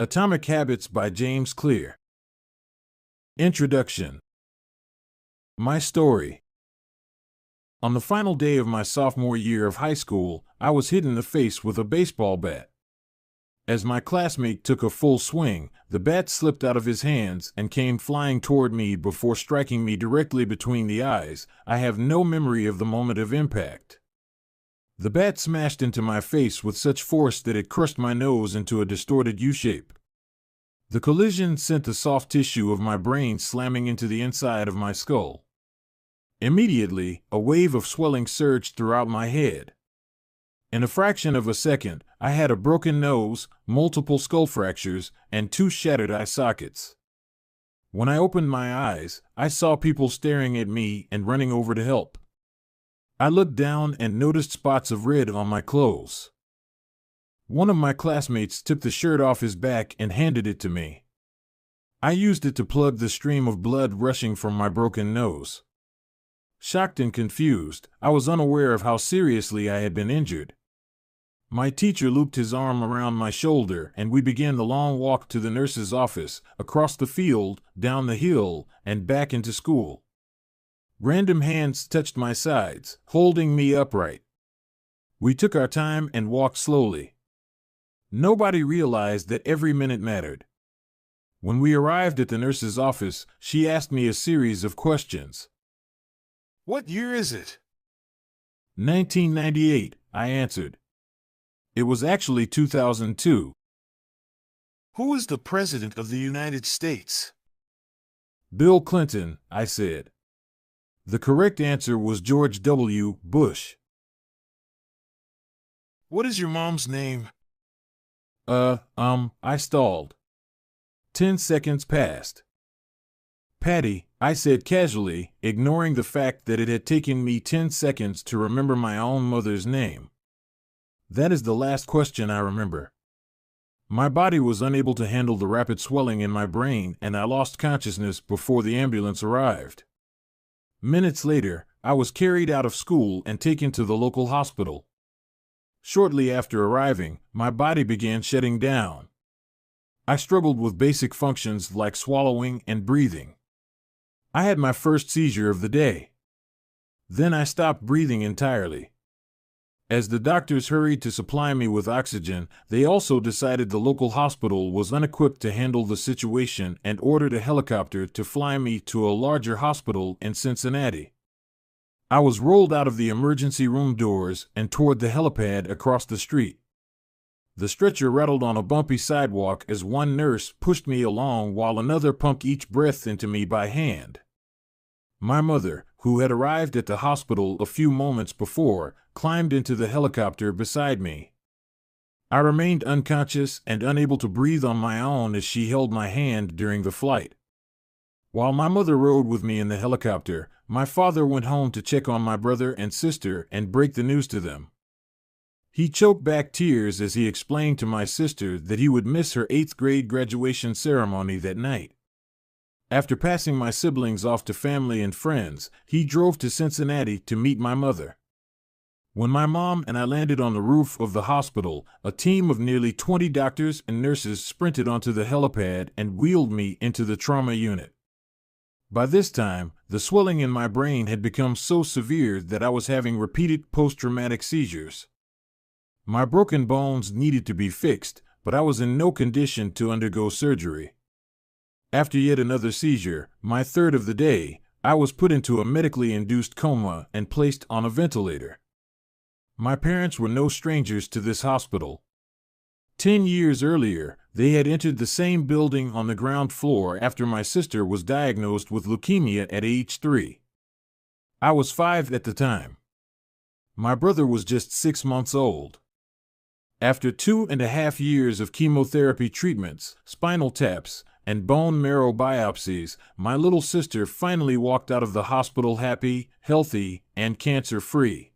Atomic Habits by James Clear. Introduction. My story. On the final day of my sophomore year of high school, I was hit in the face with a baseball bat. As my classmate took a full swing, the bat slipped out of his hands and came flying toward me before striking me directly between the eyes. I have no memory of the moment of impact. The bat smashed into my face with such force that it crushed my nose into a distorted U-shape. The collision sent the soft tissue of my brain slamming into the inside of my skull. Immediately, a wave of swelling surged throughout my head. In a fraction of a second, I had a broken nose, multiple skull fractures, and 2 shattered eye sockets. When I opened my eyes, I saw people staring at me and running over to help. I looked down and noticed spots of red on my clothes. One of my classmates took the shirt off his back and handed it to me. I used it to plug the stream of blood rushing from my broken nose. Shocked and confused, I was unaware of how seriously I had been injured. My teacher looped his arm around my shoulder and we began the long walk to the nurse's office, across the field, down the hill, and back into school. Random hands touched my sides, holding me upright. We took our time and walked slowly. Nobody realized that every minute mattered. When we arrived at the nurse's office, she asked me a series of questions. "What year is it?" 1998, I answered. It was actually 2002. "Who is the President of the United States?" Bill Clinton, I said. The correct answer was George W. Bush. "What is your mom's name?" I stalled. 10 seconds passed. Patty, I said casually, ignoring the fact that it had taken me 10 seconds to remember my own mother's name. That is the last question I remember. My body was unable to handle the rapid swelling in my brain and I lost consciousness before the ambulance arrived. Minutes later, I was carried out of school and taken to the local hospital. Shortly after arriving, my body began shutting down. I struggled with basic functions like swallowing and breathing. I had my first seizure of the day. Then I stopped breathing entirely. As the doctors hurried to supply me with oxygen, they also decided the local hospital was unequipped to handle the situation and ordered a helicopter to fly me to a larger hospital in Cincinnati. I was rolled out of the emergency room doors and toward the helipad across the street. The stretcher rattled on a bumpy sidewalk as one nurse pushed me along while another pumped each breath into me by hand. My mother, who had arrived at the hospital a few moments before, climbed into the helicopter beside me. I remained unconscious and unable to breathe on my own as she held my hand during the flight. While my mother rode with me in the helicopter, my father went home to check on my brother and sister and break the news to them. He choked back tears as he explained to my sister that he would miss her 8th grade graduation ceremony that night. After passing my siblings off to family and friends, he drove to Cincinnati to meet my mother. When my mom and I landed on the roof of the hospital, a team of nearly 20 doctors and nurses sprinted onto the helipad and wheeled me into the trauma unit. By this time, the swelling in my brain had become so severe that I was having repeated post-traumatic seizures. My broken bones needed to be fixed, but I was in no condition to undergo surgery. After yet another seizure, my third of the day, I was put into a medically induced coma and placed on a ventilator. My parents were no strangers to this hospital. 10 years earlier, they had entered the same building on the ground floor after my sister was diagnosed with leukemia at age 3. I was 5 at the time. My brother was just 6 months old. After 2.5 years of chemotherapy treatments, spinal taps, and bone marrow biopsies, my little sister finally walked out of the hospital happy, healthy, and cancer-free.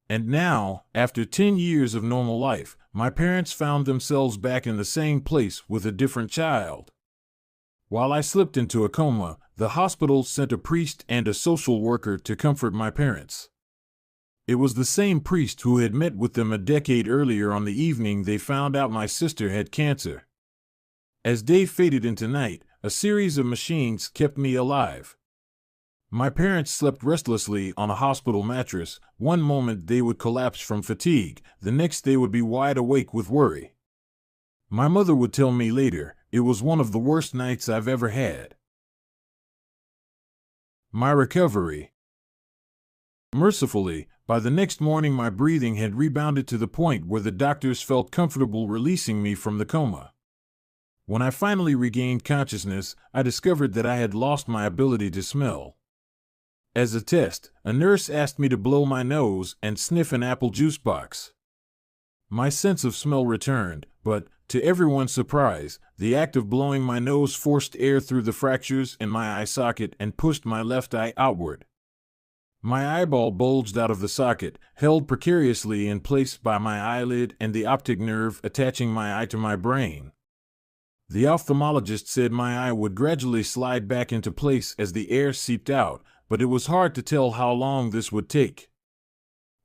And now, after 10 years of normal life, my parents found themselves back in the same place with a different child. While I slipped into a coma, the hospital sent a priest and a social worker to comfort my parents. It was the same priest who had met with them a decade earlier on the evening they found out my sister had cancer. As day faded into night, a series of machines kept me alive. My parents slept restlessly on a hospital mattress. One moment they would collapse from fatigue, the next they would be wide awake with worry. My mother would tell me later, it was one of the worst nights I've ever had. My recovery. Mercifully, by the next morning my breathing had rebounded to the point where the doctors felt comfortable releasing me from the coma. When I finally regained consciousness, I discovered that I had lost my ability to smell. As a test, a nurse asked me to blow my nose and sniff an apple juice box. My sense of smell returned, but, to everyone's surprise, the act of blowing my nose forced air through the fractures in my eye socket and pushed my left eye outward. My eyeball bulged out of the socket, held precariously in place by my eyelid and the optic nerve attaching my eye to my brain. The ophthalmologist said my eye would gradually slide back into place as the air seeped out, but it was hard to tell how long this would take.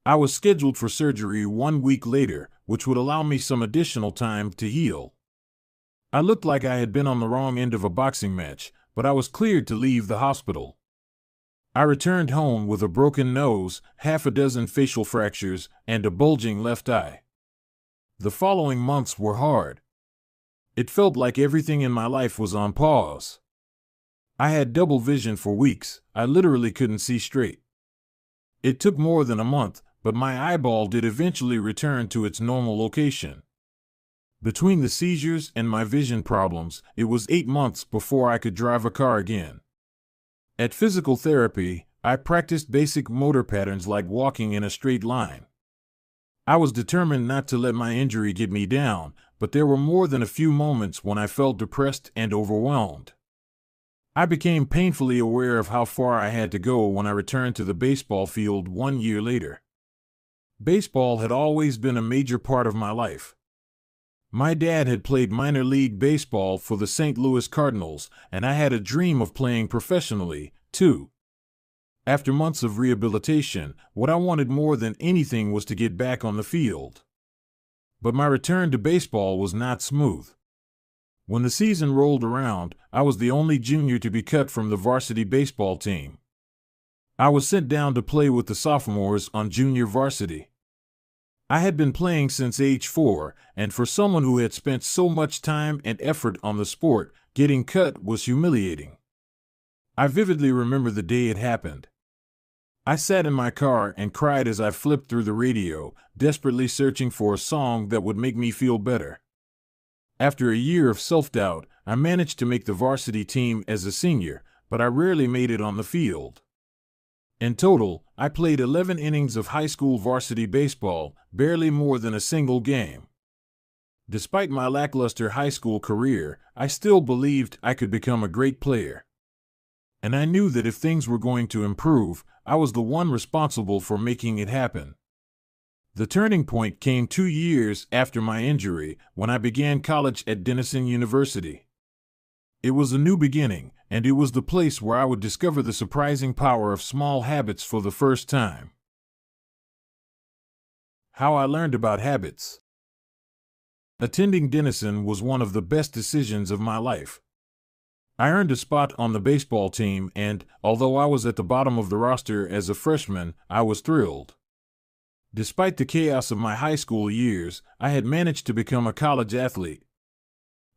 I was scheduled for surgery 1 week later, which would allow me some additional time to heal. I looked like I had been on the wrong end of a boxing match, but I was cleared to leave the hospital. I returned home with a broken nose, half a dozen facial fractures, and a bulging left eye. The following months were hard. It felt like everything in my life was on pause. I had double vision for weeks. I literally couldn't see straight. It took more than a month, but my eyeball did eventually return to its normal location. Between the seizures and my vision problems, it was 8 months before I could drive a car again. At physical therapy, I practiced basic motor patterns like walking in a straight line. I was determined not to let my injury get me down, but there were more than a few moments when I felt depressed and overwhelmed. I became painfully aware of how far I had to go when I returned to the baseball field 1 year later. Baseball had always been a major part of my life. My dad had played minor league baseball for the St. Louis Cardinals, and I had a dream of playing professionally, too. After months of rehabilitation, what I wanted more than anything was to get back on the field. But my return to baseball was not smooth. When the season rolled around, I was the only junior to be cut from the varsity baseball team. I was sent down to play with the sophomores on junior varsity. I had been playing since age 4, and for someone who had spent so much time and effort on the sport, getting cut was humiliating. I vividly remember the day it happened. I sat in my car and cried as I flipped through the radio, desperately searching for a song that would make me feel better. After a year of self-doubt, I managed to make the varsity team as a senior, but I rarely made it on the field. In total, I played 11 innings of high school varsity baseball, barely more than a single game. Despite my lackluster high school career, I still believed I could become a great player. And I knew that if things were going to improve, I was the one responsible for making it happen. The turning point came 2 years after my injury, when I began college at Denison University. It was a new beginning, and it was the place where I would discover the surprising power of small habits for the first time. How I learned about habits. Attending Denison was one of the best decisions of my life. I earned a spot on the baseball team and, although I was at the bottom of the roster as a freshman, I was thrilled. Despite the chaos of my high school years, I had managed to become a college athlete.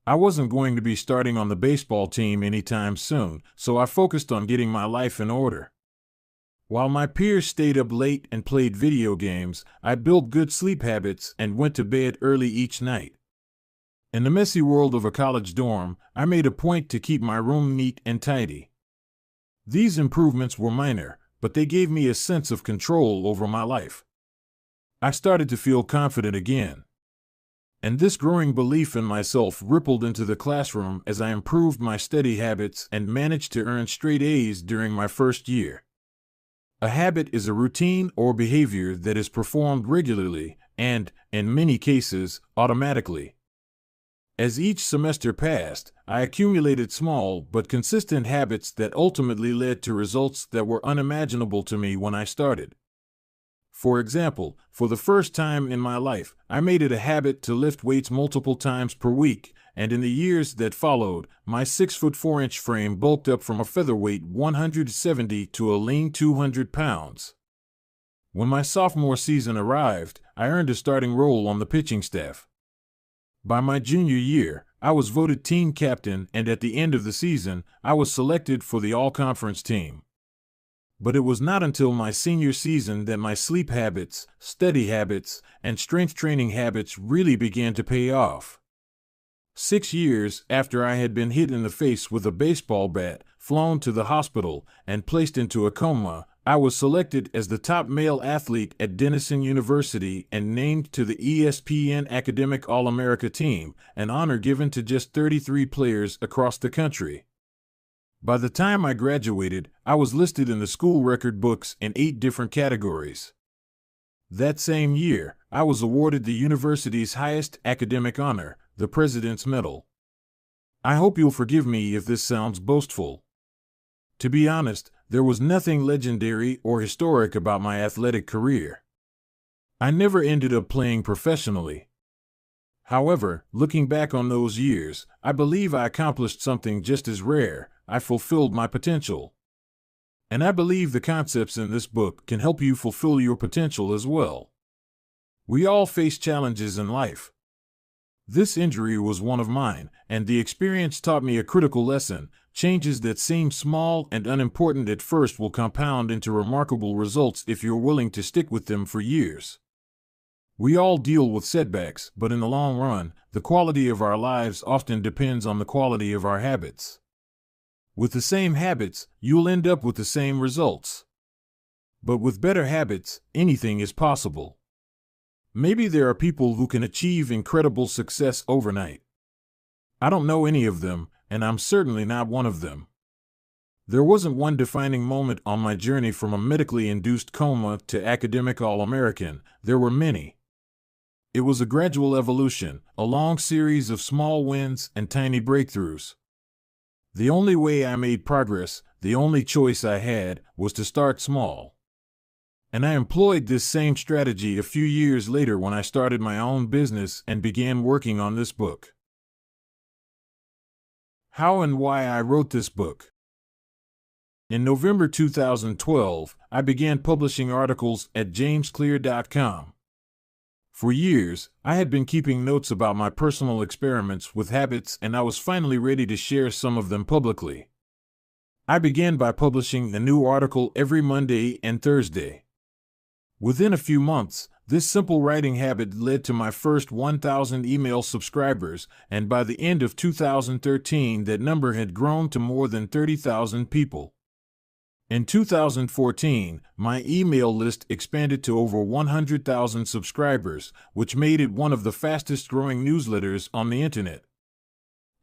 I wasn't going to be starting on the baseball team anytime soon, so I focused on getting my life in order. While my peers stayed up late and played video games, I built good sleep habits and went to bed early each night. In the messy world of a college dorm, I made a point to keep my room neat and tidy. These improvements were minor, but they gave me a sense of control over my life. I started to feel confident again. And this growing belief in myself rippled into the classroom as I improved my study habits and managed to earn straight A's during my first year. A habit is a routine or behavior that is performed regularly and, in many cases, automatically. As each semester passed, I accumulated small but consistent habits that ultimately led to results that were unimaginable to me when I started. For example, for the first time in my life, I made it a habit to lift weights multiple times per week, and in the years that followed, my 6'4" frame bulked up from a featherweight 170 to a lean 200 pounds. When my sophomore season arrived, I earned a starting role on the pitching staff. By my junior year, I was voted team captain, and at the end of the season, I was selected for the all-conference team. But it was not until my senior season that my sleep habits, study habits, and strength training habits really began to pay off. 6 years after I had been hit in the face with a baseball bat, flown to the hospital, and placed into a coma, I was selected as the top male athlete at Denison University and named to the ESPN Academic All-America team, an honor given to just 33 players across the country. By the time I graduated, I was listed in the school record books in 8 different categories. That same year, I was awarded the university's highest academic honor, the President's Medal. I hope you'll forgive me if this sounds boastful. To be honest, there was nothing legendary or historic about my athletic career. I never ended up playing professionally. However, looking back on those years, I believe I accomplished something just as rare. I fulfilled my potential. And I believe the concepts in this book can help you fulfill your potential as well. We all face challenges in life. This injury was one of mine, and the experience taught me a critical lesson. Changes that seem small and unimportant at first will compound into remarkable results if you're willing to stick with them for years. We all deal with setbacks, but in the long run, the quality of our lives often depends on the quality of our habits. With the same habits, you'll end up with the same results. But with better habits, anything is possible. Maybe there are people who can achieve incredible success overnight. I don't know any of them, and I'm certainly not one of them. There wasn't one defining moment on my journey from a medically induced coma to academic All-American. There were many. It was a gradual evolution, a long series of small wins and tiny breakthroughs. The only way I made progress, the only choice I had, was to start small. And I employed this same strategy a few years later when I started my own business and began working on this book. How and why I wrote this book. In November 2012, I began publishing articles at jamesclear.com. For years, I had been keeping notes about my personal experiments with habits, and I was finally ready to share some of them publicly. I began by publishing a new article every Monday and Thursday. Within a few months, this simple writing habit led to my first 1,000 email subscribers, and by the end of 2013, that number had grown to more than 30,000 people. In 2014, my email list expanded to over 100,000 subscribers, which made it one of the fastest-growing newsletters on the internet.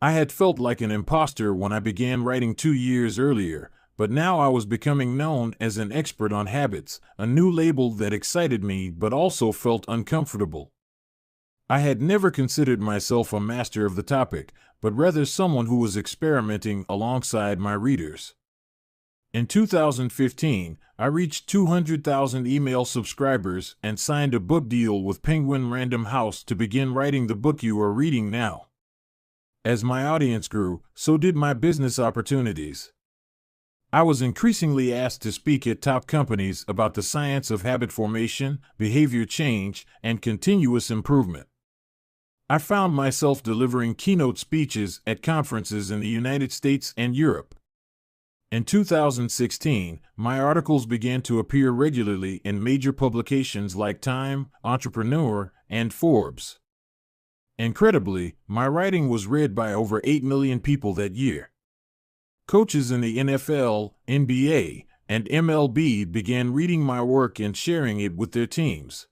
I had felt like an imposter when I began writing 2 years earlier, but now I was becoming known as an expert on habits, a new label that excited me but also felt uncomfortable. I had never considered myself a master of the topic, but rather someone who was experimenting alongside my readers. In 2015, I reached 200,000 email subscribers and signed a book deal with Penguin Random House to begin writing the book you are reading now. As my audience grew, so did my business opportunities. I was increasingly asked to speak at top companies about the science of habit formation, behavior change, and continuous improvement. I found myself delivering keynote speeches at conferences in the United States and Europe. In 2016, my articles began to appear regularly in major publications like Time, Entrepreneur, and Forbes. Incredibly, my writing was read by over 8 million people that year. Coaches in the NFL, NBA, and MLB began reading my work and sharing it with their teams.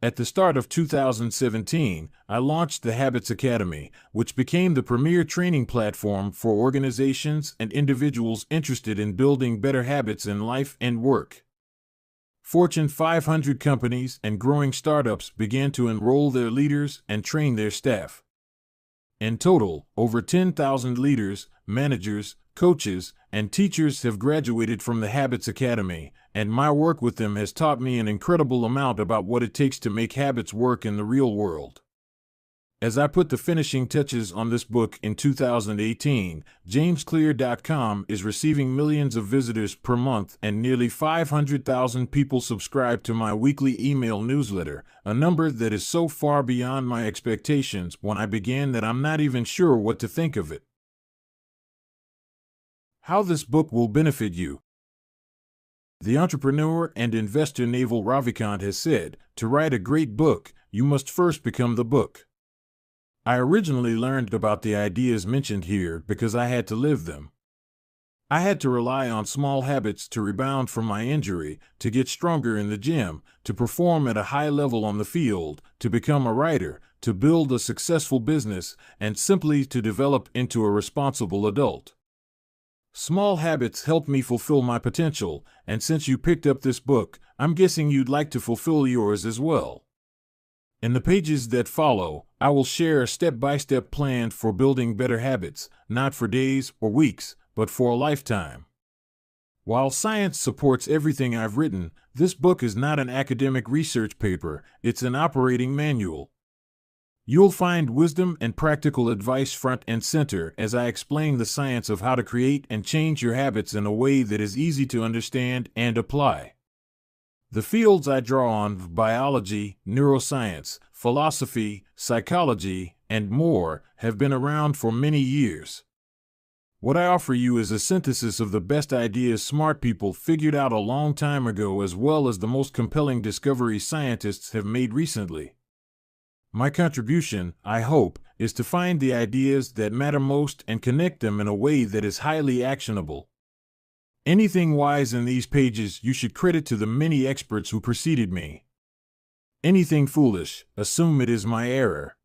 At the start of 2017, I launched the Habits Academy, which became the premier training platform for organizations and individuals interested in building better habits in life and work. Fortune 500 companies and growing startups began to enroll their leaders and train their staff. In total, over 10,000 leaders, managers, coaches, and teachers have graduated from the Habits Academy, and my work with them has taught me an incredible amount about what it takes to make habits work in the real world. As I put the finishing touches on this book in 2018, JamesClear.com is receiving millions of visitors per month and nearly 500,000 people subscribe to my weekly email newsletter, a number that is so far beyond my expectations when I began that I'm not even sure what to think of it. How this book will benefit you. The entrepreneur and investor Naval Ravikant has said, to write a great book, you must first become the book. I originally learned about the ideas mentioned here because I had to live them. I had to rely on small habits to rebound from my injury, to get stronger in the gym, to perform at a high level on the field, to become a writer, to build a successful business, and simply to develop into a responsible adult. Small habits helped me fulfill my potential, and since you picked up this book, I'm guessing you'd like to fulfill yours as well. In the pages that follow, I will share a step-by-step plan for building better habits, not for days or weeks, but for a lifetime. While science supports everything I've written, this book is not an academic research paper, it's an operating manual. You'll find wisdom and practical advice front and center as I explain the science of how to create and change your habits in a way that is easy to understand and apply. The fields I draw on, biology, neuroscience, philosophy, psychology, and more, have been around for many years. What I offer you is a synthesis of the best ideas smart people figured out a long time ago as well as the most compelling discoveries scientists have made recently. My contribution, I hope, is to find the ideas that matter most and connect them in a way that is highly actionable. Anything wise in these pages you should credit to the many experts who preceded me. Anything foolish, assume it is my error.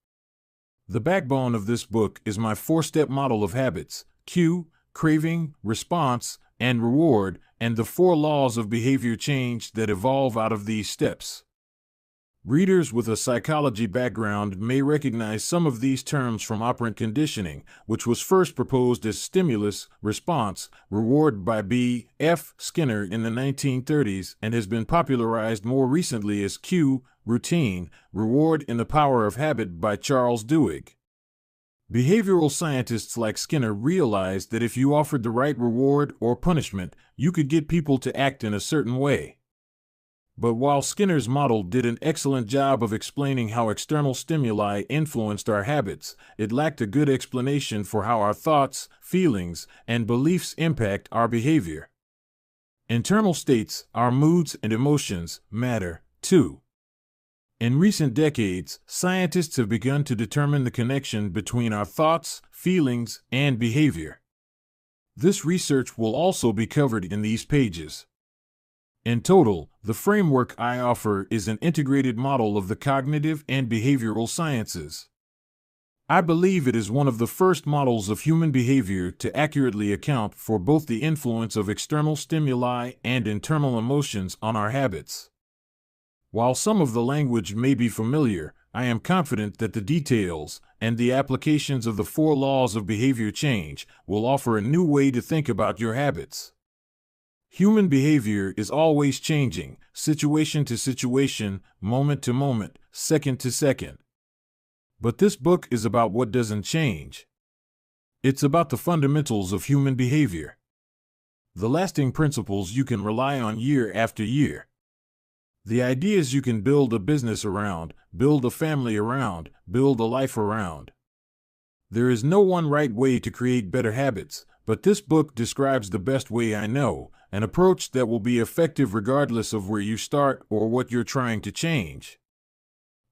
The backbone of this book is my 4-step model of habits: cue, craving, response, and reward, and the 4 laws of behavior change that evolve out of these steps. Readers with a psychology background may recognize some of these terms from operant conditioning, which was first proposed as stimulus, response, reward by B. F. Skinner in the 1930s and has been popularized more recently as cue, routine, reward in the Power of Habit by Charles Duhigg. Behavioral scientists like Skinner realized that if you offered the right reward or punishment, you could get people to act in a certain way. But while Skinner's model did an excellent job of explaining how external stimuli influenced our habits, it lacked a good explanation for how our thoughts, feelings, and beliefs impact our behavior. Internal states, our moods and emotions, matter, too. In recent decades, scientists have begun to determine the connection between our thoughts, feelings, and behavior. This research will also be covered in these pages. In total, the framework I offer is an integrated model of the cognitive and behavioral sciences. I believe it is one of the first models of human behavior to accurately account for both the influence of external stimuli and internal emotions on our habits. While some of the language may be familiar, I am confident that the details and the applications of the 4 laws of behavior change will offer a new way to think about your habits. Human behavior is always changing, situation to situation, moment to moment, second to second. But this book is about what doesn't change. It's about the fundamentals of human behavior. The lasting principles you can rely on year after year. The ideas you can build a business around, build a family around, build a life around. There is no one right way to create better habits, but this book describes the best way I know, an approach that will be effective regardless of where you start or what you're trying to change.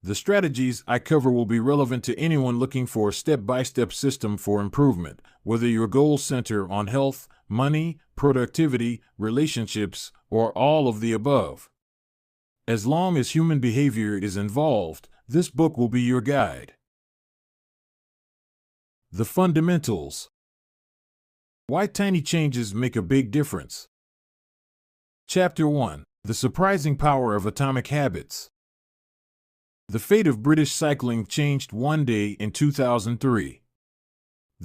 The strategies I cover will be relevant to anyone looking for a step-by-step system for improvement, whether your goals center on health, money, productivity, relationships, or all of the above. As long as human behavior is involved, this book will be your guide. The fundamentals. Why tiny changes make a big difference. Chapter 1. The surprising power of atomic habits. The fate of British cycling changed one day in 2003.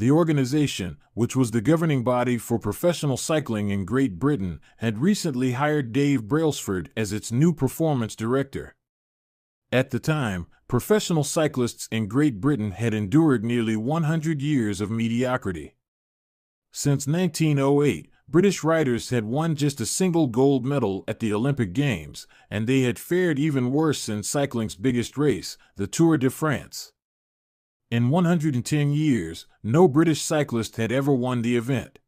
The organization, which was the governing body for professional cycling in Great Britain, had recently hired Dave Brailsford as its new performance director. At the time, professional cyclists in Great Britain had endured nearly 100 years of mediocrity. Since 1908, British riders had won just a single gold medal at the Olympic Games, and they had fared even worse in cycling's biggest race, the Tour de France. In 110 years, no British cyclist had ever won the event.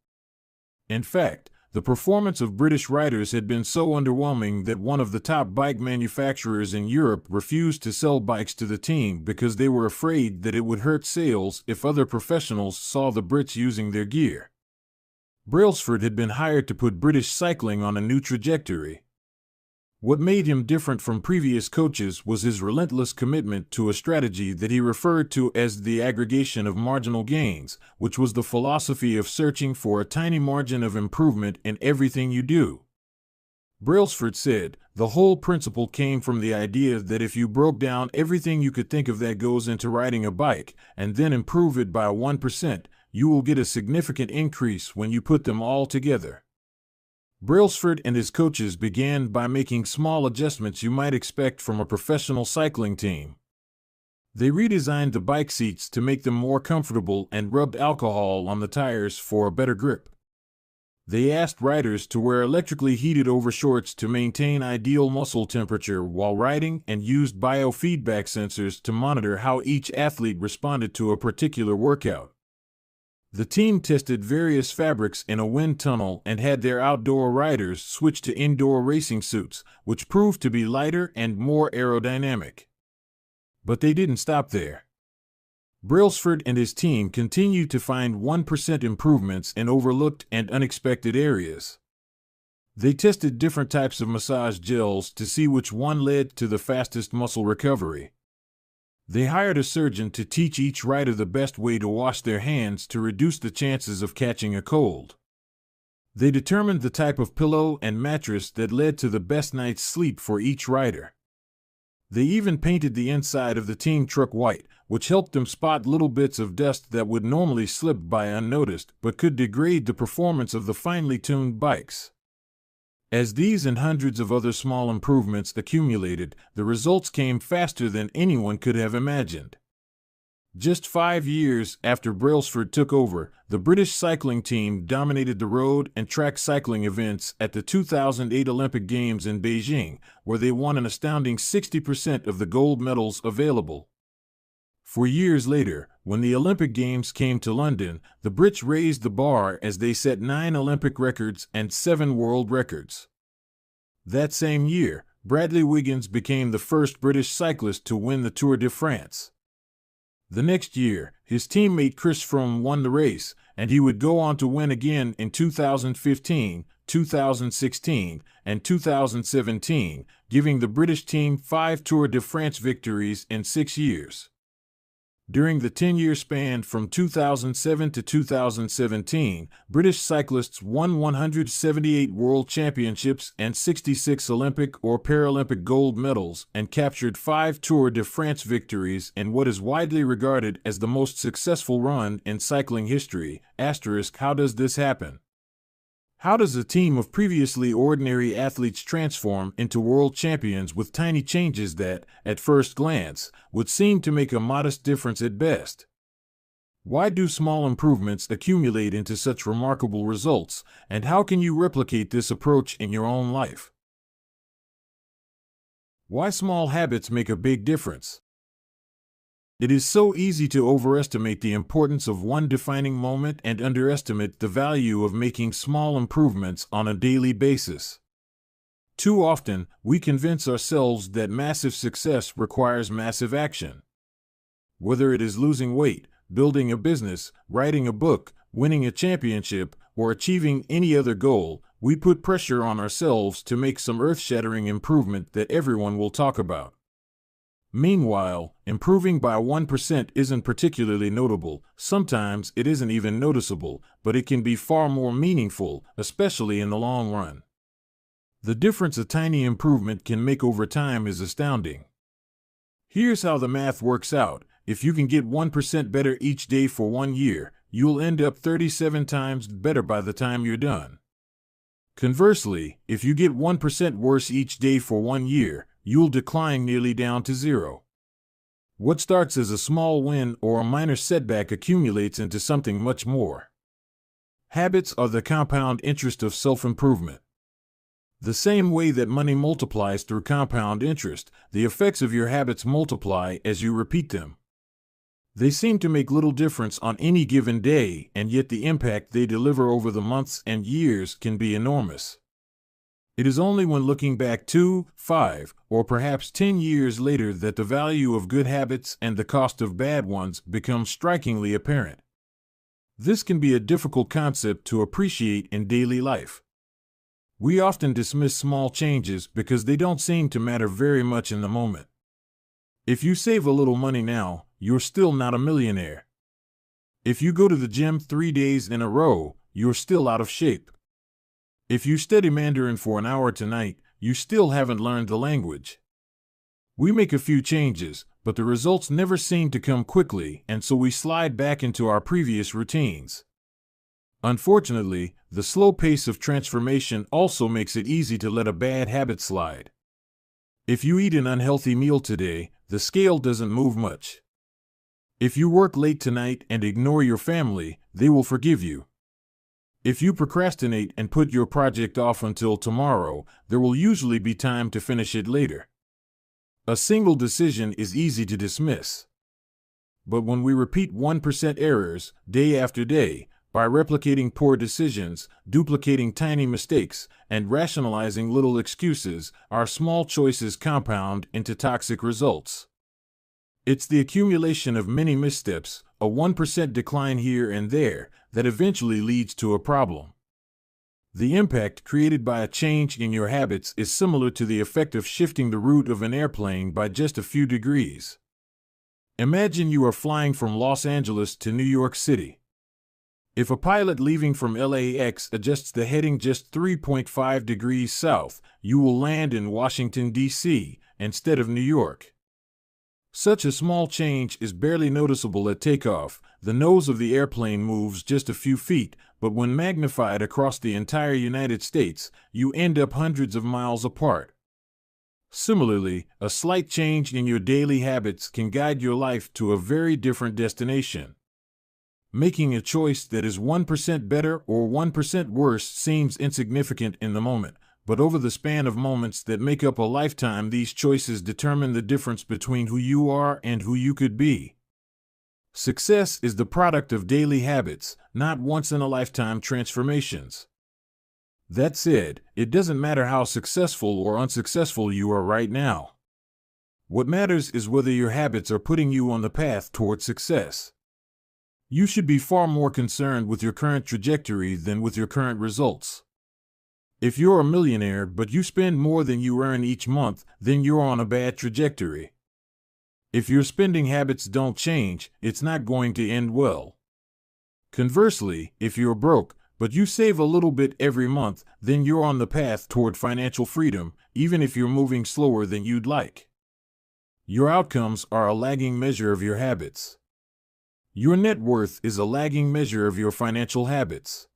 In fact, the performance of British riders had been so underwhelming that one of the top bike manufacturers in Europe refused to sell bikes to the team because they were afraid that it would hurt sales if other professionals saw the Brits using their gear. Brailsford had been hired to put British cycling on a new trajectory. What made him different from previous coaches was his relentless commitment to a strategy that he referred to as the aggregation of marginal gains, which was the philosophy of searching for a tiny margin of improvement in everything you do. Brailsford said, "The whole principle came from the idea that if you broke down everything you could think of that goes into riding a bike, and then improve it by 1%, you will get a significant increase when you put them all together." Brailsford and his coaches began by making small adjustments you might expect from a professional cycling team. They redesigned the bike seats to make them more comfortable and rubbed alcohol on the tires for a better grip. They asked riders to wear electrically heated overshorts to maintain ideal muscle temperature while riding and used biofeedback sensors to monitor how each athlete responded to a particular workout. The team tested various fabrics in a wind tunnel and had their outdoor riders switch to indoor racing suits, which proved to be lighter and more aerodynamic. But they didn't stop there. Brailsford and his team continued to find 1% improvements in overlooked and unexpected areas. They tested different types of massage gels to see which one led to the fastest muscle recovery. They hired a surgeon to teach each rider the best way to wash their hands to reduce the chances of catching a cold. They determined the type of pillow and mattress that led to the best night's sleep for each rider. They even painted the inside of the team truck white, which helped them spot little bits of dust that would normally slip by unnoticed but could degrade the performance of the finely tuned bikes. As these and hundreds of other small improvements accumulated, the results came faster than anyone could have imagined. Just 5 years after Brailsford took over, the British cycling team dominated the road and track cycling events at the 2008 Olympic Games in Beijing, where they won an astounding 60% of the gold medals available. For years later, when the Olympic Games came to London, the Brits raised the bar as they set 9 Olympic records and 7 world records. That same year, Bradley Wiggins became the first British cyclist to win the Tour de France. The next year, his teammate Chris Froome won the race, and he would go on to win again in 2015, 2016, and 2017, giving the British team 5 Tour de France victories in 6 years. During the 10-year span from 2007 to 2017, British cyclists won 178 World Championships and 66 Olympic or Paralympic gold medals and captured 5 Tour de France victories in what is widely regarded as the most successful run in cycling history. How does this happen? How does a team of previously ordinary athletes transform into world champions with tiny changes that, at first glance, would seem to make a modest difference at best? Why do small improvements accumulate into such remarkable results, and how can you replicate this approach in your own life? Why small habits make a big difference? It is so easy to overestimate the importance of one defining moment and underestimate the value of making small improvements on a daily basis. Too often, we convince ourselves that massive success requires massive action. Whether it is losing weight, building a business, writing a book, winning a championship, or achieving any other goal, we put pressure on ourselves to make some earth-shattering improvement that everyone will talk about. Meanwhile, improving by 1% isn't particularly notable, sometimes it isn't even noticeable, but it can be far more meaningful, especially in the long run. The difference a tiny improvement can make over time is astounding. Here's how the math works out. If you can get 1% better each day for 1 year, you'll end up 37 times better by the time you're done. Conversely, if you get 1% worse each day for 1 year, you'll decline nearly down to zero. What starts as a small win or a minor setback accumulates into something much more. Habits are the compound interest of self-improvement. The same way that money multiplies through compound interest, the effects of your habits multiply as you repeat them. They seem to make little difference on any given day, and yet the impact they deliver over the months and years can be enormous. It is only when looking back 2, 5, or perhaps 10 years later that the value of good habits and the cost of bad ones becomes strikingly apparent. This can be a difficult concept to appreciate in daily life. We often dismiss small changes because they don't seem to matter very much in the moment. If you save a little money now, you're still not a millionaire. If you go to the gym 3 days in a row, you're still out of shape. If you study Mandarin for an hour tonight, you still haven't learned the language. We make a few changes, but the results never seem to come quickly, and so we slide back into our previous routines. Unfortunately, the slow pace of transformation also makes it easy to let a bad habit slide. If you eat an unhealthy meal today, the scale doesn't move much. If you work late tonight and ignore your family, they will forgive you. If you procrastinate and put your project off until tomorrow, there will usually be time to finish it later. A single decision is easy to dismiss. But when we repeat 1% errors day after day, by replicating poor decisions, duplicating tiny mistakes, and rationalizing little excuses, our small choices compound into toxic results. It's the accumulation of many missteps, a 1% decline here and there, that eventually leads to a problem. The impact created by a change in your habits is similar to the effect of shifting the route of an airplane by just a few degrees. Imagine you are flying from Los Angeles to New York City. If a pilot leaving from LAX adjusts the heading just 3.5 degrees south, you will land in Washington, D.C., instead of New York. Such a small change is barely noticeable at takeoff. The nose of the airplane moves just a few feet, but when magnified across the entire United States, you end up hundreds of miles apart. Similarly, a slight change in your daily habits can guide your life to a very different destination. Making a choice that is 1% better or 1% worse seems insignificant in the moment, but over the span of moments that make up a lifetime, these choices determine the difference between who you are and who you could be. Success is the product of daily habits, not once-in-a-lifetime transformations. That said, it doesn't matter how successful or unsuccessful you are right now. What matters is whether your habits are putting you on the path toward success. You should be far more concerned with your current trajectory than with your current results. If you're a millionaire but you spend more than you earn each month, then you're on a bad trajectory. If your spending habits don't change, it's not going to end well. Conversely, if you're broke, but you save a little bit every month, then you're on the path toward financial freedom, even if you're moving slower than you'd like. Your outcomes are a lagging measure of your habits. Your net worth is a lagging measure of your financial habits.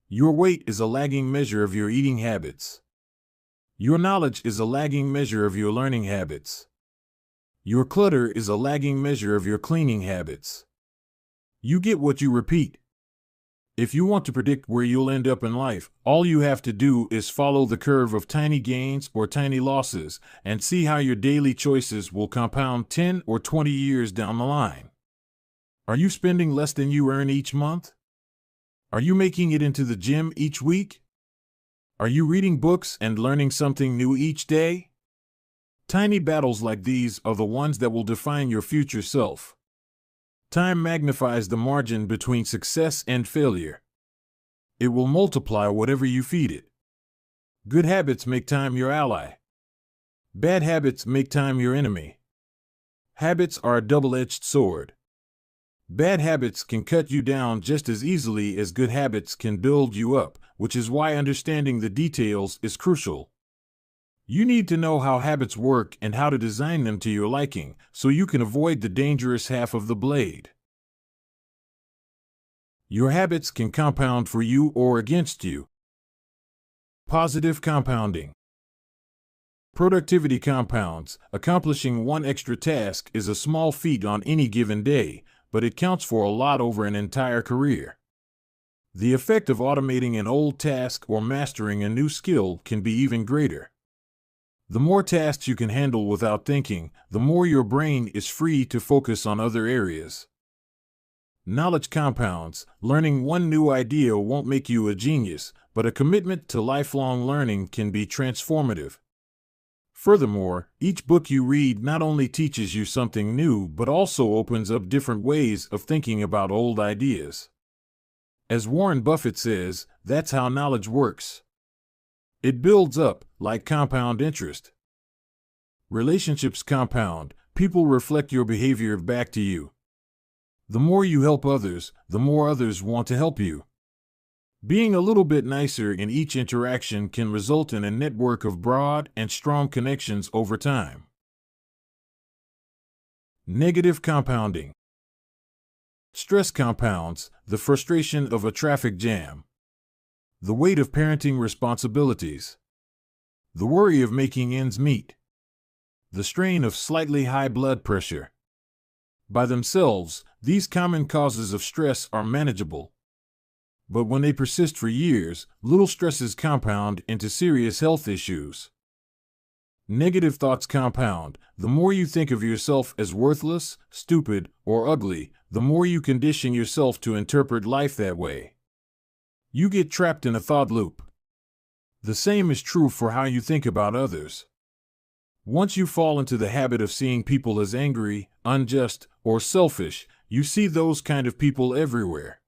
Your weight is a lagging measure of your eating habits. Your knowledge is a lagging measure of your learning habits. Your clutter is a lagging measure of your cleaning habits. You get what you repeat. If you want to predict where you'll end up in life, all you have to do is follow the curve of tiny gains or tiny losses and see how your daily choices will compound 10 or 20 years down the line. Are you spending less than you earn each month? Are you making it into the gym each week? Are you reading books and learning something new each day? Tiny battles like these are the ones that will define your future self. Time magnifies the margin between success and failure. It will multiply whatever you feed it. Good habits make time your ally. Bad habits make time your enemy. Habits are a double-edged sword. Bad habits can cut you down just as easily as good habits can build you up, which is why understanding the details is crucial. You need to know how habits work and how to design them to your liking, so you can avoid the dangerous half of the blade. Your habits can compound for you or against you. Positive compounding. Productivity compounds. Accomplishing one extra task is a small feat on any given day, but it counts for a lot over an entire career. The effect of automating an old task or mastering a new skill can be even greater. The more tasks you can handle without thinking, the more your brain is free to focus on other areas. Knowledge compounds. Learning one new idea won't make you a genius, but a commitment to lifelong learning can be transformative. Furthermore, each book you read not only teaches you something new but also opens up different ways of thinking about old ideas. As Warren Buffett says, that's how knowledge works. It builds up, like compound interest. Relationships compound. People reflect your behavior back to you. The more you help others, the more others want to help you. Being a little bit nicer in each interaction can result in a network of broad and strong connections over time. Negative compounding. Stress compounds. The frustration of a traffic jam. The weight of parenting responsibilities. The worry of making ends meet. The strain of slightly high blood pressure. By themselves, these common causes of stress are manageable. But when they persist for years, little stresses compound into serious health issues. Negative thoughts compound. The more you think of yourself as worthless, stupid, or ugly, the more you condition yourself to interpret life that way. You get trapped in a thought loop. The same is true for how you think about others. Once you fall into the habit of seeing people as angry, unjust, or selfish, you see those kind of people everywhere.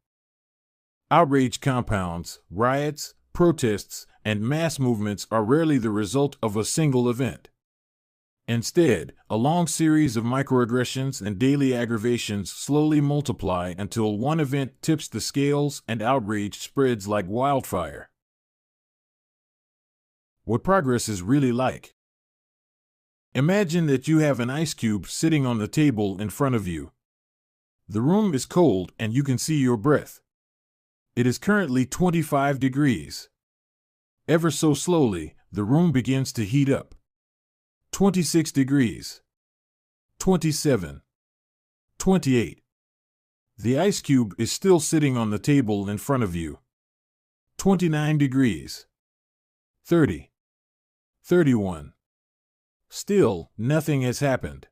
Outrage compounds. Riots, protests, and mass movements are rarely the result of a single event. Instead, a long series of microaggressions and daily aggravations slowly multiply until one event tips the scales and outrage spreads like wildfire. What progress is really like. Imagine that you have an ice cube sitting on the table in front of you. The room is cold and you can see your breath. It is currently 25 degrees. Ever so slowly, the room begins to heat up. 26 degrees. 27. 28. The ice cube is still sitting on the table in front of you. 29 degrees. 30. 31. Still, nothing has happened.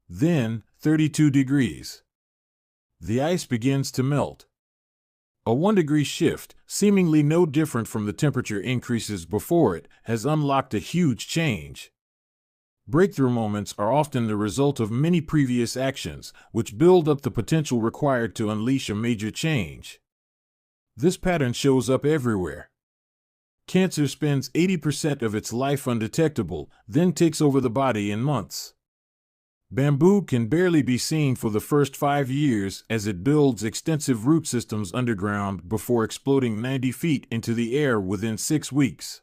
Then, 32 degrees. The ice begins to melt. A 1-degree shift, seemingly no different from the temperature increases before it, has unlocked a huge change. Breakthrough moments are often the result of many previous actions, which build up the potential required to unleash a major change. This pattern shows up everywhere. Cancer spends 80% of its life undetectable, then takes over the body in months. Bamboo can barely be seen for the first 5 years as it builds extensive root systems underground before exploding 90 feet into the air within 6 weeks.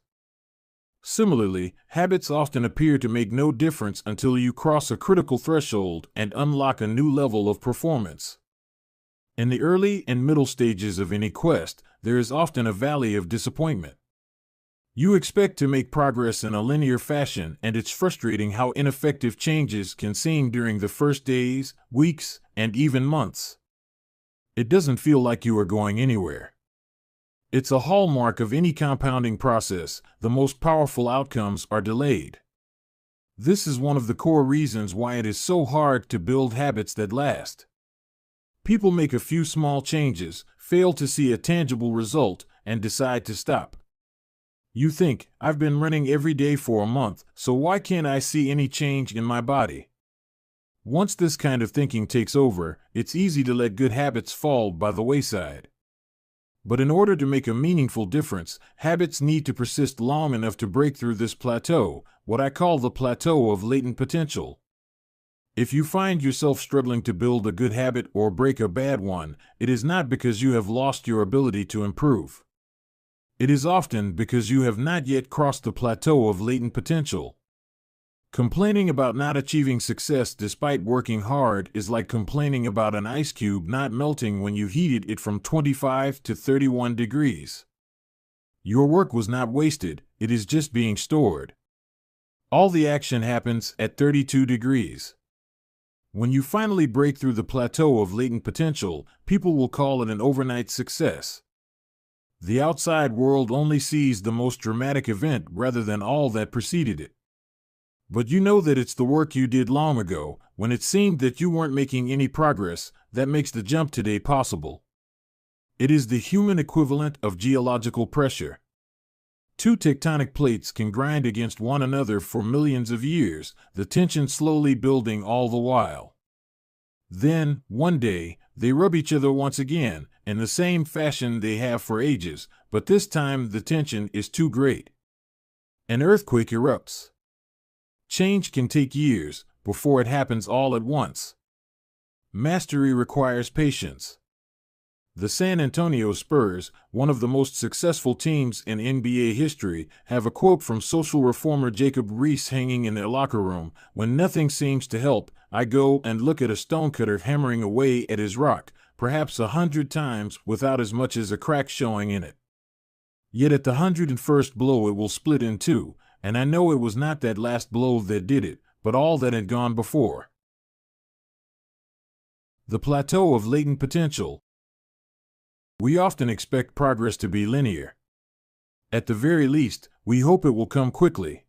Similarly, habits often appear to make no difference until you cross a critical threshold and unlock a new level of performance. In the early and middle stages of any quest, there is often a valley of disappointment. You expect to make progress in a linear fashion, and it's frustrating how ineffective changes can seem during the first days, weeks, and even months. It doesn't feel like you are going anywhere. It's a hallmark of any compounding process. The most powerful outcomes are delayed. This is one of the core reasons why it is so hard to build habits that last. People make a few small changes, fail to see a tangible result, and decide to stop. You think, I've been running every day for a month, so why can't I see any change in my body? Once this kind of thinking takes over, it's easy to let good habits fall by the wayside. But in order to make a meaningful difference, habits need to persist long enough to break through this plateau, what I call the plateau of latent potential. If you find yourself struggling to build a good habit or break a bad one, it is not because you have lost your ability to improve. It is often because you have not yet crossed the plateau of latent potential. Complaining about not achieving success despite working hard is like complaining about an ice cube not melting when you heated it from 25 to 31 degrees. Your work was not wasted, it is just being stored. All the action happens at 32 degrees. When you finally break through the plateau of latent potential, people will call it an overnight success. The outside world only sees the most dramatic event rather than all that preceded it. But you know that it's the work you did long ago, when it seemed that you weren't making any progress, that makes the jump today possible. It is the human equivalent of geological pressure. Two tectonic plates can grind against one another for millions of years, the tension slowly building all the while. Then, one day, they rub each other once again, in the same fashion they have for ages, but this time the tension is too great. An earthquake erupts. Change can take years before it happens all at once. Mastery requires patience. The San Antonio Spurs, one of the most successful teams in NBA history, have a quote from social reformer Jacob Riis hanging in their locker room: "When nothing seems to help, I go and look at a stonecutter hammering away at his rock, perhaps 100 times without as much as a crack showing in it. Yet at the 101st blow it will split in two, and I know it was not that last blow that did it, but all that had gone before." The plateau of latent potential. We often expect progress to be linear. At the very least, we hope it will come quickly.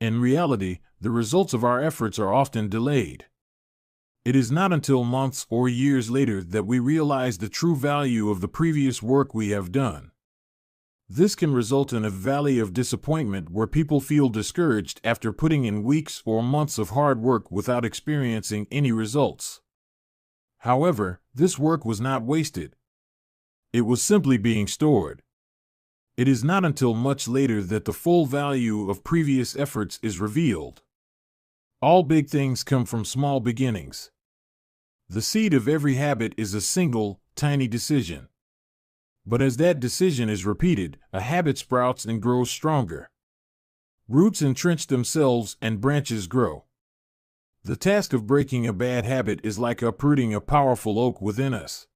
In reality, the results of our efforts are often delayed. It is not until months or years later that we realize the true value of the previous work we have done. This can result in a valley of disappointment where people feel discouraged after putting in weeks or months of hard work without experiencing any results. However, this work was not wasted. It was simply being stored. It is not until much later that the full value of previous efforts is revealed. All big things come from small beginnings. The seed of every habit is a single, tiny decision. But as that decision is repeated, a habit sprouts and grows stronger. Roots entrench themselves and branches grow. The task of breaking a bad habit is like uprooting a powerful oak within us.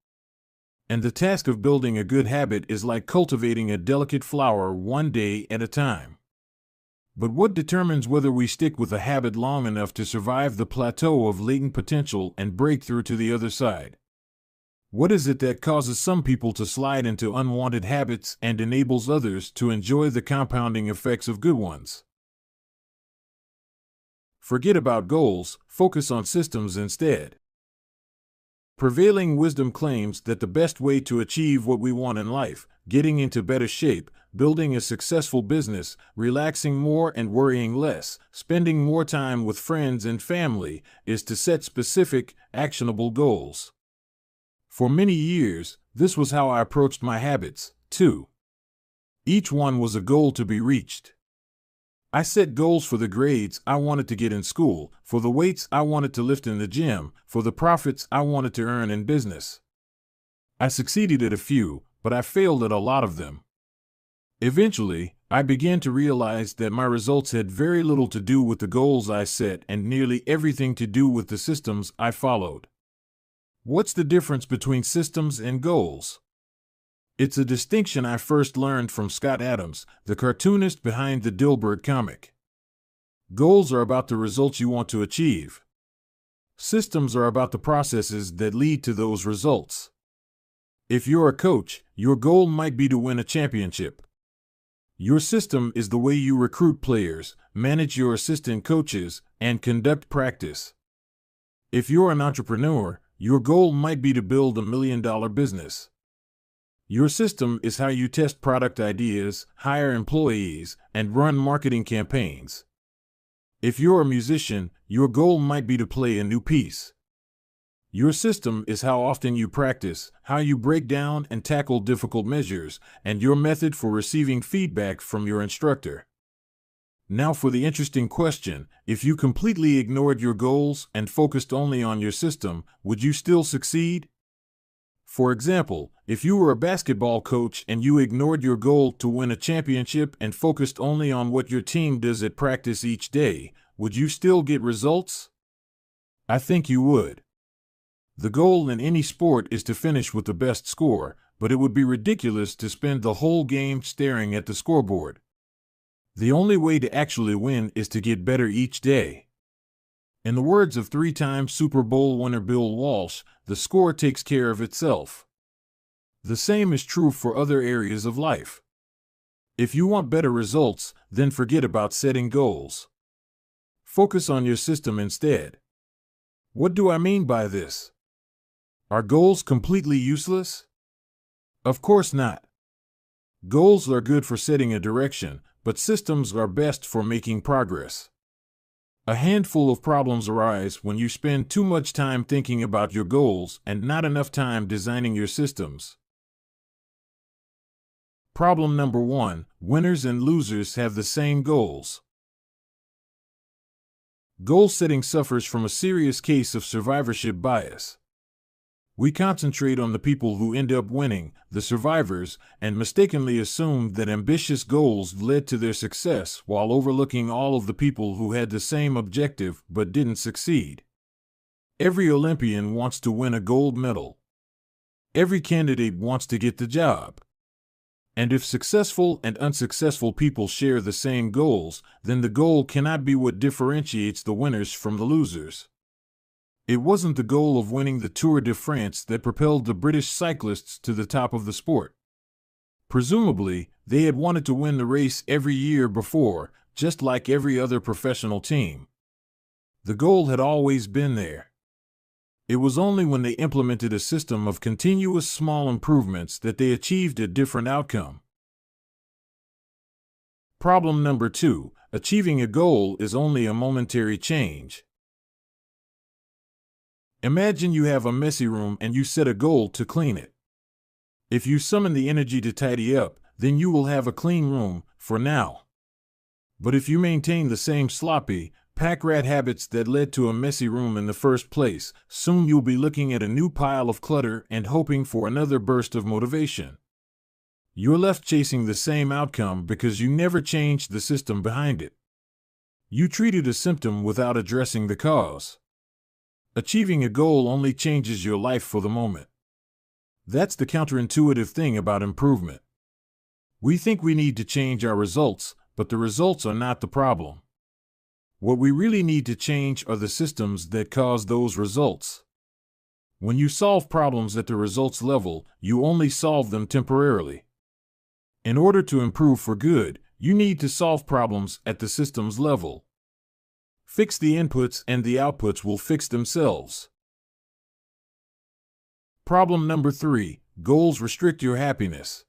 And the task of building a good habit is like cultivating a delicate flower one day at a time. But what determines whether we stick with a habit long enough to survive the plateau of latent potential and break through to the other side? What is it that causes some people to slide into unwanted habits and enables others to enjoy the compounding effects of good ones? Forget about goals, focus on systems instead. Prevailing wisdom claims that the best way to achieve what we want in life, getting into better shape, building a successful business, relaxing more and worrying less, spending more time with friends and family, is to set specific, actionable goals. For many years, this was how I approached my habits, too. Each one was a goal to be reached. I set goals for the grades I wanted to get in school, for the weights I wanted to lift in the gym, for the profits I wanted to earn in business. I succeeded at a few, but I failed at a lot of them. Eventually, I began to realize that my results had very little to do with the goals I set and nearly everything to do with the systems I followed. What's the difference between systems and goals? It's a distinction I first learned from Scott Adams, the cartoonist behind the Dilbert comic. Goals are about the results you want to achieve. Systems are about the processes that lead to those results. If you're a coach, your goal might be to win a championship. Your system is the way you recruit players, manage your assistant coaches, and conduct practice. If you're an entrepreneur, your goal might be to build $1 million business. Your system is how you test product ideas, hire employees, and run marketing campaigns. If you're a musician, your goal might be to play a new piece. Your system is how often you practice, how you break down and tackle difficult measures, and your method for receiving feedback from your instructor. Now for the interesting question: if you completely ignored your goals and focused only on your system, would you still succeed? For example, if you were a basketball coach and you ignored your goal to win a championship and focused only on what your team does at practice each day, would you still get results? I think you would. The goal in any sport is to finish with the best score, but it would be ridiculous to spend the whole game staring at the scoreboard. The only way to actually win is to get better each day. In the words of three-time Super Bowl winner Bill Walsh, the score takes care of itself. The same is true for other areas of life. If you want better results, then forget about setting goals. Focus on your system instead. What do I mean by this? Are goals completely useless? Of course not. Goals are good for setting a direction, but systems are best for making progress. A handful of problems arise when you spend too much time thinking about your goals and not enough time designing your systems. Problem number 1: winners and losers have the same goals. Goal setting suffers from a serious case of survivorship bias. We concentrate on the people who end up winning, the survivors, and mistakenly assume that ambitious goals led to their success while overlooking all of the people who had the same objective but didn't succeed. Every Olympian wants to win a gold medal. Every candidate wants to get the job. And if successful and unsuccessful people share the same goals, then the goal cannot be what differentiates the winners from the losers. It wasn't the goal of winning the Tour de France that propelled the British cyclists to the top of the sport. Presumably, they had wanted to win the race every year before, just like every other professional team. The goal had always been there. It was only when they implemented a system of continuous small improvements that they achieved a different outcome. Problem number 2: achieving a goal is only a momentary change. Imagine you have a messy room and you set a goal to clean it. If you summon the energy to tidy up, then you will have a clean room, for now. But if you maintain the same sloppy, pack-rat habits that led to a messy room in the first place, soon you'll be looking at a new pile of clutter and hoping for another burst of motivation. You're left chasing the same outcome because you never changed the system behind it. You treated a symptom without addressing the cause. Achieving a goal only changes your life for the moment. That's the counterintuitive thing about improvement. We think we need to change our results, but the results are not the problem. What we really need to change are the systems that cause those results. When you solve problems at the results level, you only solve them temporarily. In order to improve for good, you need to solve problems at the systems level. Fix the inputs and the outputs will fix themselves. Problem number 3: goals restrict your happiness.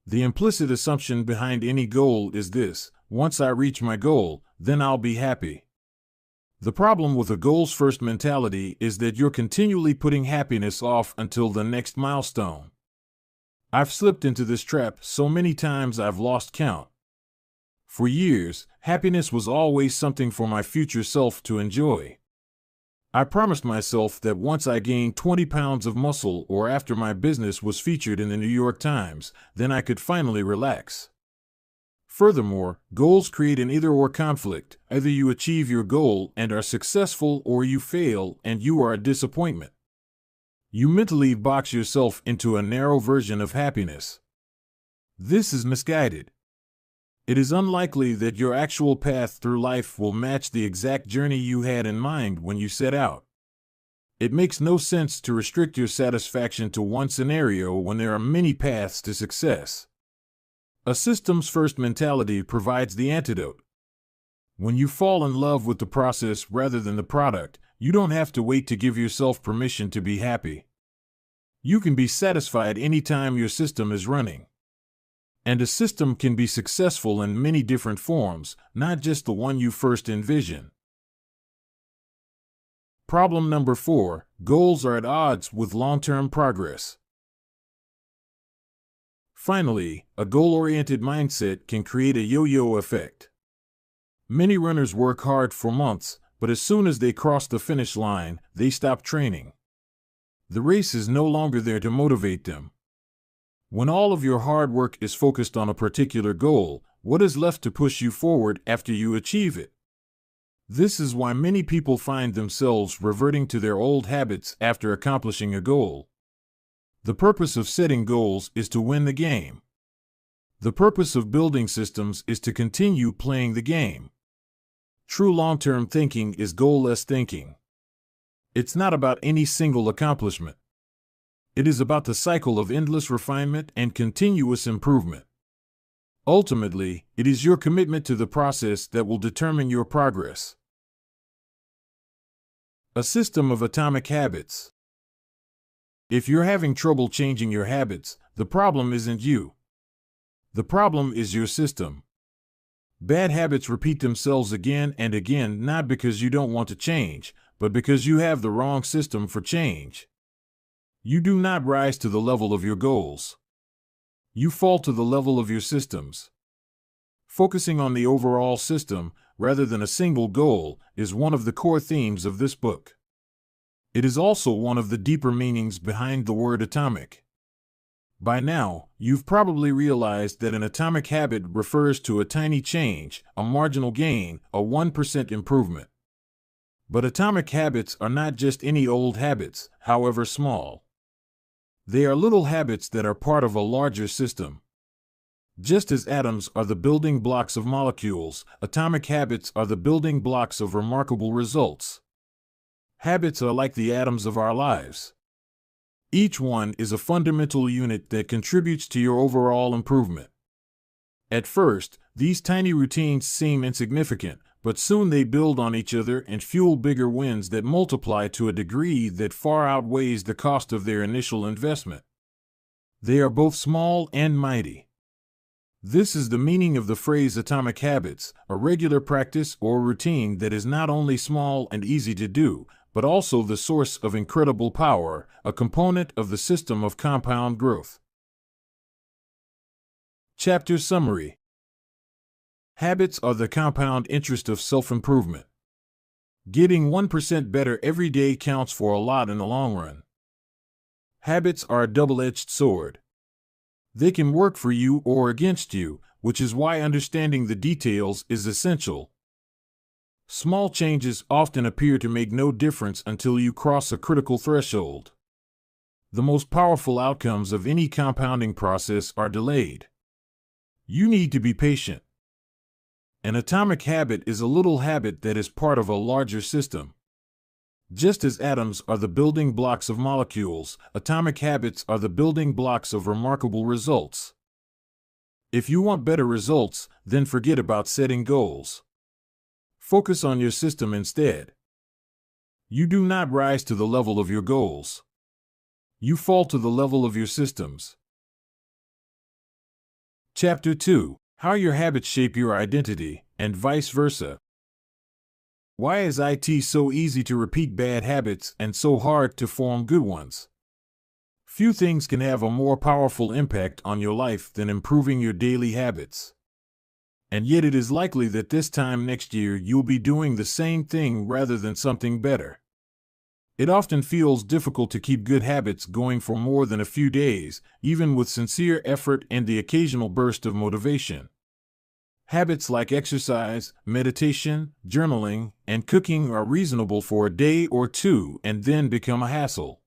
The implicit assumption behind any goal is this: once I reach my goal, then I'll be happy. The problem with a goals-first mentality is that you're continually putting happiness off until the next milestone. I've slipped into this trap so many times I've lost count. For years, happiness was always something for my future self to enjoy. I promised myself that once I gained 20 pounds of muscle or after my business was featured in the New York Times, then I could finally relax. Furthermore, goals create an either-or conflict. Either you achieve your goal and are successful, or you fail and you are a disappointment. You mentally box yourself into a narrow version of happiness. This is misguided. It is unlikely that your actual path through life will match the exact journey you had in mind when you set out. It makes no sense to restrict your satisfaction to one scenario when there are many paths to success. A systems-first mentality provides the antidote. When you fall in love with the process rather than the product, you don't have to wait to give yourself permission to be happy. You can be satisfied anytime your system is running. And a system can be successful in many different forms, not just the one you first envision. Problem number 4: goals are at odds with long-term progress. Finally, a goal-oriented mindset can create a yo-yo effect. Many runners work hard for months, but as soon as they cross the finish line, they stop training. The race is no longer there to motivate them. When all of your hard work is focused on a particular goal, What is left to push you forward after you achieve it? This is why many people find themselves reverting to their old habits after accomplishing a goal. The purpose of setting goals is to win the game. The purpose of building systems is to continue playing the game. True long-term thinking is goal-less thinking. It's not about any single accomplishment. It is about the cycle of endless refinement and continuous improvement. Ultimately, it is your commitment to the process that will determine your progress. A system of atomic habits. If you're having trouble changing your habits, the problem isn't you. The problem is your system. Bad habits repeat themselves again and again, not because you don't want to change, but because you have the wrong system for change. You do not rise to the level of your goals. You fall to the level of your systems. Focusing on the overall system, rather than a single goal, is one of the core themes of this book. It is also one of the deeper meanings behind the word atomic. By now, you've probably realized that an atomic habit refers to a tiny change, a marginal gain, a 1% improvement. But atomic habits are not just any old habits, however small. They are little habits that are part of a larger system. Just as atoms are the building blocks of molecules, atomic habits are the building blocks of remarkable results. Habits are like the atoms of our lives. Each one is a fundamental unit that contributes to your overall improvement. At first, these tiny routines seem insignificant, but soon they build on each other and fuel bigger wins that multiply to a degree that far outweighs the cost of their initial investment. They are both small and mighty. This is the meaning of the phrase atomic habits, a regular practice or routine that is not only small and easy to do, but also the source of incredible power, a component of the system of compound growth. Chapter Summary. Habits are the compound interest of self-improvement. Getting 1% better every day counts for a lot in the long run. Habits are a double-edged sword. They can work for you or against you, which is why understanding the details is essential. Small changes often appear to make no difference until you cross a critical threshold. The most powerful outcomes of any compounding process are delayed. You need to be patient. An atomic habit is a little habit that is part of a larger system. Just as atoms are the building blocks of molecules, atomic habits are the building blocks of remarkable results. If you want better results, then forget about setting goals. Focus on your system instead. You do not rise to the level of your goals. You fall to the level of your systems. Chapter 2. How your habits shape your identity, and vice versa. Why is it so easy to repeat bad habits and so hard to form good ones? Few things can have a more powerful impact on your life than improving your daily habits. And yet it is likely that this time next year you'll be doing the same thing rather than something better. It often feels difficult to keep good habits going for more than a few days, even with sincere effort and the occasional burst of motivation. Habits like exercise, meditation, journaling, and cooking are reasonable for a day or two and then become a hassle.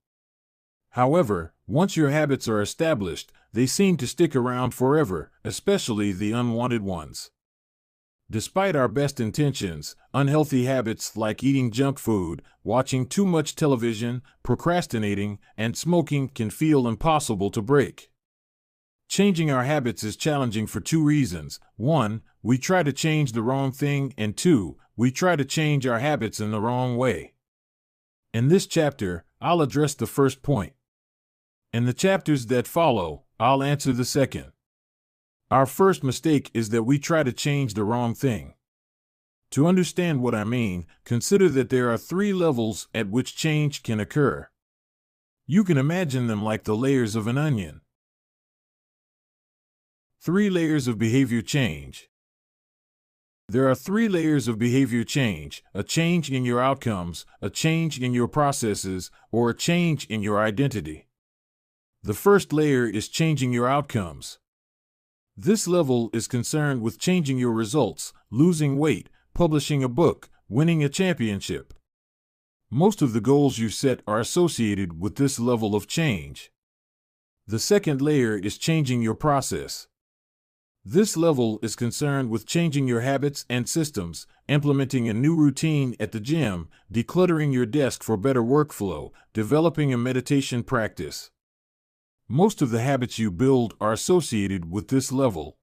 However, once your habits are established, they seem to stick around forever, especially the unwanted ones. Despite our best intentions, unhealthy habits like eating junk food, watching too much television, procrastinating, and smoking can feel impossible to break. Changing our habits is challenging for two reasons. 1, we try to change the wrong thing, and 2, we try to change our habits in the wrong way. In this chapter, I'll address the first point. In the chapters that follow, I'll answer the second. Our first mistake is that we try to change the wrong thing. To understand what I mean, consider that there are 3 levels at which change can occur. You can imagine them like the layers of an onion. 3 layers of behavior change. There are 3 layers of behavior change: a change in your outcomes, a change in your processes, or a change in your identity. The first layer is changing your outcomes. This level is concerned with changing your results, losing weight, publishing a book, winning a championship. Most of the goals you set are associated with this level of change. The second layer is changing your process. This level is concerned with changing your habits and systems, implementing a new routine at the gym, decluttering your desk for better workflow, developing a meditation practice. Most of the habits you build are associated with this level.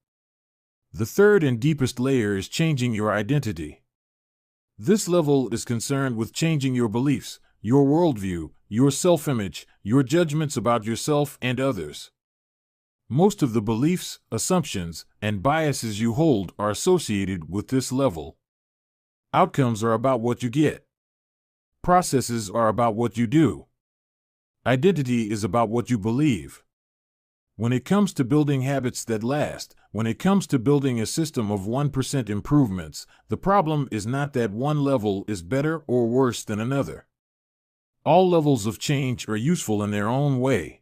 The third and deepest layer is changing your identity. This level is concerned with changing your beliefs, your worldview, your self-image, your judgments about yourself and others. Most of the beliefs, assumptions, and biases you hold are associated with this level. Outcomes are about what you get. Processes are about what you do. Identity is about what you believe. When it comes to building habits that last, when it comes to building a system of 1% improvements, the problem is not that one level is better or worse than another. All levels of change are useful in their own way.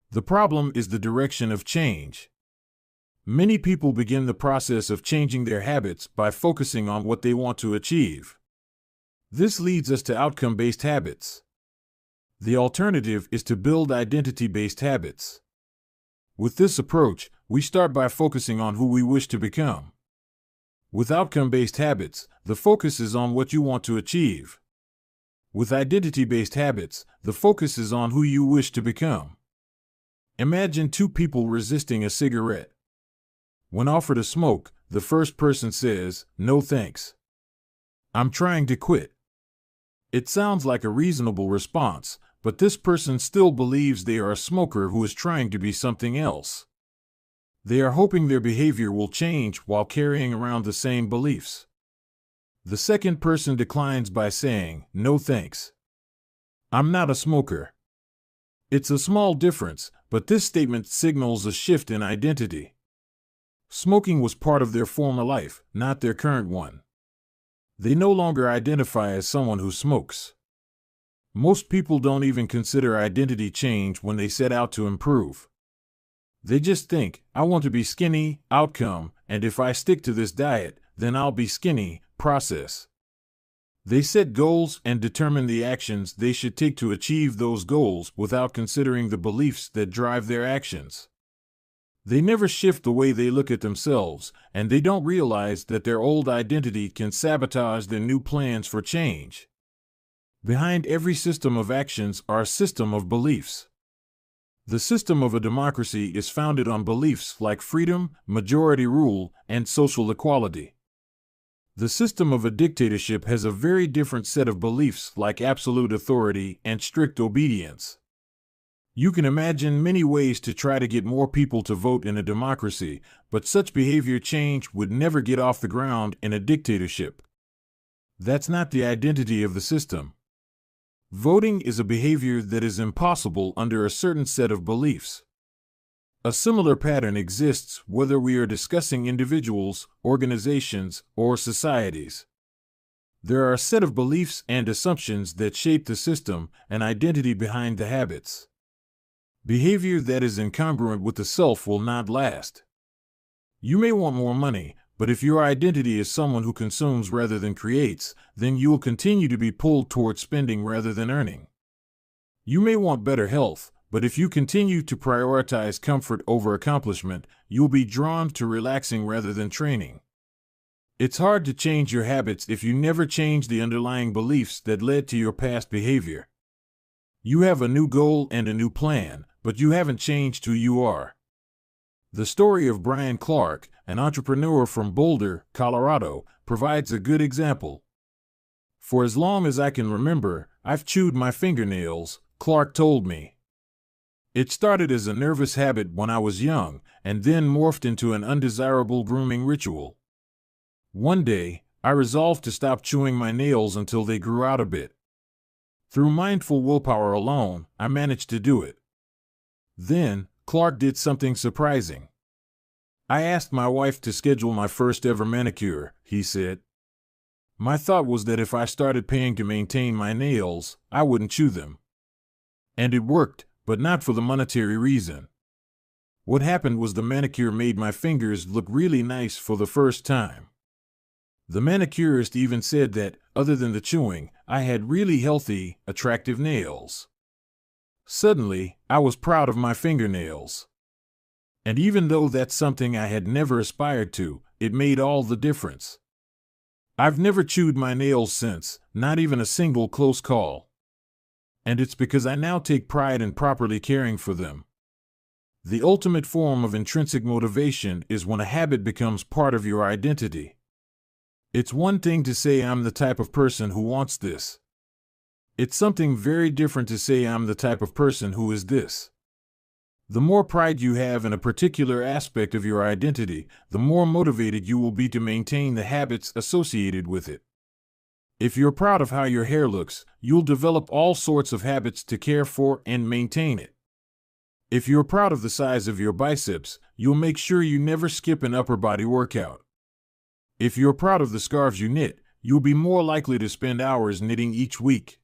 The problem is the direction of change. Many people begin the process of changing their habits by focusing on what they want to achieve. This leads us to outcome-based habits. The alternative is to build identity-based habits. With this approach, we start by focusing on who we wish to become. With outcome-based habits, the focus is on what you want to achieve. With identity-based habits, the focus is on who you wish to become. Imagine two people resisting a cigarette. When offered a smoke, the first person says, "No thanks. I'm trying to quit." It sounds like a reasonable response, but this person still believes they are a smoker who is trying to be something else. They are hoping their behavior will change while carrying around the same beliefs. The second person declines by saying, "No thanks. I'm not a smoker." It's a small difference, but this statement signals a shift in identity. Smoking was part of their former life, not their current one. They no longer identify as someone who smokes. Most people don't even consider identity change when they set out to improve. They just think, "I want to be skinny, outcome, and if I stick to this diet, then I'll be skinny, process." They set goals and determine the actions they should take to achieve those goals without considering the beliefs that drive their actions. They never shift the way they look at themselves, and they don't realize that their old identity can sabotage their new plans for change. Behind every system of actions are a system of beliefs. The system of a democracy is founded on beliefs like freedom, majority rule, and social equality. The system of a dictatorship has a very different set of beliefs like absolute authority and strict obedience. You can imagine many ways to try to get more people to vote in a democracy, but such behavior change would never get off the ground in a dictatorship. That's not the identity of the system. Voting is a behavior that is impossible under a certain set of beliefs. A similar pattern exists whether we are discussing individuals, organizations, or societies. There are a set of beliefs and assumptions that shape the system and identity behind the habits. Behavior that is incongruent with the self will not last. You may want more money, but if your identity is someone who consumes rather than creates, then you will continue to be pulled toward spending rather than earning. You may want better health, but if you continue to prioritize comfort over accomplishment, you'll be drawn to relaxing rather than training. It's hard to change your habits if you never change the underlying beliefs that led to your past behavior. You have a new goal and a new plan, but you haven't changed who you are. The story of Brian Clark, an entrepreneur from Boulder, Colorado, provides a good example. "For as long as I can remember, I've chewed my fingernails," Clark told me. "It started as a nervous habit when I was young, and then morphed into an undesirable grooming ritual. One day, I resolved to stop chewing my nails until they grew out a bit. Through mindful willpower alone, I managed to do it. Then, Clark did something surprising. I asked my wife to schedule my first ever manicure," he said. "My thought was that if I started paying to maintain my nails, I wouldn't chew them. And it worked, but not for the monetary reason. What happened was the manicure made my fingers look really nice for the first time. The manicurist even said that, other than the chewing, I had really healthy, attractive nails. Suddenly, I was proud of my fingernails. And even though that's something I had never aspired to, it made all the difference. I've never chewed my nails since, not even a single close call. And it's because I now take pride in properly caring for them. The ultimate form of intrinsic motivation is when a habit becomes part of your identity. It's one thing to say I'm the type of person who wants this. It's something very different to say I'm the type of person who is this. The more pride you have in a particular aspect of your identity, the more motivated you will be to maintain the habits associated with it. If you're proud of how your hair looks, you'll develop all sorts of habits to care for and maintain it. If you're proud of the size of your biceps, you'll make sure you never skip an upper body workout. If you're proud of the scarves you knit, you'll be more likely to spend hours knitting each week.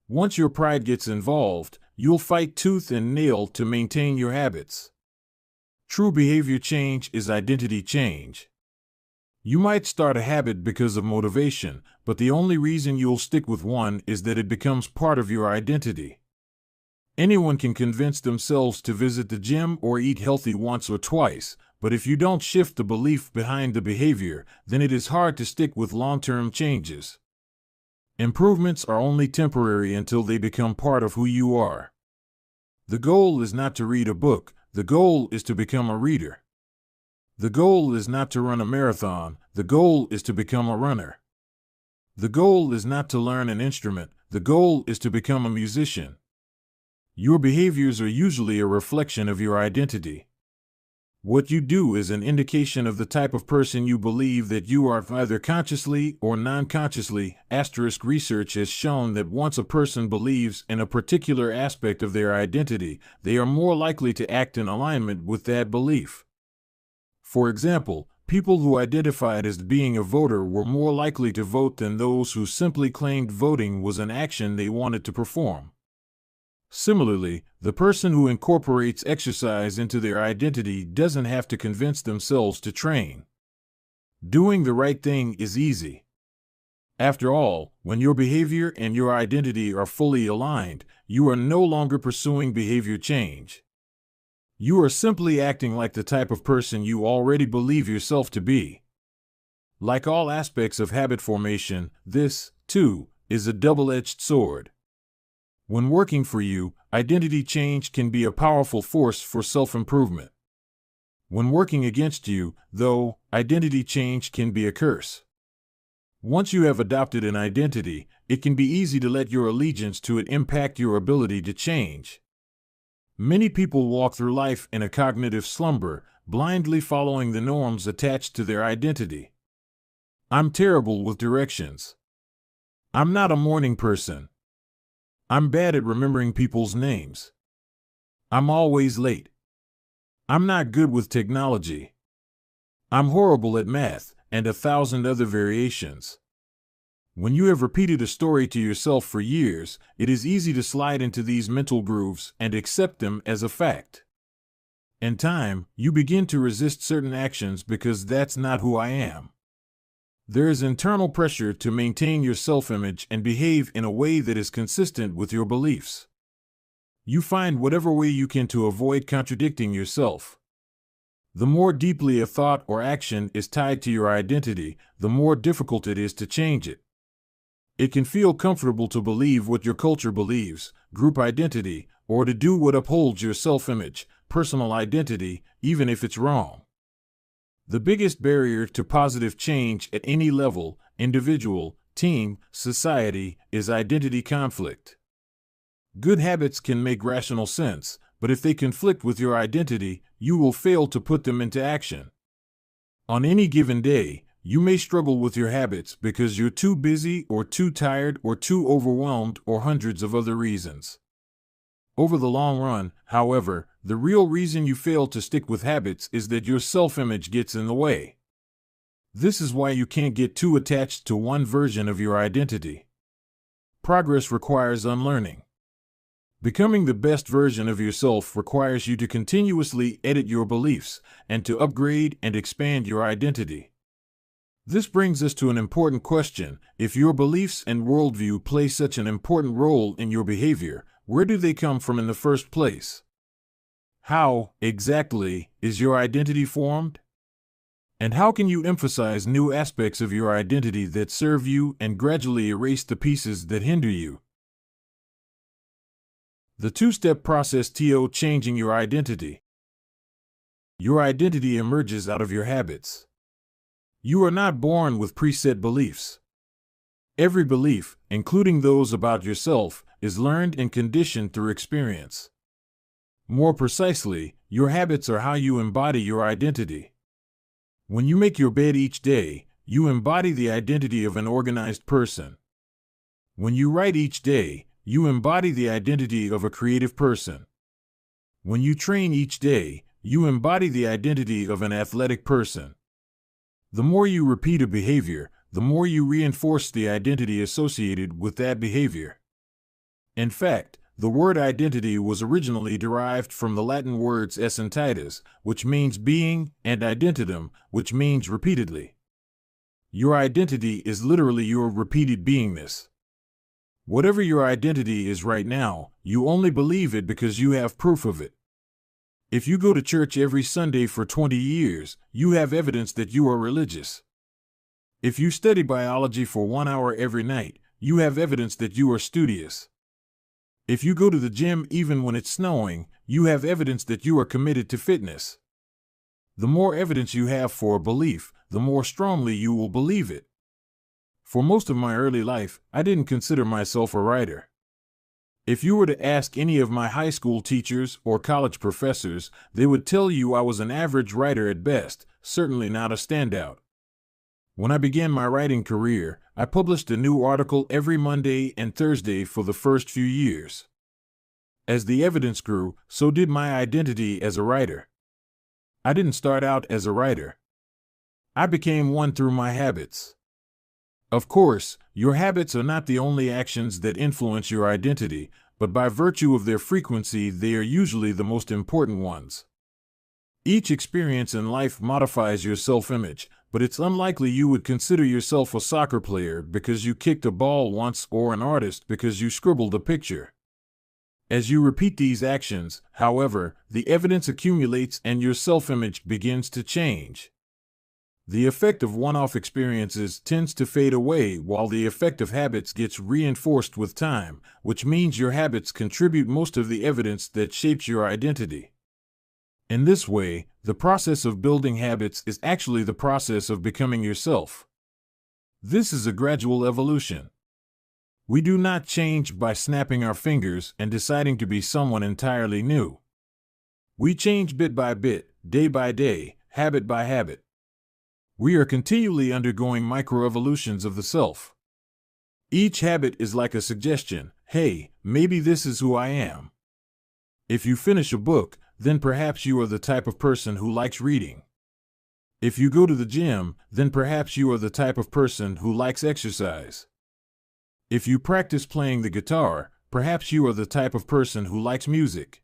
Once your pride gets involved, you'll fight tooth and nail to maintain your habits. True behavior change is identity change. You might start a habit because of motivation, but the only reason you'll stick with one is that it becomes part of your identity. Anyone can convince themselves to visit the gym or eat healthy once or twice, but if you don't shift the belief behind the behavior, then it is hard to stick with long-term changes. Improvements are only temporary until they become part of who you are. The goal is not to read a book, the goal is to become a reader. The goal is not to run a marathon, the goal is to become a runner. The goal is not to learn an instrument, the goal is to become a musician. Your behaviors are usually a reflection of your identity. What you do is an indication of the type of person you believe that you are, either consciously or non-consciously. Research has shown that once a person believes in a particular aspect of their identity, they are more likely to act in alignment with that belief. For example, people who identified as being a voter were more likely to vote than those who simply claimed voting was an action they wanted to perform. Similarly, the person who incorporates exercise into their identity doesn't have to convince themselves to train. Doing the right thing is easy. After all, when your behavior and your identity are fully aligned, you are no longer pursuing behavior change. You are simply acting like the type of person you already believe yourself to be. Like all aspects of habit formation, this, too, is a double-edged sword. When working for you, identity change can be a powerful force for self-improvement. When working against you, though, identity change can be a curse. Once you have adopted an identity, it can be easy to let your allegiance to it impact your ability to change. Many people walk through life in a cognitive slumber, blindly following the norms attached to their identity. I'm terrible with directions. I'm not a morning person. I'm bad at remembering people's names. I'm always late. I'm not good with technology. I'm horrible at math, and 1,000 other variations. When you have repeated a story to yourself for years, it is easy to slide into these mental grooves and accept them as a fact. In time, you begin to resist certain actions because that's not who I am. There is internal pressure to maintain your self-image and behave in a way that is consistent with your beliefs. You find whatever way you can to avoid contradicting yourself. The more deeply a thought or action is tied to your identity, the more difficult it is to change it. It can feel comfortable to believe what your culture believes, group identity, or to do what upholds your self-image, personal identity, even if it's wrong. The biggest barrier to positive change at any level, individual, team, society, is identity conflict. Good habits can make rational sense, but if they conflict with your identity, you will fail to put them into action. On any given day, you may struggle with your habits because you're too busy or too tired or too overwhelmed or hundreds of other reasons. Over the long run, however, the real reason you fail to stick with habits is that your self-image gets in the way. This is why you can't get too attached to one version of your identity. Progress requires unlearning. Becoming the best version of yourself requires you to continuously edit your beliefs and to upgrade and expand your identity. This brings us to an important question. If your beliefs and worldview play such an important role in your behavior, where do they come from in the first place? How, exactly, is your identity formed? And how can you emphasize new aspects of your identity that serve you and gradually erase the pieces that hinder you? The two-step process to changing your identity. Your identity emerges out of your habits. You are not born with preset beliefs. Every belief, including those about yourself, is learned and conditioned through experience. More precisely, your habits are how you embody your identity. When you make your bed each day, you embody the identity of an organized person. When you write each day, you embody the identity of a creative person. When you train each day, you embody the identity of an athletic person. The more you repeat a behavior, the more you reinforce the identity associated with that behavior. In fact, the word identity was originally derived from the Latin words essentitas, which means being, and identitum, which means repeatedly. Your identity is literally your repeated beingness. Whatever your identity is right now, you only believe it because you have proof of it. If you go to church every Sunday for 20 years, you have evidence that you are religious. If you study biology for 1 hour every night, you have evidence that you are studious. If you go to the gym even when it's snowing, you have evidence that you are committed to fitness. The more evidence you have for a belief, the more strongly you will believe it. For most of my early life, I didn't consider myself a writer. If you were to ask any of my high school teachers or college professors, they would tell you I was an average writer at best, certainly not a standout. When I began my writing career, I published a new article every Monday and Thursday for the first few years. As the evidence grew, so did my identity as a writer. I didn't start out as a writer. I became one through my habits. Of course, your habits are not the only actions that influence your identity, but by virtue of their frequency, they are usually the most important ones. Each experience in life modifies your self-image, but it's unlikely you would consider yourself a soccer player because you kicked a ball once or an artist because you scribbled a picture. As you repeat these actions, however, the evidence accumulates and your self-image begins to change. The effect of one-off experiences tends to fade away while the effect of habits gets reinforced with time, which means your habits contribute most of the evidence that shapes your identity. In this way, the process of building habits is actually the process of becoming yourself. This is a gradual evolution. We do not change by snapping our fingers and deciding to be someone entirely new. We change bit by bit, day by day, habit by habit. We are continually undergoing microevolutions of the self. Each habit is like a suggestion. Hey, maybe this is who I am. If you finish a book, then perhaps you are the type of person who likes reading. If you go to the gym, then perhaps you are the type of person who likes exercise. If you practice playing the guitar, perhaps you are the type of person who likes music.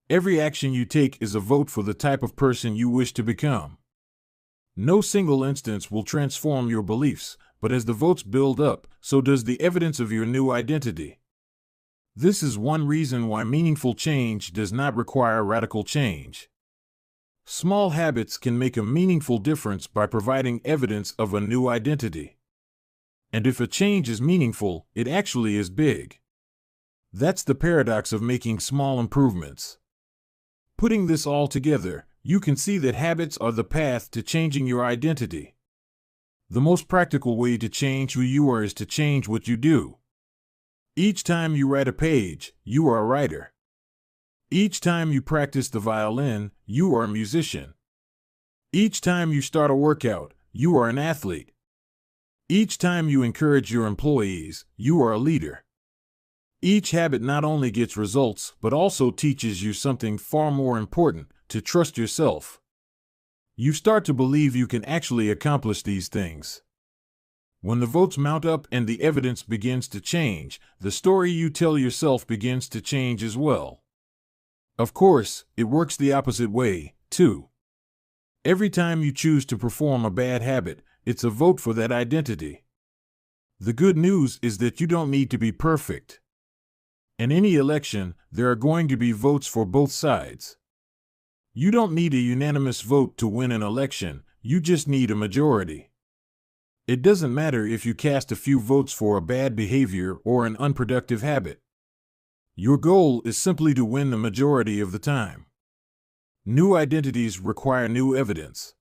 Every action you take is a vote for the type of person you wish to become. No single instance will transform your beliefs, but as the votes build up, so does the evidence of your new identity. This is one reason why meaningful change does not require radical change. Small habits can make a meaningful difference by providing evidence of a new identity. And if a change is meaningful, it actually is big. That's the paradox of making small improvements. Putting this all together, you can see that habits are the path to changing your identity. The most practical way to change who you are is to change what you do. Each time you write a page, you are a writer. Each time you practice the violin, you are a musician. Each time you start a workout, you are an athlete. Each time you encourage your employees, you are a leader. Each habit not only gets results, but also teaches you something far more important: to trust yourself. You start to believe you can actually accomplish these things. When the votes mount up and the evidence begins to change, the story you tell yourself begins to change as well. Of course, it works the opposite way, too. Every time you choose to perform a bad habit, it's a vote for that identity. The good news is that you don't need to be perfect. In any election, there are going to be votes for both sides. You don't need a unanimous vote to win an election, you just need a majority. It doesn't matter if you cast a few votes for a bad behavior or an unproductive habit. Your goal is simply to win the majority of the time. New identities require new evidence.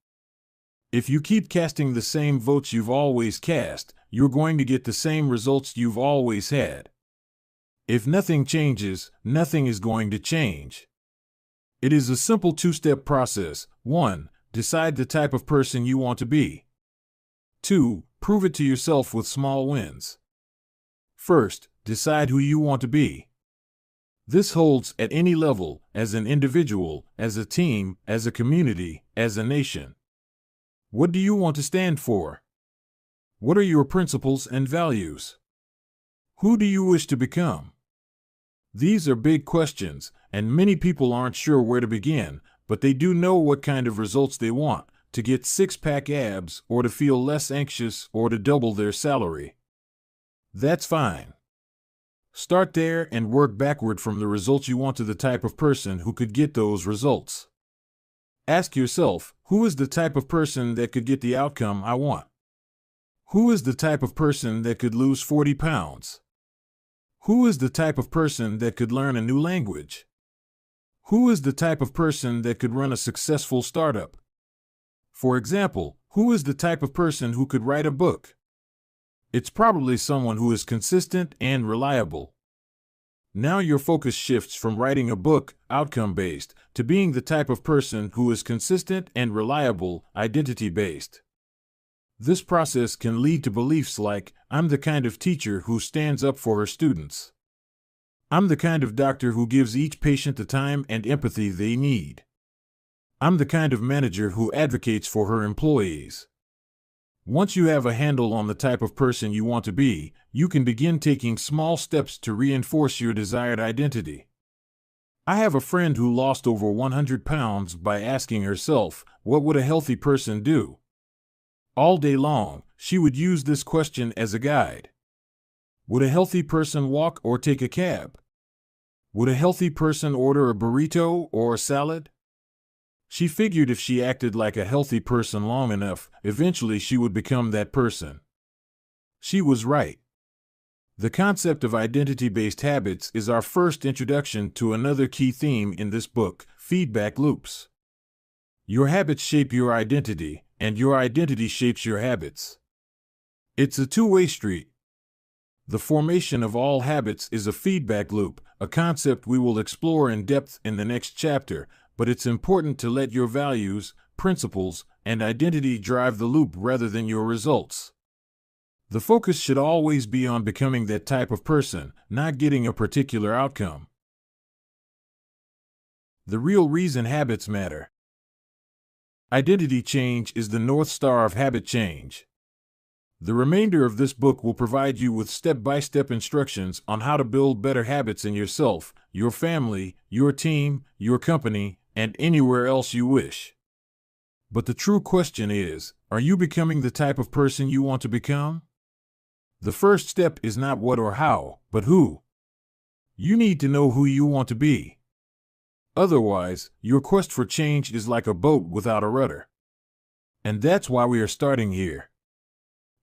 If you keep casting the same votes you've always cast, you're going to get the same results you've always had. If nothing changes, nothing is going to change. It is a simple two-step process. 1. Decide the type of person you want to be. 2. Prove it to yourself with small wins. First, decide who you want to be. This holds at any level, as an individual, as a team, as a community, as a nation. What do you want to stand for? What are your principles and values? Who do you wish to become? These are big questions, and many people aren't sure where to begin, but they do know what kind of results they want, to get six-pack abs, or to feel less anxious, or to double their salary. That's fine. Start there and work backward from the results you want to the type of person who could get those results. Ask yourself, who is the type of person that could get the outcome I want? Who is the type of person that could lose 40 pounds? Who is the type of person that could learn a new language? Who is the type of person that could run a successful startup? For example, who is the type of person who could write a book? It's probably someone who is consistent and reliable. Now your focus shifts from writing a book, outcome-based, to being the type of person who is consistent and reliable, identity-based. This process can lead to beliefs like, I'm the kind of teacher who stands up for her students. I'm the kind of doctor who gives each patient the time and empathy they need. I'm the kind of manager who advocates for her employees. Once you have a handle on the type of person you want to be, you can begin taking small steps to reinforce your desired identity. I have a friend who lost over 100 pounds by asking herself, what would a healthy person do? All day long, she would use this question as a guide. Would a healthy person walk or take a cab? Would a healthy person order a burrito or a salad? She figured if she acted like a healthy person long enough, eventually she would become that person. She was right. The concept of identity-based habits is our first introduction to another key theme in this book, feedback loops. Your habits shape your identity, and your identity shapes your habits. It's a two-way street. The formation of all habits is a feedback loop, a concept we will explore in depth in the next chapter, but it's important to let your values, principles, and identity drive the loop rather than your results. The focus should always be on becoming that type of person, not getting a particular outcome. The real reason habits matter. Identity change is the North Star of habit change. The remainder of this book will provide you with step-by-step instructions on how to build better habits in yourself, your family, your team, your company, and anywhere else you wish. But the true question is, are you becoming the type of person you want to become? The first step is not what or how, but who. You need to know who you want to be. Otherwise, your quest for change is like a boat without a rudder. And that's why we are starting here.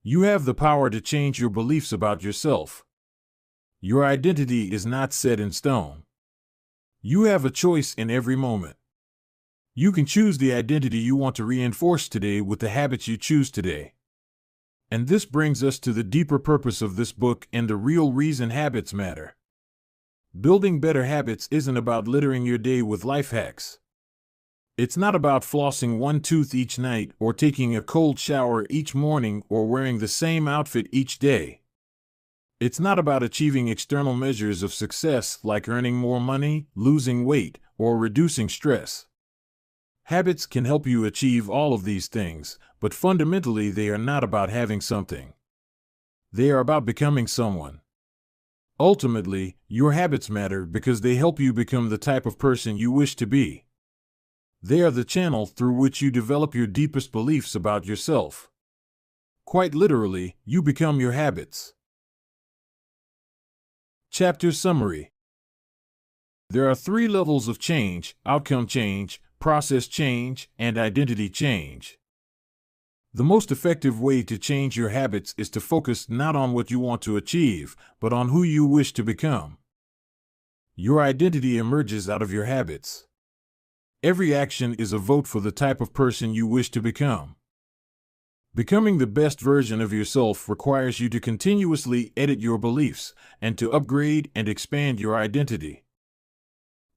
You have the power to change your beliefs about yourself. Your identity is not set in stone. You have a choice in every moment. You can choose the identity you want to reinforce today with the habits you choose today. And this brings us to the deeper purpose of this book and the real reason habits matter. Building better habits isn't about littering your day with life hacks. It's not about flossing one tooth each night or taking a cold shower each morning or wearing the same outfit each day. It's not about achieving external measures of success like earning more money, losing weight, or reducing stress. Habits can help you achieve all of these things, but fundamentally they are not about having something. They are about becoming someone. Ultimately, your habits matter because they help you become the type of person you wish to be. They are the channel through which you develop your deepest beliefs about yourself. Quite literally, you become your habits. Chapter Summary. There are 3 levels of change: outcome change, process change, and identity change. The most effective way to change your habits is to focus not on what you want to achieve, but on who you wish to become. Your identity emerges out of your habits. Every action is a vote for the type of person you wish to become. Becoming the best version of yourself requires you to continuously edit your beliefs and to upgrade and expand your identity.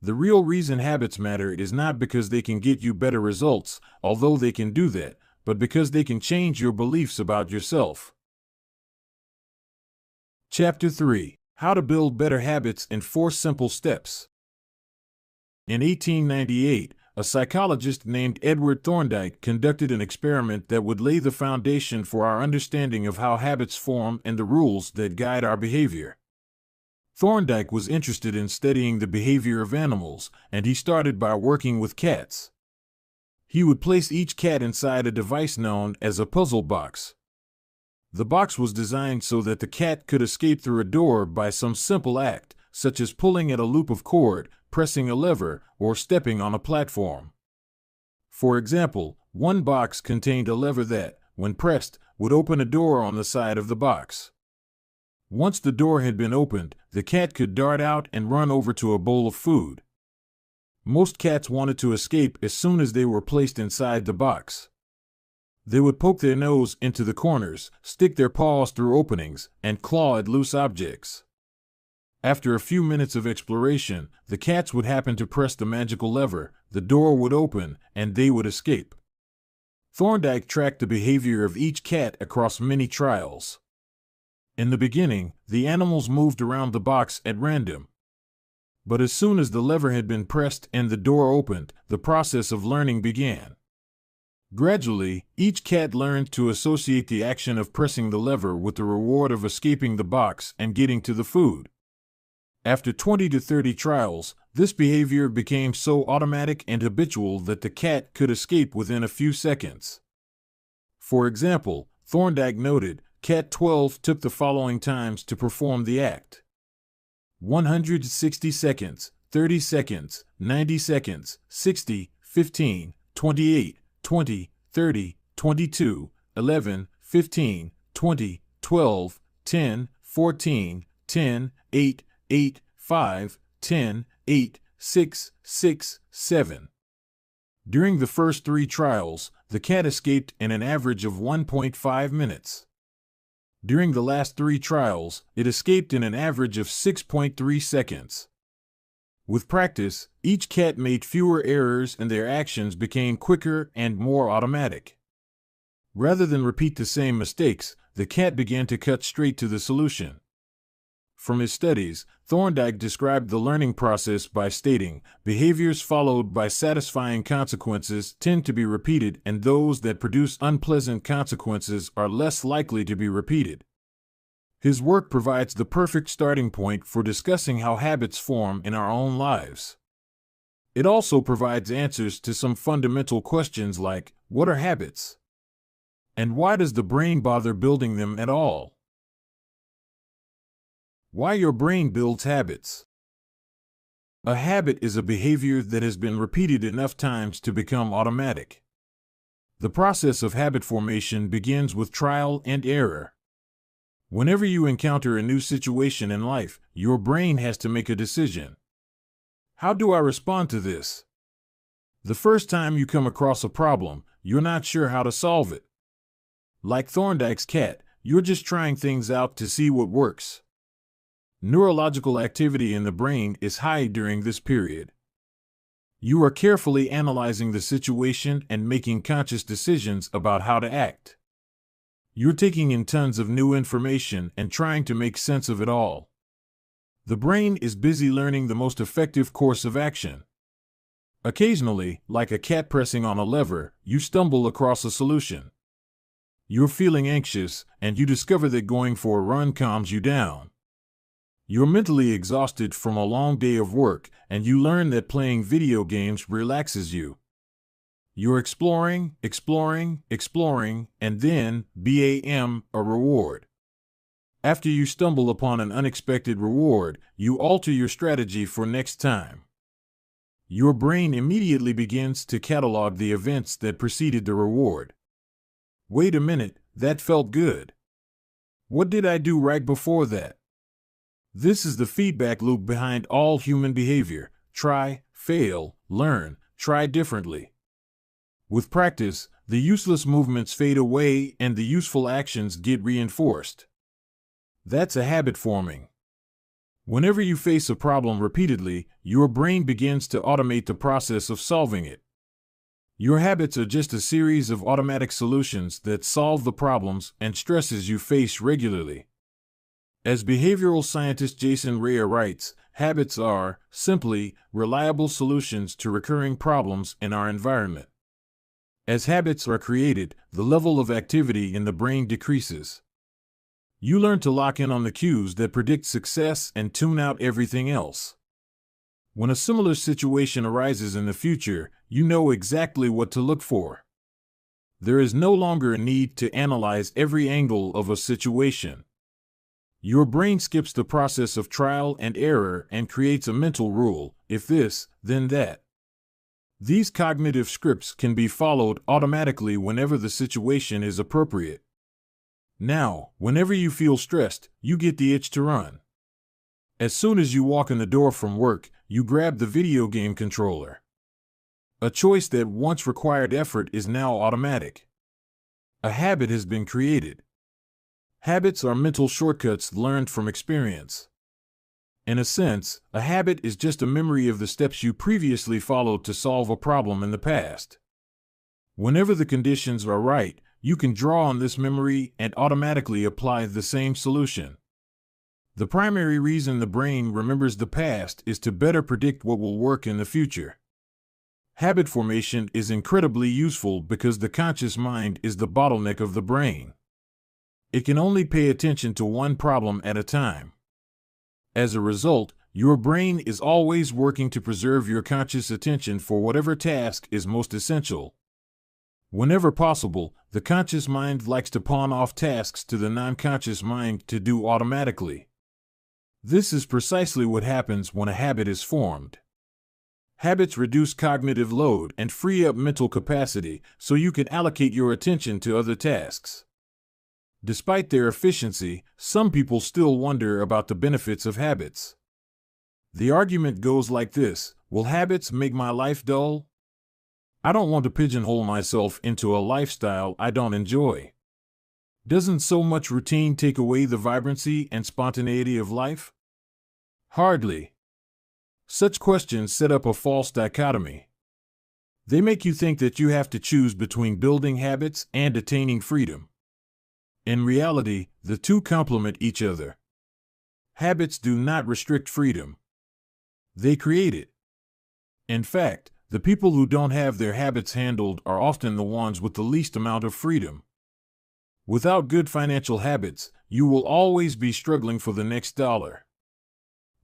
The real reason habits matter is not because they can get you better results, although they can do that, but because they can change your beliefs about yourself. Chapter 3: How to Build Better Habits in 4 Simple Steps. In 1898, a psychologist named Edward Thorndike conducted an experiment that would lay the foundation for our understanding of how habits form and the rules that guide our behavior. Thorndike was interested in studying the behavior of animals, and he started by working with cats. He would place each cat inside a device known as a puzzle box. The box was designed so that the cat could escape through a door by some simple act, such as pulling at a loop of cord, pressing a lever, or stepping on a platform. For example, one box contained a lever that, when pressed, would open a door on the side of the box. Once the door had been opened, the cat could dart out and run over to a bowl of food. Most cats wanted to escape as soon as they were placed inside the box. They would poke their nose into the corners, stick their paws through openings, and claw at loose objects. After a few minutes of exploration, the cats would happen to press the magical lever, the door would open, and they would escape. Thorndike tracked the behavior of each cat across many trials. In the beginning, the animals moved around the box at random. But as soon as the lever had been pressed and the door opened, the process of learning began. Gradually, each cat learned to associate the action of pressing the lever with the reward of escaping the box and getting to the food. After 20 to 30 trials, this behavior became so automatic and habitual that the cat could escape within a few seconds. For example, Thorndike noted, Cat 12 took the following times to perform the act: 160 seconds, 30 seconds, 90 seconds, 60, 15, 28, 20, 30, 22, 11, 15, 20, 12, 10, 14, 10, 8, 8, 5, 10, 8, 6, 6, 7. During the first 3 trials, the cat escaped in an average of 1.5 minutes. During the last 3 trials, it escaped in an average of 6.3 seconds. With practice, each cat made fewer errors and their actions became quicker and more automatic. Rather than repeat the same mistakes, the cat began to cut straight to the solution. From his studies, Thorndike described the learning process by stating, behaviors followed by satisfying consequences tend to be repeated, and those that produce unpleasant consequences are less likely to be repeated. His work provides the perfect starting point for discussing how habits form in our own lives. It also provides answers to some fundamental questions like, what are habits? And why does the brain bother building them at all? Why your brain builds habits. A habit is a behavior that has been repeated enough times to become automatic. The process of habit formation begins with trial and error. Whenever you encounter a new situation in life, your brain has to make a decision. How do I respond to this? The first time you come across a problem, you're not sure how to solve it. Like Thorndike's cat, you're just trying things out to see what works. Neurological activity in the brain is high during this period. You are carefully analyzing the situation and making conscious decisions about how to act. You're taking in tons of new information and trying to make sense of it all. The brain is busy learning the most effective course of action. Occasionally, like a cat pressing on a lever, you stumble across a solution. You're feeling anxious, and you discover that going for a run calms you down. You're mentally exhausted from a long day of work, and you learn that playing video games relaxes you. You're exploring, and then, bam, a reward. After you stumble upon an unexpected reward, you alter your strategy for next time. Your brain immediately begins to catalog the events that preceded the reward. Wait a minute, that felt good. What did I do right before that? This is the feedback loop behind all human behavior. Try, fail, learn, try differently. With practice, the useless movements fade away and the useful actions get reinforced. That's a habit forming. Whenever you face a problem repeatedly, your brain begins to automate the process of solving it. Your habits are just a series of automatic solutions that solve the problems and stresses you face regularly. As behavioral scientist Jason Rea writes, habits are, simply, reliable solutions to recurring problems in our environment. As habits are created, the level of activity in the brain decreases. You learn to lock in on the cues that predict success and tune out everything else. When a similar situation arises in the future, you know exactly what to look for. There is no longer a need to analyze every angle of a situation. Your brain skips the process of trial and error and creates a mental rule: if this, then that. These cognitive scripts can be followed automatically whenever the situation is appropriate. Now, whenever you feel stressed, you get the itch to run. As soon as you walk in the door from work, you grab the video game controller. A choice that once required effort is now automatic. A habit has been created. Habits are mental shortcuts learned from experience. In a sense, a habit is just a memory of the steps you previously followed to solve a problem in the past. Whenever the conditions are right, you can draw on this memory and automatically apply the same solution. The primary reason the brain remembers the past is to better predict what will work in the future. Habit formation is incredibly useful because the conscious mind is the bottleneck of the brain. It can only pay attention to one problem at a time. As a result, your brain is always working to preserve your conscious attention for whatever task is most essential. Whenever possible, the conscious mind likes to pawn off tasks to the non-conscious mind to do automatically. This is precisely what happens when a habit is formed. Habits reduce cognitive load and free up mental capacity so you can allocate your attention to other tasks. Despite their efficiency, some people still wonder about the benefits of habits. The argument goes like this: will habits make my life dull? I don't want to pigeonhole myself into a lifestyle I don't enjoy. Doesn't so much routine take away the vibrancy and spontaneity of life? Hardly. Such questions set up a false dichotomy. They make you think that you have to choose between building habits and attaining freedom. In reality, the two complement each other. Habits do not restrict freedom. They create it. In fact, the people who don't have their habits handled are often the ones with the least amount of freedom. Without good financial habits, you will always be struggling for the next dollar.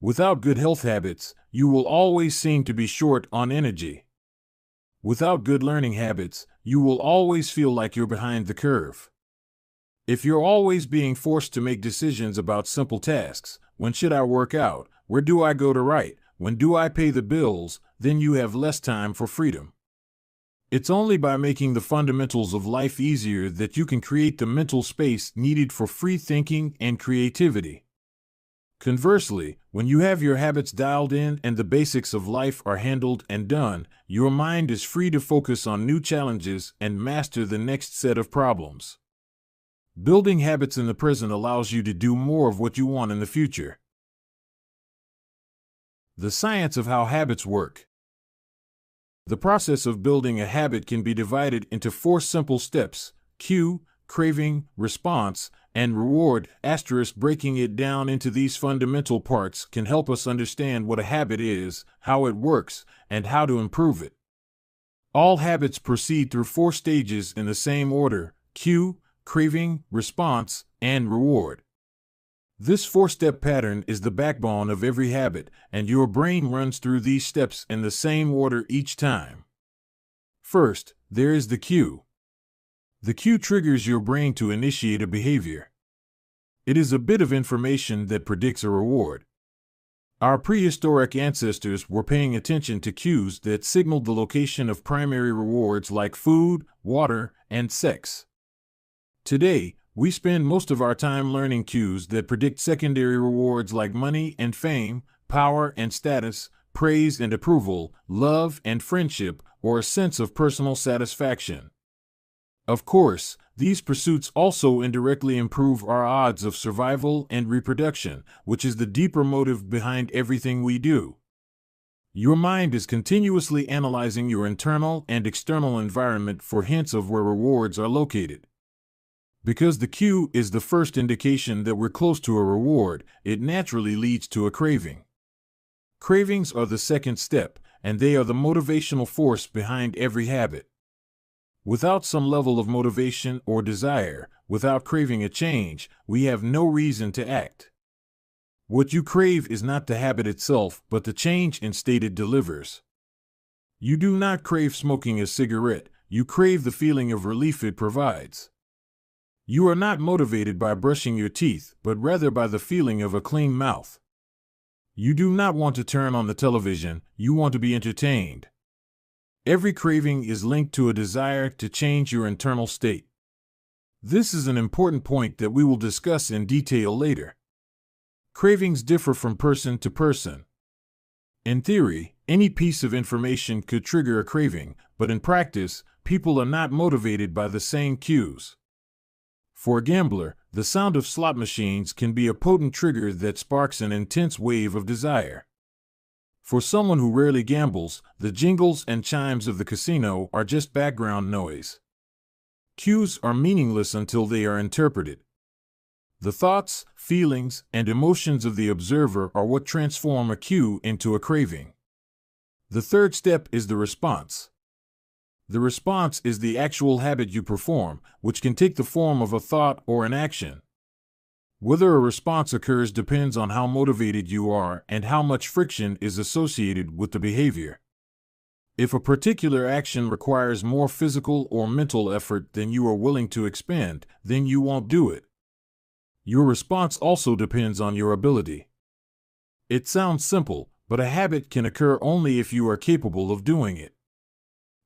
Without good health habits, you will always seem to be short on energy. Without good learning habits, you will always feel like you're behind the curve. If you're always being forced to make decisions about simple tasks, when should I work out, where do I go to write, when do I pay the bills, then you have less time for freedom. It's only by making the fundamentals of life easier that you can create the mental space needed for free thinking and creativity. Conversely, when you have your habits dialed in and the basics of life are handled and done, your mind is free to focus on new challenges and master the next set of problems. Building habits in the present allows you to do more of what you want in the future. The science of how habits work. The process of building a habit can be divided into 4 simple steps: cue, craving, response, and reward. Breaking it down into these fundamental parts can help us understand what a habit is, how it works, and how to improve it. All habits proceed through 4 stages in the same order: cue, craving, response, and reward. This four-step pattern is the backbone of every habit, and your brain runs through these steps in the same order each time. First, there is the cue. The cue triggers your brain to initiate a behavior. It is a bit of information that predicts a reward. Our prehistoric ancestors were paying attention to cues that signaled the location of primary rewards like food, water, and sex. Today, we spend most of our time learning cues that predict secondary rewards like money and fame, power and status, praise and approval, love and friendship, or a sense of personal satisfaction. Of course, these pursuits also indirectly improve our odds of survival and reproduction, which is the deeper motive behind everything we do. Your mind is continuously analyzing your internal and external environment for hints of where rewards are located. Because the cue is the first indication that we're close to a reward, it naturally leads to a craving. Cravings are the second step, and they are the motivational force behind every habit. Without some level of motivation or desire, without craving a change, we have no reason to act. What you crave is not the habit itself, but the change instead it delivers. You do not crave smoking a cigarette, you crave the feeling of relief it provides. You are not motivated by brushing your teeth, but rather by the feeling of a clean mouth. You do not want to turn on the television, you want to be entertained. Every craving is linked to a desire to change your internal state. This is an important point that we will discuss in detail later. Cravings differ from person to person. In theory, any piece of information could trigger a craving, but in practice, people are not motivated by the same cues. For a gambler, the sound of slot machines can be a potent trigger that sparks an intense wave of desire. For someone who rarely gambles, the jingles and chimes of the casino are just background noise. Cues are meaningless until they are interpreted. The thoughts, feelings, and emotions of the observer are what transform a cue into a craving. The third step is the response. The response is the actual habit you perform, which can take the form of a thought or an action. Whether a response occurs depends on how motivated you are and how much friction is associated with the behavior. If a particular action requires more physical or mental effort than you are willing to expend, then you won't do it. Your response also depends on your ability. It sounds simple, but a habit can occur only if you are capable of doing it.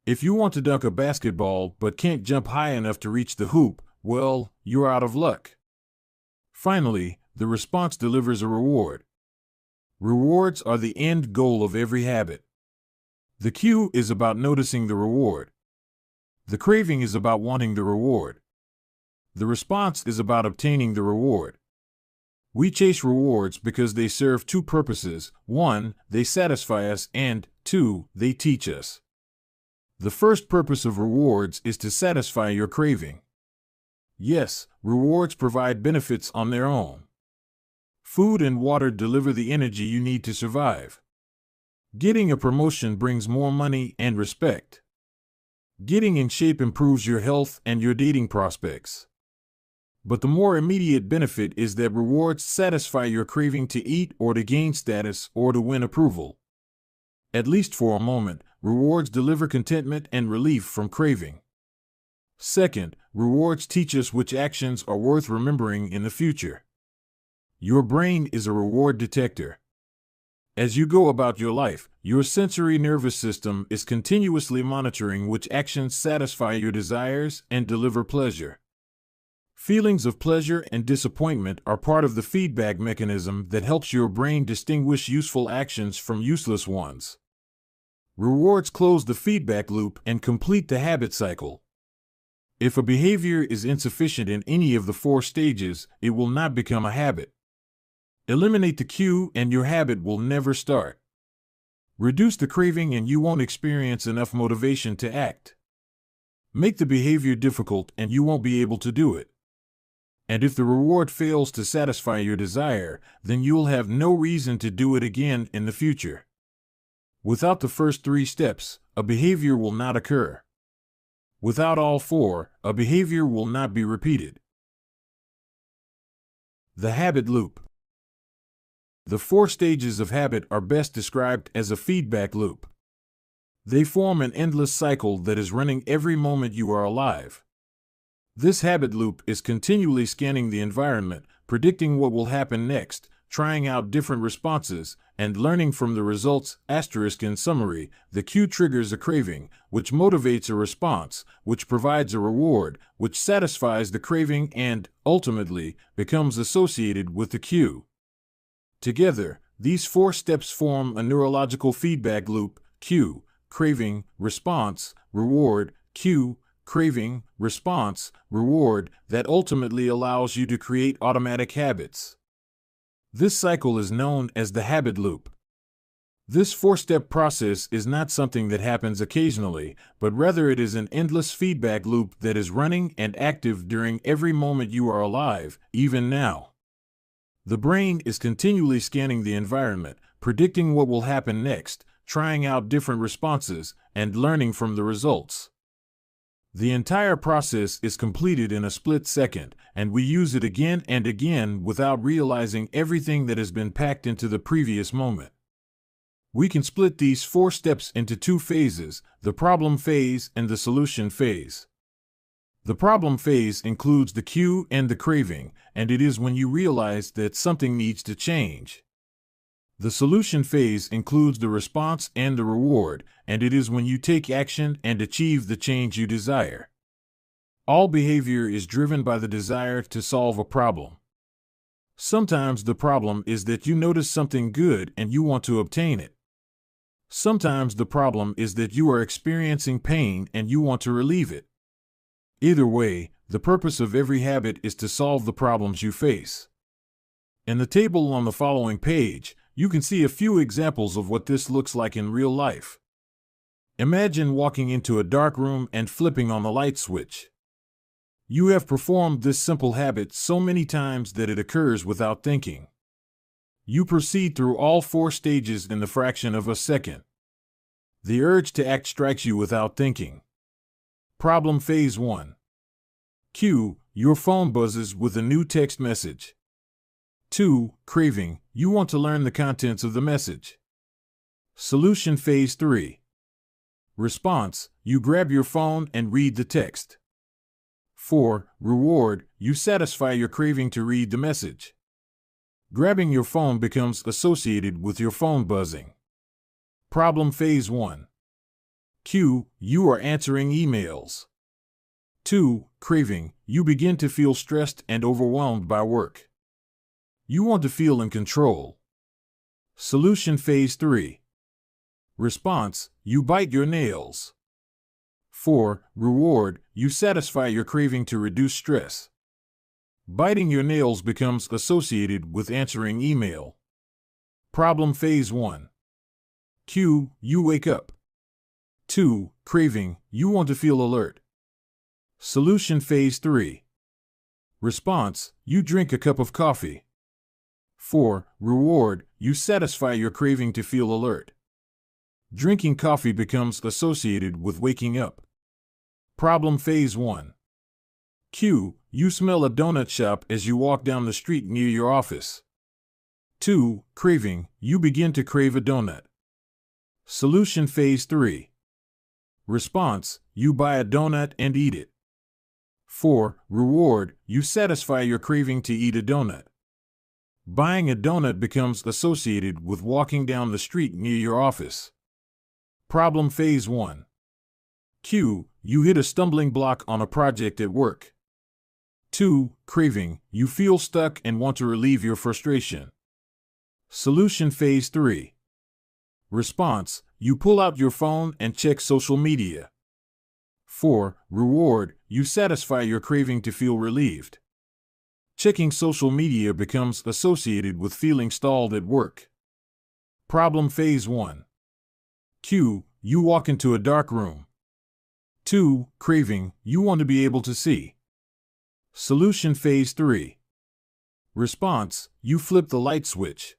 If you want to dunk a basketball but can't jump high enough to reach the hoop, well, you're out of luck. Finally, the response delivers a reward. Rewards are the end goal of every habit. The cue is about noticing the reward. The craving is about wanting the reward. The response is about obtaining the reward. We chase rewards because they serve two purposes. 1, they satisfy us, and 2, they teach us. The first purpose of rewards is to satisfy your craving. Yes, rewards provide benefits on their own. Food and water deliver the energy you need to survive. Getting a promotion brings more money and respect. Getting in shape improves your health and your dating prospects. But the more immediate benefit is that rewards satisfy your craving to eat or to gain status or to win approval. At least for a moment, rewards deliver contentment and relief from craving. Second, rewards teach us which actions are worth remembering in the future. Your brain is a reward detector. As you go about your life, your sensory nervous system is continuously monitoring which actions satisfy your desires and deliver pleasure. Feelings of pleasure and disappointment are part of the feedback mechanism that helps your brain distinguish useful actions from useless ones. Rewards close the feedback loop and complete the habit cycle. If a behavior is insufficient in any of the 4 stages, it will not become a habit. Eliminate the cue and your habit will never start. Reduce the craving and you won't experience enough motivation to act. Make the behavior difficult and you won't be able to do it. And if the reward fails to satisfy your desire, then you'll have no reason to do it again in the future. Without the first 3 steps, a behavior will not occur. Without all four, a behavior will not be repeated. The habit loop. The four stages of habit are best described as a feedback loop. They form an endless cycle that is running every moment you are alive. This habit loop is continually scanning the environment, predicting what will happen next, trying out different responses, and learning from the results. In summary, the cue triggers a craving, which motivates a response, which provides a reward, which satisfies the craving and, ultimately, becomes associated with the cue. Together, these four steps form a neurological feedback loop: cue, craving, response, reward, cue, craving, response, reward, that ultimately allows you to create automatic habits. This cycle is known as the habit loop. This four-step process is not something that happens occasionally, but rather it is an endless feedback loop that is running and active during every moment you are alive, even now. The brain is continually scanning the environment, predicting what will happen next, trying out different responses, and learning from the results. The entire process is completed in a split second, and we use it again and again without realizing everything that has been packed into the previous moment. We can split these four steps into two phases: the problem phase and the solution phase. The problem phase includes the cue and the craving, and it is when you realize that something needs to change. The solution phase includes the response and the reward, and it is when you take action and achieve the change you desire. All behavior is driven by the desire to solve a problem. Sometimes the problem is that you notice something good and you want to obtain it. Sometimes the problem is that you are experiencing pain and you want to relieve it. Either way, the purpose of every habit is to solve the problems you face. In the table on the following page, you can see a few examples of what this looks like in real life. Imagine walking into a dark room and flipping on the light switch. You have performed this simple habit so many times that it occurs without thinking. You proceed through all four stages in the fraction of a second. The urge to act strikes you without thinking. Problem phase 1. Cue, your phone buzzes with a new text message. 2. Craving, you want to learn the contents of the message. Solution phase 3. Response, you grab your phone and read the text. 4. Reward, you satisfy your craving to read the message. Grabbing your phone becomes associated with your phone buzzing. Problem phase 1. Cue, you are answering emails. 2. Craving, you begin to feel stressed and overwhelmed by work. You want to feel in control. Solution phase 3. Response, you bite your nails. 4. Reward, you satisfy your craving to reduce stress. Biting your nails becomes associated with answering email. Problem phase 1. Cue, you wake up. 2. Craving, you want to feel alert. Solution phase 3. Response, you drink a cup of coffee. 4. Reward, you satisfy your craving to feel alert. Drinking coffee becomes associated with waking up. Problem phase 1. Cue, you smell a donut shop as you walk down the street near your office. 2. Craving, you begin to crave a donut. Solution phase 3. Response, you buy a donut and eat it. 4. Reward, you satisfy your craving to eat a donut. Buying a donut becomes associated with walking down the street near your office. Problem phase 1. Cue, you hit a stumbling block on a project at work. 2. Craving, you feel stuck and want to relieve your frustration. Solution phase 3. Response, you pull out your phone and check social media. 4. Reward, you satisfy your craving to feel relieved. Checking social media becomes associated with feeling stalled at work. Problem phase 1. Cue, you walk into a dark room. 2. Craving, you want to be able to see. Solution phase 3. Response, you flip the light switch.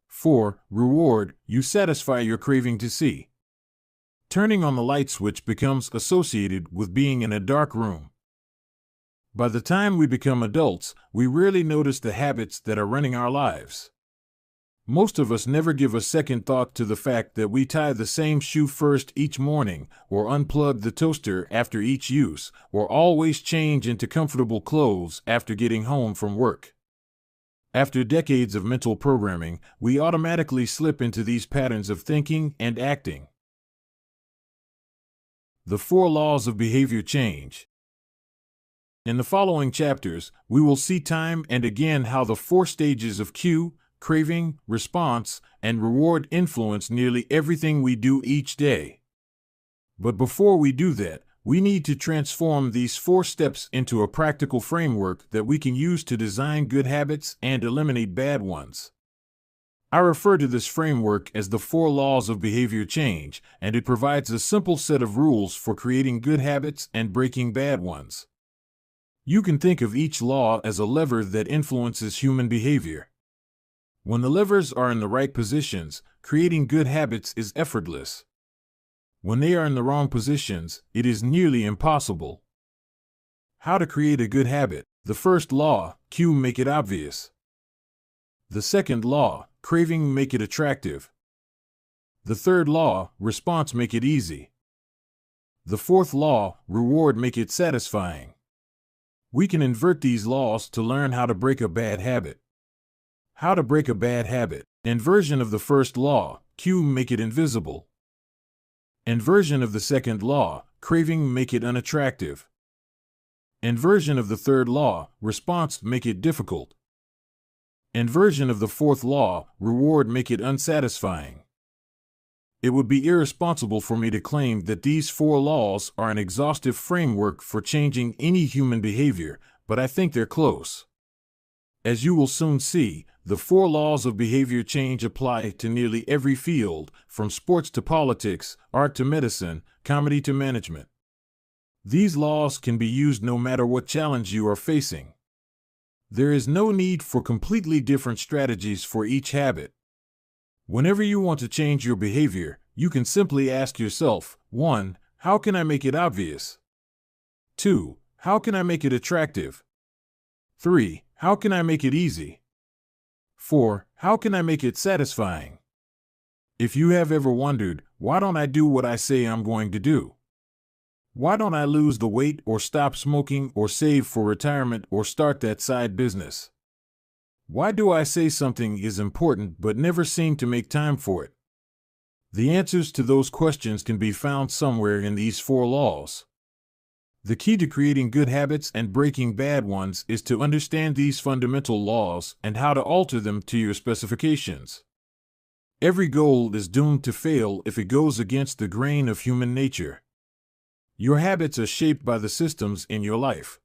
4. Reward, you satisfy your craving to see. Turning on the light switch becomes associated with being in a dark room. By the time we become adults, we rarely notice the habits that are running our lives. Most of us never give a second thought to the fact that we tie the same shoe first each morning, or unplug the toaster after each use, or always change into comfortable clothes after getting home from work. After decades of mental programming, we automatically slip into these patterns of thinking and acting. The 4 laws of behavior change. In the following chapters, we will see time and again how the 4 stages of cue, craving, response, and reward influence nearly everything we do each day. But before we do that, we need to transform these 4 steps into a practical framework that we can use to design good habits and eliminate bad ones. I refer to this framework as the 4 laws of behavior change, and it provides a simple set of rules for creating good habits and breaking bad ones. You can think of each law as a lever that influences human behavior. When the levers are in the right positions, creating good habits is effortless. When they are in the wrong positions, it is nearly impossible. How to create a good habit. The first law, cue, make it obvious. The second law, craving, make it attractive. The third law, response, make it easy. The fourth law, reward, make it satisfying. We can invert these laws to learn how to break a bad habit. How to break a bad habit. Inversion of the first law, cue, make it invisible. Inversion of the second law, craving, make it unattractive. Inversion of the third law, response, make it difficult. Inversion of the fourth law, reward, make it unsatisfying. It would be irresponsible for me to claim that these 4 laws are an exhaustive framework for changing any human behavior, but I think they're close. As you will soon see, the 4 laws of behavior change apply to nearly every field, from sports to politics, art to medicine, comedy to management. These laws can be used no matter what challenge you are facing. There is no need for completely different strategies for each habit. Whenever you want to change your behavior, you can simply ask yourself, 1. How can I make it obvious? 2. How can I make it attractive? 3. How can I make it easy? 4. How can I make it satisfying? If you have ever wondered, why don't I do what I say I'm going to do? Why don't I lose the weight or stop smoking or save for retirement or start that side business? Why do I say something is important but never seem to make time for it? The answers to those questions can be found somewhere in these 4 laws. The key to creating good habits and breaking bad ones is to understand these fundamental laws and how to alter them to your specifications. Every goal is doomed to fail if it goes against the grain of human nature. Your habits are shaped by the systems in your life.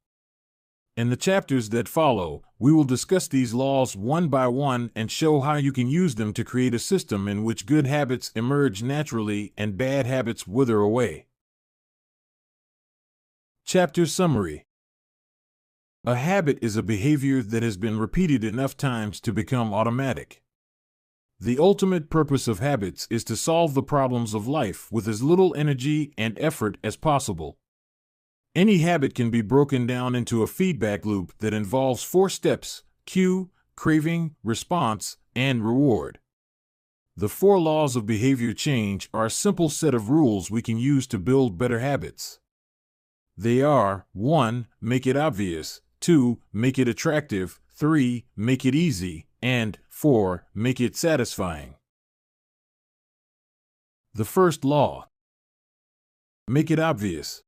In the chapters that follow, we will discuss these laws one by one and show how you can use them to create a system in which good habits emerge naturally and bad habits wither away. Chapter Summary. A habit is a behavior that has been repeated enough times to become automatic. The ultimate purpose of habits is to solve the problems of life with as little energy and effort as possible. Any habit can be broken down into a feedback loop that involves 4 steps: cue, craving, response, and reward. The 4 laws of behavior change are a simple set of rules we can use to build better habits. They are: 1. Make it obvious. 2. Make it attractive. 3. Make it easy. And 4. Make it satisfying. The first law. Make it obvious.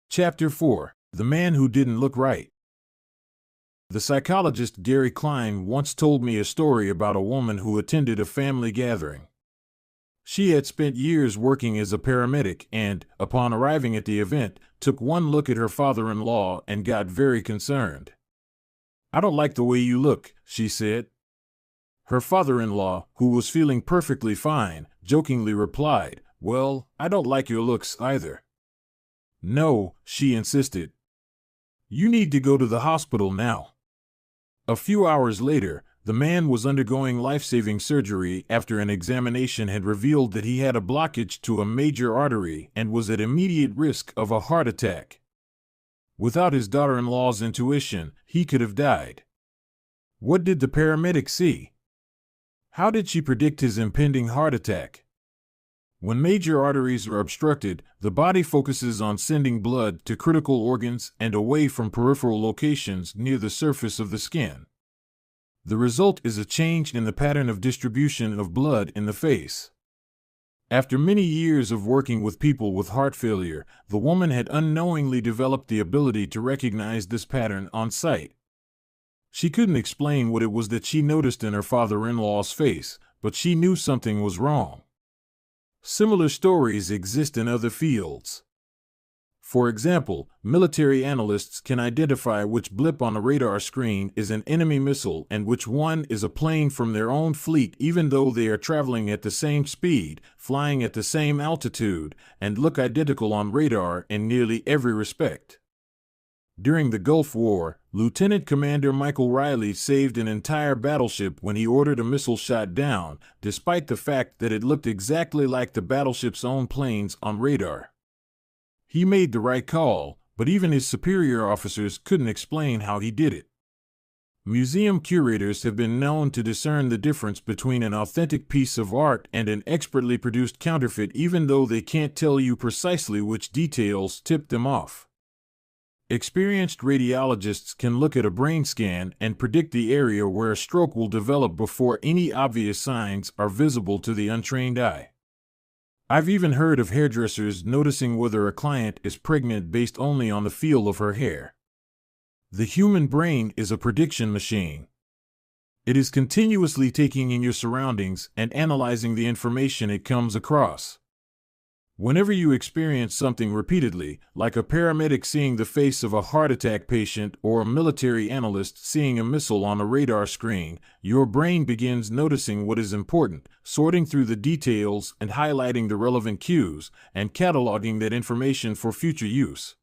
Chapter 4. The Man Who Didn't Look Right. The psychologist Gary Klein once told me a story about a woman who attended a family gathering. She had spent years working as a paramedic and, upon arriving at the event, took one look at her father-in-law and got very concerned. "I don't like the way you look," she said. Her father-in-law, who was feeling perfectly fine, jokingly replied, "Well, I don't like your looks either." "No," she insisted. "You need to go to the hospital now." A few hours later, The man was undergoing life-saving surgery after an examination had revealed that he had a blockage to a major artery and was at immediate risk of a heart attack. Without his daughter-in-law's intuition, he could have died. What did the paramedic see? How did she predict his impending heart attack? When major arteries are obstructed, the body focuses on sending blood to critical organs and away from peripheral locations near the surface of the skin. The result is a change in the pattern of distribution of blood in the face. After many years of working with people with heart failure, the woman had unknowingly developed the ability to recognize this pattern on sight. She couldn't explain what it was that she noticed in her father-in-law's face, but she knew something was wrong. Similar stories exist in other fields. For example, military analysts can identify which blip on a radar screen is an enemy missile and which one is a plane from their own fleet, even though they are traveling at the same speed, flying at the same altitude, and look identical on radar in nearly every respect. During the Gulf War, Lieutenant Commander Michael Riley saved an entire battleship when he ordered a missile shot down, despite the fact that it looked exactly like the battleship's own planes on radar. He made the right call, but even his superior officers couldn't explain how he did it. Museum curators have been known to discern the difference between an authentic piece of art and an expertly produced counterfeit, even though they can't tell you precisely which details tipped them off. Experienced radiologists can look at a brain scan and predict the area where a stroke will develop before any obvious signs are visible to the untrained eye. I've even heard of hairdressers noticing whether a client is pregnant based only on the feel of her hair. The human brain is a prediction machine. It is continuously taking in your surroundings and analyzing the information it comes across. Whenever you experience something repeatedly, like a paramedic seeing the face of a heart attack patient or a military analyst seeing a missile on a radar screen, your brain begins noticing what is important, sorting through the details and highlighting the relevant cues, and cataloging that information for future use.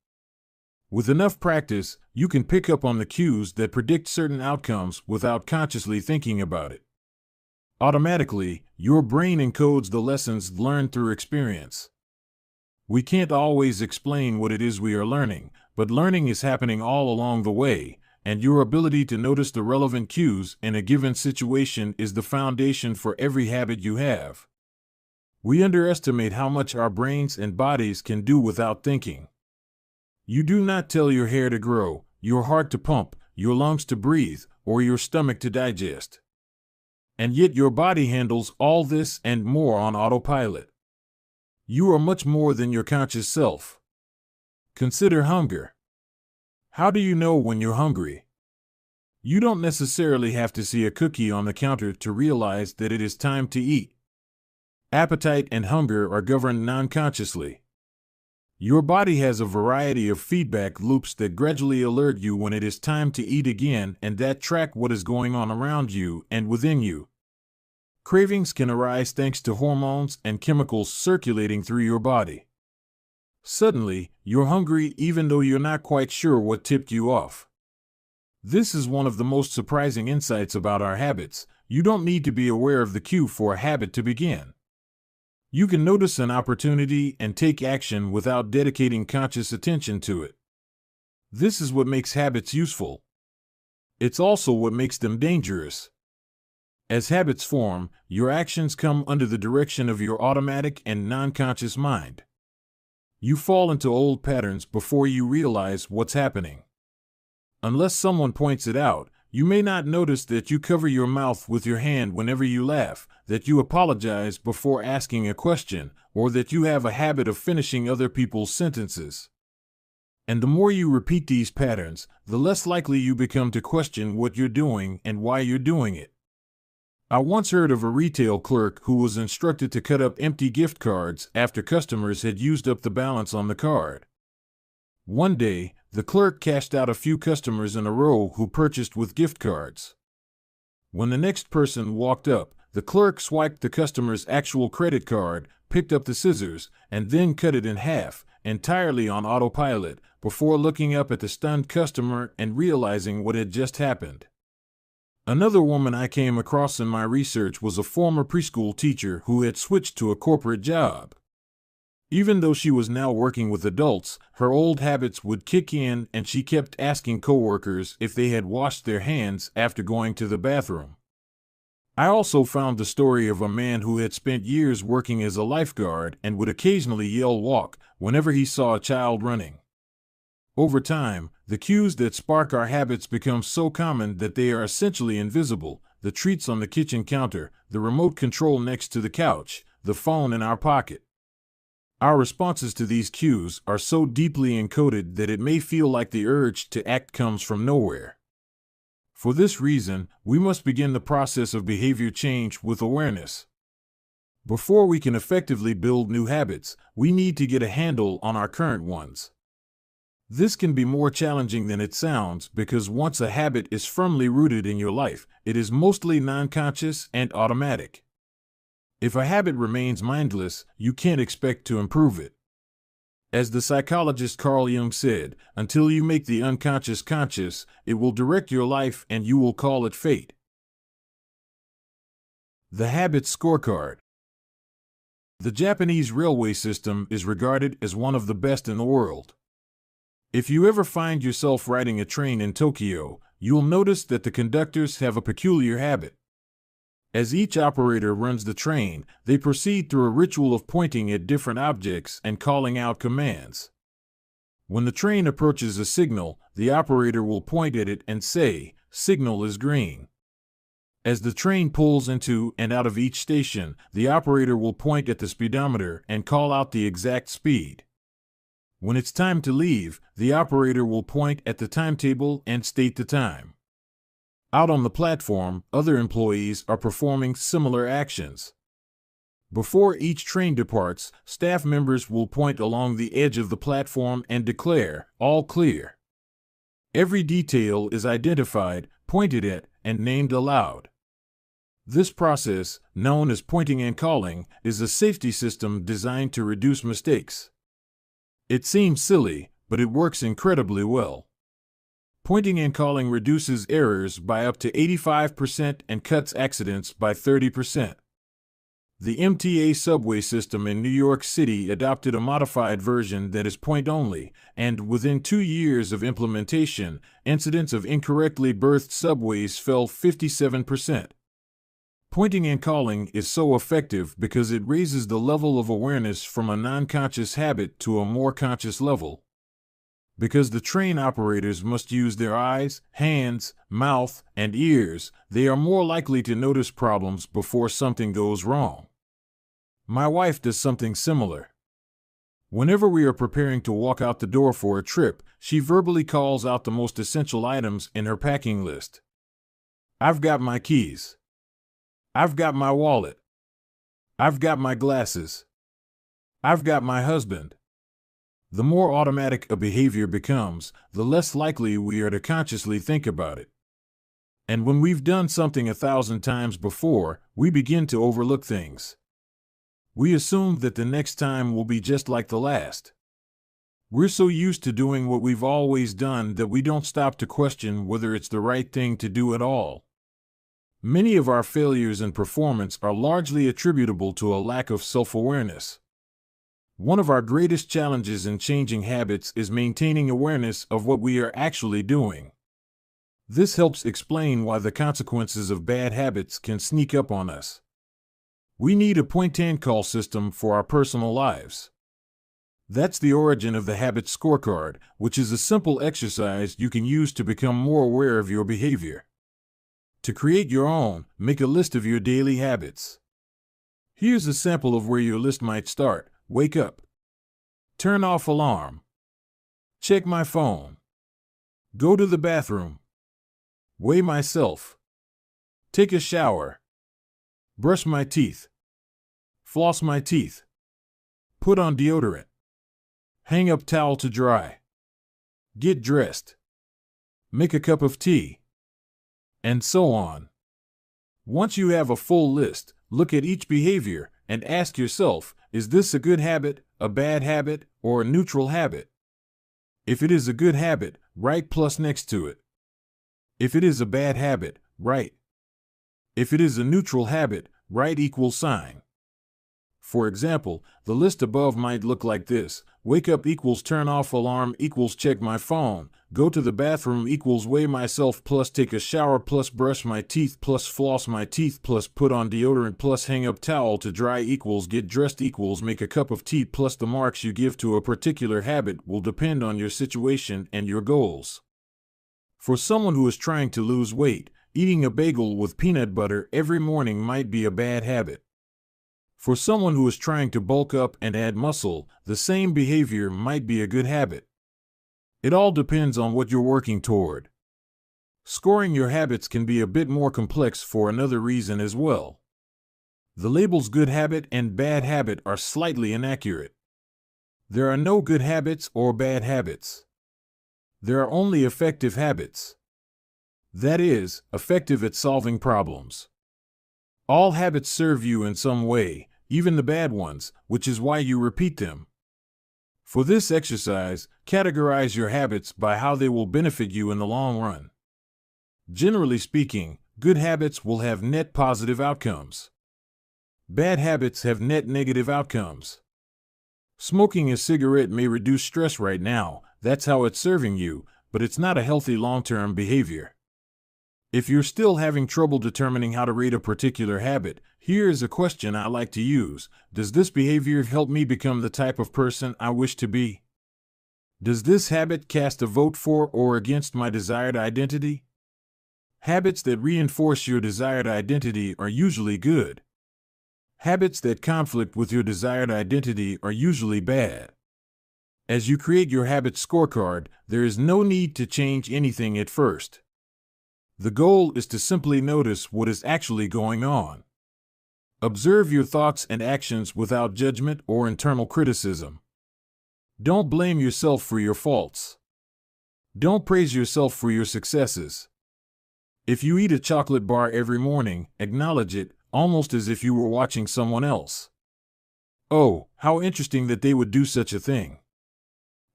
With enough practice, you can pick up on the cues that predict certain outcomes without consciously thinking about it. Automatically, your brain encodes the lessons learned through experience. We can't always explain what it is we are learning, but learning is happening all along the way, and your ability to notice the relevant cues in a given situation is the foundation for every habit you have. We underestimate how much our brains and bodies can do without thinking. You do not tell your hair to grow, your heart to pump, your lungs to breathe, or your stomach to digest. And yet your body handles all this and more on autopilot. You are much more than your conscious self. Consider hunger. How do you know when you're hungry? You don't necessarily have to see a cookie on the counter to realize that it is time to eat. Appetite and hunger are governed non-consciously. Your body has a variety of feedback loops that gradually alert you when it is time to eat again and that track what is going on around you and within you. Cravings can arise thanks to hormones and chemicals circulating through your body. Suddenly, you're hungry even though you're not quite sure what tipped you off. This is one of the most surprising insights about our habits. You don't need to be aware of the cue for a habit to begin. You can notice an opportunity and take action without dedicating conscious attention to it. This is what makes habits useful. It's also what makes them dangerous. As habits form, your actions come under the direction of your automatic and non-conscious mind. You fall into old patterns before you realize what's happening. Unless someone points it out, you may not notice that you cover your mouth with your hand whenever you laugh, that you apologize before asking a question, or that you have a habit of finishing other people's sentences. And the more you repeat these patterns, the less likely you become to question what you're doing and why you're doing it. I once heard of a retail clerk who was instructed to cut up empty gift cards after customers had used up the balance on the card. One day, the clerk cashed out a few customers in a row who purchased with gift cards. When the next person walked up, the clerk swiped the customer's actual credit card, picked up the scissors, and then cut it in half, entirely on autopilot, before looking up at the stunned customer and realizing what had just happened. Another woman I came across in my research was a former preschool teacher who had switched to a corporate job. Even though she was now working with adults, her old habits would kick in and she kept asking coworkers if they had washed their hands after going to the bathroom. I also found the story of a man who had spent years working as a lifeguard and would occasionally yell "walk" whenever he saw a child running. Over time, the cues that spark our habits become so common that they are essentially invisible: the treats on the kitchen counter, the remote control next to the couch, the phone in our pocket. Our responses to these cues are so deeply encoded that it may feel like the urge to act comes from nowhere. For this reason, we must begin the process of behavior change with awareness. Before we can effectively build new habits, we need to get a handle on our current ones. This can be more challenging than it sounds because once a habit is firmly rooted in your life, it is mostly non-conscious and automatic. If a habit remains mindless, you can't expect to improve it. As the psychologist Carl Jung said, until you make the unconscious conscious, it will direct your life and you will call it fate. The Habit Scorecard. The Japanese railway system is regarded as one of the best in the world. If you ever find yourself riding a train in Tokyo, you'll notice that the conductors have a peculiar habit. As each operator runs the train, they proceed through a ritual of pointing at different objects and calling out commands. When the train approaches a signal, the operator will point at it and say, "Signal is green." As the train pulls into and out of each station, the operator will point at the speedometer and call out the exact speed. When it's time to leave, the operator will point at the timetable and state the time. Out on the platform, other employees are performing similar actions. Before each train departs, staff members will point along the edge of the platform and declare, "All clear." Every detail is identified, pointed at, and named aloud. This process, known as pointing and calling, is a safety system designed to reduce mistakes. It seems silly, but it works incredibly well. Pointing and calling reduces errors by up to 85% and cuts accidents by 30%. The MTA subway system in New York City adopted a modified version that is point-only, and within 2 years of implementation, incidents of incorrectly berthed subways fell 57%. Pointing and calling is so effective because it raises the level of awareness from a non-conscious habit to a more conscious level. Because the train operators must use their eyes, hands, mouth, and ears, they are more likely to notice problems before something goes wrong. My wife does something similar. Whenever we are preparing to walk out the door for a trip, she verbally calls out the most essential items in her packing list. "I've got my keys. I've got my wallet. I've got my glasses. I've got my husband." The more automatic a behavior becomes, the less likely we are to consciously think about it. And when we've done something 1,000 times before, we begin to overlook things. We assume that the next time will be just like the last. We're so used to doing what we've always done that we don't stop to question whether it's the right thing to do at all. Many of our failures in performance are largely attributable to a lack of self-awareness. One of our greatest challenges in changing habits is maintaining awareness of what we are actually doing. This helps explain why the consequences of bad habits can sneak up on us. We need a point-and-call system for our personal lives. That's the origin of the Habit Scorecard, which is a simple exercise you can use to become more aware of your behavior. To create your own, make a list of your daily habits. Here's a sample of where your list might start. Wake up. Turn off alarm. Check my phone. Go to the bathroom. Weigh myself. Take a shower. Brush my teeth. Floss my teeth. Put on deodorant. Hang up towel to dry. Get dressed. Make a cup of tea. And so on. Once you have a full list, look at each behavior and ask yourself, is this a good habit, a bad habit, or a neutral habit? If it is a good habit, write plus next to it. If it is a bad habit, right. If it is a neutral habit, write equals sign. For example, the list above might look like this: wake up equals turn off alarm equals check my phone, go to the bathroom equals weigh myself plus take a shower plus brush my teeth plus floss my teeth plus put on deodorant plus hang up towel to dry equals get dressed equals make a cup of tea plus the marks you give to a particular habit will depend on your situation and your goals. For someone who is trying to lose weight, eating a bagel with peanut butter every morning might be a bad habit. For someone who is trying to bulk up and add muscle, the same behavior might be a good habit. It all depends on what you're working toward. Scoring your habits can be a bit more complex for another reason as well. The labels good habit and bad habit are slightly inaccurate. There are no good habits or bad habits. There are only effective habits. That is, effective at solving problems. All habits serve you in some way, even the bad ones, which is why you repeat them. For this exercise, categorize your habits by how they will benefit you in the long run. Generally speaking, good habits will have net positive outcomes. Bad habits have net negative outcomes. Smoking a cigarette may reduce stress right now, that's how it's serving you, but it's not a healthy long-term behavior. If you're still having trouble determining how to rate a particular habit, here is a question I like to use: does this behavior help me become the type of person I wish to be? Does this habit cast a vote for or against my desired identity? Habits that reinforce your desired identity are usually good. Habits that conflict with your desired identity are usually bad. As you create your habit scorecard, there is no need to change anything at first. The goal is to simply notice what is actually going on. Observe your thoughts and actions without judgment or internal criticism. Don't blame yourself for your faults. Don't praise yourself for your successes. If you eat a chocolate bar every morning, acknowledge it, almost as if you were watching someone else. Oh, how interesting that they would do such a thing.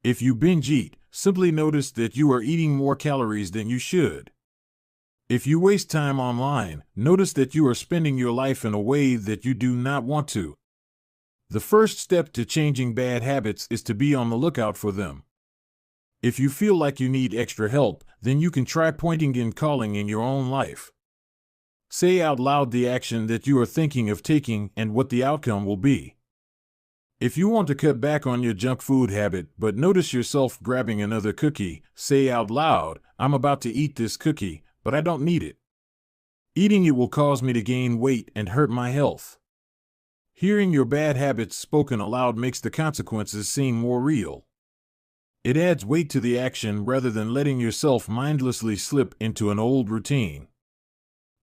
If you binge eat, simply notice that you are eating more calories than you should. If you waste time online, notice that you are spending your life in a way that you do not want to. The first step to changing bad habits is to be on the lookout for them. If you feel like you need extra help, then you can try pointing and calling in your own life. Say out loud the action that you are thinking of taking and what the outcome will be. If you want to cut back on your junk food habit but notice yourself grabbing another cookie, say out loud, "I'm about to eat this cookie, but I don't need it. Eating it will cause me to gain weight and hurt my health." Hearing your bad habits spoken aloud makes the consequences seem more real. It adds weight to the action rather than letting yourself mindlessly slip into an old routine.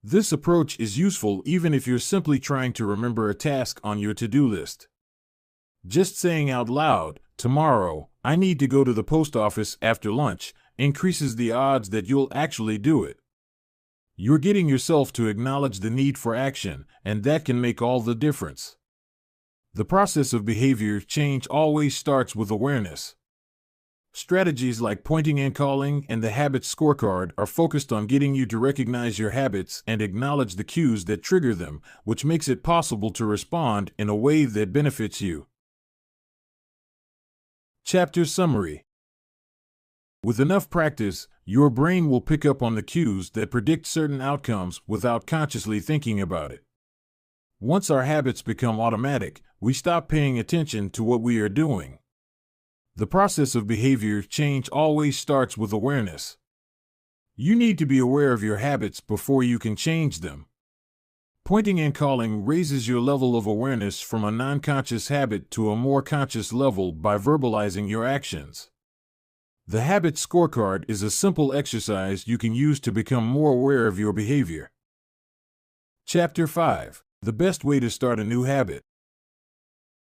This approach is useful even if you're simply trying to remember a task on your to-do list. Just saying out loud, "Tomorrow, I need to go to the post office after lunch," increases the odds that you'll actually do it. You're getting yourself to acknowledge the need for action, and that can make all the difference. The process of behavior change always starts with awareness. Strategies like pointing and calling and the habit scorecard are focused on getting you to recognize your habits and acknowledge the cues that trigger them, which makes it possible to respond in a way that benefits you. Chapter Summary. With enough practice, your brain will pick up on the cues that predict certain outcomes without consciously thinking about it. Once our habits become automatic, we stop paying attention to what we are doing. The process of behavior change always starts with awareness. You need to be aware of your habits before you can change them. Pointing and calling raises your level of awareness from a non-conscious habit to a more conscious level by verbalizing your actions. The habit scorecard is a simple exercise you can use to become more aware of your behavior. Chapter 5. The best way to start a new habit.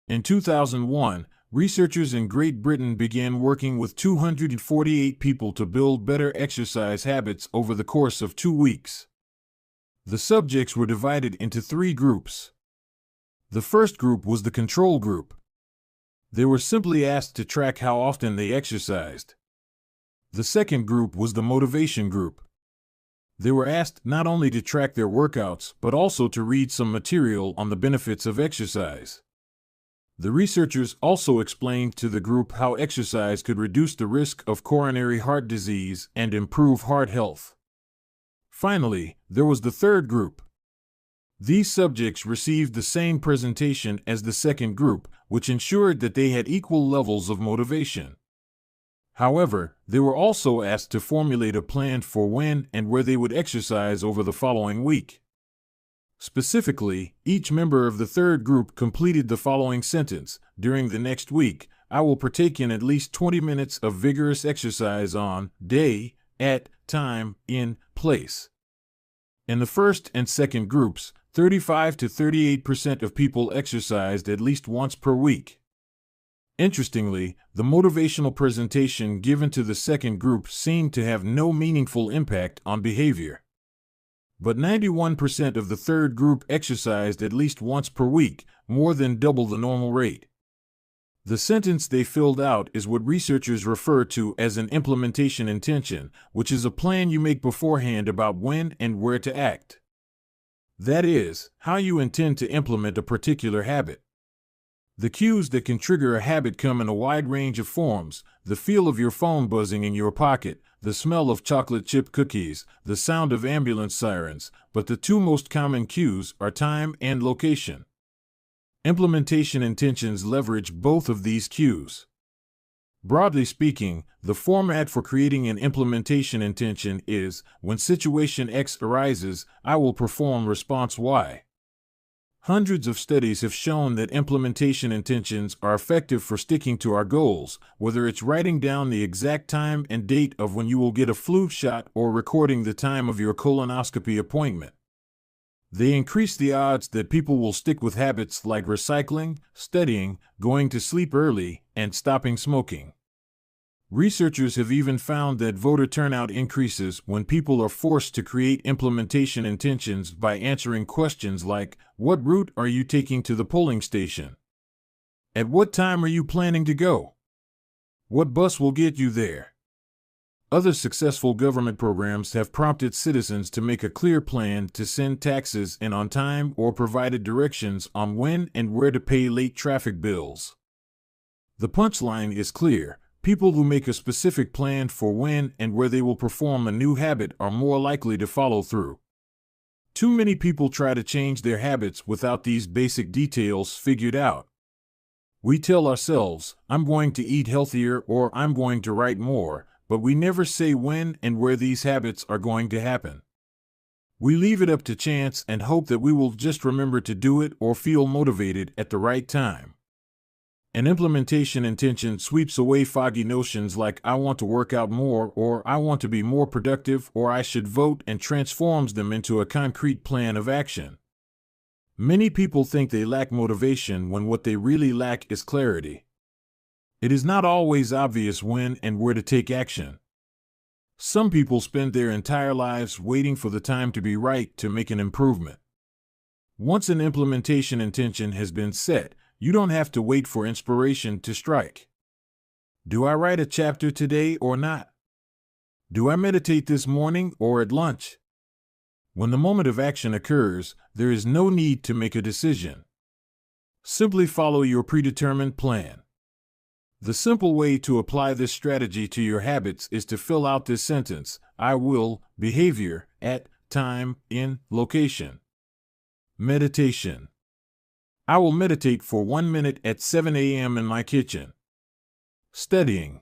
In 2001, researchers in Great Britain began working with 248 people to build better exercise habits over the course of 2 weeks. The subjects were divided into 3 groups. The first group was the control group. They were simply asked to track how often they exercised. The second group was the motivation group. They were asked not only to track their workouts, but also to read some material on the benefits of exercise. The researchers also explained to the group how exercise could reduce the risk of coronary heart disease and improve heart health. Finally, there was the third group. These subjects received the same presentation as the second group, which ensured that they had equal levels of motivation. However, they were also asked to formulate a plan for when and where they would exercise over the following week. Specifically, each member of the third group completed the following sentence: "During the next week, I will partake in at least 20 minutes of vigorous exercise on day, at time, in place." In the first and second groups, 35 to 38% of people exercised at least once per week. Interestingly, the motivational presentation given to the second group seemed to have no meaningful impact on behavior. But 91% of the third group exercised at least once per week, more than double the normal rate. The sentence they filled out is what researchers refer to as an implementation intention, which is a plan you make beforehand about when and where to act. That is, how you intend to implement a particular habit. The cues that can trigger a habit come in a wide range of forms: the feel of your phone buzzing in your pocket, the smell of chocolate chip cookies, the sound of ambulance sirens, but the two most common cues are time and location. Implementation intentions leverage both of these cues. Broadly speaking, the format for creating an implementation intention is: when situation X arises, I will perform response Y. Hundreds of studies have shown that implementation intentions are effective for sticking to our goals, whether it's writing down the exact time and date of when you will get a flu shot or recording the time of your colonoscopy appointment. They increase the odds that people will stick with habits like recycling, studying, going to sleep early, and stopping smoking. Researchers have even found that voter turnout increases when people are forced to create implementation intentions by answering questions like, "What route are you taking to the polling station? At what time are you planning to go? What bus will get you there?" Other successful government programs have prompted citizens to make a clear plan to send taxes in on time or provided directions on when and where to pay late traffic bills. The punchline is clear: people who make a specific plan for when and where they will perform a new habit are more likely to follow through. Too many people try to change their habits without these basic details figured out. We tell ourselves, "I'm going to eat healthier" or "I'm going to write more," but we never say when and where these habits are going to happen. We leave it up to chance and hope that we will just remember to do it or feel motivated at the right time. An implementation intention sweeps away foggy notions like "I want to work out more" or "I want to be more productive" or "I should vote," and transforms them into a concrete plan of action. Many people think they lack motivation when what they really lack is clarity. It is not always obvious when and where to take action. Some people spend their entire lives waiting for the time to be right to make an improvement. Once an implementation intention has been set, you don't have to wait for inspiration to strike. Do I write a chapter today or not? Do I meditate this morning or at lunch? When the moment of action occurs, there is no need to make a decision. Simply follow your predetermined plan. The simple way to apply this strategy to your habits is to fill out this sentence: I will, behavior, at, time, in, location. Meditation. I will meditate for 1 minute at 7 a.m. in my kitchen. Studying.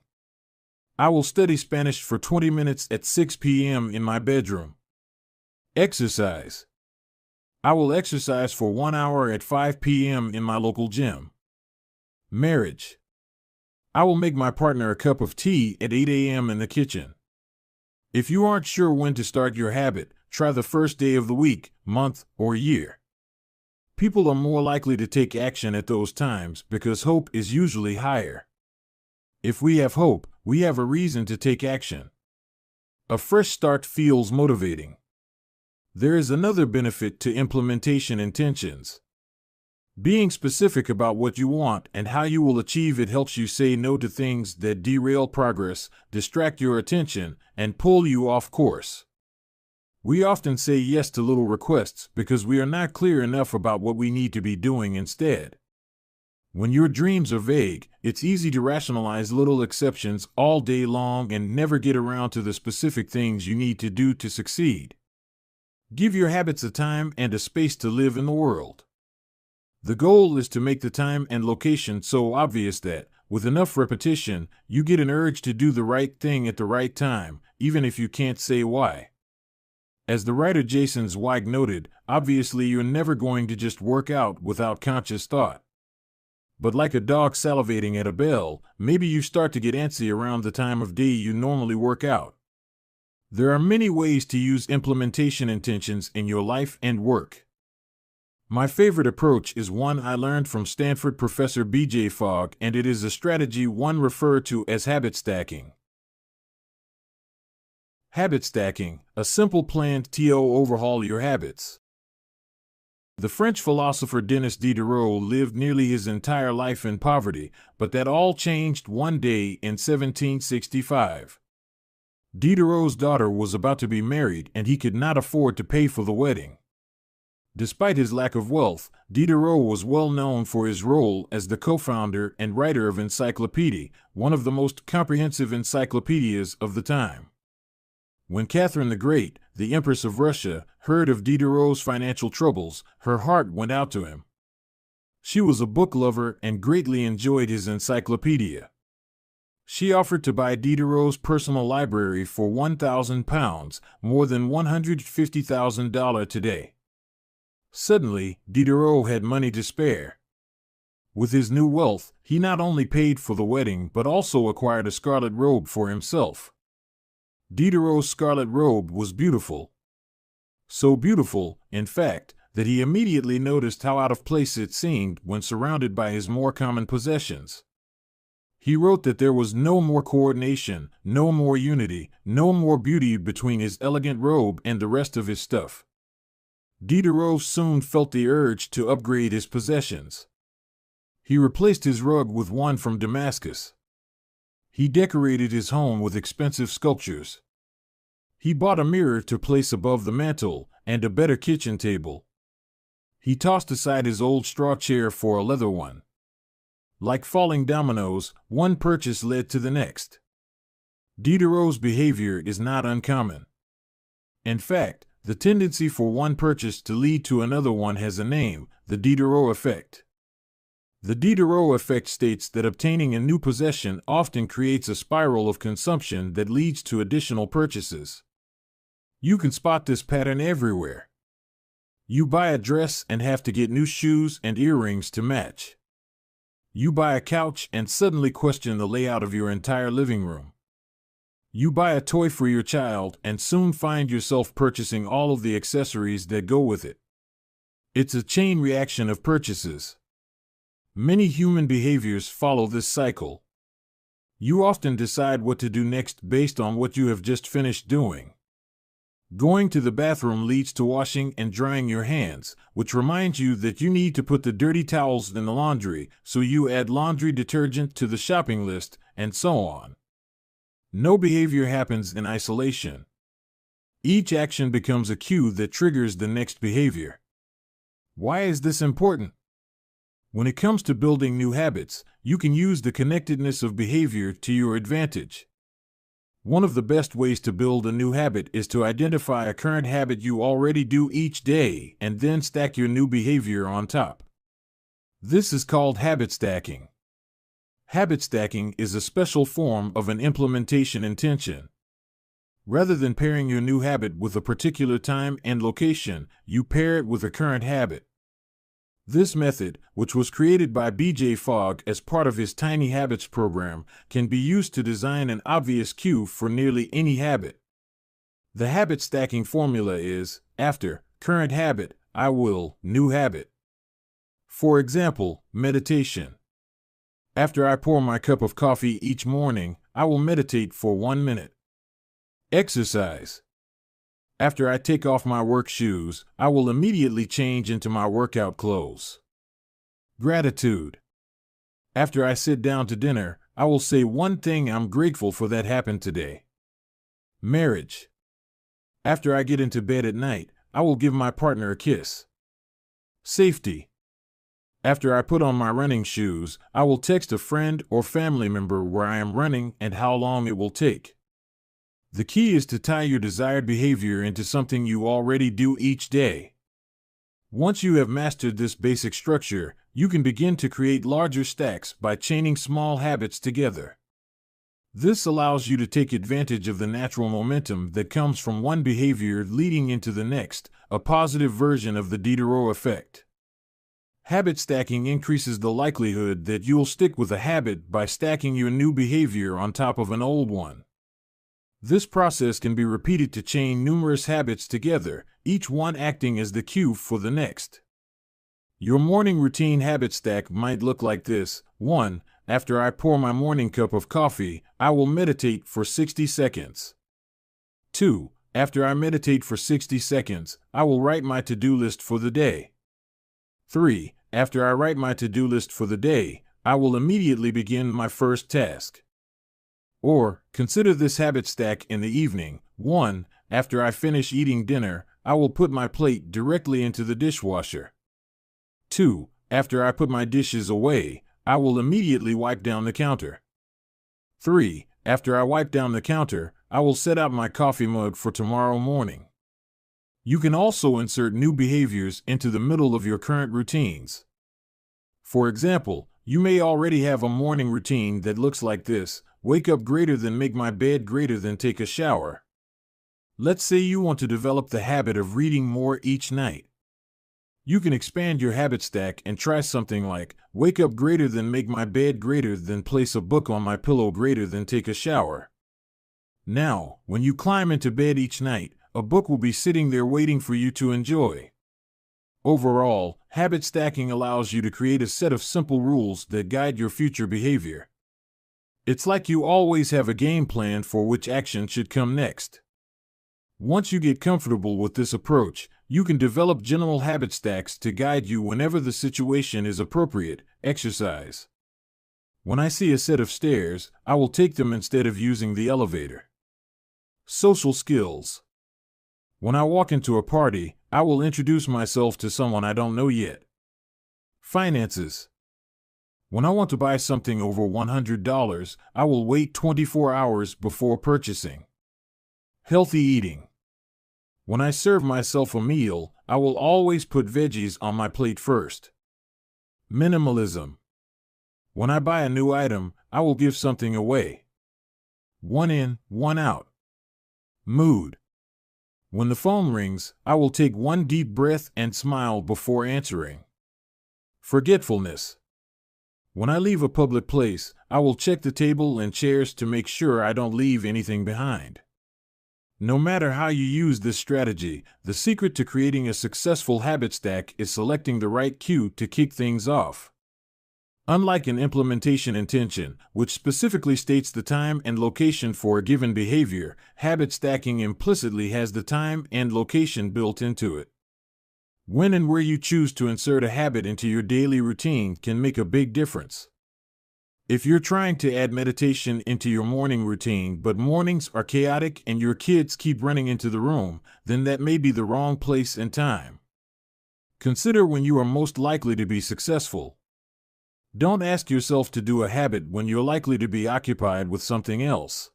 I will study Spanish for 20 minutes at 6 p.m. in my bedroom. Exercise. I will exercise for 1 hour at 5 p.m. in my local gym. Marriage. I will make my partner a cup of tea at 8 a.m. in the kitchen. If you aren't sure when to start your habit, try the first day of the week, month, or year. People are more likely to take action at those times because hope is usually higher. If we have hope, we have a reason to take action. A fresh start feels motivating. There is another benefit to implementation intentions. Being specific about what you want and how you will achieve it helps you say no to things that derail progress, distract your attention, and pull you off course. We often say yes to little requests because we are not clear enough about what we need to be doing instead. When your dreams are vague, it's easy to rationalize little exceptions all day long and never get around to the specific things you need to do to succeed. Give your habits a time and a space to live in the world. The goal is to make the time and location so obvious that, with enough repetition, you get an urge to do the right thing at the right time, even if you can't say why. As the writer Jason Zweig noted, obviously you're never going to just work out without conscious thought. But like a dog salivating at a bell, maybe you start to get antsy around the time of day you normally work out. There are many ways to use implementation intentions in your life and work. My favorite approach is one I learned from Stanford professor B.J. Fogg, and it is a strategy one referred to as habit stacking. Habit stacking, a simple plan to overhaul your habits. The French philosopher Denis Diderot lived nearly his entire life in poverty, but that all changed one day in 1765. Diderot's daughter was about to be married and he could not afford to pay for the wedding. Despite his lack of wealth, Diderot was well known for his role as the co-founder and writer of Encyclopédie, one of the most comprehensive encyclopedias of the time. When Catherine the Great, the Empress of Russia, heard of Diderot's financial troubles, her heart went out to him. She was a book lover and greatly enjoyed his encyclopedia. She offered to buy Diderot's personal library for £1,000, more than $150,000 today. Suddenly, Diderot had money to spare. With his new wealth, he not only paid for the wedding but also acquired a scarlet robe for himself. Diderot's scarlet robe was beautiful. So beautiful, in fact, that he immediately noticed how out of place it seemed when surrounded by his more common possessions. He wrote that there was no more coordination, no more unity, no more beauty between his elegant robe and the rest of his stuff. Diderot soon felt the urge to upgrade his possessions. He replaced his rug with one from Damascus. He decorated his home with expensive sculptures. He bought a mirror to place above the mantel and a better kitchen table. He tossed aside his old straw chair for a leather one. Like falling dominoes, one purchase led to the next. Diderot's behavior is not uncommon. In fact, the tendency for one purchase to lead to another one has a name: the Diderot effect. The Diderot effect states that obtaining a new possession often creates a spiral of consumption that leads to additional purchases. You can spot this pattern everywhere. You buy a dress and have to get new shoes and earrings to match. You buy a couch and suddenly question the layout of your entire living room. You buy a toy for your child and soon find yourself purchasing all of the accessories that go with it. It's a chain reaction of purchases. Many human behaviors follow this cycle. You often decide what to do next based on what you have just finished doing. Going to the bathroom leads to washing and drying your hands, which reminds you that you need to put the dirty towels in the laundry, so you add laundry detergent to the shopping list, and so on. No behavior happens in isolation. Each action becomes a cue that triggers the next behavior. Why is this important? When it comes to building new habits, you can use the connectedness of behavior to your advantage. One of the best ways to build a new habit is to identify a current habit you already do each day and then stack your new behavior on top. This is called habit stacking. Habit stacking is a special form of an implementation intention. Rather than pairing your new habit with a particular time and location, you pair it with a current habit. This method, which was created by B.J. Fogg as part of his Tiny Habits program, can be used to design an obvious cue for nearly any habit. The habit stacking formula is, after current habit, I will new habit. For example, meditation. After I pour my cup of coffee each morning, I will meditate for 1 minute. Exercise. After I take off my work shoes, I will immediately change into my workout clothes. Gratitude. After I sit down to dinner, I will say one thing I'm grateful for that happened today. Marriage. After I get into bed at night, I will give my partner a kiss. Safety. After I put on my running shoes, I will text a friend or family member where I am running and how long it will take. The key is to tie your desired behavior into something you already do each day. Once you have mastered this basic structure, you can begin to create larger stacks by chaining small habits together. This allows you to take advantage of the natural momentum that comes from one behavior leading into the next, a positive version of the Diderot effect. Habit stacking increases the likelihood that you'll stick with a habit by stacking your new behavior on top of an old one. This process can be repeated to chain numerous habits together, each one acting as the cue for the next. Your morning routine habit stack might look like this. 1. After I pour my morning cup of coffee, I will meditate for 60 seconds. 2. After I meditate for 60 seconds, I will write my to-do list for the day. 3. After I write my to-do list for the day, I will immediately begin my first task. Or, consider this habit stack in the evening. 1. After I finish eating dinner, I will put my plate directly into the dishwasher. 2. After I put my dishes away, I will immediately wipe down the counter. 3. After I wipe down the counter, I will set out my coffee mug for tomorrow morning. You can also insert new behaviors into the middle of your current routines. For example, you may already have a morning routine that looks like this: wake up greater than make my bed greater than take a shower. Let's say you want to develop the habit of reading more each night. You can expand your habit stack and try something like wake up greater than make my bed greater than place a book on my pillow greater than take a shower. Now, when you climb into bed each night, a book will be sitting there waiting for you to enjoy. Overall, habit stacking allows you to create a set of simple rules that guide your future behavior. It's like you always have a game plan for which action should come next. Once you get comfortable with this approach, you can develop general habit stacks to guide you whenever the situation is appropriate. Exercise. When I see a set of stairs, I will take them instead of using the elevator. Social skills. When I walk into a party, I will introduce myself to someone I don't know yet. Finances. When I want to buy something over $100, I will wait 24 hours before purchasing. Healthy eating. When I serve myself a meal, I will always put veggies on my plate first. Minimalism. When I buy a new item, I will give something away. One in, one out. Mood. When the phone rings, I will take one deep breath and smile before answering. Forgetfulness. When I leave a public place, I will check the table and chairs to make sure I don't leave anything behind. No matter how you use this strategy, the secret to creating a successful habit stack is selecting the right cue to kick things off. Unlike an implementation intention, which specifically states the time and location for a given behavior, habit stacking implicitly has the time and location built into it. When and where you choose to insert a habit into your daily routine can make a big difference. If you're trying to add meditation into your morning routine, but mornings are chaotic and your kids keep running into the room, then that may be the wrong place and time. Consider when you are most likely to be successful. Don't ask yourself to do a habit when you're likely to be occupied with something else.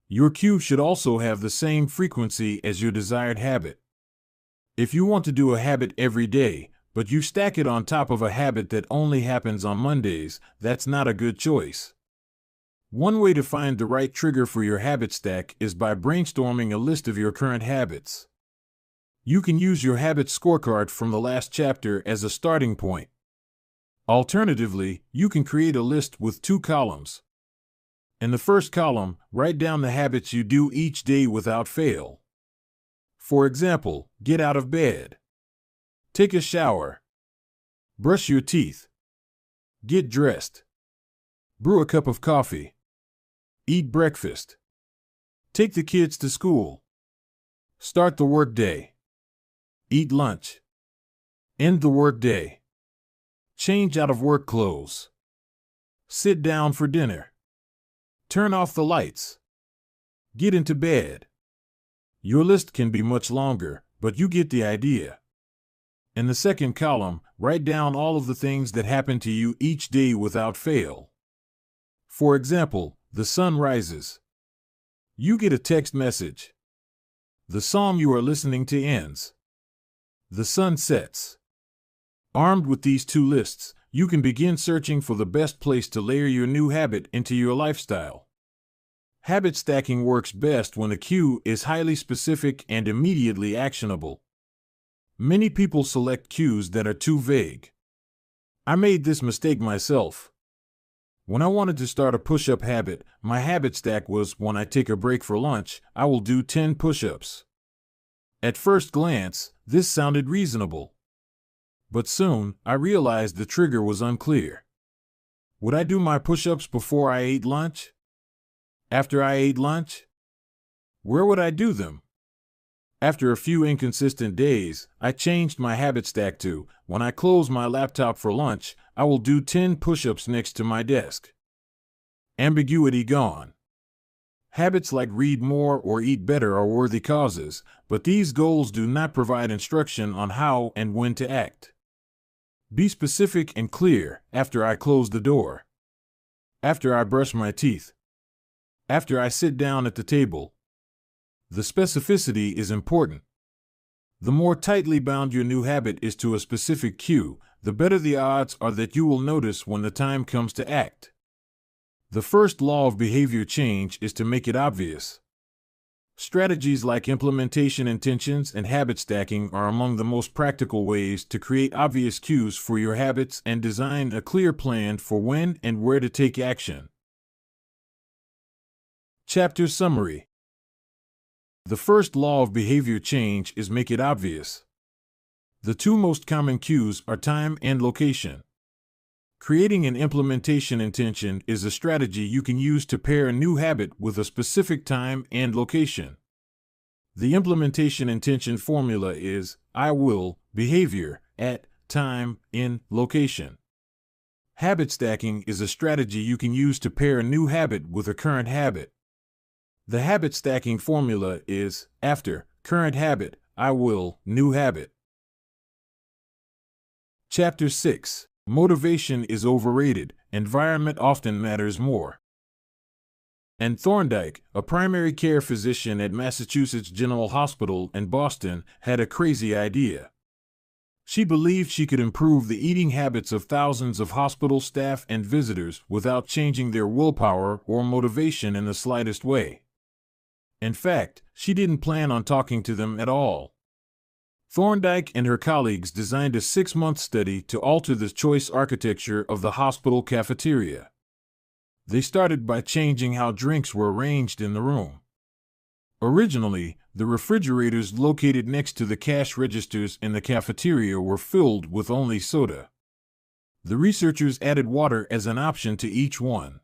Your cue should also have the same frequency as your desired habit. If you want to do a habit every day, but you stack it on top of a habit that only happens on Mondays, that's not a good choice. One way to find the right trigger for your habit stack is by brainstorming a list of your current habits. You can use your habit scorecard from the last chapter as a starting point. Alternatively, you can create a list with 2 columns. In the first column, write down the habits you do each day without fail. For example, get out of bed. Take a shower. Brush your teeth. Get dressed. Brew a cup of coffee. Eat breakfast. Take the kids to school. Start the workday. Eat lunch. End the workday. Change out of work clothes. Sit down for dinner. Turn off the lights. Get into bed. Your list can be much longer, but you get the idea. In the second column, write down all of the things that happen to you each day without fail. For example, the sun rises. You get a text message. The psalm you are listening to ends. The sun sets. Armed with these two lists, you can begin searching for the best place to layer your new habit into your lifestyle. Habit stacking works best when a cue is highly specific and immediately actionable. Many people select cues that are too vague. I made this mistake myself. When I wanted to start a push-up habit, my habit stack was when I take a break for lunch, I will do 10 push-ups. At first glance, this sounded reasonable. But soon, I realized the trigger was unclear. Would I do my push-ups before I ate lunch? After I ate lunch? Where would I do them? After a few inconsistent days, I changed my habit stack to, when I close my laptop for lunch, I will do 10 push-ups next to my desk. Ambiguity gone. Habits like read more or eat better are worthy causes, but these goals do not provide instruction on how and when to act. Be specific and clear. After I close the door. After I brush my teeth. After I sit down at the table. The specificity is important. The more tightly bound your new habit is to a specific cue, the better the odds are that you will notice when the time comes to act. The first law of behavior change is to make it obvious. Strategies like implementation intentions and habit stacking are among the most practical ways to create obvious cues for your habits and design a clear plan for when and where to take action. Chapter Summary. The first law of behavior change is make it obvious. The two most common cues are time and location. Creating an implementation intention is a strategy you can use to pair a new habit with a specific time and location. The implementation intention formula is I will, behavior, at, time, in, location. Habit stacking is a strategy you can use to pair a new habit with a current habit. The habit stacking formula is after, current habit, I will, new habit. Chapter 6. Motivation is overrated. Environment often matters more. And Thorndike, a primary care physician at Massachusetts General Hospital in Boston, had a crazy idea. She believed she could improve the eating habits of thousands of hospital staff and visitors without changing their willpower or motivation in the slightest way. In fact, she didn't plan on talking to them at all. Thorndike and her colleagues designed a 6-month study to alter the choice architecture of the hospital cafeteria. They started by changing how drinks were arranged in the room. Originally, the refrigerators located next to the cash registers in the cafeteria were filled with only soda. The researchers added water as an option to each one.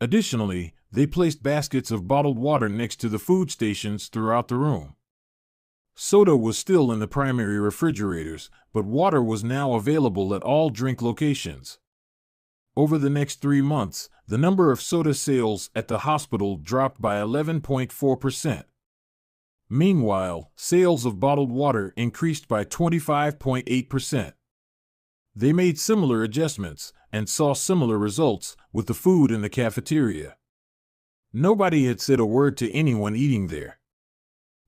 Additionally, they placed baskets of bottled water next to the food stations throughout the room. Soda was still in the primary refrigerators, but water was now available at all drink locations. Over the next 3 months, the number of soda sales at the hospital dropped by 11.4%. Meanwhile, sales of bottled water increased by 25.8%. They made similar adjustments and saw similar results with the food in the cafeteria. Nobody had said a word to anyone eating there.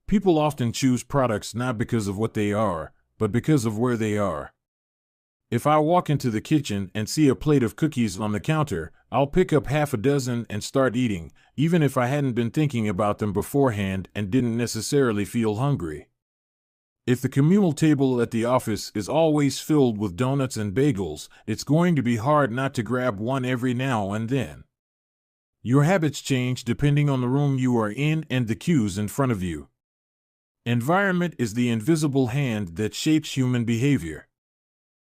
People often choose products not because of what they are, but because of where they are. If I walk into the kitchen and see a plate of cookies on the counter, I'll pick up half a dozen and start eating, even if I hadn't been thinking about them beforehand and didn't necessarily feel hungry. If the communal table at the office is always filled with donuts and bagels, it's going to be hard not to grab one every now and then. Your habits change depending on the room you are in and the cues in front of you. Environment is the invisible hand that shapes human behavior.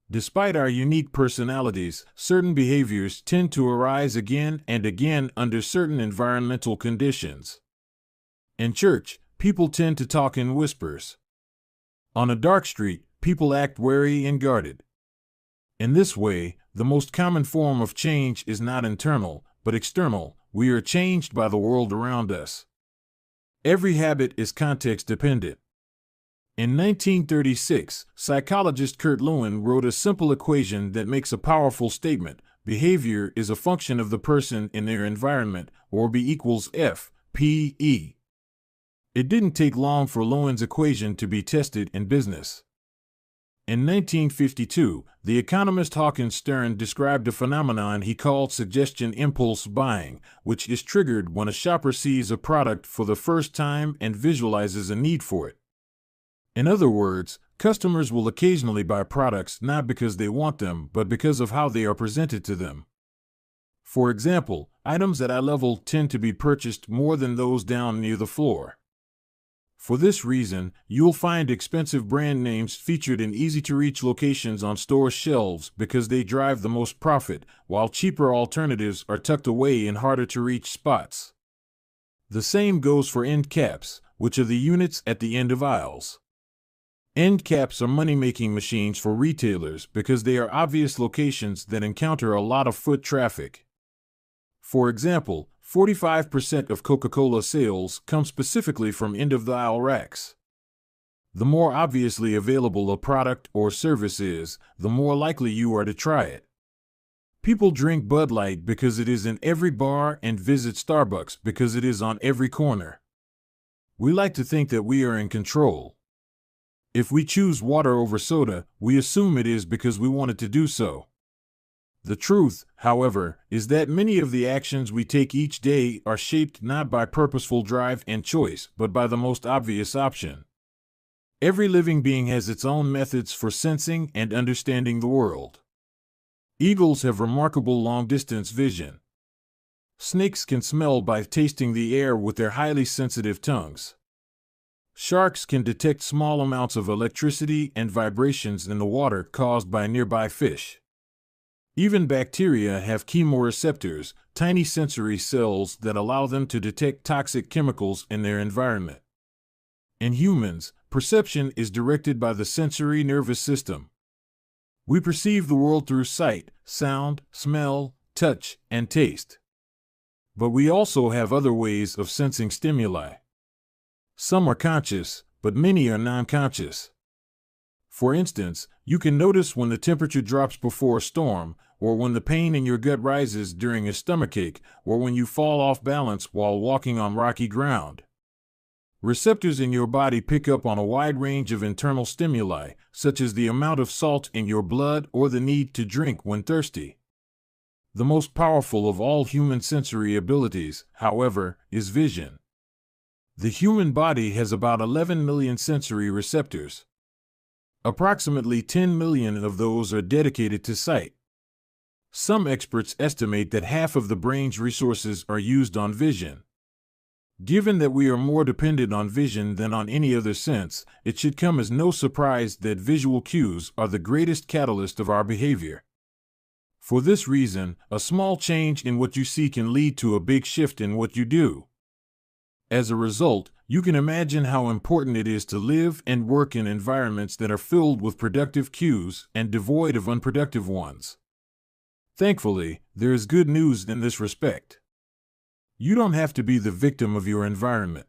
Despite our unique personalities, certain behaviors tend to arise again and again under certain environmental conditions. In church, people tend to talk in whispers. On a dark street, people act wary and guarded. In this way, the most common form of change is not internal, but external. We are changed by the world around us. Every habit is context dependent. In 1936, psychologist Kurt Lewin wrote a simple equation that makes a powerful statement: behavior is a function of the person in their environment, or B equals F, P, E. It didn't take long for Lewin's equation to be tested in business. In 1952, the economist Hawkins Stern described a phenomenon he called suggestion impulse buying, which is triggered when a shopper sees a product for the first time and visualizes a need for it. In other words, customers will occasionally buy products not because they want them, but because of how they are presented to them. For example, items at eye level tend to be purchased more than those down near the floor. For this reason, you'll find expensive brand names featured in easy-to-reach locations on store shelves because they drive the most profit, while cheaper alternatives are tucked away in harder-to-reach spots. The same goes for end caps, which are the units at the end of aisles. End caps are money-making machines for retailers because they are obvious locations that encounter a lot of foot traffic. For example, 45% of Coca-Cola sales come specifically from end-of-the-aisle racks. The more obviously available a product or service is, the more likely you are to try it. People drink Bud Light because it is in every bar and visit Starbucks because it is on every corner. We like to think that we are in control. If we choose water over soda, we assume it is because we wanted to do so. The truth, however, is that many of the actions we take each day are shaped not by purposeful drive and choice, but by the most obvious option. Every living being has its own methods for sensing and understanding the world. Eagles have remarkable long-distance vision. Snakes can smell by tasting the air with their highly sensitive tongues. Sharks can detect small amounts of electricity and vibrations in the water caused by nearby fish. Even bacteria have chemoreceptors, tiny sensory cells that allow them to detect toxic chemicals in their environment. In humans, perception is directed by the sensory nervous system. We perceive the world through sight, sound, smell, touch, and taste. But we also have other ways of sensing stimuli. Some are conscious, but many are non-conscious. For instance, you can notice when the temperature drops before a storm, or when the pain in your gut rises during a stomachache, or when you fall off balance while walking on rocky ground. Receptors in your body pick up on a wide range of internal stimuli, such as the amount of salt in your blood or the need to drink when thirsty. The most powerful of all human sensory abilities, however, is vision. The human body has about 11 million sensory receptors. Approximately 10 million of those are dedicated to sight. Some experts estimate that half of the brain's resources are used on vision. Given that we are more dependent on vision than on any other sense, it should come as no surprise that visual cues are the greatest catalyst of our behavior. For this reason, a small change in what you see can lead to a big shift in what you do. As a result, you can imagine how important it is to live and work in environments that are filled with productive cues and devoid of unproductive ones. Thankfully, there is good news in this respect. You don't have to be the victim of your environment.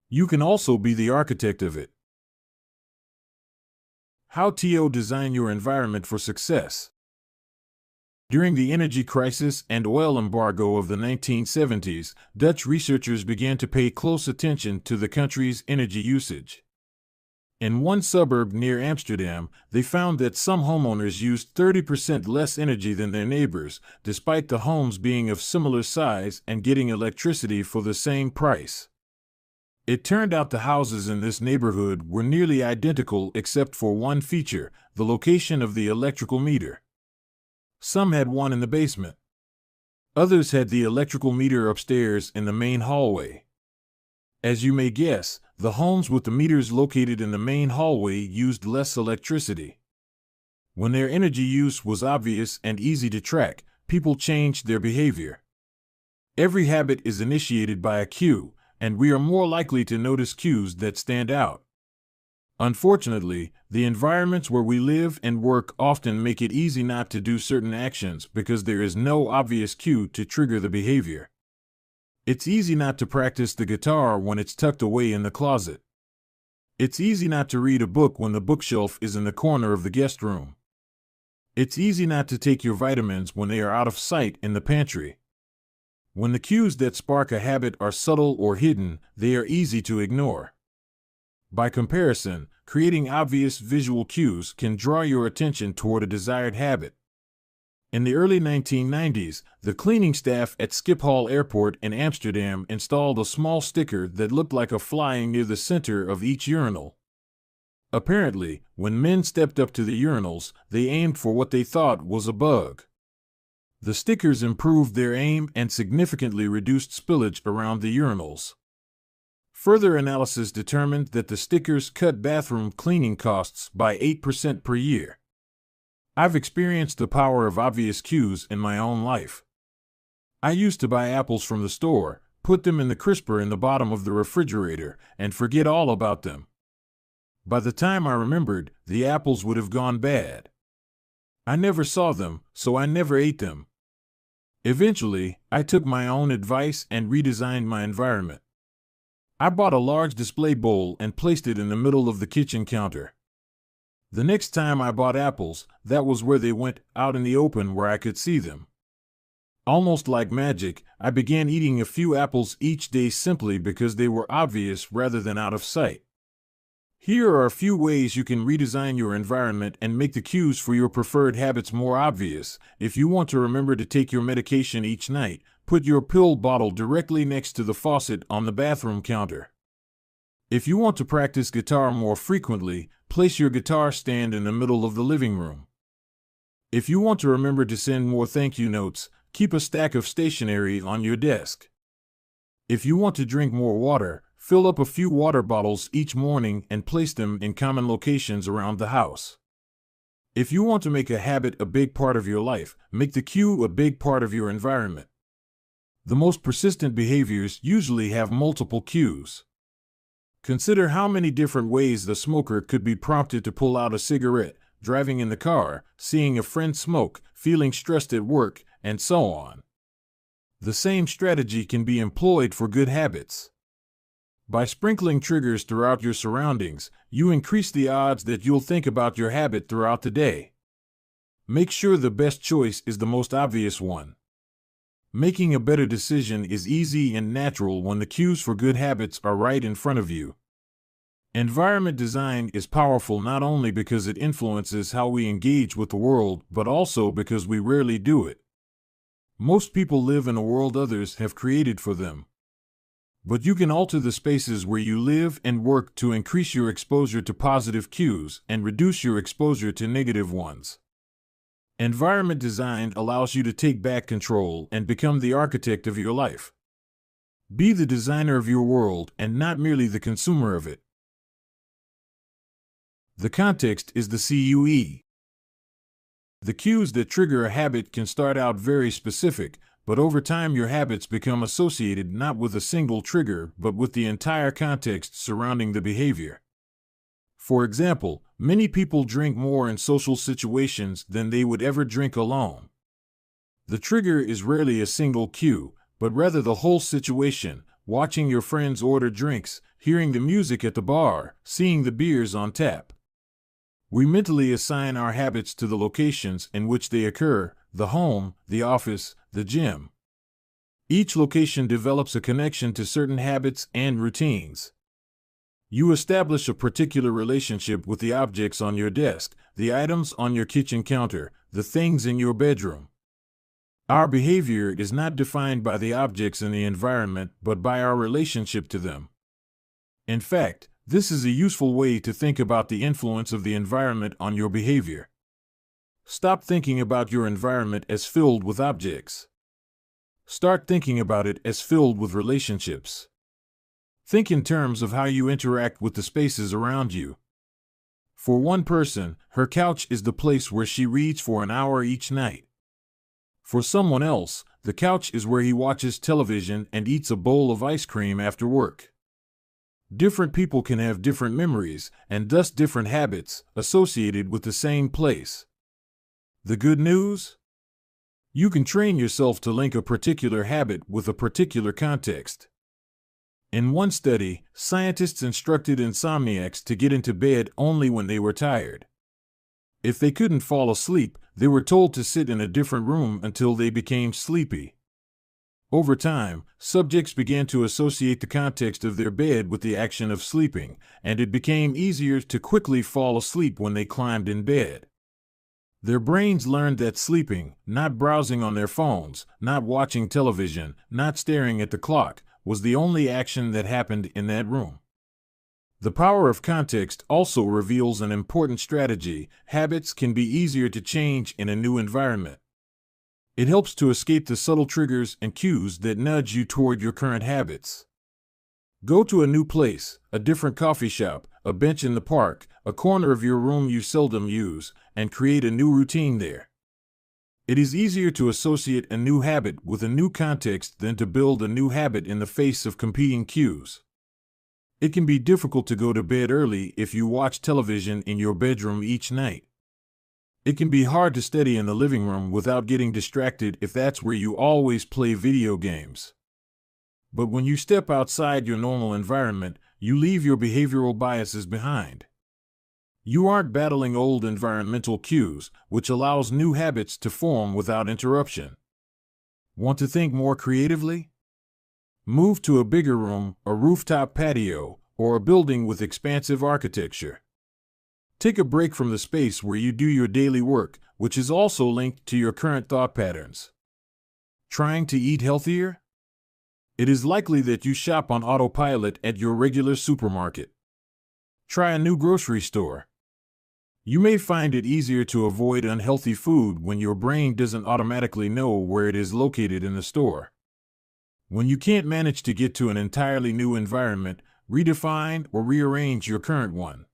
You can also be the architect of it. How to design your environment for success. During the energy crisis and oil embargo of the 1970s, Dutch researchers began to pay close attention to the country's energy usage. In one suburb near Amsterdam, they found that some homeowners used 30% less energy than their neighbors, despite the homes being of similar size and getting electricity for the same price. It turned out the houses in this neighborhood were nearly identical except for one feature: the location of the electrical meter. Some had one in the basement. Others had the electrical meter upstairs in the main hallway. As you may guess, the homes with the meters located in the main hallway used less electricity. When their energy use was obvious and easy to track, people changed their behavior. Every habit is initiated by a cue, and we are more likely to notice cues that stand out. Unfortunately, the environments where we live and work often make it easy not to do certain actions because there is no obvious cue to trigger the behavior. It's easy not to practice the guitar when it's tucked away in the closet. It's easy not to read a book when the bookshelf is in the corner of the guest room. It's easy not to take your vitamins when they are out of sight in the pantry. When the cues that spark a habit are subtle or hidden, they are easy to ignore. By comparison, creating obvious visual cues can draw your attention toward a desired habit. In the early 1990s, the cleaning staff at Schiphol Airport in Amsterdam installed a small sticker that looked like a fly near the center of each urinal. Apparently, when men stepped up to the urinals, they aimed for what they thought was a bug. The stickers improved their aim and significantly reduced spillage around the urinals. Further analysis determined that the stickers cut bathroom cleaning costs by 8% per year. I've experienced the power of obvious cues in my own life. I used to buy apples from the store, put them in the crisper in the bottom of the refrigerator, and forget all about them. By the time I remembered, the apples would have gone bad. I never saw them, so I never ate them. Eventually, I took my own advice and redesigned my environment. I bought a large display bowl and placed it in the middle of the kitchen counter. The next time I bought apples, that was where they went, out in the open where I could see them. Almost like magic, I began eating a few apples each day simply because they were obvious rather than out of sight. Here are a few ways you can redesign your environment and make the cues for your preferred habits more obvious. If you want to remember to take your medication each night, put your pill bottle directly next to the faucet on the bathroom counter. If you want to practice guitar more frequently, place your guitar stand in the middle of the living room. If you want to remember to send more thank you notes, keep a stack of stationery on your desk. If you want to drink more water, fill up a few water bottles each morning and place them in common locations around the house. If you want to make a habit a big part of your life, make the cue a big part of your environment. The most persistent behaviors usually have multiple cues. Consider how many different ways the smoker could be prompted to pull out a cigarette, driving in the car, seeing a friend smoke, feeling stressed at work, and so on. The same strategy can be employed for good habits. By sprinkling triggers throughout your surroundings, you increase the odds that you'll think about your habit throughout the day. Make sure the best choice is the most obvious one. Making a better decision is easy and natural when the cues for good habits are right in front of you. Environment design is powerful not only because it influences how we engage with the world, but also because we rarely do it. Most people live in a world others have created for them. But you can alter the spaces where you live and work to increase your exposure to positive cues and reduce your exposure to negative ones. Environment design allows you to take back control and become the architect of your life. Be the designer of your world and not merely the consumer of it. The context is the CUE. The cues that trigger a habit can start out very specific, but over time your habits become associated not with a single trigger but with the entire context surrounding the behavior. For example, many people drink more in social situations than they would ever drink alone. The trigger is rarely a single cue, but rather the whole situation: watching your friends order drinks, hearing the music at the bar, seeing the beers on tap. We mentally assign our habits to the locations in which they occur: the home, the office, the gym. Each location develops a connection to certain habits and routines. You establish a particular relationship with the objects on your desk, the items on your kitchen counter, the things in your bedroom. Our behavior is not defined by the objects in the environment, but by our relationship to them. In fact, this is a useful way to think about the influence of the environment on your behavior. Stop thinking about your environment as filled with objects. Start thinking about it as filled with relationships. Think in terms of how you interact with the spaces around you. For one person, her couch is the place where she reads for an hour each night. For someone else, the couch is where he watches television and eats a bowl of ice cream after work. Different people can have different memories, and thus different habits, associated with the same place. The good news? You can train yourself to link a particular habit with a particular context. In one study, scientists instructed insomniacs to get into bed only when they were tired. If they couldn't fall asleep, they were told to sit in a different room until they became sleepy. Over time, subjects began to associate the context of their bed with the action of sleeping, and it became easier to quickly fall asleep when they climbed in bed. Their brains learned that sleeping, not browsing on their phones, not watching television, not staring at the clock, was the only action that happened in that room. The power of context also reveals an important strategy. Habits can be easier to change in a new environment. It helps to escape the subtle triggers and cues that nudge you toward your current habits. Go to a new place, a different coffee shop, a bench in the park, a corner of your room you seldom use, and create a new routine there. It is easier to associate a new habit with a new context than to build a new habit in the face of competing cues. It can be difficult to go to bed early if you watch television in your bedroom each night. It can be hard to study in the living room without getting distracted if that's where you always play video games. But when you step outside your normal environment, you leave your behavioral biases behind. You aren't battling old environmental cues, which allows new habits to form without interruption. Want to think more creatively? Move to a bigger room, a rooftop patio, or a building with expansive architecture. Take a break from the space where you do your daily work, which is also linked to your current thought patterns. Trying to eat healthier? It is likely that you shop on autopilot at your regular supermarket. Try a new grocery store. You may find it easier to avoid unhealthy food when your brain doesn't automatically know where it is located in the store. When you can't manage to get to an entirely new environment, redefine or rearrange your current one.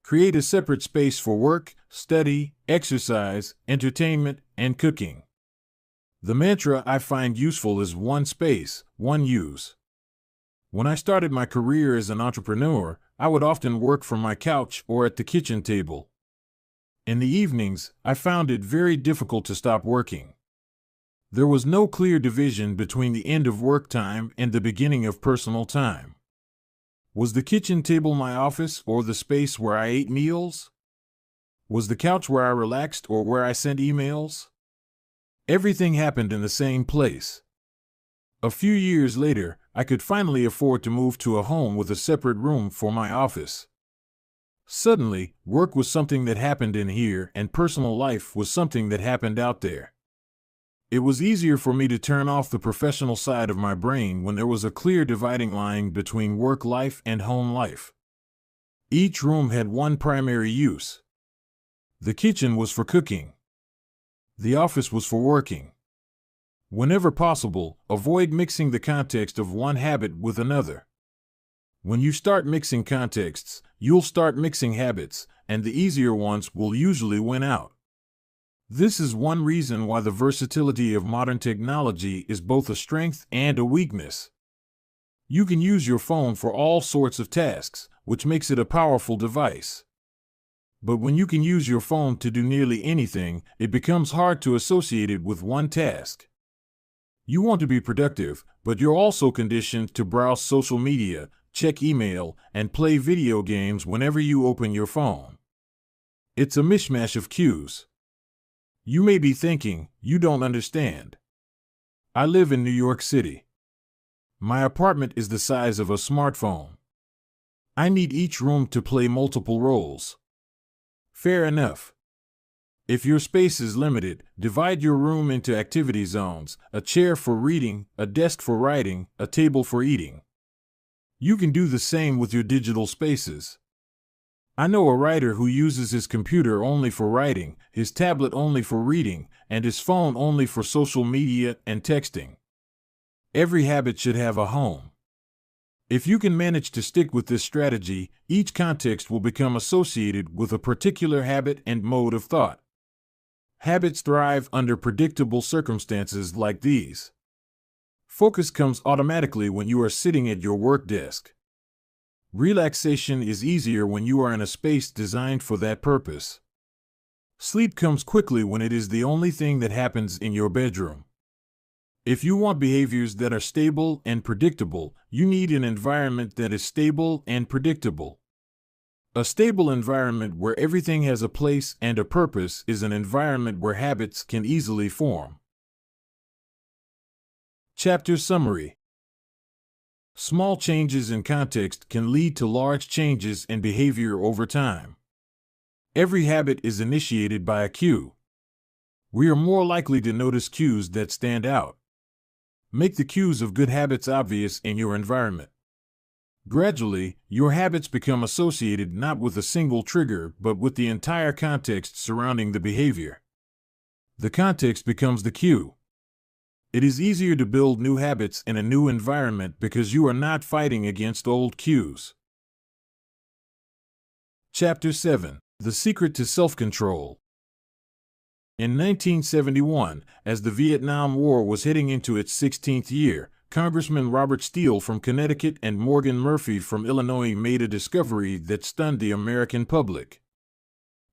Create a separate space for work, study, exercise, entertainment, and cooking. The mantra I find useful is one space, one use. When I started my career as an entrepreneur, I would often work from my couch or at the kitchen table. In the evenings, I found it very difficult to stop working. There was no clear division between the end of work time and the beginning of personal time. Was the kitchen table my office or the space where I ate meals? Was the couch where I relaxed or where I sent emails? Everything happened in the same place. A few years later, I could finally afford to move to a home with a separate room for my office. Suddenly, work was something that happened in here and personal life was something that happened out there. It was easier for me to turn off the professional side of my brain when there was a clear dividing line between work life and home life. Each room had one primary use. The kitchen was for cooking. The office was for working. Whenever possible, avoid mixing the context of one habit with another. When you start mixing contexts, you'll start mixing habits, and the easier ones will usually win out. This is one reason why the versatility of modern technology is both a strength and a weakness. You can use your phone for all sorts of tasks, which makes it a powerful device. But when you can use your phone to do nearly anything, it becomes hard to associate it with one task. You want to be productive, but you're also conditioned to browse social media, check email, and play video games whenever you open your phone. It's a mishmash of cues. You may be thinking, you don't understand. I live in New York City. My apartment is the size of a smartphone. I need each room to play multiple roles. Fair enough. If your space is limited, divide your room into activity zones, a chair for reading, a desk for writing, a table for eating. You can do the same with your digital spaces. I know a writer who uses his computer only for writing, his tablet only for reading, and his phone only for social media and texting. Every habit should have a home. If you can manage to stick with this strategy, each context will become associated with a particular habit and mode of thought. Habits thrive under predictable circumstances like these. Focus comes automatically when you are sitting at your work desk. Relaxation is easier when you are in a space designed for that purpose. Sleep comes quickly when it is the only thing that happens in your bedroom. If you want behaviors that are stable and predictable, you need an environment that is stable and predictable. A stable environment where everything has a place and a purpose is an environment where habits can easily form. Chapter Summary. Small changes in context can lead to large changes in behavior over time. Every habit is initiated by a cue. We are more likely to notice cues that stand out. Make the cues of good habits obvious in your environment. Gradually, your habits become associated not with a single trigger but with the entire context surrounding the behavior. The context becomes the cue. It is easier to build new habits in a new environment because you are not fighting against old cues. Chapter 7. The Secret to Self-Control. In 1971, as the Vietnam War was heading into its 16th year, Congressman Robert Steele from Connecticut and Morgan Murphy from Illinois made a discovery that stunned the American public.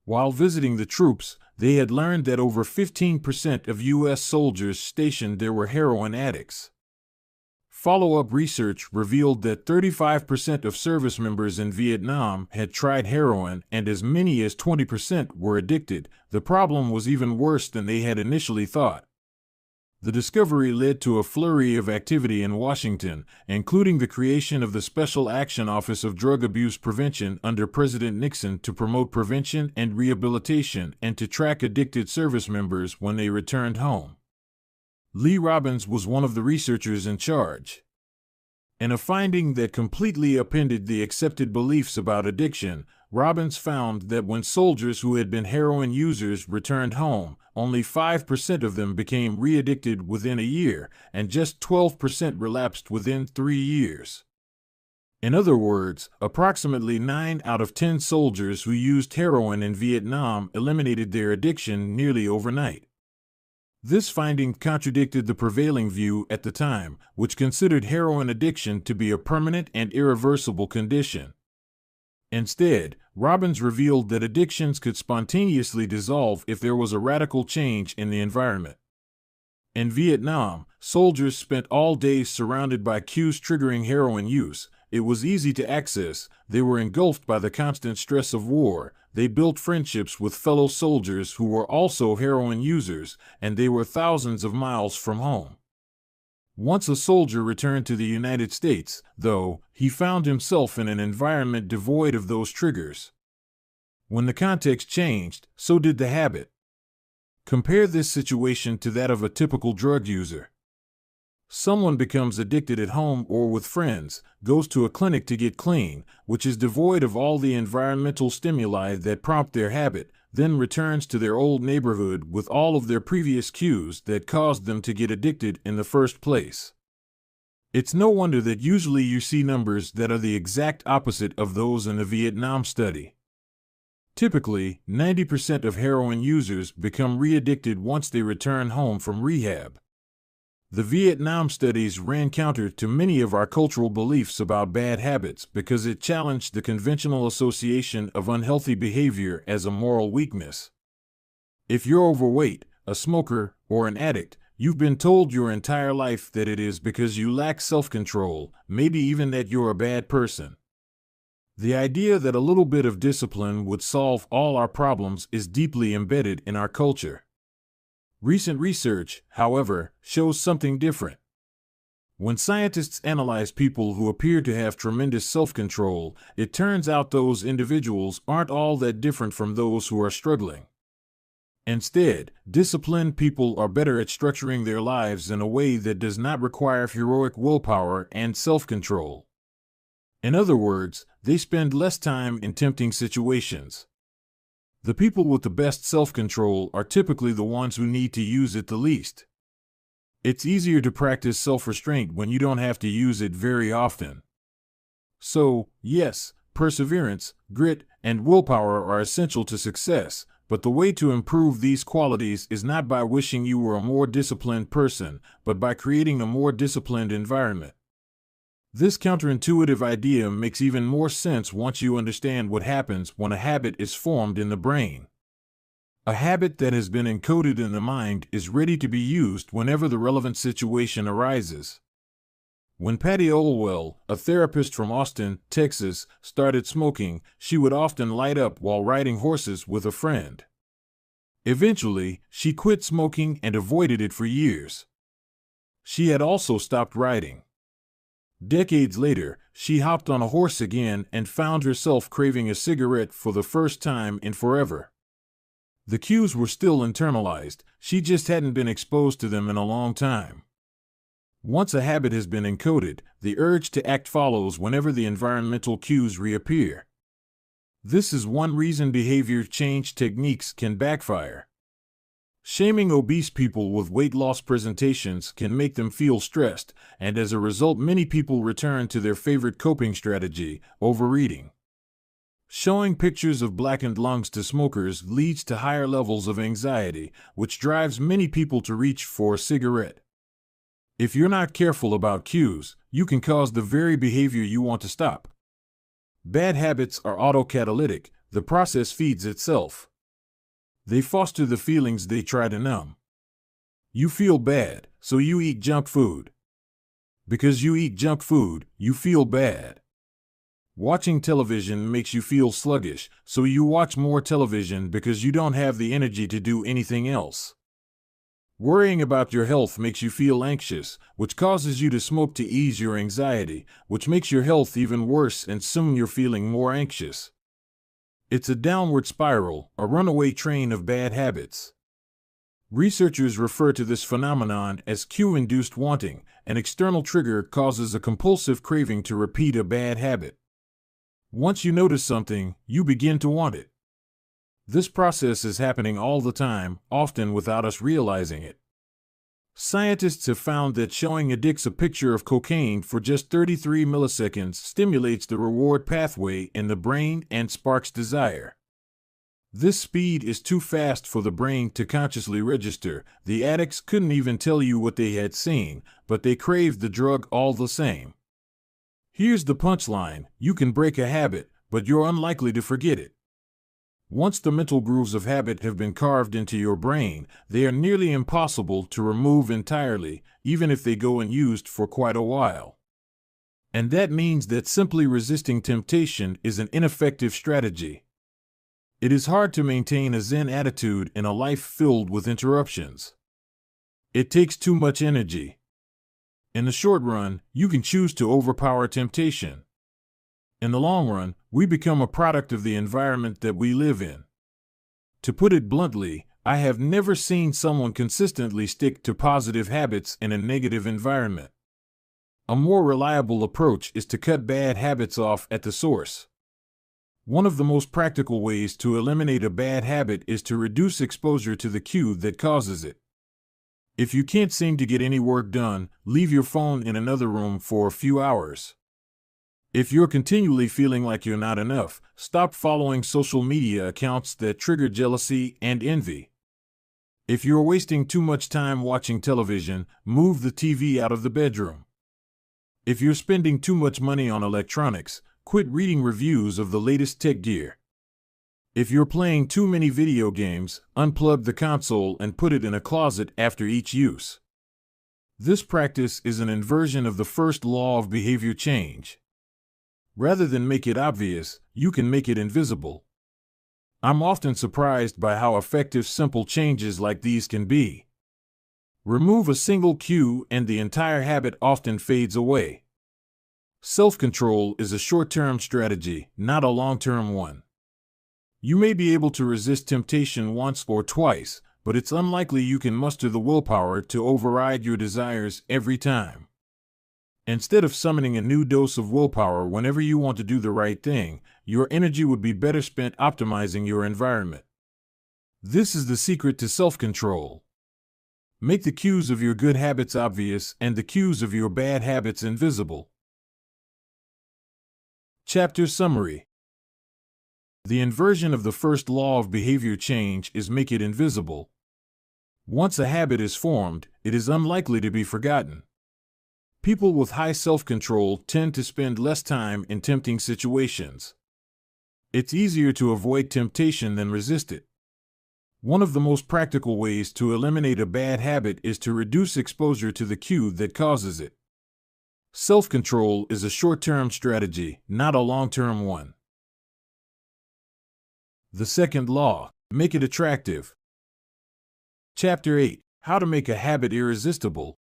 While visiting the troops, they had learned that over 15% of U.S. soldiers stationed there were heroin addicts. Follow-up research revealed that 35% of service members in Vietnam had tried heroin and as many as 20% were addicted. The problem was even worse than they had initially thought. The discovery led to a flurry of activity in Washington, including the creation of the Special Action Office of Drug Abuse Prevention under President Nixon to promote prevention and rehabilitation and to track addicted service members when they returned home. Lee Robbins was one of the researchers in charge. In a finding that completely upended the accepted beliefs about addiction, Robbins found that when soldiers who had been heroin users returned home, only 5% of them became re-addicted within a year, and just 12% relapsed within 3 years. In other words, approximately 9 out of 10 soldiers who used heroin in Vietnam eliminated their addiction nearly overnight. This finding contradicted the prevailing view at the time, which considered heroin addiction to be a permanent and irreversible condition. Instead, Robbins revealed that addictions could spontaneously dissolve if there was a radical change in the environment. In Vietnam, soldiers spent all day surrounded by cues triggering heroin use. It was easy to access, they were engulfed by the constant stress of war, they built friendships with fellow soldiers who were also heroin users, and they were thousands of miles from home. Once a soldier returned to the United States, though, he found himself in an environment devoid of those triggers. When the context changed, so did the habit. Compare this situation to that of a typical drug user. Someone becomes addicted at home or with friends, goes to a clinic to get clean, which is devoid of all the environmental stimuli that prompt their habit, then returns to their old neighborhood with all of their previous cues that caused them to get addicted in the first place. It's no wonder that usually you see numbers that are the exact opposite of those in the Vietnam study. Typically, 90% of heroin users become re-addicted once they return home from rehab. The Vietnam studies ran counter to many of our cultural beliefs about bad habits because it challenged the conventional association of unhealthy behavior as a moral weakness. If you're overweight, a smoker, or an addict, you've been told your entire life that it is because you lack self-control, maybe even that you're a bad person. The idea that a little bit of discipline would solve all our problems is deeply embedded in our culture. Recent research, however, shows something different. When scientists analyze people who appear to have tremendous self-control, it turns out those individuals aren't all that different from those who are struggling. Instead, disciplined people are better at structuring their lives in a way that does not require heroic willpower and self-control. In other words, they spend less time in tempting situations. The people with the best self-control are typically the ones who need to use it the least. It's easier to practice self-restraint when you don't have to use it very often. So, yes, perseverance, grit, and willpower are essential to success, but the way to improve these qualities is not by wishing you were a more disciplined person, but by creating a more disciplined environment. This counterintuitive idea makes even more sense once you understand what happens when a habit is formed in the brain. A habit that has been encoded in the mind is ready to be used whenever the relevant situation arises. When Patty Olwell, a therapist from Austin, Texas, started smoking, she would often light up while riding horses with a friend. Eventually, she quit smoking and avoided it for years. She had also stopped riding. Decades later, she hopped on a horse again and found herself craving a cigarette for the first time in forever. The cues were still internalized, she just hadn't been exposed to them in a long time. Once a habit has been encoded, the urge to act follows whenever the environmental cues reappear. This is one reason behavior change techniques can backfire. Shaming obese people with weight loss presentations can make them feel stressed, and as a result many people return to their favorite coping strategy, overeating. Showing pictures of blackened lungs to smokers leads to higher levels of anxiety, which drives many people to reach for a cigarette. If you're not careful about cues, you can cause the very behavior you want to stop. Bad habits are autocatalytic, the process feeds itself. They foster the feelings they try to numb. You feel bad, so you eat junk food. Because you eat junk food, you feel bad. Watching television makes you feel sluggish, so you watch more television because you don't have the energy to do anything else. Worrying about your health makes you feel anxious, which causes you to smoke to ease your anxiety, which makes your health even worse and soon you're feeling more anxious. It's a downward spiral, a runaway train of bad habits. Researchers refer to this phenomenon as cue-induced wanting. An external trigger causes a compulsive craving to repeat a bad habit. Once you notice something, you begin to want it. This process is happening all the time, often without us realizing it. Scientists have found that showing addicts a picture of cocaine for just 33 milliseconds stimulates the reward pathway in the brain and sparks desire. This speed is too fast for the brain to consciously register. The addicts couldn't even tell you what they had seen, but they craved the drug all the same. Here's the punchline: you can break a habit, but you're unlikely to forget it. Once the mental grooves of habit have been carved into your brain, they are nearly impossible to remove entirely, even if they go unused for quite a while. And that means that simply resisting temptation is an ineffective strategy. It is hard to maintain a Zen attitude in a life filled with interruptions. It takes too much energy. In the short run, you can choose to overpower temptation. In the long run, we become a product of the environment that we live in. To put it bluntly, I have never seen someone consistently stick to positive habits in a negative environment. A more reliable approach is to cut bad habits off at the source. One of the most practical ways to eliminate a bad habit is to reduce exposure to the cue that causes it. If you can't seem to get any work done, leave your phone in another room for a few hours. If you're continually feeling like you're not enough, stop following social media accounts that trigger jealousy and envy. If you're wasting too much time watching television, move the TV out of the bedroom. If you're spending too much money on electronics, quit reading reviews of the latest tech gear. If you're playing too many video games, unplug the console and put it in a closet after each use. This practice is an inversion of the first law of behavior change. Rather than make it obvious, you can make it invisible. I'm often surprised by how effective simple changes like these can be. Remove a single cue and the entire habit often fades away. Self-control is a short-term strategy, not a long-term one. You may be able to resist temptation once or twice, but it's unlikely you can muster the willpower to override your desires every time. Instead of summoning a new dose of willpower whenever you want to do the right thing, your energy would be better spent optimizing your environment. This is the secret to self-control. Make the cues of your good habits obvious and the cues of your bad habits invisible. Chapter Summary. The inversion of the first law of behavior change is make it invisible. Once a habit is formed, it is unlikely to be forgotten. People with high self-control tend to spend less time in tempting situations. It's easier to avoid temptation than resist it. One of the most practical ways to eliminate a bad habit is to reduce exposure to the cue that causes it. Self-control is a short-term strategy, not a long-term one. The second law: make it attractive. Chapter 8: How to make a habit irresistible.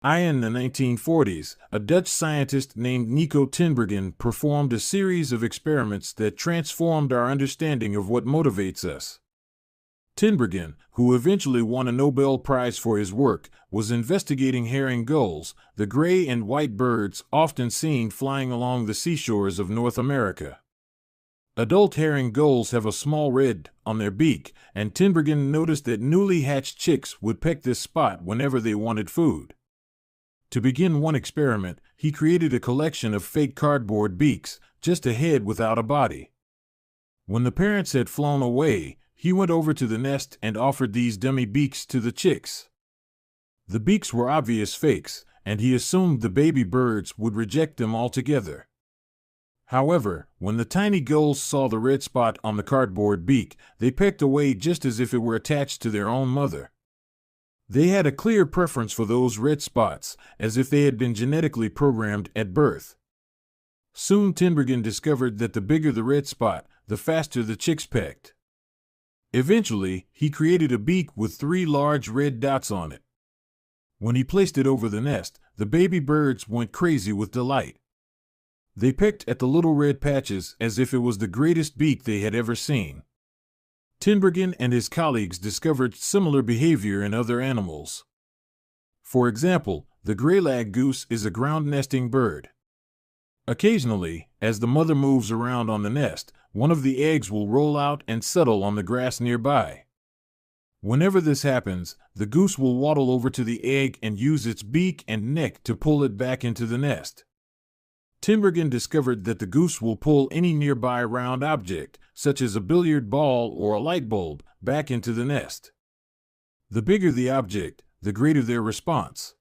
In the 1940s, a Dutch scientist named Nico Tinbergen performed a series of experiments that transformed our understanding of what motivates us. Tinbergen, who eventually won a Nobel Prize for his work, was investigating herring gulls, the gray and white birds often seen flying along the seashores of North America. Adult herring gulls have a small red on their beak, and Tinbergen noticed that newly hatched chicks would peck this spot whenever they wanted food. To begin one experiment, he created a collection of fake cardboard beaks, just a head without a body. When the parents had flown away, he went over to the nest and offered these dummy beaks to the chicks. The beaks were obvious fakes, and he assumed the baby birds would reject them altogether. However, when the tiny gulls saw the red spot on the cardboard beak, they pecked away just as if it were attached to their own mother. They had a clear preference for those red spots, as if they had been genetically programmed at birth. Soon Tinbergen discovered that the bigger the red spot, the faster the chicks pecked. Eventually, he created a beak with 3 large red dots on it. When he placed it over the nest, the baby birds went crazy with delight. They pecked at the little red patches as if it was the greatest beak they had ever seen. Tinbergen and his colleagues discovered similar behavior in other animals. For example, the greylag goose is a ground-nesting bird. Occasionally, as the mother moves around on the nest, one of the eggs will roll out and settle on the grass nearby. Whenever this happens, the goose will waddle over to the egg and use its beak and neck to pull it back into the nest. Tinbergen discovered that the goose will pull any nearby round object, such as a billiard ball or a light bulb, back into the nest. The bigger the object, the greater their response.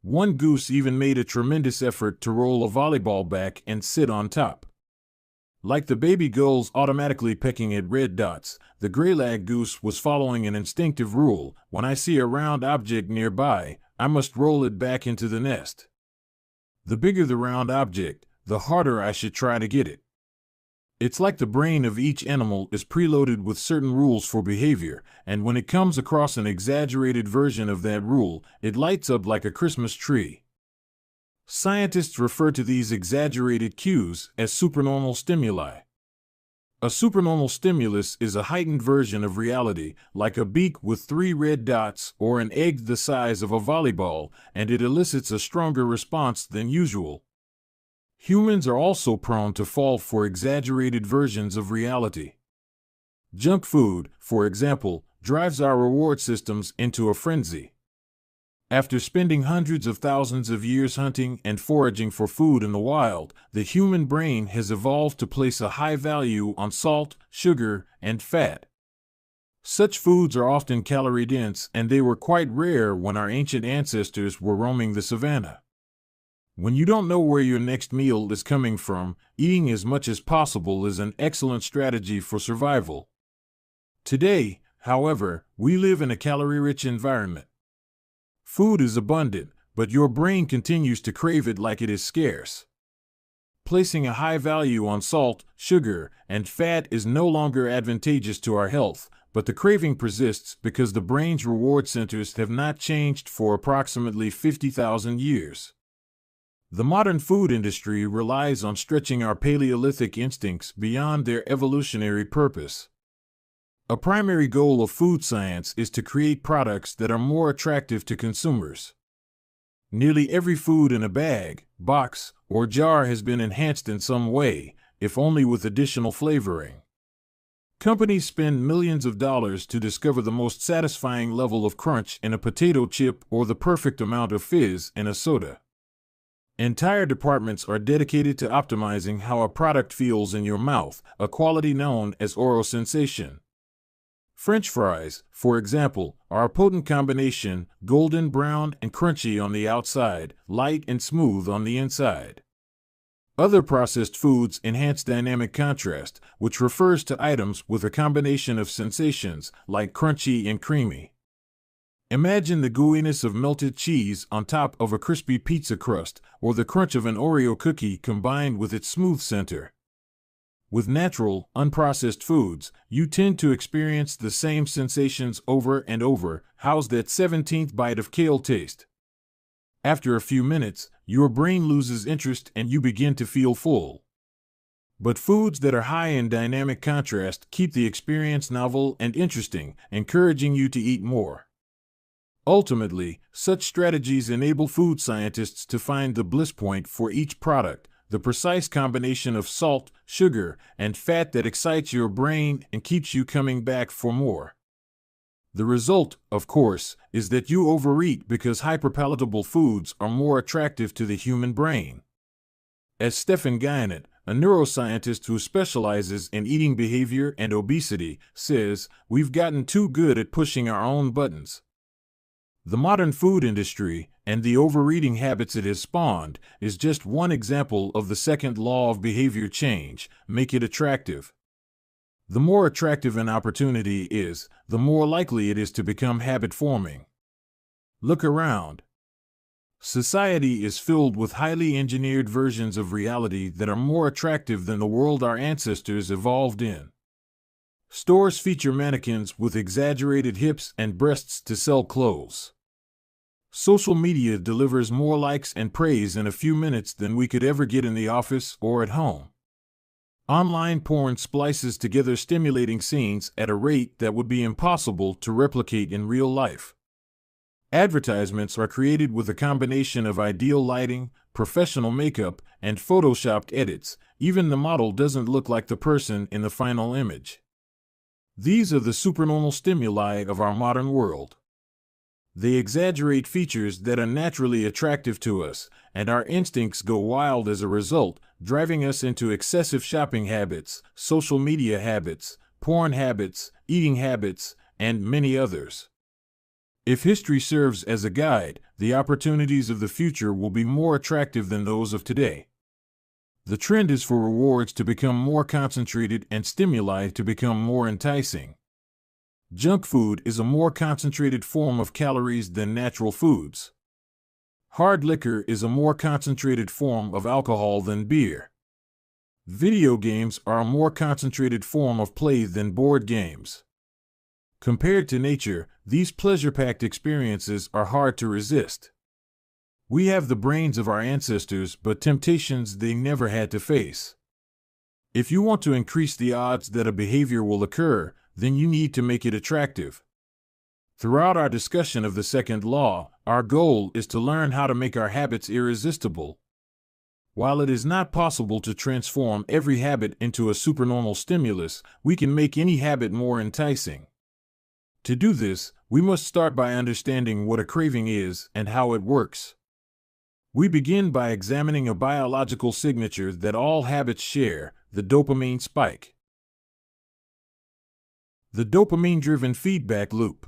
One goose even made a tremendous effort to roll a volleyball back and sit on top. Like the baby gulls automatically pecking at red dots, the greylag goose was following an instinctive rule: when I see a round object nearby, I must roll it back into the nest. The bigger the round object, the harder I should try to get it. It's like the brain of each animal is preloaded with certain rules for behavior, and when it comes across an exaggerated version of that rule, it lights up like a Christmas tree. Scientists refer to these exaggerated cues as supernormal stimuli. A supernormal stimulus is a heightened version of reality, like a beak with 3 red dots or an egg the size of a volleyball, and it elicits a stronger response than usual. Humans are also prone to fall for exaggerated versions of reality. Junk food, for example, drives our reward systems into a frenzy. After spending hundreds of thousands of years hunting and foraging for food in the wild, the human brain has evolved to place a high value on salt, sugar, and fat. Such foods are often calorie-dense, and they were quite rare when our ancient ancestors were roaming the savannah. When you don't know where your next meal is coming from, eating as much as possible is an excellent strategy for survival. Today, however, we live in a calorie-rich environment. Food is abundant, but your brain continues to crave it like it is scarce. Placing a high value on salt, sugar, and fat is no longer advantageous to our health, but the craving persists because the brain's reward centers have not changed for approximately 50,000 years. The modern food industry relies on stretching our Paleolithic instincts beyond their evolutionary purpose. A primary goal of food science is to create products that are more attractive to consumers. Nearly every food in a bag, box, or jar has been enhanced in some way, if only with additional flavoring. Companies spend millions of dollars to discover the most satisfying level of crunch in a potato chip or the perfect amount of fizz in a soda. Entire departments are dedicated to optimizing how a product feels in your mouth, a quality known as oral sensation. French fries, for example, are a potent combination, golden brown and crunchy on the outside, light and smooth on the inside. Other processed foods enhance dynamic contrast, which refers to items with a combination of sensations, like crunchy and creamy. Imagine the gooiness of melted cheese on top of a crispy pizza crust, or the crunch of an Oreo cookie combined with its smooth center. With natural, unprocessed foods, you tend to experience the same sensations over and over. How's that 17th bite of kale taste? After a few minutes, your brain loses interest and you begin to feel full. But foods that are high in dynamic contrast keep the experience novel and interesting, encouraging you to eat more. Ultimately, such strategies enable food scientists to find the bliss point for each product, the precise combination of salt, sugar, and fat that excites your brain and keeps you coming back for more. The result, of course, is that you overeat because hyperpalatable foods are more attractive to the human brain. As Stephan Guyenet, a neuroscientist who specializes in eating behavior and obesity, says, we've gotten too good at pushing our own buttons. The modern food industry, and the overeating habits it has spawned, is just one example of the second law of behavior change: make it attractive. The more attractive an opportunity is, the more likely it is to become habit-forming. Look around. Society is filled with highly engineered versions of reality that are more attractive than the world our ancestors evolved in. Stores feature mannequins with exaggerated hips and breasts to sell clothes. Social media delivers more likes and praise in a few minutes than we could ever get in the office or at home. Online porn splices together stimulating scenes at a rate that would be impossible to replicate in real life. Advertisements are created with a combination of ideal lighting, professional makeup, and photoshopped edits. Even the model doesn't look like the person in the final image. These are the supernormal stimuli of our modern world. They exaggerate features that are naturally attractive to us, and our instincts go wild as a result, driving us into excessive shopping habits, social media habits, porn habits, eating habits, and many others. If history serves as a guide, the opportunities of the future will be more attractive than those of today. The trend is for rewards to become more concentrated and stimuli to become more enticing. Junk food is a more concentrated form of calories than natural foods. Hard liquor is a more concentrated form of alcohol than beer. Video games are a more concentrated form of play than board games. Compared to nature, these pleasure-packed experiences are hard to resist. We have the brains of our ancestors, but temptations they never had to face. If you want to increase the odds that a behavior will occur, then you need to make it attractive. Throughout our discussion of the second law, our goal is to learn how to make our habits irresistible. While it is not possible to transform every habit into a supernormal stimulus, we can make any habit more enticing. To do this, we must start by understanding what a craving is and how it works. We begin by examining a biological signature that all habits share: the dopamine spike. The dopamine-driven feedback loop.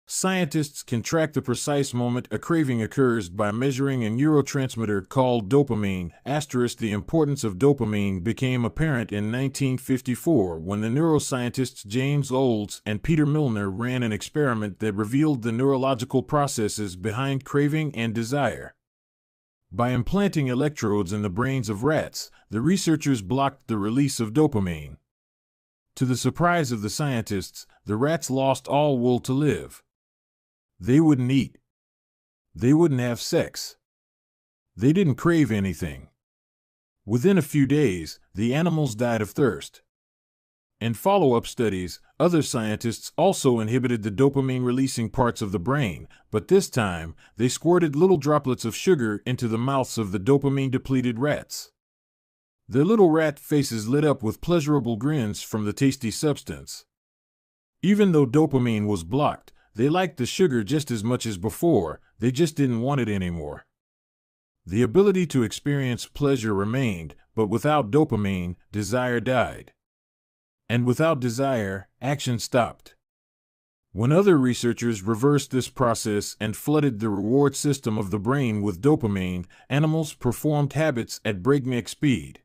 Scientists can track the precise moment a craving occurs by measuring a neurotransmitter called dopamine. The importance of dopamine became apparent in 1954 when the neuroscientists James Olds and Peter Milner ran an experiment that revealed the neurological processes behind craving and desire. By implanting electrodes in the brains of rats, the researchers blocked the release of dopamine. To the surprise of the scientists, the rats lost all will to live. They wouldn't eat. They wouldn't have sex. They didn't crave anything. Within a few days, the animals died of thirst. In follow-up studies, other scientists also inhibited the dopamine-releasing parts of the brain, but this time, they squirted little droplets of sugar into the mouths of the dopamine-depleted rats. Their little rat faces lit up with pleasurable grins from the tasty substance. Even though dopamine was blocked, they liked the sugar just as much as before, they just didn't want it anymore. The ability to experience pleasure remained, but without dopamine, desire died. And without desire, action stopped. When other researchers reversed this process and flooded the reward system of the brain with dopamine, animals performed habits at breakneck speed.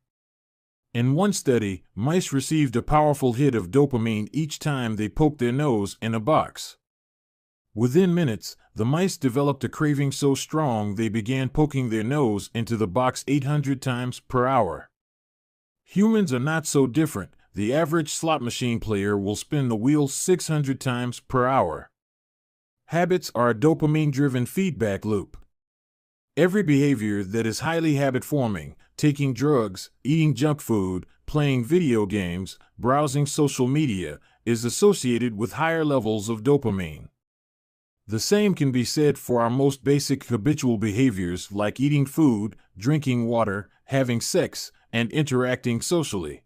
In one study, mice received a powerful hit of dopamine each time they poked their nose in a box. Within minutes, the mice developed a craving so strong they began poking their nose into the box 800 times per hour. Humans are not so different. The average slot machine player will spin the wheel 600 times per hour. Habits are a dopamine-driven feedback loop. Every behavior that is highly habit-forming, taking drugs, eating junk food, playing video games, browsing social media, is associated with higher levels of dopamine. The same can be said for our most basic habitual behaviors like eating food, drinking water, having sex, and interacting socially.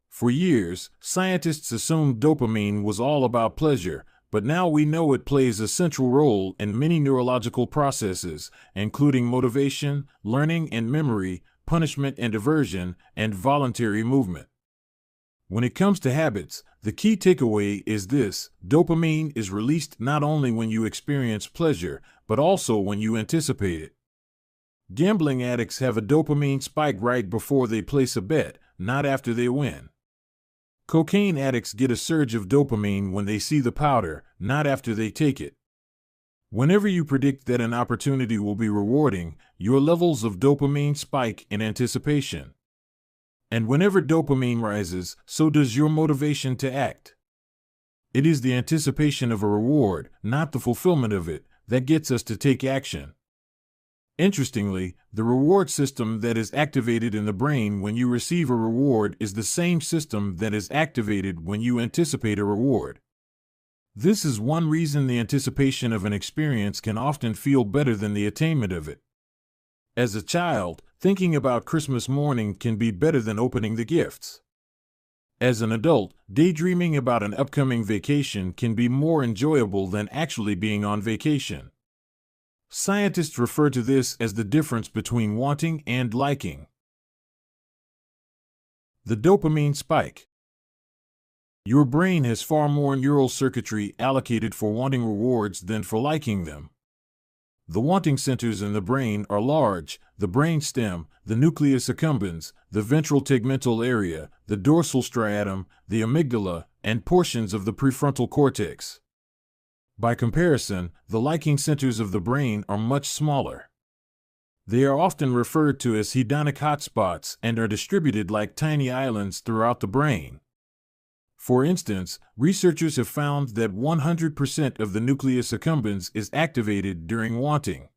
For years, scientists assumed dopamine was all about pleasure, but now we know it plays a central role in many neurological processes, including motivation, learning and memory, punishment and aversion, and voluntary movement. When it comes to habits, the key takeaway is this: dopamine is released not only when you experience pleasure, but also when you anticipate it. Gambling addicts have a dopamine spike right before they place a bet, not after they win. Cocaine addicts get a surge of dopamine when they see the powder, not after they take it. Whenever you predict that an opportunity will be rewarding, your levels of dopamine spike in anticipation. And whenever dopamine rises, so does your motivation to act. It is the anticipation of a reward, not the fulfillment of it, that gets us to take action. Interestingly, the reward system that is activated in the brain when you receive a reward is the same system that is activated when you anticipate a reward. This is one reason the anticipation of an experience can often feel better than the attainment of it. As a child, thinking about Christmas morning can be better than opening the gifts. As an adult, daydreaming about an upcoming vacation can be more enjoyable than actually being on vacation. Scientists refer to this as the difference between wanting and liking. The dopamine spike. Your brain has far more neural circuitry allocated for wanting rewards than for liking them. The wanting centers in the brain are large: the brainstem, the nucleus accumbens, the ventral tegmental area, the dorsal striatum, the amygdala, and portions of the prefrontal cortex. By comparison, the liking centers of the brain are much smaller. They are often referred to as hedonic hotspots and are distributed like tiny islands throughout the brain. For instance, researchers have found that 100% of the nucleus accumbens is activated during wanting.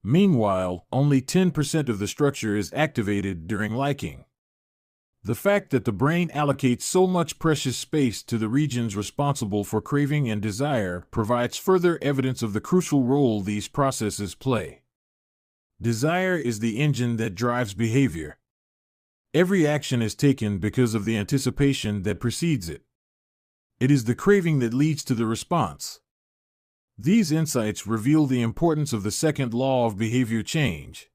Meanwhile, only 10% of the structure is activated during liking. The fact that the brain allocates so much precious space to the regions responsible for craving and desire provides further evidence of the crucial role these processes play. Desire is the engine that drives behavior. Every action is taken because of the anticipation that precedes it. It is the craving that leads to the response. These insights reveal the importance of the second law of behavior change.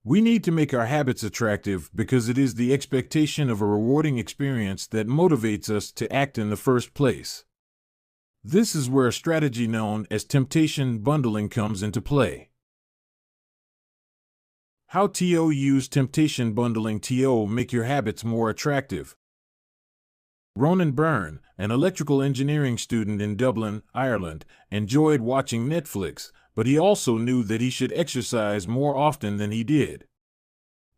We need to make our habits attractive because it is the expectation of a rewarding experience that motivates us to act in the first place. This is where a strategy known as temptation bundling comes into play. How to use temptation bundling to make your habits more attractive. Ronan Byrne, an electrical engineering student in Dublin, Ireland, enjoyed watching Netflix, but he also knew that he should exercise more often than he did.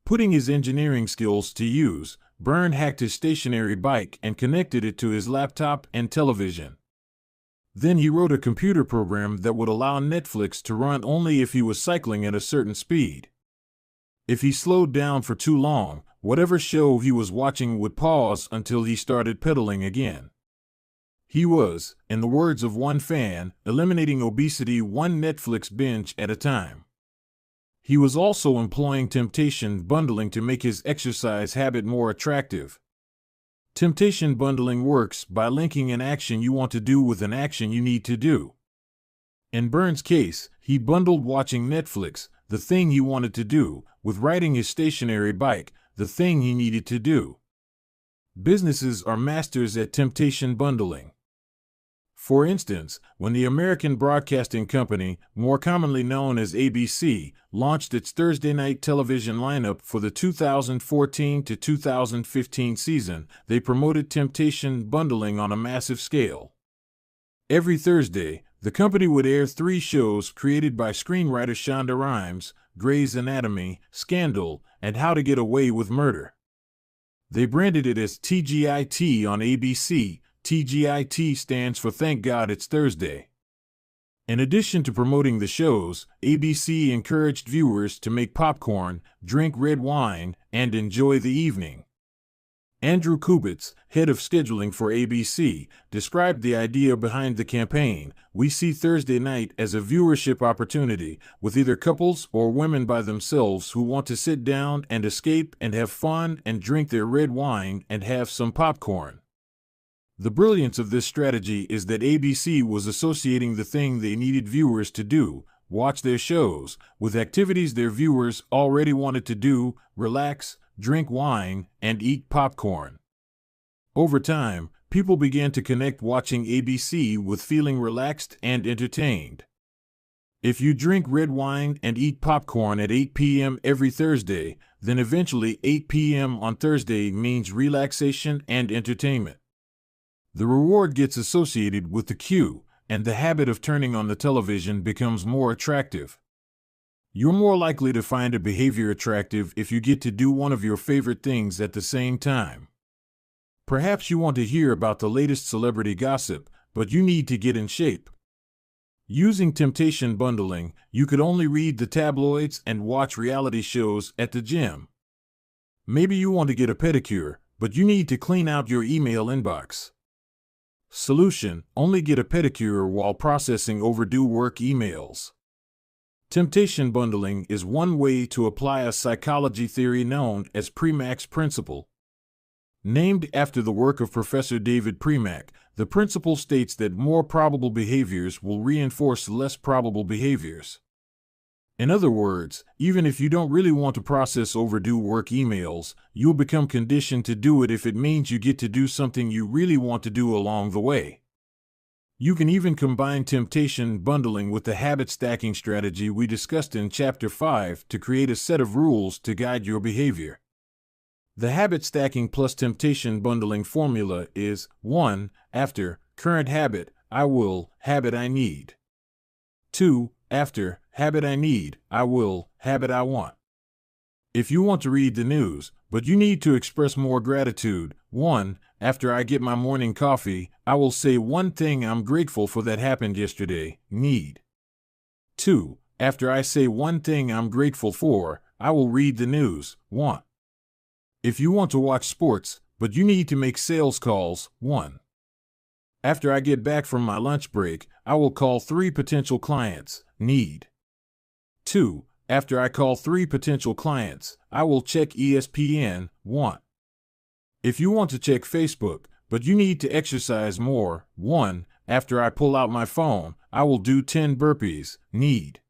Putting his engineering skills to use, Byrne hacked his stationary bike and connected it to his laptop and television. Then he wrote a computer program that would allow Netflix to run only if he was cycling at a certain speed. If he slowed down for too long, whatever show he was watching would pause until he started pedaling again. He was, in the words of one fan, eliminating obesity one Netflix binge at a time. He was also employing temptation bundling to make his exercise habit more attractive. Temptation bundling works by linking an action you want to do with an action you need to do. In Byrne's case, he bundled watching Netflix, the thing he wanted to do, with riding his stationary bike, the thing he needed to do. Businesses are masters at temptation bundling. For instance, when the American Broadcasting Company, more commonly known as ABC, launched its Thursday night television lineup for the 2014 to 2015 season, they promoted temptation bundling on a massive scale. Every Thursday, the company would air 3 shows created by screenwriter Shonda Rhimes: Grey's Anatomy, Scandal, and How to Get Away with Murder. They branded it as TGIT on ABC. TGIT stands for Thank God It's Thursday. In addition to promoting the shows, ABC encouraged viewers to make popcorn, drink red wine, and enjoy the evening. Andrew Kubitz, head of scheduling for ABC, described the idea behind the campaign. We see Thursday night as a viewership opportunity, with either couples or women by themselves who want to sit down and escape and have fun and drink their red wine and have some popcorn. The brilliance of this strategy is that ABC was associating the thing they needed viewers to do, watch their shows, with activities their viewers already wanted to do: relax, drink wine, and eat popcorn. Over time, people began to connect watching ABC with feeling relaxed and entertained. If you drink red wine and eat popcorn at 8 p.m. every Thursday, then eventually 8 p.m. on Thursday means relaxation and entertainment. The reward gets associated with the cue, and the habit of turning on the television becomes more attractive. You're more likely to find a behavior attractive if you get to do one of your favorite things at the same time. Perhaps you want to hear about the latest celebrity gossip, but you need to get in shape. Using temptation bundling, you could only read the tabloids and watch reality shows at the gym. Maybe you want to get a pedicure, but you need to clean out your email inbox. Solution: only get a pedicure while processing overdue work emails. Temptation bundling is one way to apply a psychology theory known as Premack's principle. Named after the work of Professor David Premack, the principle states that more probable behaviors will reinforce less probable behaviors. In other words, even if you don't really want to process overdue work emails, you'll become conditioned to do it if it means you get to do something you really want to do along the way. You can even combine temptation bundling with the habit stacking strategy we discussed in Chapter 5 to create a set of rules to guide your behavior. The habit stacking plus temptation bundling formula is: 1. After current habit, I will, habit I need. 2. After habit I need, I will, habit I want. If you want to read the news, but you need to express more gratitude: 1. After I get my morning coffee, I will say one thing I'm grateful for that happened yesterday, need. 2. After I say one thing I'm grateful for, I will read the news, want. If you want to watch sports, but you need to make sales calls: 1. After I get back from my lunch break, I will call 3 potential clients, need. 2. After I call 3 potential clients, I will check ESPN, want. If you want to check Facebook, but you need to exercise more: 1. After I pull out my phone, I will do 10 burpees, need.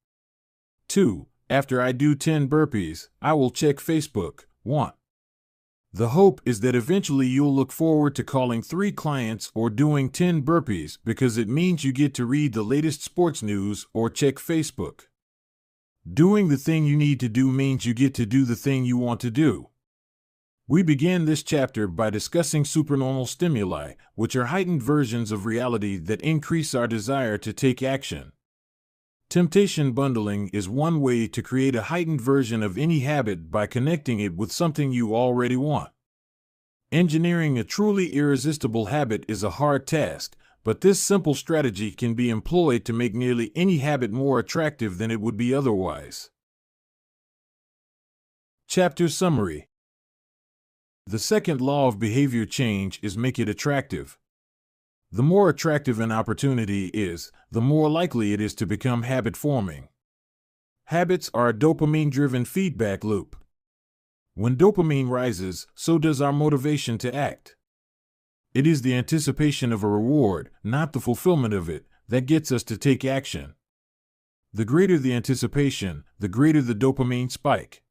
2. After I do 10 burpees, I will check Facebook, want. The hope is that eventually you'll look forward to calling 3 clients or doing 10 burpees because it means you get to read the latest sports news or check Facebook. Doing the thing you need to do means you get to do the thing you want to do. We began this chapter by discussing supernormal stimuli, which are heightened versions of reality that increase our desire to take action. Temptation bundling is one way to create a heightened version of any habit by connecting it with something you already want. Engineering a truly irresistible habit is a hard task, but this simple strategy can be employed to make nearly any habit more attractive than it would be otherwise. Chapter Summary. The second law of behavior change is make it attractive. The more attractive an opportunity is, the more likely it is to become habit-forming. Habits are a dopamine-driven feedback loop. When dopamine rises, so does our motivation to act. It is the anticipation of a reward, not the fulfillment of it, that gets us to take action. The greater the anticipation, the greater the dopamine spike.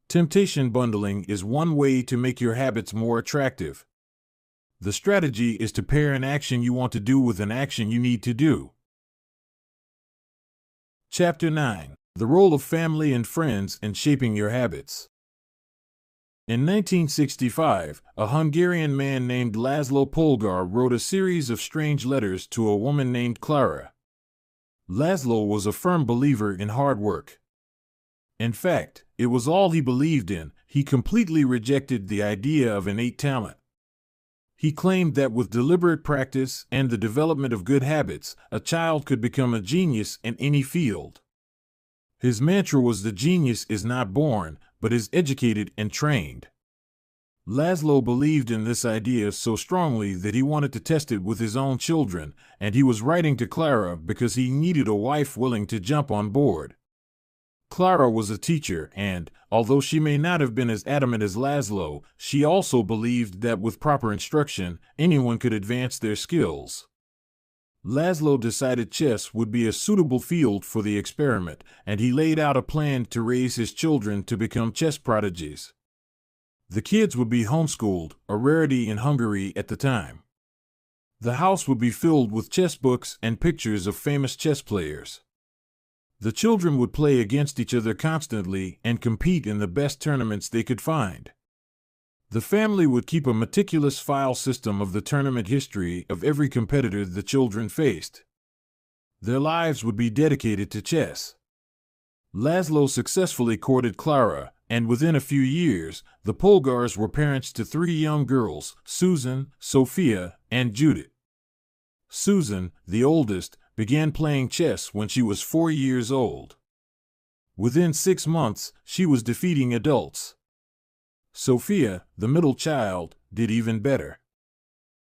Temptation bundling is one way to make your habits more attractive. The strategy is to pair an action you want to do with an action you need to do. Chapter 9. The role of family and friends in shaping your habits. In 1965, a Hungarian man named Laszlo Polgar wrote a series of strange letters to a woman named Clara. Laszlo was a firm believer in hard work. In fact, it was all he believed in. He completely rejected the idea of innate talent. He claimed that with deliberate practice and the development of good habits, a child could become a genius in any field. His mantra was, the genius is not born, but is educated and trained. Laszlo believed in this idea so strongly that he wanted to test it with his own children, and he was writing to Clara because he needed a wife willing to jump on board. Clara was a teacher and, although she may not have been as adamant as Laszlo, she also believed that with proper instruction, anyone could advance their skills. Laszlo decided chess would be a suitable field for the experiment, and he laid out a plan to raise his children to become chess prodigies. The kids would be homeschooled, a rarity in Hungary at the time. The house would be filled with chess books and pictures of famous chess players. The children would play against each other constantly and compete in the best tournaments they could find. The family would keep a meticulous file system of the tournament history of every competitor the children faced. Their lives would be dedicated to chess. Laszlo successfully courted Clara, and within a few years, the Polgars were parents to 3 young girls, Susan, Sophia, and Judith. Susan, the oldest, began playing chess when she was 4 years old. Within 6 months, she was defeating adults. Sophia, the middle child, did even better.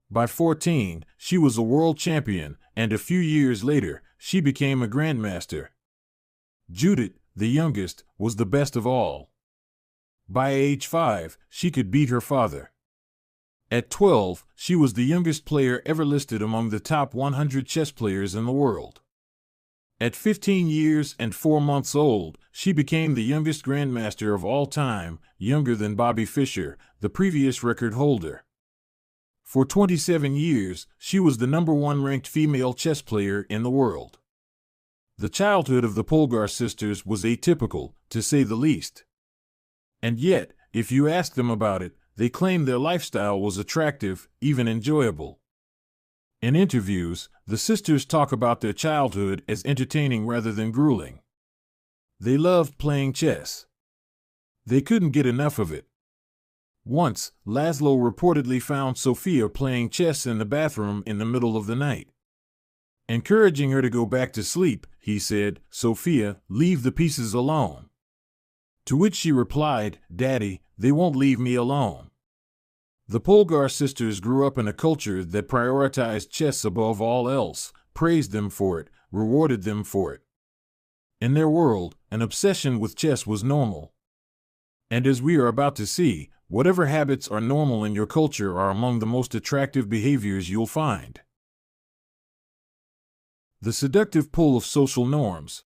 By 14, she was a world champion, and a few years later, she became a grandmaster. Judith, the youngest, was the best of all. By age 5, she could beat her father. At 12, she was the youngest player ever listed among the top 100 chess players in the world. At 15 years and 4 months old, she became the youngest grandmaster of all time, younger than Bobby Fischer, the previous record holder. For 27 years, she was the #1 ranked female chess player in the world. The childhood of the Polgar sisters was atypical, to say the least. And yet, if you ask them about it, they claim their lifestyle was attractive, even enjoyable. In interviews, the sisters talk about their childhood as entertaining rather than grueling. They loved playing chess. They couldn't get enough of it. Once, Laszlo reportedly found Sophia playing chess in the bathroom in the middle of the night. Encouraging her to go back to sleep, he said, "Sophia, leave the pieces alone." To which she replied, "Daddy, they won't leave me alone." The Polgar sisters grew up in a culture that prioritized chess above all else, praised them for it, rewarded them for it. In their world, an obsession with chess was normal. And as we are about to see, whatever habits are normal in your culture are among the most attractive behaviors you'll find. The seductive pull of social norms.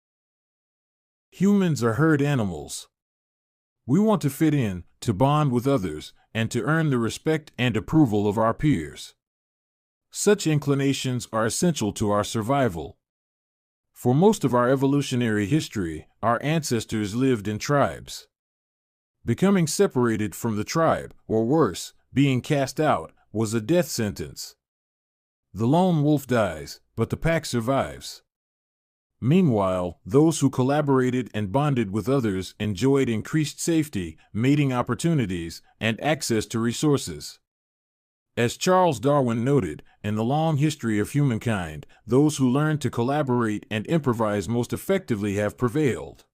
Humans are herd animals. We want to fit in, to bond with others, and to earn the respect and approval of our peers. Such inclinations are essential to our survival. For most of our evolutionary history, our ancestors lived in tribes. Becoming separated from the tribe, or worse, being cast out, was a death sentence. The lone wolf dies, but the pack survives. Meanwhile, those who collaborated and bonded with others enjoyed increased safety, mating opportunities, and access to resources. As Charles Darwin noted, in the long history of humankind, those who learn to collaborate and improvise most effectively have prevailed.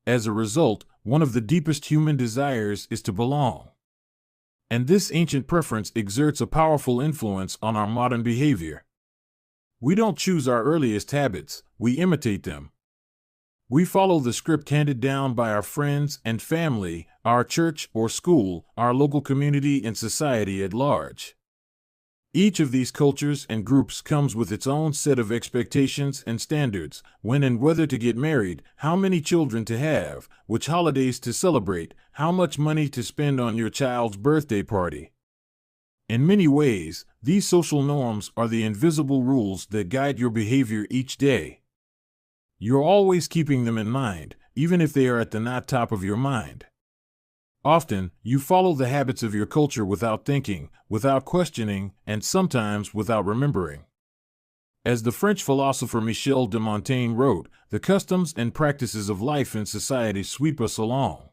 As a result, one of the deepest human desires is to belong. And this ancient preference exerts a powerful influence on our modern behavior. We don't choose our earliest habits, we imitate them. We follow the script handed down by our friends and family, our church or school, our local community and society at large. Each of these cultures and groups comes with its own set of expectations and standards, when and whether to get married, how many children to have, which holidays to celebrate, how much money to spend on your child's birthday party. In many ways, these social norms are the invisible rules that guide your behavior each day. You're always keeping them in mind, even if they are at the not top of your mind. Often, you follow the habits of your culture without thinking, without questioning, and sometimes without remembering. As the French philosopher Michel de Montaigne wrote, the customs and practices of life and society sweep us along.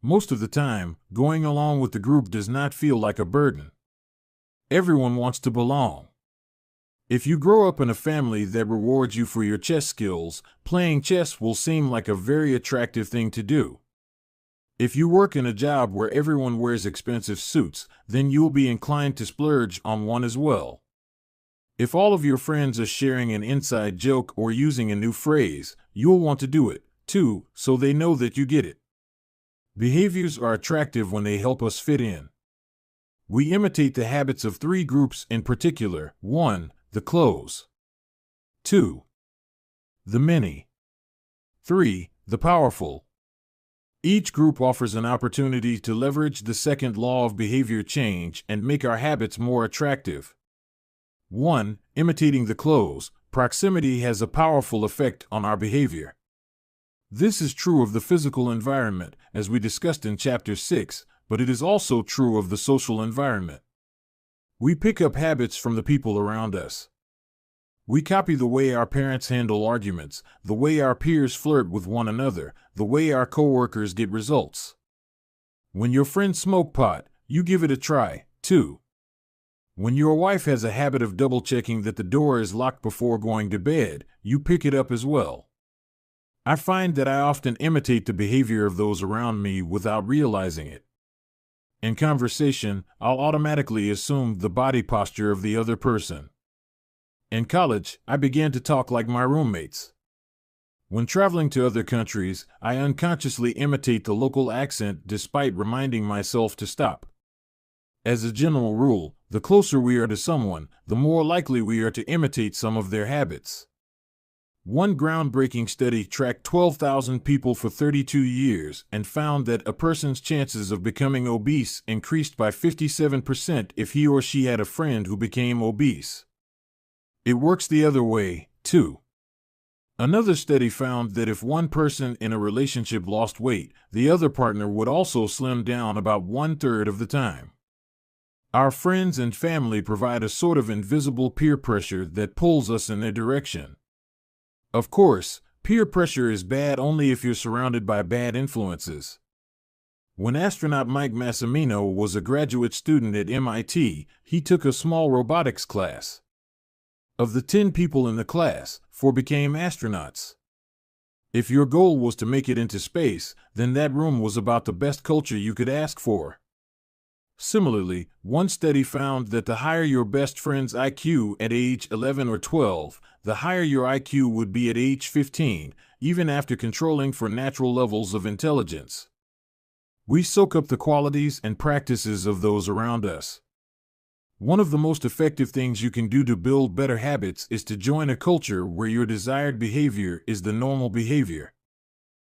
Most of the time, going along with the group does not feel like a burden. Everyone wants to belong. If you grow up in a family that rewards you for your chess skills, playing chess will seem like a very attractive thing to do. If you work in a job where everyone wears expensive suits, then you'll be inclined to splurge on one as well. If all of your friends are sharing an inside joke or using a new phrase, you'll want to do it, too, so they know that you get it. Behaviors are attractive when they help us fit in. We imitate the habits of three groups in particular. 1. The close. 2. The many. 3. The powerful. Each group offers an opportunity to leverage the second law of behavior change and make our habits more attractive. 1. Imitating the close. Proximity has a powerful effect on our behavior. This is true of the physical environment, as we discussed in Chapter 6, but it is also true of the social environment. We pick up habits from the people around us. We copy the way our parents handle arguments, the way our peers flirt with one another, the way our coworkers get results. When your friends smoke pot, you give it a try, too. When your wife has a habit of double-checking that the door is locked before going to bed, you pick it up as well. I find that I often imitate the behavior of those around me without realizing it. In conversation, I'll automatically assume the body posture of the other person. In college, I began to talk like my roommates. When traveling to other countries, I unconsciously imitate the local accent despite reminding myself to stop. As a general rule, the closer we are to someone, the more likely we are to imitate some of their habits. One groundbreaking study tracked 12,000 people for 32 years and found that a person's chances of becoming obese increased by 57% if he or she had a friend who became obese. It works the other way, too. Another study found that if one person in a relationship lost weight, the other partner would also slim down about 1/3 of the time. Our friends and family provide a sort of invisible peer pressure that pulls us in their direction. Of course, peer pressure is bad only if you're surrounded by bad influences. When astronaut Mike Massimino was a graduate student at MIT, he took a small robotics class. Of the 10 people in the class, 4 became astronauts. If your goal was to make it into space, then that room was about the best culture you could ask for. Similarly, one study found that the higher your best friend's IQ at age 11 or 12, the higher your IQ would be at age 15, even after controlling for natural levels of intelligence. We soak up the qualities and practices of those around us. One of the most effective things you can do to build better habits is to join a culture where your desired behavior is the normal behavior.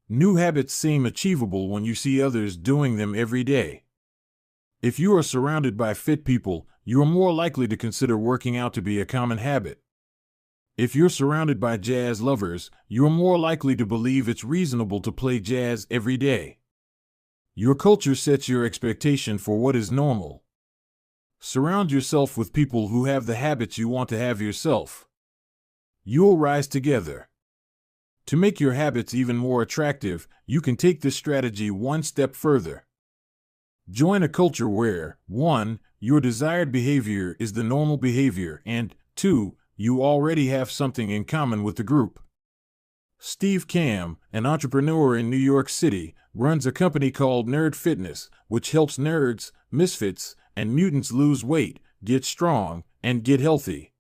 New habits seem achievable when you see others doing them every day. If you are surrounded by fit people, you are more likely to consider working out to be a common habit. If you're surrounded by jazz lovers, you are more likely to believe it's reasonable to play jazz every day. Your culture sets your expectation for what is normal. Surround yourself with people who have the habits you want to have yourself. You'll rise together. To make your habits even more attractive, you can take this strategy one step further. Join a culture where, 1. Your desired behavior is the normal behavior, and 2. You already have something in common with the group. Steve Kamb, an entrepreneur in New York City, runs a company called Nerd Fitness, which helps nerds, misfits, and mutants lose weight, get strong, and get healthy.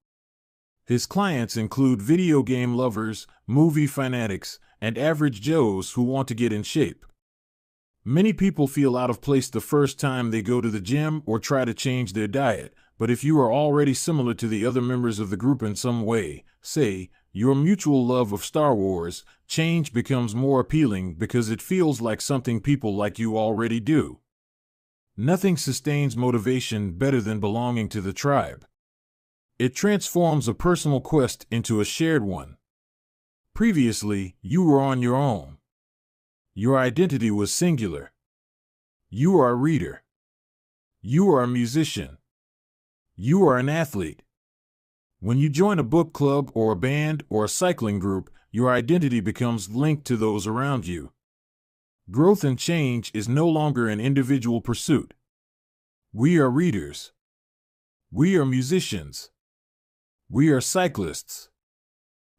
His clients include video game lovers, movie fanatics, and average Joes who want to get in shape. Many people feel out of place the first time they go to the gym or try to change their diet, but if you are already similar to the other members of the group in some way, say, your mutual love of Star Wars, change becomes more appealing because it feels like something people like you already do. Nothing sustains motivation better than belonging to the tribe. It transforms a personal quest into a shared one. Previously, you were on your own. Your identity was singular. You are a reader. You are a musician. You are an athlete. When you join a book club or a band or a cycling group, your identity becomes linked to those around you. Growth and change is no longer an individual pursuit. We are readers. We are musicians. We are cyclists.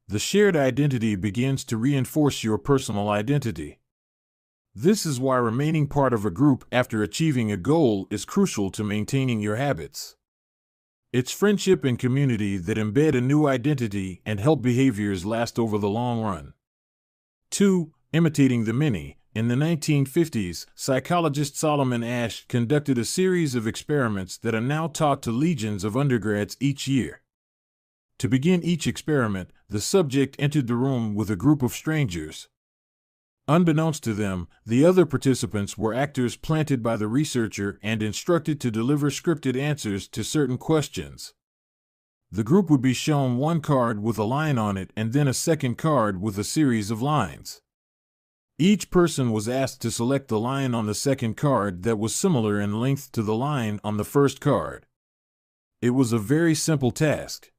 The shared identity begins to reinforce your personal identity. This is why remaining part of a group after achieving a goal is crucial to maintaining your habits. It's friendship and community that embed a new identity and help behaviors last over the long run. 2. Imitating the many. In the 1950s, psychologist Solomon Asch conducted a series of experiments that are now taught to legions of undergrads each year. To begin each experiment, the subject entered the room with a group of strangers. Unbeknownst to them, the other participants were actors planted by the researcher and instructed to deliver scripted answers to certain questions. The group would be shown one card with a line on it and then a second card with a series of lines. Each person was asked to select the line on the second card that was similar in length to the line on the first card. It was a very simple task.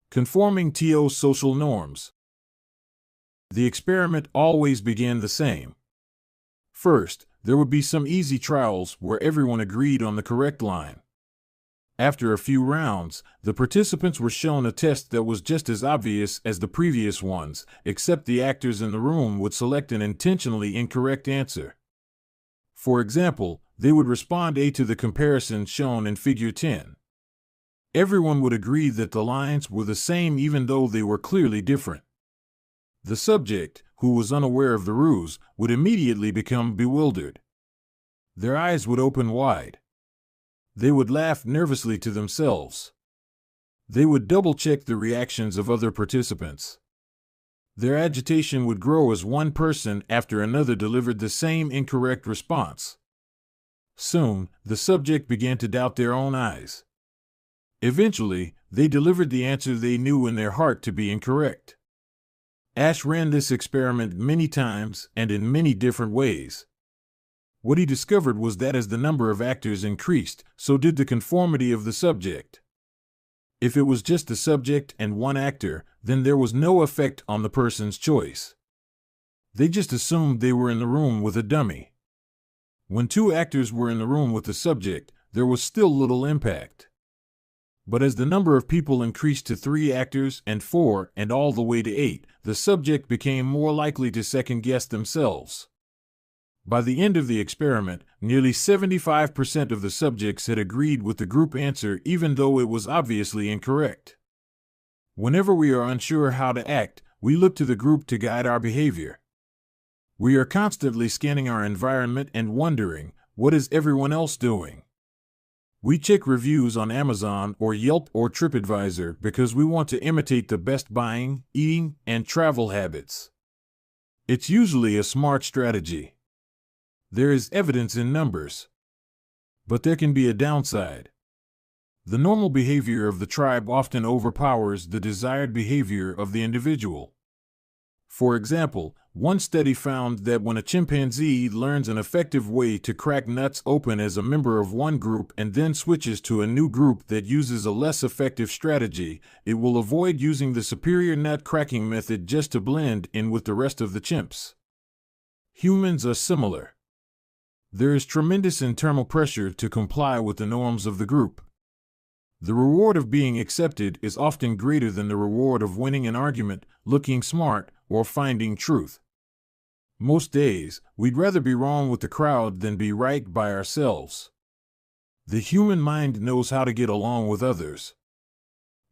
Conforming to social norms. The experiment always began the same. First, there would be some easy trials where everyone agreed on the correct line. After a few rounds, the participants were shown a test that was just as obvious as the previous ones, except the actors in the room would select an intentionally incorrect answer. For example, they would respond A to the comparison shown in Figure 10. Everyone would agree that the lines were the same even though they were clearly different. The subject, who was unaware of the ruse, would immediately become bewildered. Their eyes would open wide. They would laugh nervously to themselves. They would double-check the reactions of other participants. Their agitation would grow as one person after another delivered the same incorrect response. Soon, the subject began to doubt their own eyes. Eventually, they delivered the answer they knew in their heart to be incorrect. Asch ran this experiment many times and in many different ways. What he discovered was that as the number of actors increased, so did the conformity of the subject. If it was just the subject and one actor, then there was no effect on the person's choice. They just assumed they were in the room with a dummy. When two actors were in the room with the subject, there was still little impact. But as the number of people increased to 3 actors and 4 and all the way to 8, the subject became more likely to second-guess themselves. By the end of the experiment, nearly 75% of the subjects had agreed with the group answer even though it was obviously incorrect. Whenever we are unsure how to act, we look to the group to guide our behavior. We are constantly scanning our environment and wondering, what is everyone else doing? We check reviews on Amazon or Yelp or TripAdvisor because we want to imitate the best buying, eating, and travel habits. It's usually a smart strategy. There is evidence in numbers. But there can be a downside. The normal behavior of the tribe often overpowers the desired behavior of the individual. For example, one study found that when a chimpanzee learns an effective way to crack nuts open as a member of one group and then switches to a new group that uses a less effective strategy, it will avoid using the superior nut cracking method just to blend in with the rest of the chimps. Humans are similar. There is tremendous internal pressure to comply with the norms of the group. The reward of being accepted is often greater than the reward of winning an argument, looking smart, or finding truth. Most days, we'd rather be wrong with the crowd than be right by ourselves. The human mind knows how to get along with others.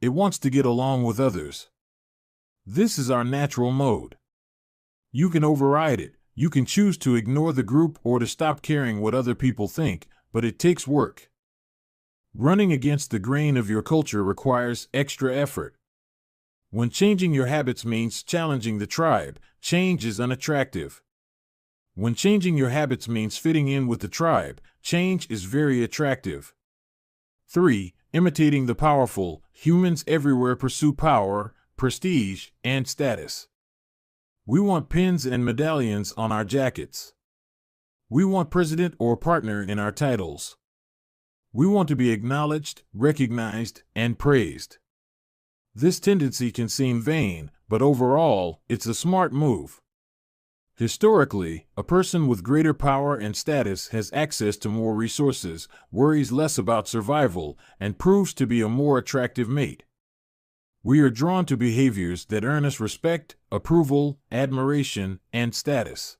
It wants to get along with others. This is our natural mode. You can override it. You can choose to ignore the group or to stop caring what other people think, but it takes work. Running against the grain of your culture requires extra effort. When changing your habits means challenging the tribe, change is unattractive. When changing your habits means fitting in with the tribe, change is very attractive. 3. Imitating the powerful. Humans everywhere pursue power, prestige, and status. We want pins and medallions on our jackets. We want president or partner in our titles. We want to be acknowledged, recognized, and praised. This tendency can seem vain, but overall, it's a smart move. Historically, a person with greater power and status has access to more resources, worries less about survival, and proves to be a more attractive mate. We are drawn to behaviors that earn us respect, approval, admiration, and status.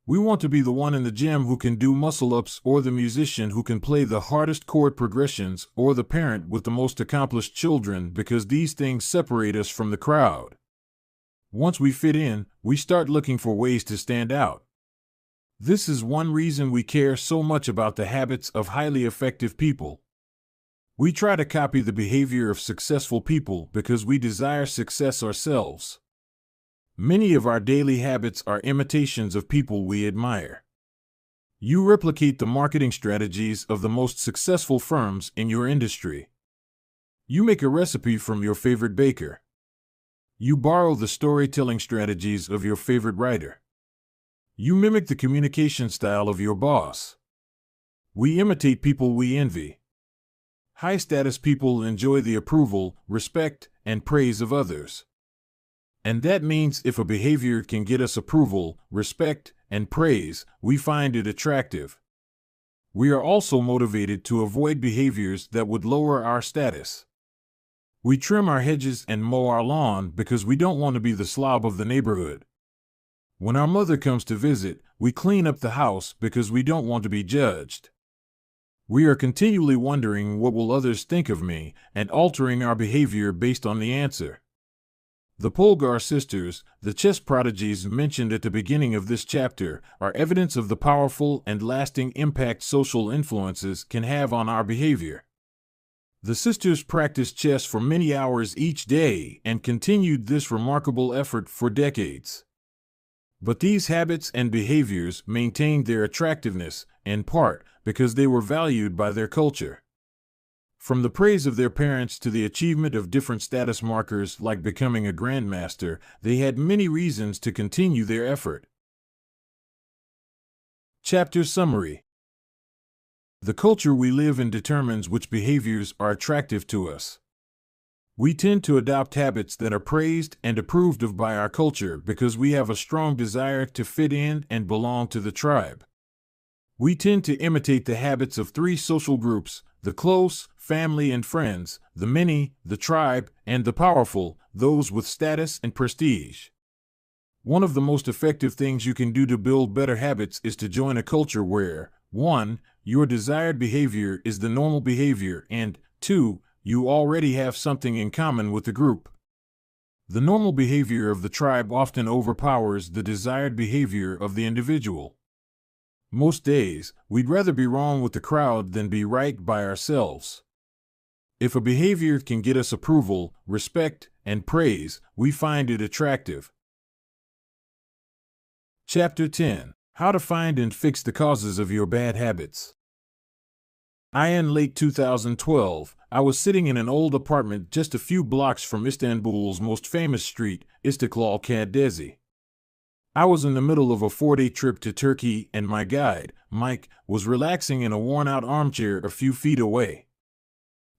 We want to be the one in the gym who can do muscle-ups, or the musician who can play the hardest chord progressions, or the parent with the most accomplished children, because these things separate us from the crowd. Once we fit in, we start looking for ways to stand out. This is one reason we care so much about the habits of highly effective people. We try to copy the behavior of successful people because we desire success ourselves. Many of our daily habits are imitations of people we admire. You replicate the marketing strategies of the most successful firms in your industry. You make a recipe from your favorite baker. You borrow the storytelling strategies of your favorite writer. You mimic the communication style of your boss. We imitate people we envy. High-status people enjoy the approval, respect, and praise of others. And that means if a behavior can get us approval, respect, and praise, we find it attractive. We are also motivated to avoid behaviors that would lower our status. We trim our hedges and mow our lawn because we don't want to be the slob of the neighborhood. When our mother comes to visit, we clean up the house because we don't want to be judged. We are continually wondering what will others think of me, and altering our behavior based on the answer. The Polgar sisters, the chess prodigies mentioned at the beginning of this chapter, are evidence of the powerful and lasting impact social influences can have on our behavior. The sisters practiced chess for many hours each day and continued this remarkable effort for decades. But these habits and behaviors maintained their attractiveness, in part, because they were valued by their culture. From the praise of their parents to the achievement of different status markers like becoming a grandmaster, they had many reasons to continue their effort. Chapter Summary. The culture we live in determines which behaviors are attractive to us. We tend to adopt habits that are praised and approved of by our culture because we have a strong desire to fit in and belong to the tribe. We tend to imitate the habits of 3 social groups: the close, family and friends; the many, the tribe; and the powerful, those with status and prestige. One of the most effective things you can do to build better habits is to join a culture where 1. Your desired behavior is the normal behavior, and 2. You already have something in common with the group. The normal behavior of the tribe often overpowers the desired behavior of the individual. Most days, we'd rather be wrong with the crowd than be right by ourselves. If a behavior can get us approval, respect, and praise, we find it attractive. Chapter 10. How to find and fix the causes of your bad habits. In late 2012, I was sitting in an old apartment just a few blocks from Istanbul's most famous street, Istiklal Caddesi. I was in the middle of a 4-day trip to Turkey, and my guide, Mike, was relaxing in a worn-out armchair a few feet away.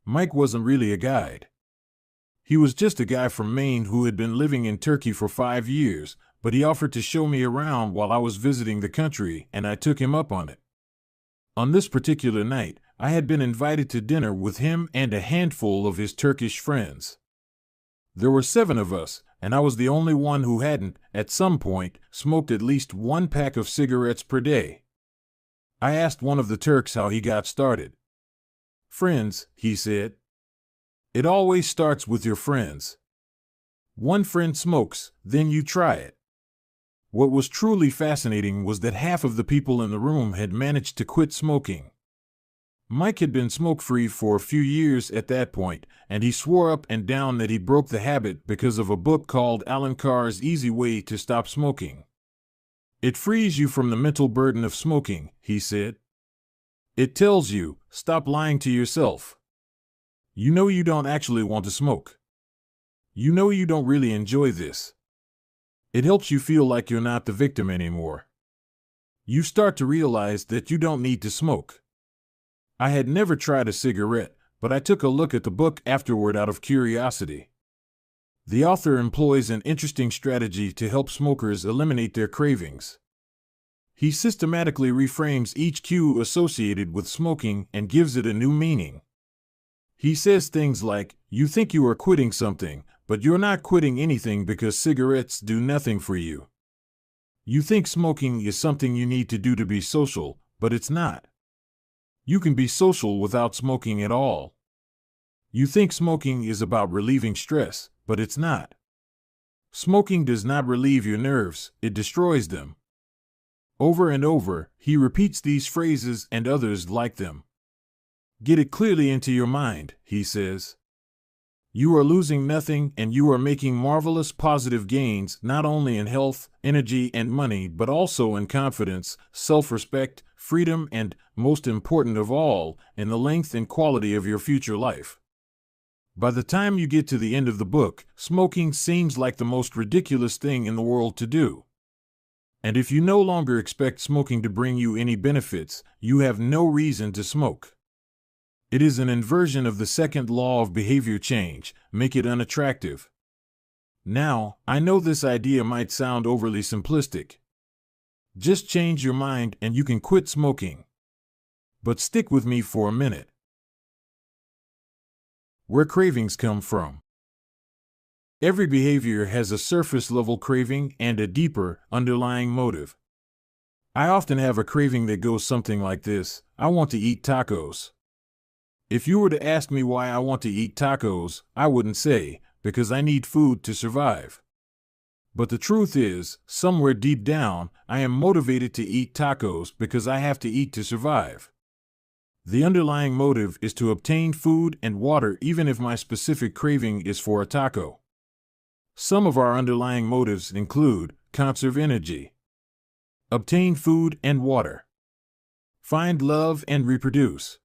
Mike wasn't really a guide. He was just a guy from Maine who had been living in Turkey for 5 years, but he offered to show me around while I was visiting the country, and I took him up on it. On this particular night, I had been invited to dinner with him and a handful of his Turkish friends. There were 7 of us, and I was the only one who hadn't, at some point, smoked at least 1 pack of cigarettes per day. I asked one of the Turks how he got started. "Friends," he said. "It always starts with your friends. One friend smokes, then you try it." What was truly fascinating was that half of the people in the room had managed to quit smoking. Mike had been smoke-free for a few years at that point, and he swore up and down that he broke the habit because of a book called Alan Carr's Easy Way to Stop Smoking. It frees you from the mental burden of smoking, he said. It tells you, stop lying to yourself. You know you don't actually want to smoke. You know you don't really enjoy this. It helps you feel like you're not the victim anymore. You start to realize that you don't need to smoke. I had never tried a cigarette, but I took a look at the book afterward out of curiosity. The author employs an interesting strategy to help smokers eliminate their cravings. He systematically reframes each cue associated with smoking and gives it a new meaning. He says things like, you think you are quitting something, but you're not quitting anything because cigarettes do nothing for you. You think smoking is something you need to do to be social, but it's not. You can be social without smoking at all. You think smoking is about relieving stress, but it's not. Smoking does not relieve your nerves, it destroys them. Over and over, he repeats these phrases and others like them. Get it clearly into your mind, he says. You are losing nothing and you are making marvelous positive gains not only in health, energy, and money, but also in confidence, self-respect, freedom, and, most important of all, in the length and quality of your future life. By the time you get to the end of the book, smoking seems like the most ridiculous thing in the world to do. And if you no longer expect smoking to bring you any benefits, you have no reason to smoke. It is an inversion of the second law of behavior change, make it unattractive. Now, I know this idea might sound overly simplistic. Just change your mind and you can quit smoking. But stick with me for a minute. Where cravings come from. Every behavior has a surface-level craving and a deeper, underlying motive. I often have a craving that goes something like this: I want to eat tacos. If you were to ask me why I want to eat tacos, I wouldn't say, because I need food to survive. But the truth is, somewhere deep down, I am motivated to eat tacos because I have to eat to survive. The underlying motive is to obtain food and water even if my specific craving is for a taco. Some of our underlying motives include conserve energy, obtain food and water, find love and reproduce,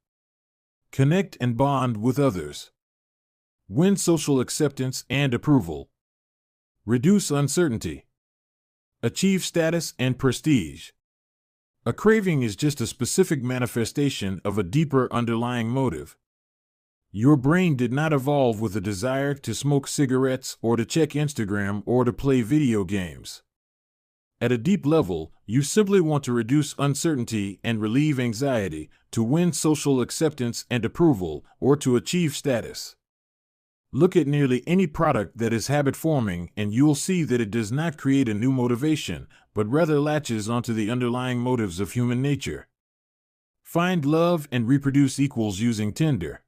connect and bond with others, win social acceptance and approval, reduce uncertainty, achieve status and prestige. A craving is just a specific manifestation of a deeper underlying motive. Your brain did not evolve with a desire to smoke cigarettes or to check Instagram or to play video games. At a deep level, you simply want to reduce uncertainty and relieve anxiety, to win social acceptance and approval, or to achieve status. Look at nearly any product that is habit-forming and you'll see that it does not create a new motivation, but rather latches onto the underlying motives of human nature. Find love and reproduce equals using Tinder.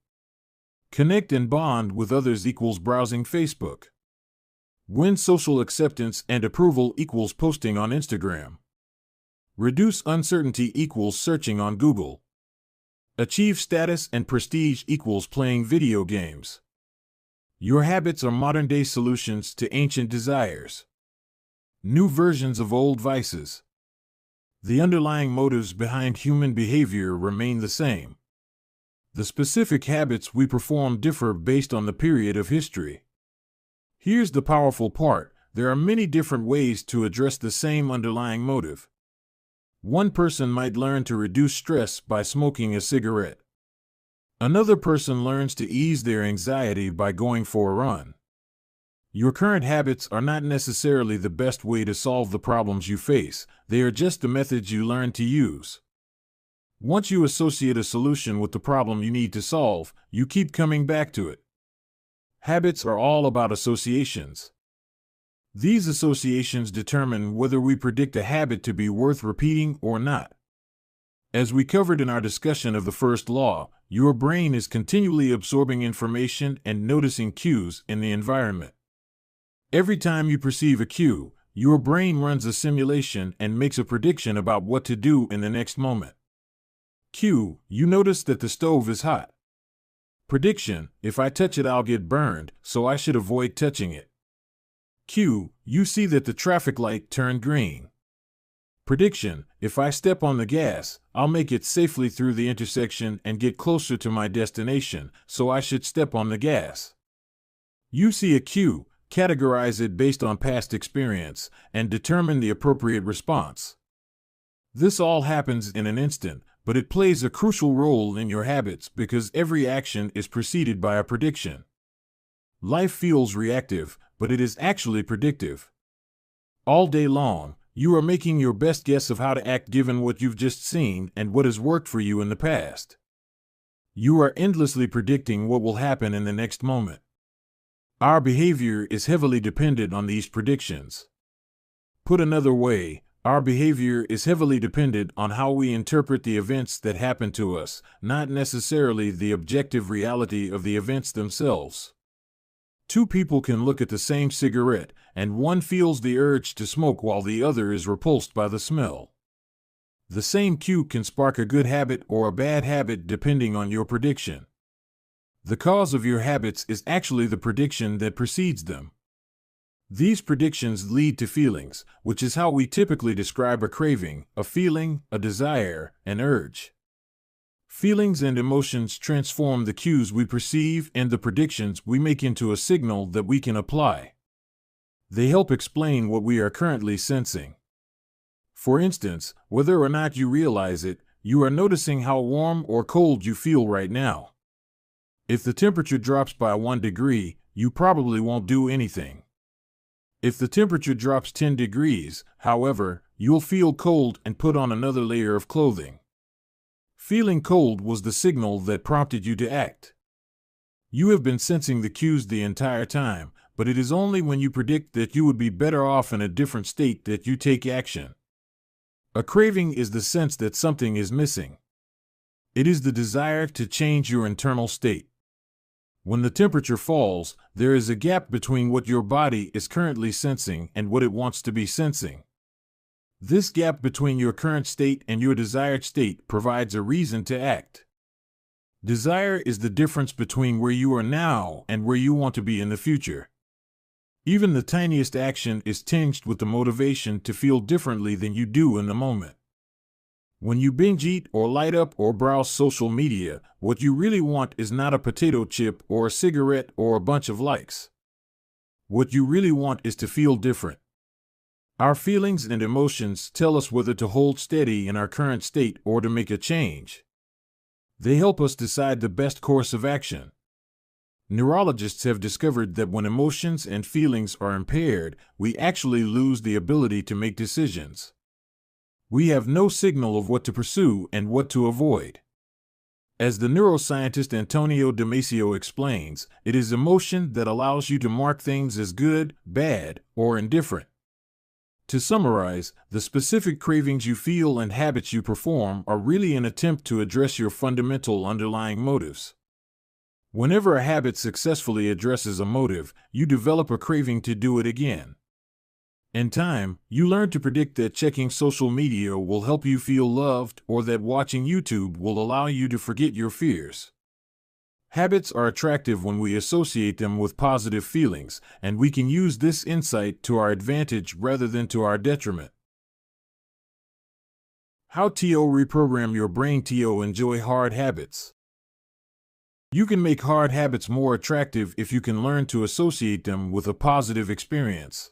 Connect and bond with others equals browsing Facebook. Win social acceptance and approval equals posting on Instagram. Reduce uncertainty equals searching on Google. Achieve status and prestige equals playing video games. Your habits are modern-day solutions to ancient desires. New versions of old vices. The underlying motives behind human behavior remain the same. The specific habits we perform differ based on the period of history. Here's the powerful part: there are many different ways to address the same underlying motive. One person might learn to reduce stress by smoking a cigarette. Another person learns to ease their anxiety by going for a run. Your current habits are not necessarily the best way to solve the problems you face, they are just the methods you learn to use. Once you associate a solution with the problem you need to solve, you keep coming back to it. Habits are all about associations. These associations determine whether we predict a habit to be worth repeating or not. As we covered in our discussion of the first law, your brain is continually absorbing information and noticing cues in the environment. Every time you perceive a cue, your brain runs a simulation and makes a prediction about what to do in the next moment. Cue: you notice that the stove is hot. Prediction: if I touch it, I'll get burned, so I should avoid touching it. Cue: you see that the traffic light turned green. Prediction: if I step on the gas, I'll make it safely through the intersection and get closer to my destination, so I should step on the gas. You see a cue, categorize it based on past experience, and determine the appropriate response. This all happens in an instant, but it plays a crucial role in your habits because every action is preceded by a prediction. Life feels reactive, but it is actually predictive. All day long, you are making your best guess of how to act given what you've just seen and what has worked for you in the past. You are endlessly predicting what will happen in the next moment. Our behavior is heavily dependent on these predictions. Put another way, our behavior is heavily dependent on how we interpret the events that happen to us, not necessarily the objective reality of the events themselves. Two people can look at the same cigarette, and one feels the urge to smoke while the other is repulsed by the smell. The same cue can spark a good habit or a bad habit depending on your prediction. The cause of your habits is actually the prediction that precedes them. These predictions lead to feelings, which is how we typically describe a craving, a feeling, a desire, an urge. Feelings and emotions transform the cues we perceive and the predictions we make into a signal that we can apply. They help explain what we are currently sensing. For instance, whether or not you realize it, you are noticing how warm or cold you feel right now. If the temperature drops by 1 degree, you probably won't do anything. If the temperature drops 10 degrees, however, you'll feel cold and put on another layer of clothing. Feeling cold was the signal that prompted you to act. You have been sensing the cues the entire time, but it is only when you predict that you would be better off in a different state that you take action. A craving is the sense that something is missing. It is the desire to change your internal state. When the temperature falls, there is a gap between what your body is currently sensing and what it wants to be sensing. This gap between your current state and your desired state provides a reason to act. Desire is the difference between where you are now and where you want to be in the future. Even the tiniest action is tinged with the motivation to feel differently than you do in the moment. When you binge eat or light up or browse social media, what you really want is not a potato chip or a cigarette or a bunch of likes. What you really want is to feel different. Our feelings and emotions tell us whether to hold steady in our current state or to make a change. They help us decide the best course of action. Neurologists have discovered that when emotions and feelings are impaired, we actually lose the ability to make decisions. We have no signal of what to pursue and what to avoid. As the neuroscientist Antonio Damasio explains, it is emotion that allows you to mark things as good, bad, or indifferent. To summarize, the specific cravings you feel and habits you perform are really an attempt to address your fundamental underlying motives. Whenever a habit successfully addresses a motive, you develop a craving to do it again. In time, you learn to predict that checking social media will help you feel loved or that watching YouTube will allow you to forget your fears. Habits are attractive when we associate them with positive feelings, and we can use this insight to our advantage rather than to our detriment. How to reprogram your brain to enjoy hard habits. You can make hard habits more attractive if you can learn to associate them with a positive experience.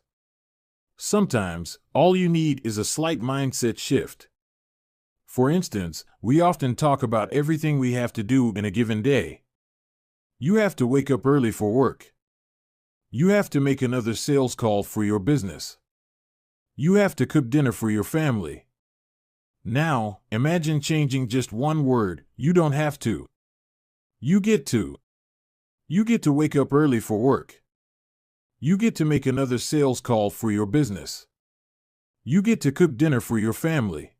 Sometimes, all you need is a slight mindset shift. For instance, we often talk about everything we have to do in a given day. You have to wake up early for work. You have to make another sales call for your business. You have to cook dinner for your family. Now, imagine changing just one word. You don't have to. You get to. You get to wake up early for work. You get to make another sales call for your business. You get to cook dinner for your family.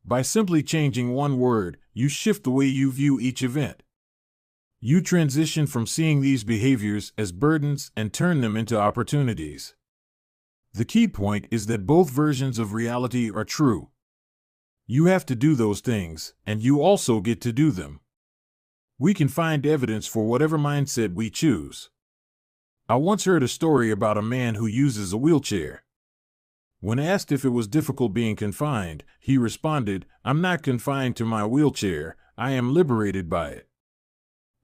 By simply changing one word, you shift the way you view each event. You transition from seeing these behaviors as burdens and turn them into opportunities. The key point is that both versions of reality are true. You have to do those things, and you also get to do them. We can find evidence for whatever mindset we choose. I once heard a story about a man who uses a wheelchair. When asked if it was difficult being confined, he responded, "I'm not confined to my wheelchair, I am liberated by it.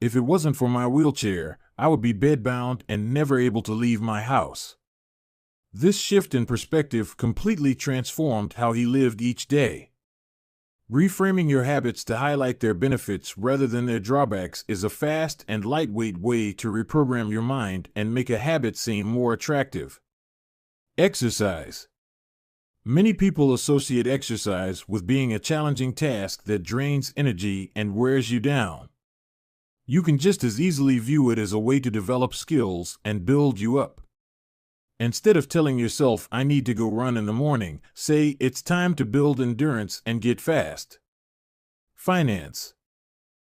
If it wasn't for my wheelchair, I would be bedbound and never able to leave my house." This shift in perspective completely transformed how he lived each day. Reframing your habits to highlight their benefits rather than their drawbacks is a fast and lightweight way to reprogram your mind and make a habit seem more attractive. Exercise. Many people associate exercise with being a challenging task that drains energy and wears you down. You can just as easily view it as a way to develop skills and build you up. Instead of telling yourself, "I need to go run in the morning," say, "It's time to build endurance and get fast." Finance.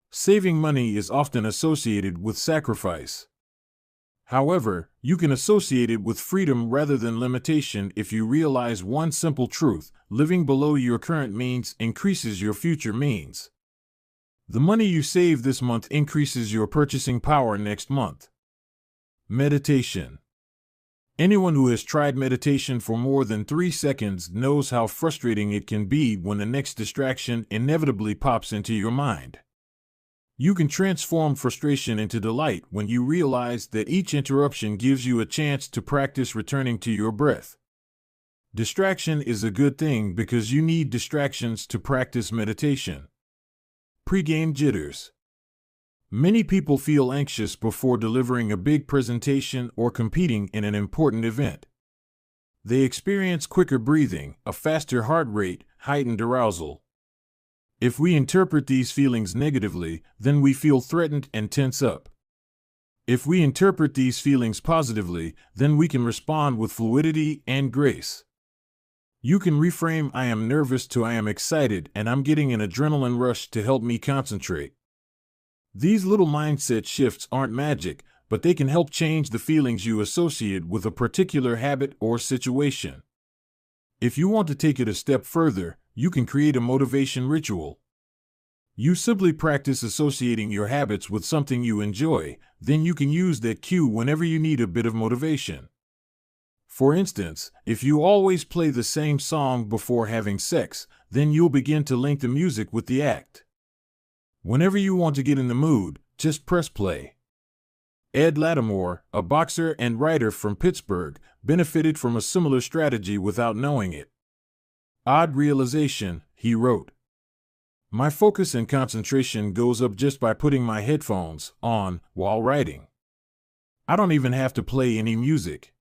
Saving money is often associated with sacrifice. However, you can associate it with freedom rather than limitation if you realize one simple truth: living below your current means increases your future means. The money you save this month increases your purchasing power next month. Meditation. Anyone who has tried meditation for more than 3 seconds knows how frustrating it can be when the next distraction inevitably pops into your mind. You can transform frustration into delight when you realize that each interruption gives you a chance to practice returning to your breath. Distraction is a good thing because you need distractions to practice meditation. Pre-game jitters. Many people feel anxious before delivering a big presentation or competing in an important event. They experience quicker breathing, a faster heart rate, heightened arousal. If we interpret these feelings negatively, then we feel threatened and tense up. If we interpret these feelings positively, then we can respond with fluidity and grace. You can reframe "I am nervous" to "I am excited and I'm getting an adrenaline rush to help me concentrate." These little mindset shifts aren't magic, but they can help change the feelings you associate with a particular habit or situation. If you want to take it a step further, you can create a motivation ritual. You simply practice associating your habits with something you enjoy, then you can use that cue whenever you need a bit of motivation. For instance, if you always play the same song before having sex, then you'll begin to link the music with the act. Whenever you want to get in the mood, just press play. Ed Lattimore, a boxer and writer from Pittsburgh, benefited from a similar strategy without knowing it. "Odd realization," he wrote. "My focus and concentration goes up just by putting my headphones on while writing. I don't even have to play any music."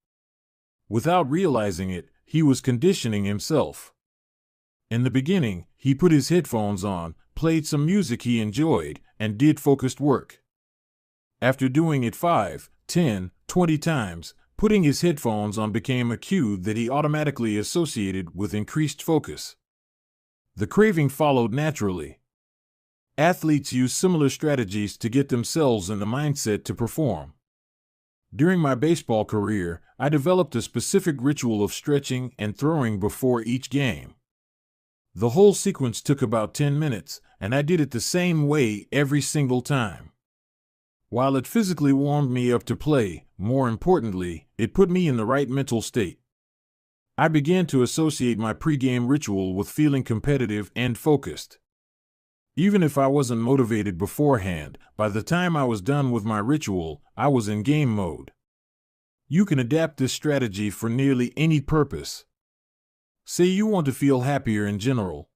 Without realizing it, he was conditioning himself. In the beginning, he put his headphones on, played some music he enjoyed, and did focused work. After doing it 5, 10, 20 times, putting his headphones on became a cue that he automatically associated with increased focus. The craving followed naturally. Athletes use similar strategies to get themselves in the mindset to perform. During my baseball career, I developed a specific ritual of stretching and throwing before each game. The whole sequence took about 10 minutes, and I did it the same way every single time. While it physically warmed me up to play, more importantly, it put me in the right mental state. I began to associate my pregame ritual with feeling competitive and focused. Even if I wasn't motivated beforehand, by the time I was done with my ritual, I was in game mode. You can adapt this strategy for nearly any purpose. Say you want to feel happier in general.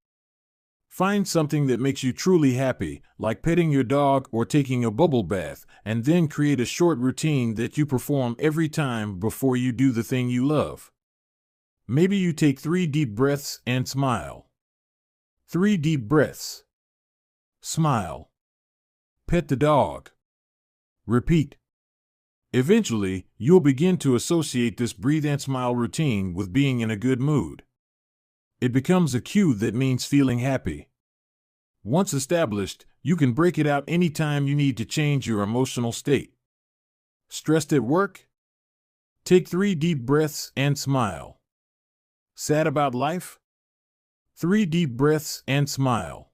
Find something that makes you truly happy, like petting your dog or taking a bubble bath, and then create a short routine that you perform every time before you do the thing you love. Maybe you take 3 deep breaths and smile. 3 deep breaths. Smile. Pet the dog. Repeat. Eventually, you'll begin to associate this breathe and smile routine with being in a good mood. It becomes a cue that means feeling happy. Once established, you can break it out anytime you need to change your emotional state. Stressed at work? Take 3 deep breaths and smile. Sad about life? 3 deep breaths and smile.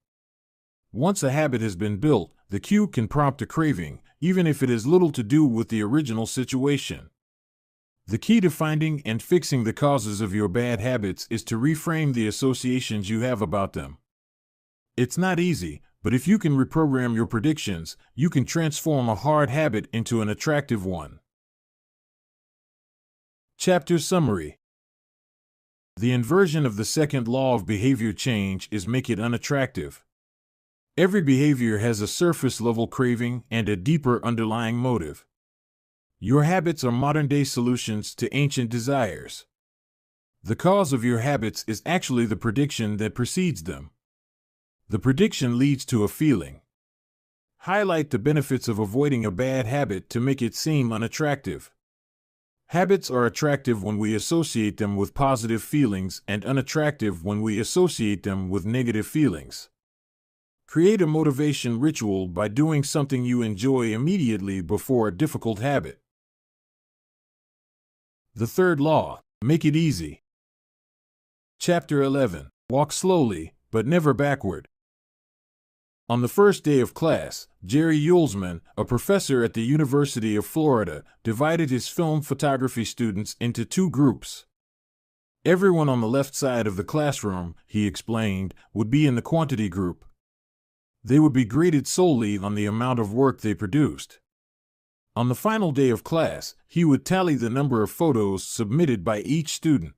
Once a habit has been built, the cue can prompt a craving, even if it has little to do with the original situation. The key to finding and fixing the causes of your bad habits is to reframe the associations you have about them. It's not easy, but if you can reprogram your predictions, you can transform a hard habit into an attractive one. Chapter Summary. The inversion of the second law of behavior change is make it unattractive. Every behavior has a surface-level craving and a deeper underlying motive. Your habits are modern-day solutions to ancient desires. The cause of your habits is actually the prediction that precedes them. The prediction leads to a feeling. Highlight the benefits of avoiding a bad habit to make it seem unattractive. Habits are attractive when we associate them with positive feelings and unattractive when we associate them with negative feelings. Create a motivation ritual by doing something you enjoy immediately before a difficult habit. The third law, make it easy. Chapter 11, walk slowly, but never backward. On the first day of class, Jerry Yulesman, a professor at the University of Florida, divided his film photography students into two groups. Everyone on the left side of the classroom, he explained, would be in the quantity group. They would be graded solely on the amount of work they produced. On the final day of class, he would tally the number of photos submitted by each student.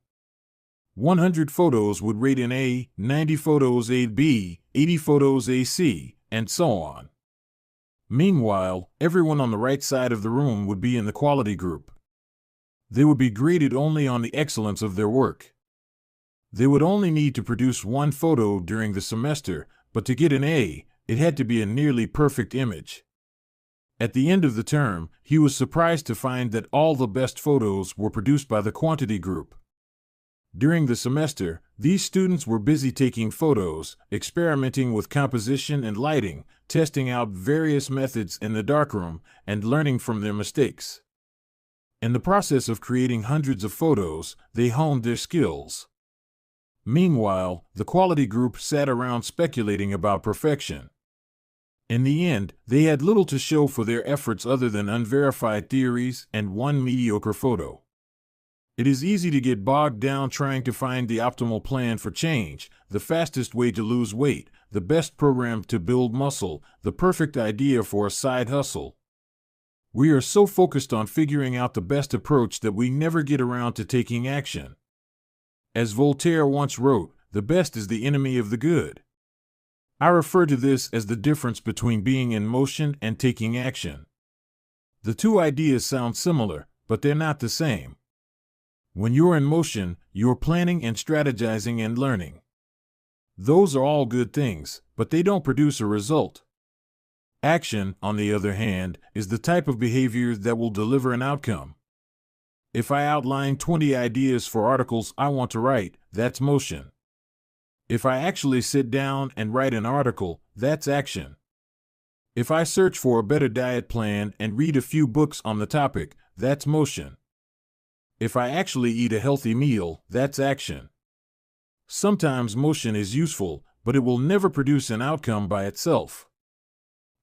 100 photos would rate an A, 90 photos a B, 80 photos a C, and so on. Meanwhile, everyone on the right side of the room would be in the quality group. They would be graded only on the excellence of their work. They would only need to produce one photo during the semester, but to get an A, it had to be a nearly perfect image. At the end of the term, he was surprised to find that all the best photos were produced by the quantity group. During the semester, these students were busy taking photos, experimenting with composition and lighting, testing out various methods in the darkroom, and learning from their mistakes. In the process of creating hundreds of photos, they honed their skills. Meanwhile, the quality group sat around speculating about perfection. In the end, they had little to show for their efforts other than unverified theories and one mediocre photo. It is easy to get bogged down trying to find the optimal plan for change, the fastest way to lose weight, the best program to build muscle, the perfect idea for a side hustle. We are so focused on figuring out the best approach that we never get around to taking action. As Voltaire once wrote, the best is the enemy of the good. I refer to this as the difference between being in motion and taking action. The two ideas sound similar, but they're not the same. When you're in motion, you're planning and strategizing and learning. Those are all good things, but they don't produce a result. Action, on the other hand, is the type of behavior that will deliver an outcome. If I outline 20 ideas for articles I want to write, that's motion. If I actually sit down and write an article, that's action. If I search for a better diet plan and read a few books on the topic, that's motion. If I actually eat a healthy meal, that's action. Sometimes motion is useful, but it will never produce an outcome by itself.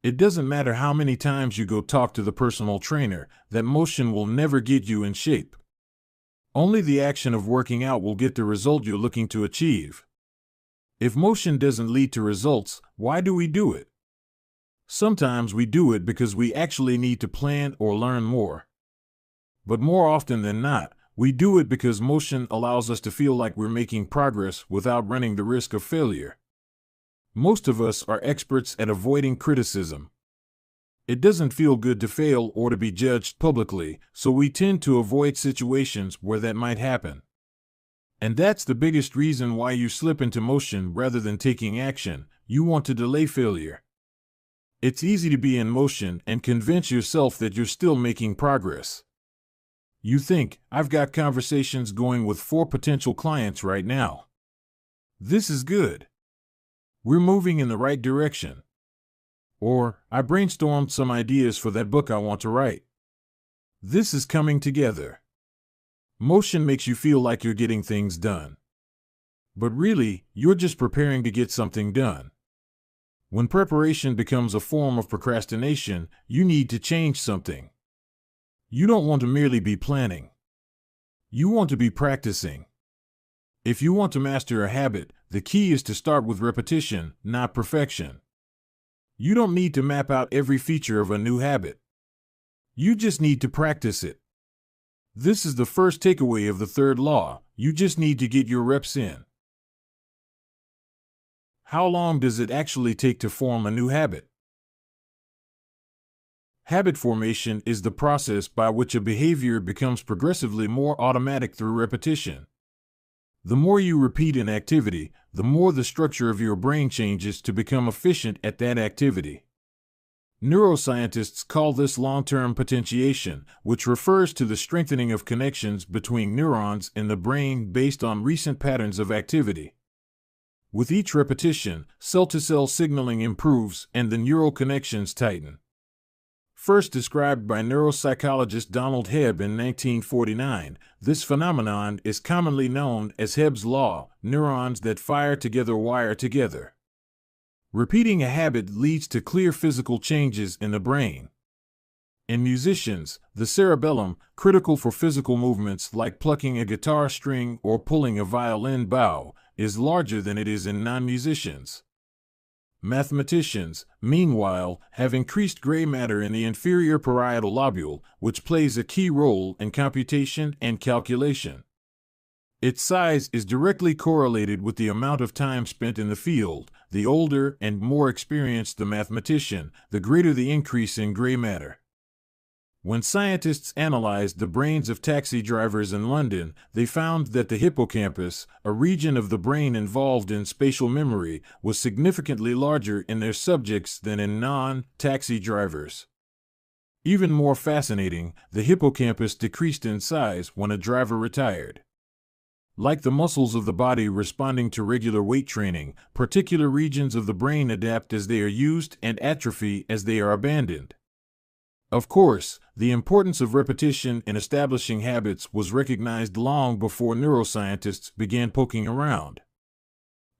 It doesn't matter how many times you go talk to the personal trainer, that motion will never get you in shape. Only the action of working out will get the result you're looking to achieve. If motion doesn't lead to results, why do we do it? Sometimes we do it because we actually need to plan or learn more. But more often than not, we do it because motion allows us to feel like we're making progress without running the risk of failure. Most of us are experts at avoiding criticism. It doesn't feel good to fail or to be judged publicly, so we tend to avoid situations where that might happen. And that's the biggest reason why you slip into motion rather than taking action. You want to delay failure. It's easy to be in motion and convince yourself that you're still making progress. You think, I've got conversations going with 4 potential clients right now. This is good. We're moving in the right direction. Or, I brainstormed some ideas for that book I want to write. This is coming together. Motion makes you feel like you're getting things done. But really, you're just preparing to get something done. When preparation becomes a form of procrastination, you need to change something. You don't want to merely be planning. You want to be practicing. If you want to master a habit, the key is to start with repetition, not perfection. You don't need to map out every feature of a new habit. You just need to practice it. This is the first takeaway of the third law. You just need to get your reps in. How long does it actually take to form a new habit? Habit formation is the process by which a behavior becomes progressively more automatic through repetition. The more you repeat an activity, the more the structure of your brain changes to become efficient at that activity. Neuroscientists call this long-term potentiation, which refers to the strengthening of connections between neurons in the brain based on recent patterns of activity. With each repetition, cell-to-cell signaling improves and the neural connections tighten. First described by neuropsychologist Donald Hebb in 1949, this phenomenon is commonly known as Hebb's law. Neurons that fire together wire together. Repeating a habit leads to clear physical changes in the brain. In musicians, the cerebellum, critical for physical movements like plucking a guitar string or pulling a violin bow, is larger than it is in non-musicians. Mathematicians, meanwhile, have increased gray matter in the inferior parietal lobule, which plays a key role in computation and calculation. Its size is directly correlated with the amount of time spent in the field. The older and more experienced the mathematician, the greater the increase in gray matter. When scientists analyzed the brains of taxi drivers in London, they found that the hippocampus, a region of the brain involved in spatial memory, was significantly larger in their subjects than in non-taxi drivers. Even more fascinating, the hippocampus decreased in size when a driver retired. Like the muscles of the body responding to regular weight training, particular regions of the brain adapt as they are used and atrophy as they are abandoned. Of course, the importance of repetition in establishing habits was recognized long before neuroscientists began poking around.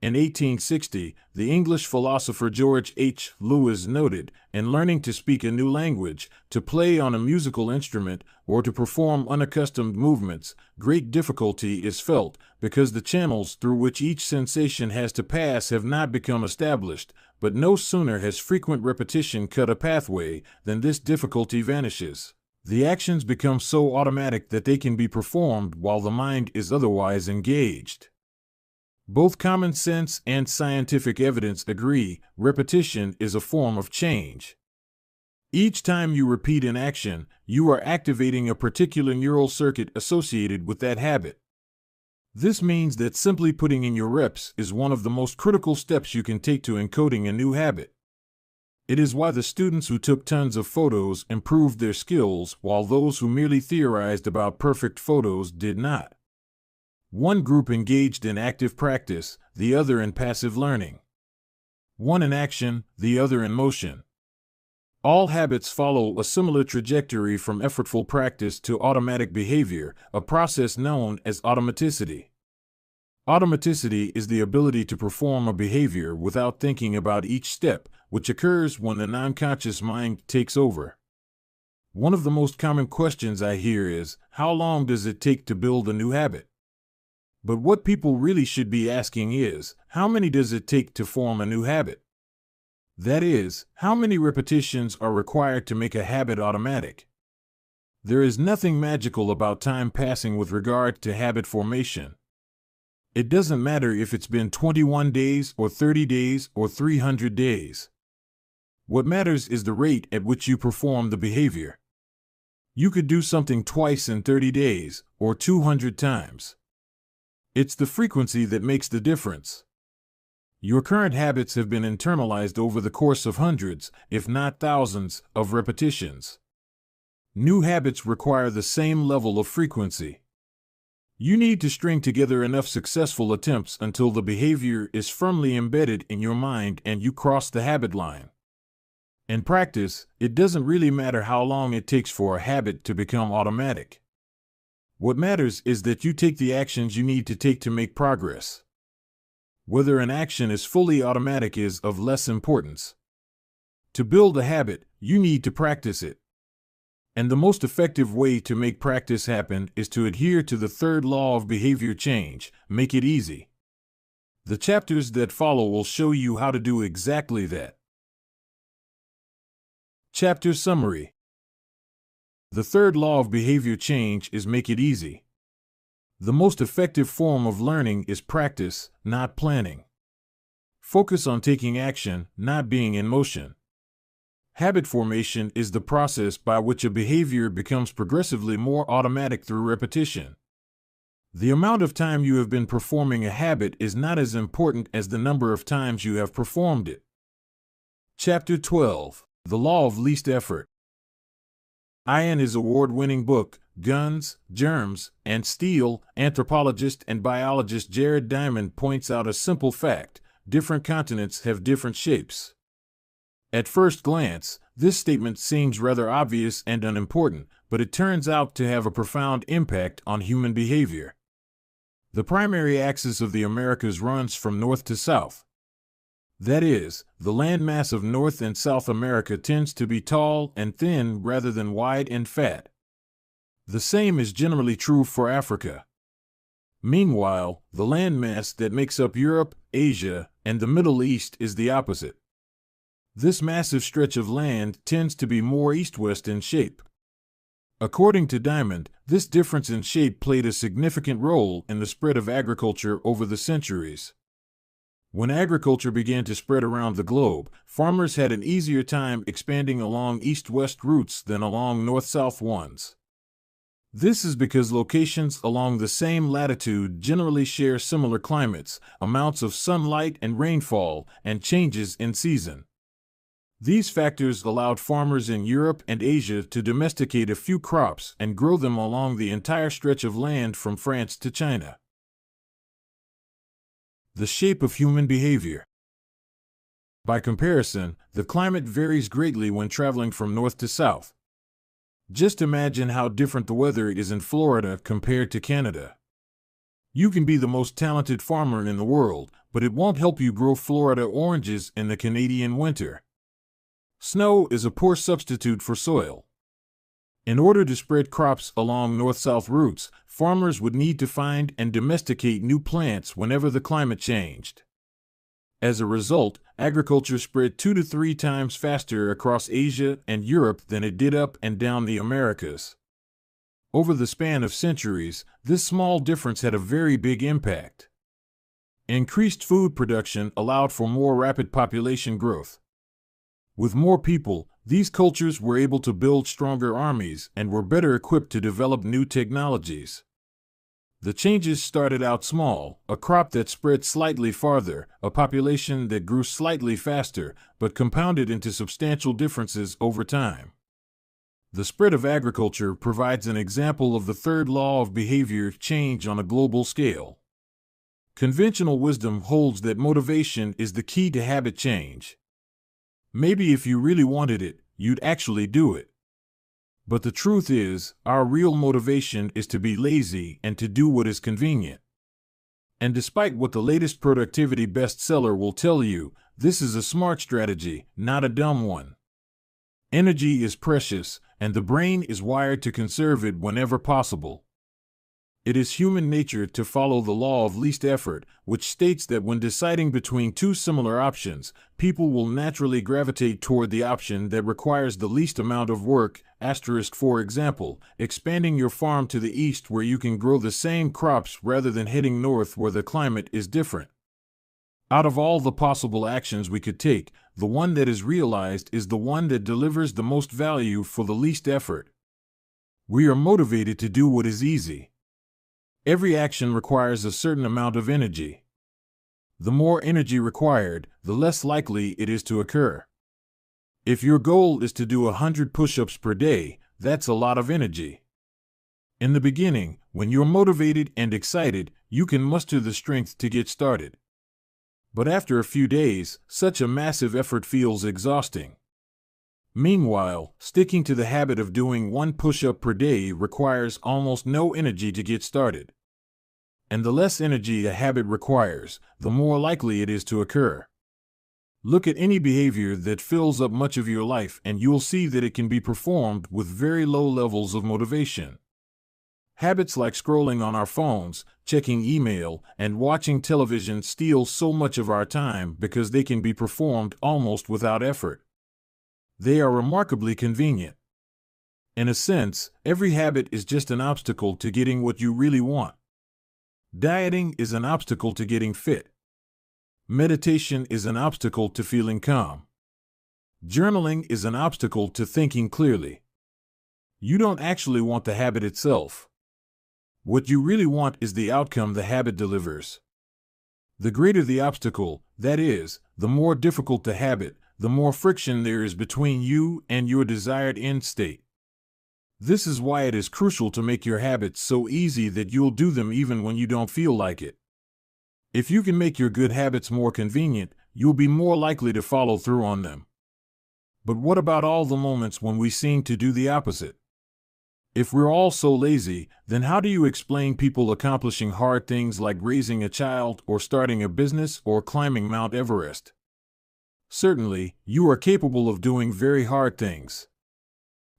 In 1860, the English philosopher George H. Lewis noted, in learning to speak a new language, to play on a musical instrument, or to perform unaccustomed movements, great difficulty is felt, because the channels through which each sensation has to pass have not become established, but no sooner has frequent repetition cut a pathway than this difficulty vanishes. The actions become so automatic that they can be performed while the mind is otherwise engaged. Both common sense and scientific evidence agree, repetition is a form of change. Each time you repeat an action, you are activating a particular neural circuit associated with that habit. This means that simply putting in your reps is one of the most critical steps you can take to encoding a new habit. It is why the students who took tons of photos improved their skills, while those who merely theorized about perfect photos did not. One group engaged in active practice, the other in passive learning. One in action, the other in motion. All habits follow a similar trajectory from effortful practice to automatic behavior, a process known as automaticity. Automaticity is the ability to perform a behavior without thinking about each step, which occurs when the non-conscious mind takes over. One of the most common questions I hear is, how long does it take to build a new habit? But what people really should be asking is, how many does it take to form a new habit? That is, how many repetitions are required to make a habit automatic? There is nothing magical about time passing with regard to habit formation. It doesn't matter if it's been 21 days or 30 days or 300 days. What matters is the rate at which you perform the behavior. You could do something twice in 30 days, or 200 times. It's the frequency that makes the difference. Your current habits have been internalized over the course of hundreds, if not thousands, of repetitions. New habits require the same level of frequency. You need to string together enough successful attempts until the behavior is firmly embedded in your mind and you cross the habit line. In practice, it doesn't really matter how long it takes for a habit to become automatic. What matters is that you take the actions you need to take to make progress. Whether an action is fully automatic is of less importance. To build a habit, you need to practice it. And the most effective way to make practice happen is to adhere to the third law of behavior change: make it easy. The chapters that follow will show you how to do exactly that. Chapter Summary. The third law of behavior change is make it easy. The most effective form of learning is practice, not planning. Focus on taking action, not being in motion. Habit formation is the process by which a behavior becomes progressively more automatic through repetition. The amount of time you have been performing a habit is not as important as the number of times you have performed it. Chapter 12. The Law of Least Effort. In his award-winning book, Guns, Germs, and Steel, anthropologist and biologist Jared Diamond points out a simple fact: different continents have different shapes. At first glance, this statement seems rather obvious and unimportant, but it turns out to have a profound impact on human behavior. The primary axis of the Americas runs from north to south. That is, the landmass of North and South America tends to be tall and thin rather than wide and fat. The same is generally true for Africa. Meanwhile, the landmass that makes up Europe, Asia, and the Middle East is the opposite. This massive stretch of land tends to be more east-west in shape. According to Diamond, this difference in shape played a significant role in the spread of agriculture over the centuries. When agriculture began to spread around the globe, farmers had an easier time expanding along east-west routes than along north-south ones. This is because locations along the same latitude generally share similar climates, amounts of sunlight and rainfall, and changes in season. These factors allowed farmers in Europe and Asia to domesticate a few crops and grow them along the entire stretch of land from France to China. The shape of human behavior. By comparison, the climate varies greatly when traveling from north to south. Just imagine how different the weather is in Florida compared to Canada. You can be the most talented farmer in the world, but it won't help you grow Florida oranges in the Canadian winter. Snow is a poor substitute for soil. In order to spread crops along north-south routes, farmers would need to find and domesticate new plants whenever the climate changed. As a result, agriculture spread 2 to 3 times faster across Asia and Europe than it did up and down the Americas. Over the span of centuries, this small difference had a very big impact. Increased food production allowed for more rapid population growth. With more people, these cultures were able to build stronger armies and were better equipped to develop new technologies. The changes started out small: a crop that spread slightly farther, a population that grew slightly faster, but compounded into substantial differences over time. The spread of agriculture provides an example of the third law of behavior change on a global scale. Conventional wisdom holds that motivation is the key to habit change. Maybe if you really wanted it, you'd actually do it. But the truth is, our real motivation is to be lazy and to do what is convenient. And despite what the latest productivity bestseller will tell you, this is a smart strategy, not a dumb one. Energy is precious, and the brain is wired to conserve it whenever possible. It is human nature to follow the law of least effort, which states that when deciding between two similar options, people will naturally gravitate toward the option that requires the least amount of work. For example, expanding your farm to the east where you can grow the same crops rather than heading north where the climate is different. Out of all the possible actions we could take, the one that is realized is the one that delivers the most value for the least effort. We are motivated to do what is easy. Every action requires a certain amount of energy. The more energy required, the less likely it is to occur. If your goal is to do 100 push-ups per day, that's a lot of energy. In the beginning, when you're motivated and excited, you can muster the strength to get started. But after a few days, such a massive effort feels exhausting. Meanwhile, sticking to the habit of doing 1 push-up per day requires almost no energy to get started. And the less energy a habit requires, the more likely it is to occur. Look at any behavior that fills up much of your life and you'll see that it can be performed with very low levels of motivation. Habits like scrolling on our phones, checking email, and watching television steal so much of our time because they can be performed almost without effort. They are remarkably convenient. In a sense, every habit is just an obstacle to getting what you really want. Dieting is an obstacle to getting fit. Meditation is an obstacle to feeling calm. Journaling is an obstacle to thinking clearly. You don't actually want the habit itself. What you really want is the outcome the habit delivers. The greater the obstacle, that is, the more difficult the habit, the more friction there is between you and your desired end state. This is why it is crucial to make your habits so easy that you'll do them even when you don't feel like it. If you can make your good habits more convenient, you'll be more likely to follow through on them. But what about all the moments when we seem to do the opposite? If we're all so lazy, then how do you explain people accomplishing hard things like raising a child or starting a business or climbing Mount Everest? Certainly, you are capable of doing very hard things.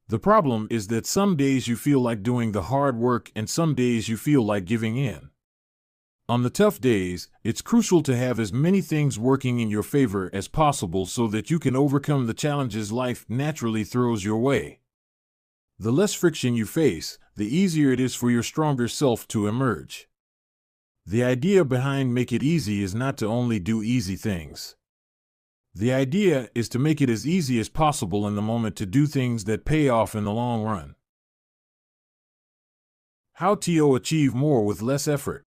The problem is that some days you feel like doing the hard work and some days you feel like giving in. On the tough days, it's crucial to have as many things working in your favor as possible so that you can overcome the challenges life naturally throws your way. The less friction you face, the easier it is for your stronger self to emerge. The idea behind Make It Easy is not to only do easy things. The idea is to make it as easy as possible in the moment to do things that pay off in the long run. How to achieve more with less effort.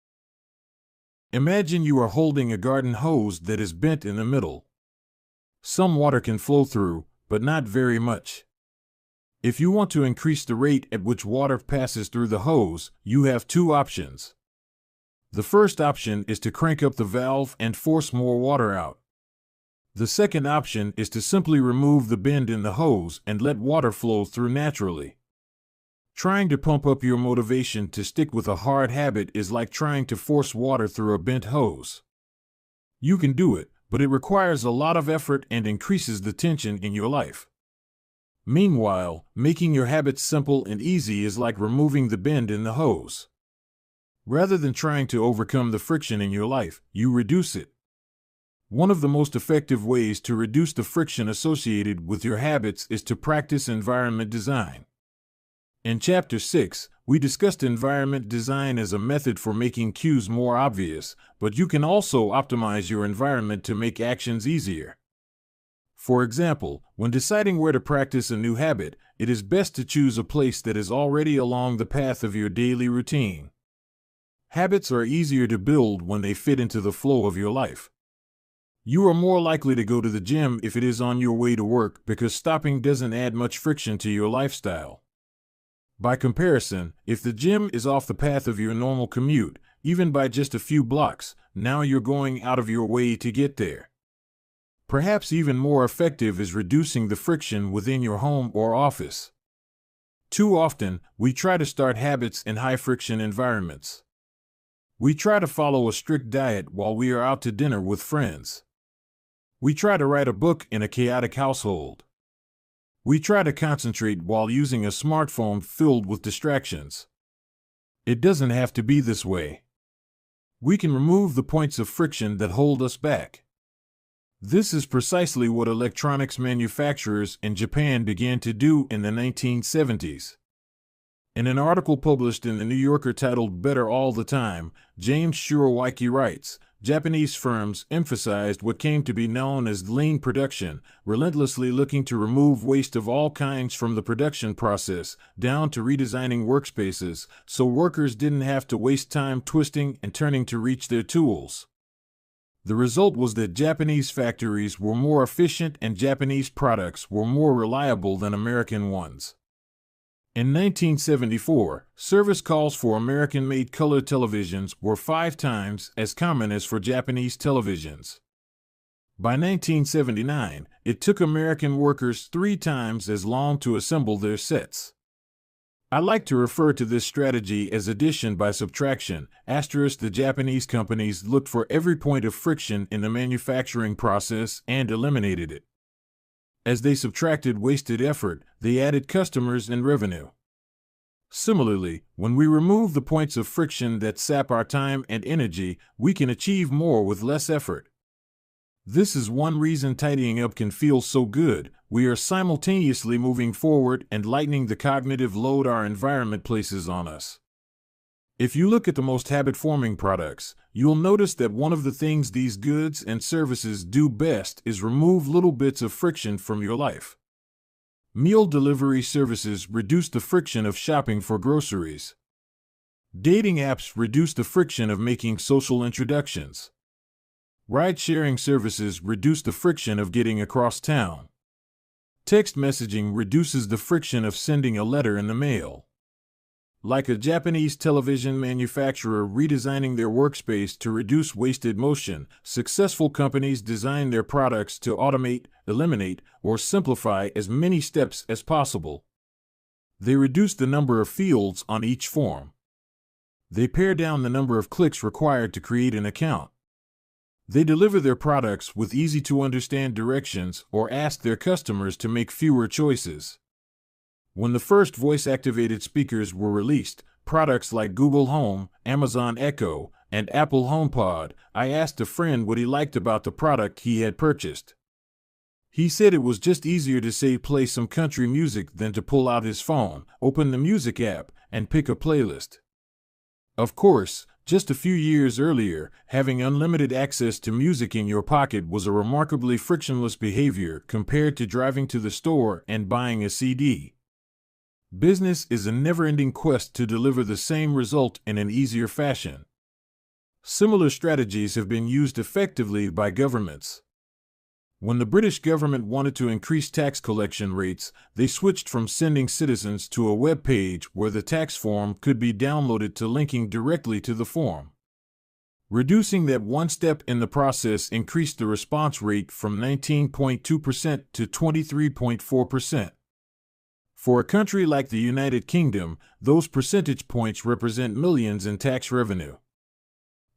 Imagine you are holding a garden hose that is bent in the middle. Some water can flow through, but not very much. If you want to increase the rate at which water passes through the hose, you have two options. The first option is to crank up the valve and force more water out. The second option is to simply remove the bend in the hose and let water flow through naturally. Trying to pump up your motivation to stick with a hard habit is like trying to force water through a bent hose. You can do it, but it requires a lot of effort and increases the tension in your life. Meanwhile, making your habits simple and easy is like removing the bend in the hose. Rather than trying to overcome the friction in your life, you reduce it. One of the most effective ways to reduce the friction associated with your habits is to practice environment design. In Chapter 6, we discussed environment design as a method for making cues more obvious, but you can also optimize your environment to make actions easier. For example, when deciding where to practice a new habit, it is best to choose a place that is already along the path of your daily routine. Habits are easier to build when they fit into the flow of your life. You are more likely to go to the gym if it is on your way to work because stopping doesn't add much friction to your lifestyle. By comparison, if the gym is off the path of your normal commute, even by just a few blocks, now you're going out of your way to get there. Perhaps even more effective is reducing the friction within your home or office. Too often, we try to start habits in high-friction environments. We try to follow a strict diet while we are out to dinner with friends. We try to write a book in a chaotic household. We try to concentrate while using a smartphone filled with distractions. It doesn't have to be this way. We can remove the points of friction that hold us back. This is precisely what electronics manufacturers in Japan began to do in the 1970s. In an article published in the New Yorker titled Better All the Time, James Shiroaki writes, Japanese firms emphasized what came to be known as lean production, relentlessly looking to remove waste of all kinds from the production process, down to redesigning workspaces, so workers didn't have to waste time twisting and turning to reach their tools. The result was that Japanese factories were more efficient and Japanese products were more reliable than American ones. In 1974, service calls for American-made color televisions were 5 times as common as for Japanese televisions. By 1979, it took American workers 3 times as long to assemble their sets. I like to refer to this strategy as addition by subtraction. Asterisk, the Japanese companies looked for every point of friction in the manufacturing process and eliminated it. As they subtracted wasted effort, they added customers and revenue. Similarly, when we remove the points of friction that sap our time and energy, we can achieve more with less effort. This is one reason tidying up can feel so good. We are simultaneously moving forward and lightening the cognitive load our environment places on us. If you look at the most habit-forming products, you'll notice that one of the things these goods and services do best is remove little bits of friction from your life. Meal delivery services reduce the friction of shopping for groceries. Dating apps reduce the friction of making social introductions. Ride-sharing services reduce the friction of getting across town. Text messaging reduces the friction of sending a letter in the mail. Like a Japanese television manufacturer redesigning their workspace to reduce wasted motion, successful companies design their products to automate, eliminate, or simplify as many steps as possible. They reduce the number of fields on each form. They pare down the number of clicks required to create an account. They deliver their products with easy-to-understand directions or ask their customers to make fewer choices. When the first voice-activated speakers were released, products like Google Home, Amazon Echo, and Apple HomePod, I asked a friend what he liked about the product he had purchased. He said it was just easier to say play some country music than to pull out his phone, open the music app, and pick a playlist. Of course, just a few years earlier, having unlimited access to music in your pocket was a remarkably frictionless behavior compared to driving to the store and buying a CD. Business is a never-ending quest to deliver the same result in an easier fashion. Similar strategies have been used effectively by governments. When the British government wanted to increase tax collection rates, they switched from sending citizens to a web page where the tax form could be downloaded to linking directly to the form. Reducing that one step in the process increased the response rate from 19.2% to 23.4%. For a country like the United Kingdom, those percentage points represent millions in tax revenue.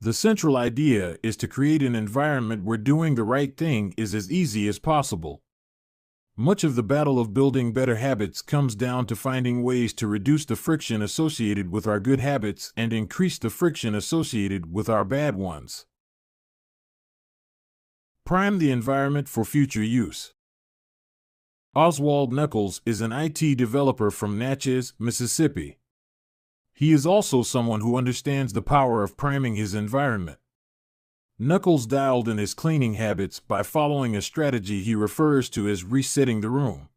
The central idea is to create an environment where doing the right thing is as easy as possible. Much of the battle of building better habits comes down to finding ways to reduce the friction associated with our good habits and increase the friction associated with our bad ones. Prime the environment for future use. Oswald Knuckles is an IT developer from Natchez, Mississippi. He is also someone who understands the power of priming his environment. Knuckles dialed in his cleaning habits by following a strategy he refers to as resetting the room.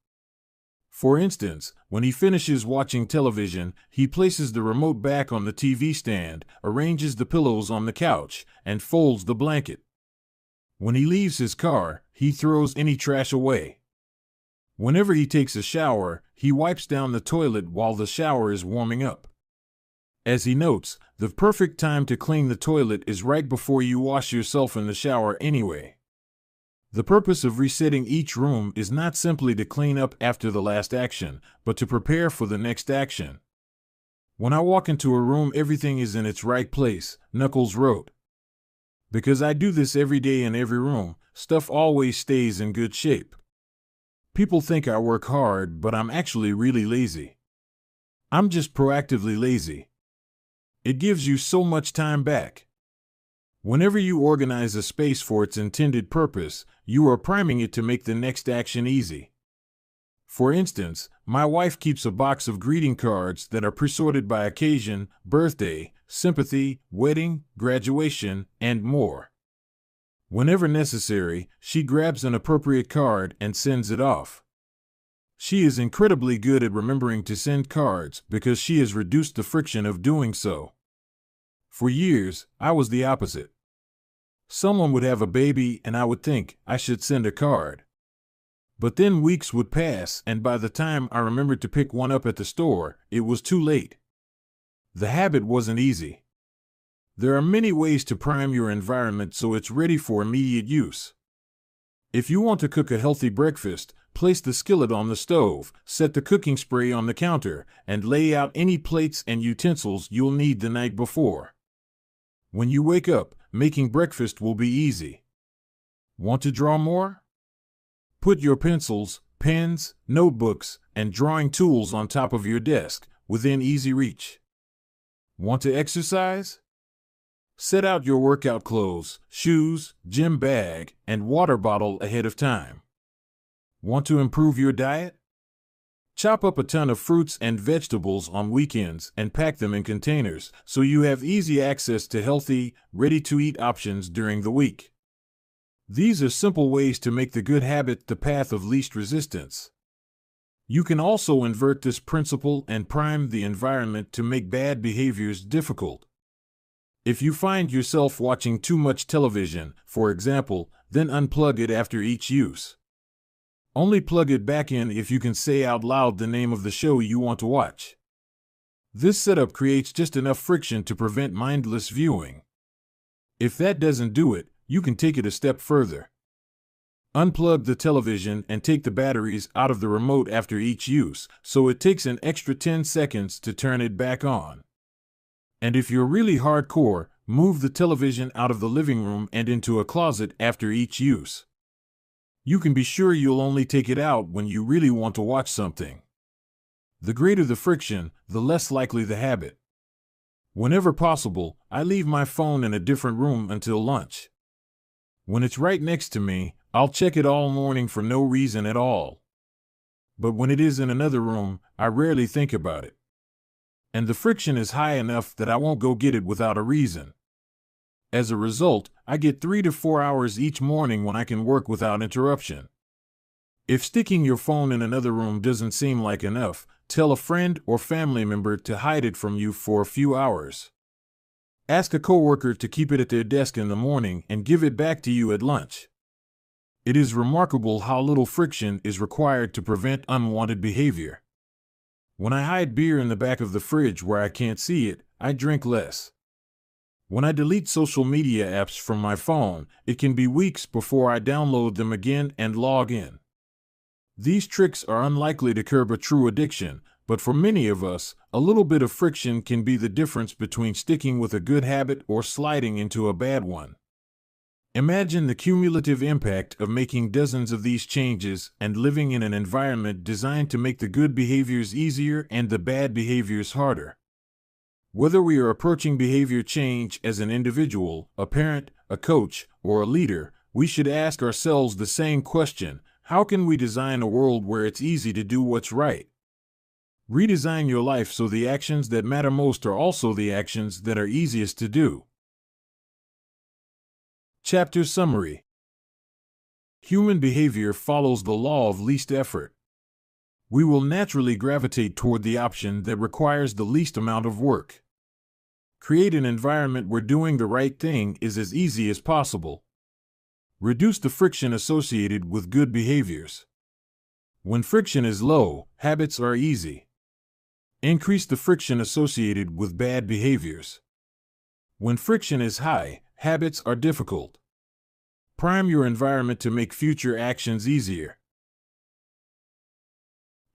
For instance, when he finishes watching television, he places the remote back on the TV stand, arranges the pillows on the couch, and folds the blanket. When he leaves his car, he throws any trash away. Whenever he takes a shower, he wipes down the toilet while the shower is warming up. As he notes, the perfect time to clean the toilet is right before you wash yourself in the shower anyway. The purpose of resetting each room is not simply to clean up after the last action, but to prepare for the next action. When I walk into a room, everything is in its right place, Knuckles wrote. Because I do this every day in every room, stuff always stays in good shape. People think I work hard, but I'm actually really lazy. I'm just proactively lazy. It gives you so much time back. Whenever you organize a space for its intended purpose, you are priming it to make the next action easy. For instance, my wife keeps a box of greeting cards that are pre-sorted by occasion, birthday, sympathy, wedding, graduation, and more. Whenever necessary, she grabs an appropriate card and sends it off. She is incredibly good at remembering to send cards because she has reduced the friction of doing so. For years, I was the opposite. Someone would have a baby and I would think I should send a card. But then weeks would pass, and by the time I remembered to pick one up at the store, it was too late. The habit wasn't easy. There are many ways to prime your environment so it's ready for immediate use. If you want to cook a healthy breakfast, Place the skillet on the stove, set the cooking spray on the counter, and lay out any plates and utensils you'll need the night before. When you wake up, making breakfast will be easy. Want to draw more? Put your pencils, pens, notebooks, and drawing tools on top of your desk, within easy reach. Want to exercise? Set out your workout clothes, shoes, gym bag, and water bottle ahead of time. Want to improve your diet? Chop up a ton of fruits and vegetables on weekends and pack them in containers so you have easy access to healthy, ready-to-eat options during the week. These are simple ways to make the good habit the path of least resistance. You can also invert this principle and prime the environment to make bad behaviors difficult. If you find yourself watching too much television, for example, then unplug it after each use. Only plug it back in if you can say out loud the name of the show you want to watch. This setup creates just enough friction to prevent mindless viewing. If that doesn't do it, you can take it a step further. Unplug the television and take the batteries out of the remote after each use, so it takes an extra 10 seconds to turn it back on. And if you're really hardcore, move the television out of the living room and into a closet after each use. You can be sure you'll only take it out when you really want to watch something. The greater the friction, the less likely the habit. Whenever possible, I leave my phone in a different room until lunch. When it's right next to me, I'll check it all morning for no reason at all. But when it is in another room, I rarely think about it. And the friction is high enough that I won't go get it without a reason. As a result, I get 3 to 4 hours each morning when I can work without interruption. If sticking your phone in another room doesn't seem like enough, tell a friend or family member to hide it from you for a few hours. Ask a coworker to keep it at their desk in the morning and give it back to you at lunch. It is remarkable how little friction is required to prevent unwanted behavior. When I hide beer in the back of the fridge where I can't see it, I drink less. When I delete social media apps from my phone, it can be weeks before I download them again and log in. These tricks are unlikely to curb a true addiction, but for many of us, a little bit of friction can be the difference between sticking with a good habit or sliding into a bad one. Imagine the cumulative impact of making dozens of these changes and living in an environment designed to make the good behaviors easier and the bad behaviors harder. Whether we are approaching behavior change as an individual, a parent, a coach, or a leader, we should ask ourselves the same question: how can we design a world where it's easy to do what's right? Redesign your life so the actions that matter most are also the actions that are easiest to do. Chapter Summary. Human behavior follows the law of least effort. We will naturally gravitate toward the option that requires the least amount of work. Create an environment where doing the right thing is as easy as possible. Reduce the friction associated with good behaviors. When friction is low, habits are easy. Increase the friction associated with bad behaviors. When friction is high, habits are difficult. Prime your environment to make future actions easier.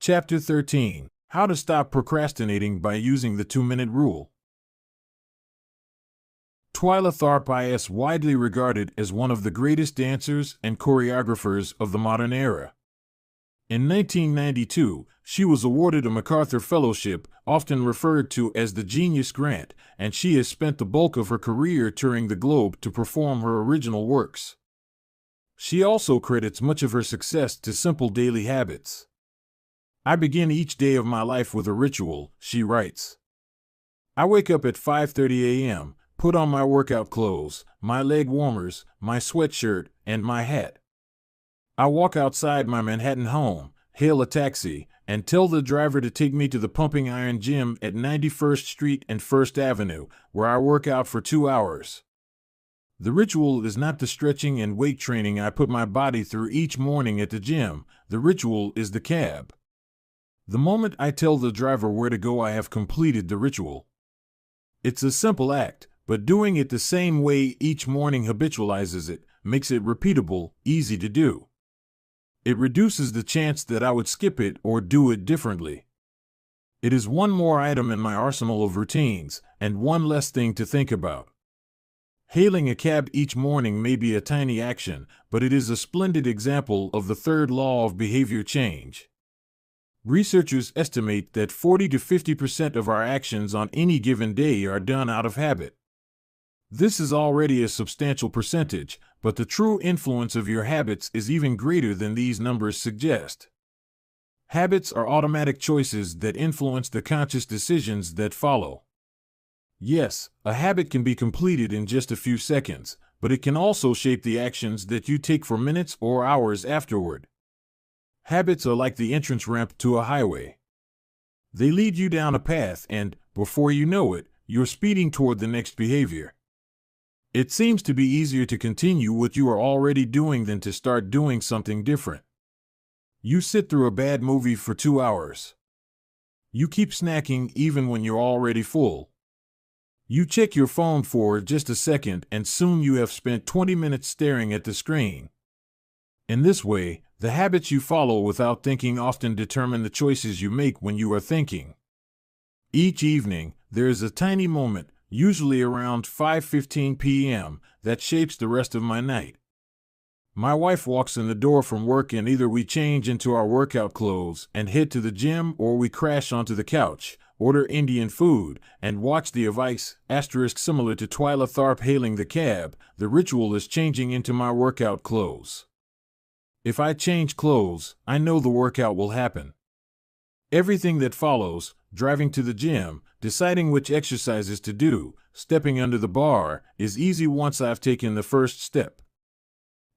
Chapter 13. How to stop procrastinating by using the 2-minute rule. Twyla Tharp is widely regarded as one of the greatest dancers and choreographers of the modern era. In 1992, she was awarded a MacArthur Fellowship, often referred to as the Genius Grant, and she has spent the bulk of her career touring the globe to perform her original works. She also credits much of her success to simple daily habits. I begin each day of my life with a ritual, she writes. I wake up at 5:30 a.m., put on my workout clothes, my leg warmers, my sweatshirt, and my hat. I walk outside my Manhattan home, hail a taxi, and tell the driver to take me to the Pumping Iron Gym at 91st Street and 1st Avenue, where I work out for 2 hours. The ritual is not the stretching and weight training I put my body through each morning at the gym. The ritual is the cab. The moment I tell the driver where to go, I have completed the ritual. It's a simple act, but doing it the same way each morning habitualizes it, makes it repeatable, easy to do. It reduces the chance that I would skip it or do it differently. It is one more item in my arsenal of routines, and one less thing to think about. Hailing a cab each morning may be a tiny action, but it is a splendid example of the third law of behavior change. Researchers estimate that 40 to 50% of our actions on any given day are done out of habit. This is already a substantial percentage, but the true influence of your habits is even greater than these numbers suggest. Habits are automatic choices that influence the conscious decisions that follow. Yes, a habit can be completed in just a few seconds, but it can also shape the actions that you take for minutes or hours afterward. Habits are like the entrance ramp to a highway. They lead you down a path and, before you know it, you're speeding toward the next behavior. It seems to be easier to continue what you are already doing than to start doing something different. You sit through a bad movie for 2 hours. You keep snacking even when you're already full. You check your phone for just a second and soon you have spent 20 minutes staring at the screen. In this way, the habits you follow without thinking often determine the choices you make when you are thinking. Each evening, there is a tiny moment, usually around 5:15 p.m., that shapes the rest of my night. My wife walks in the door from work and either we change into our workout clothes and head to the gym or we crash onto the couch, order Indian food, and watch the advice, similar to Twyla Tharp hailing the cab. The ritual is changing into my workout clothes. If I change clothes, I know the workout will happen. Everything that follows, driving to the gym, deciding which exercises to do, stepping under the bar, is easy once I've taken the first step.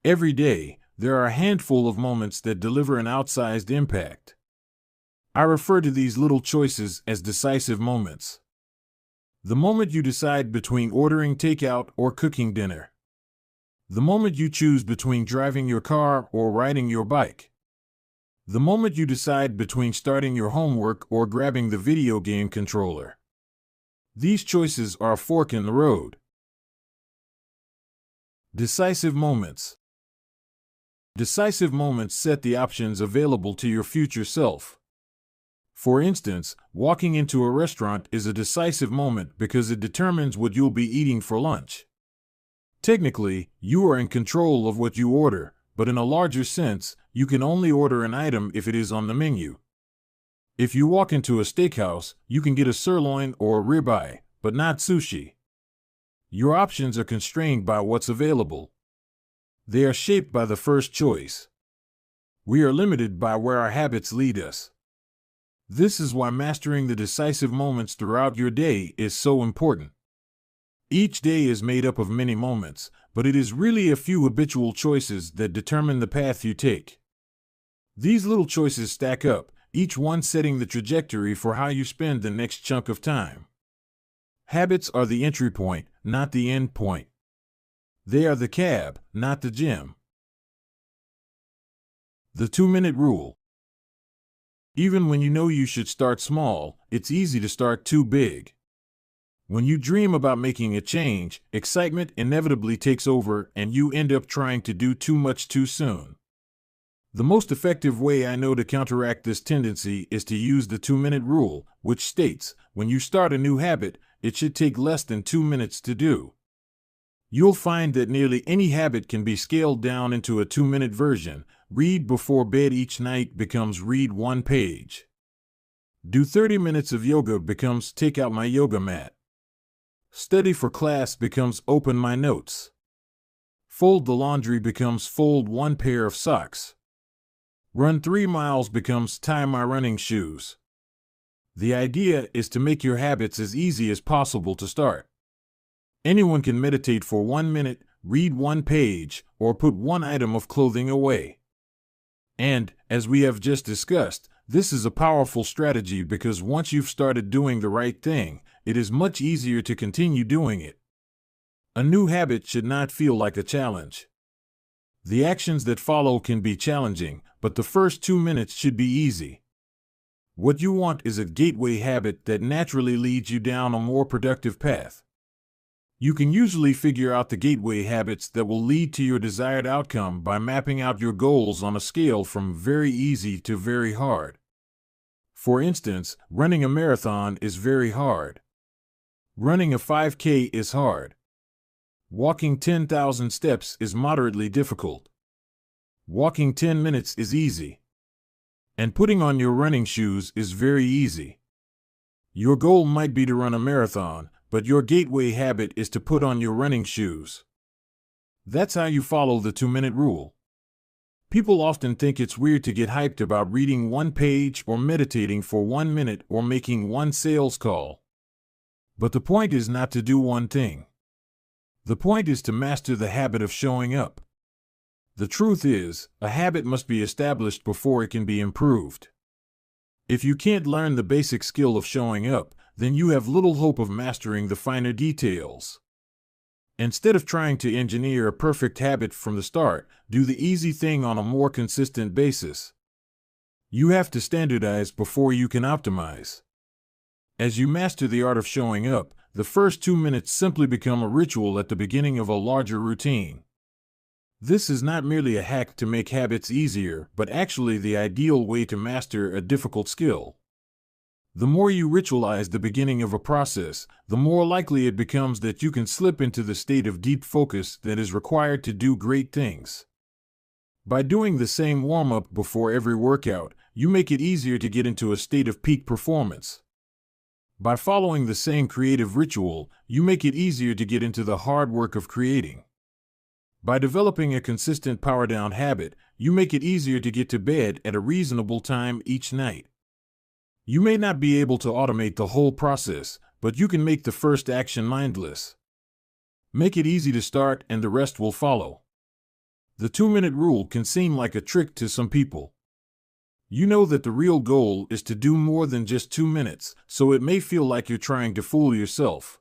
Every day, there are a handful of moments that deliver an outsized impact. I refer to these little choices as decisive moments. The moment you decide between ordering takeout or cooking dinner. The moment you choose between driving your car or riding your bike. The moment you decide between starting your homework or grabbing the video game controller. These choices are a fork in the road. Decisive moments. Decisive moments set the options available to your future self. For instance, walking into a restaurant is a decisive moment because it determines what you'll be eating for lunch. Technically, you are in control of what you order, but in a larger sense, you can only order an item if it is on the menu. If you walk into a steakhouse, you can get a sirloin or a ribeye, but not sushi. Your options are constrained by what's available. They are shaped by the first choice. We are limited by where our habits lead us. This is why mastering the decisive moments throughout your day is so important. Each day is made up of many moments, but it is really a few habitual choices that determine the path you take. These little choices stack up, each one setting the trajectory for how you spend the next chunk of time. Habits are the entry point, not the end point. They are the cab, not the gym. The 2-minute rule. Even when you know you should start small, it's easy to start too big. When you dream about making a change, excitement inevitably takes over and you end up trying to do too much too soon. The most effective way I know to counteract this tendency is to use the 2-minute rule, which states, when you start a new habit, it should take less than 2 minutes to do. You'll find that nearly any habit can be scaled down into a 2-minute version. Read before bed each night becomes read 1 page. Do 30 minutes of yoga becomes take out my yoga mat. Study for class becomes open my notes. Fold the laundry becomes fold 1 pair of socks. Run 3 miles becomes tie my running shoes. The idea is to make your habits as easy as possible to start. Anyone can meditate for 1 minute, read 1 page, or put 1 item of clothing away. And, as we have just discussed, this is a powerful strategy because once you've started doing the right thing, it is much easier to continue doing it. A new habit should not feel like a challenge. The actions that follow can be challenging, but the first 2 minutes should be easy. What you want is a gateway habit that naturally leads you down a more productive path. You can usually figure out the gateway habits that will lead to your desired outcome by mapping out your goals on a scale from very easy to very hard. For instance, running a marathon is very hard. Running a 5K is hard. Walking 10,000 steps is moderately difficult. Walking 10 minutes is easy. And putting on your running shoes is very easy. Your goal might be to run a marathon, but your gateway habit is to put on your running shoes. That's how you follow the 2-minute rule. People often think it's weird to get hyped about reading one page or meditating for 1 minute or making one sales call. But the point is not to do one thing. The point is to master the habit of showing up. The truth is, a habit must be established before it can be improved. If you can't learn the basic skill of showing up, then you have little hope of mastering the finer details. Instead of trying to engineer a perfect habit from the start, do the easy thing on a more consistent basis. You have to standardize before you can optimize. As you master the art of showing up, the first 2 minutes simply become a ritual at the beginning of a larger routine. This is not merely a hack to make habits easier, but actually the ideal way to master a difficult skill. The more you ritualize the beginning of a process, the more likely it becomes that you can slip into the state of deep focus that is required to do great things. By doing the same warm-up before every workout, you make it easier to get into a state of peak performance. By following the same creative ritual, you make it easier to get into the hard work of creating. By developing a consistent power-down habit, you make it easier to get to bed at a reasonable time each night. You may not be able to automate the whole process, but you can make the first action mindless. Make it easy to start and the rest will follow. The 2-minute rule can seem like a trick to some people. You know that the real goal is to do more than just 2 minutes, so it may feel like you're trying to fool yourself.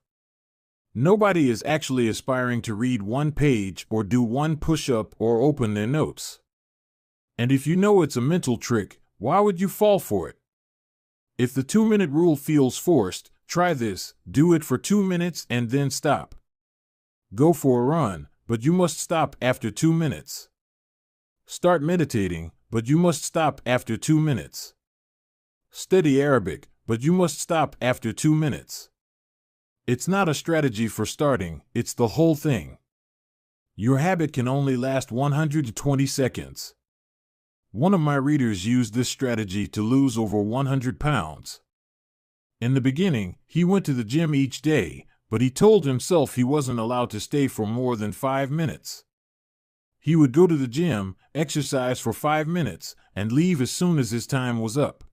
Nobody is actually aspiring to read 1 page or do 1 push-up or open their notes. And if you know it's a mental trick, why would you fall for it? If the 2-minute rule feels forced, try this: do it for 2 minutes and then stop. Go for a run, but you must stop after 2 minutes. Start meditating, but you must stop after 2 minutes. Study Arabic, but you must stop after 2 minutes. It's not a strategy for starting, it's the whole thing. Your habit can only last 120 seconds. One of my readers used this strategy to lose over 100 pounds. In the beginning, he went to the gym each day, but he told himself he wasn't allowed to stay for more than 5 minutes. He would go to the gym, exercise for 5 minutes, and leave as soon as his time was up.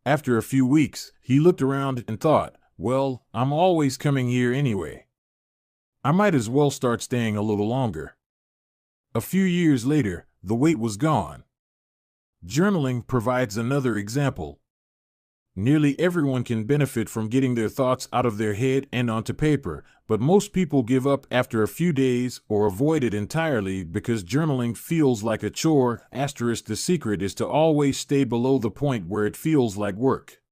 After a few weeks, he looked around and thought, well, I'm always coming here anyway. I might as well start staying a little longer. A few years later, the weight was gone. Journaling provides another example. Nearly everyone can benefit from getting their thoughts out of their head and onto paper, but most people give up after a few days or avoid it entirely because journaling feels like a chore. The secret is to always stay below the point where it feels like work.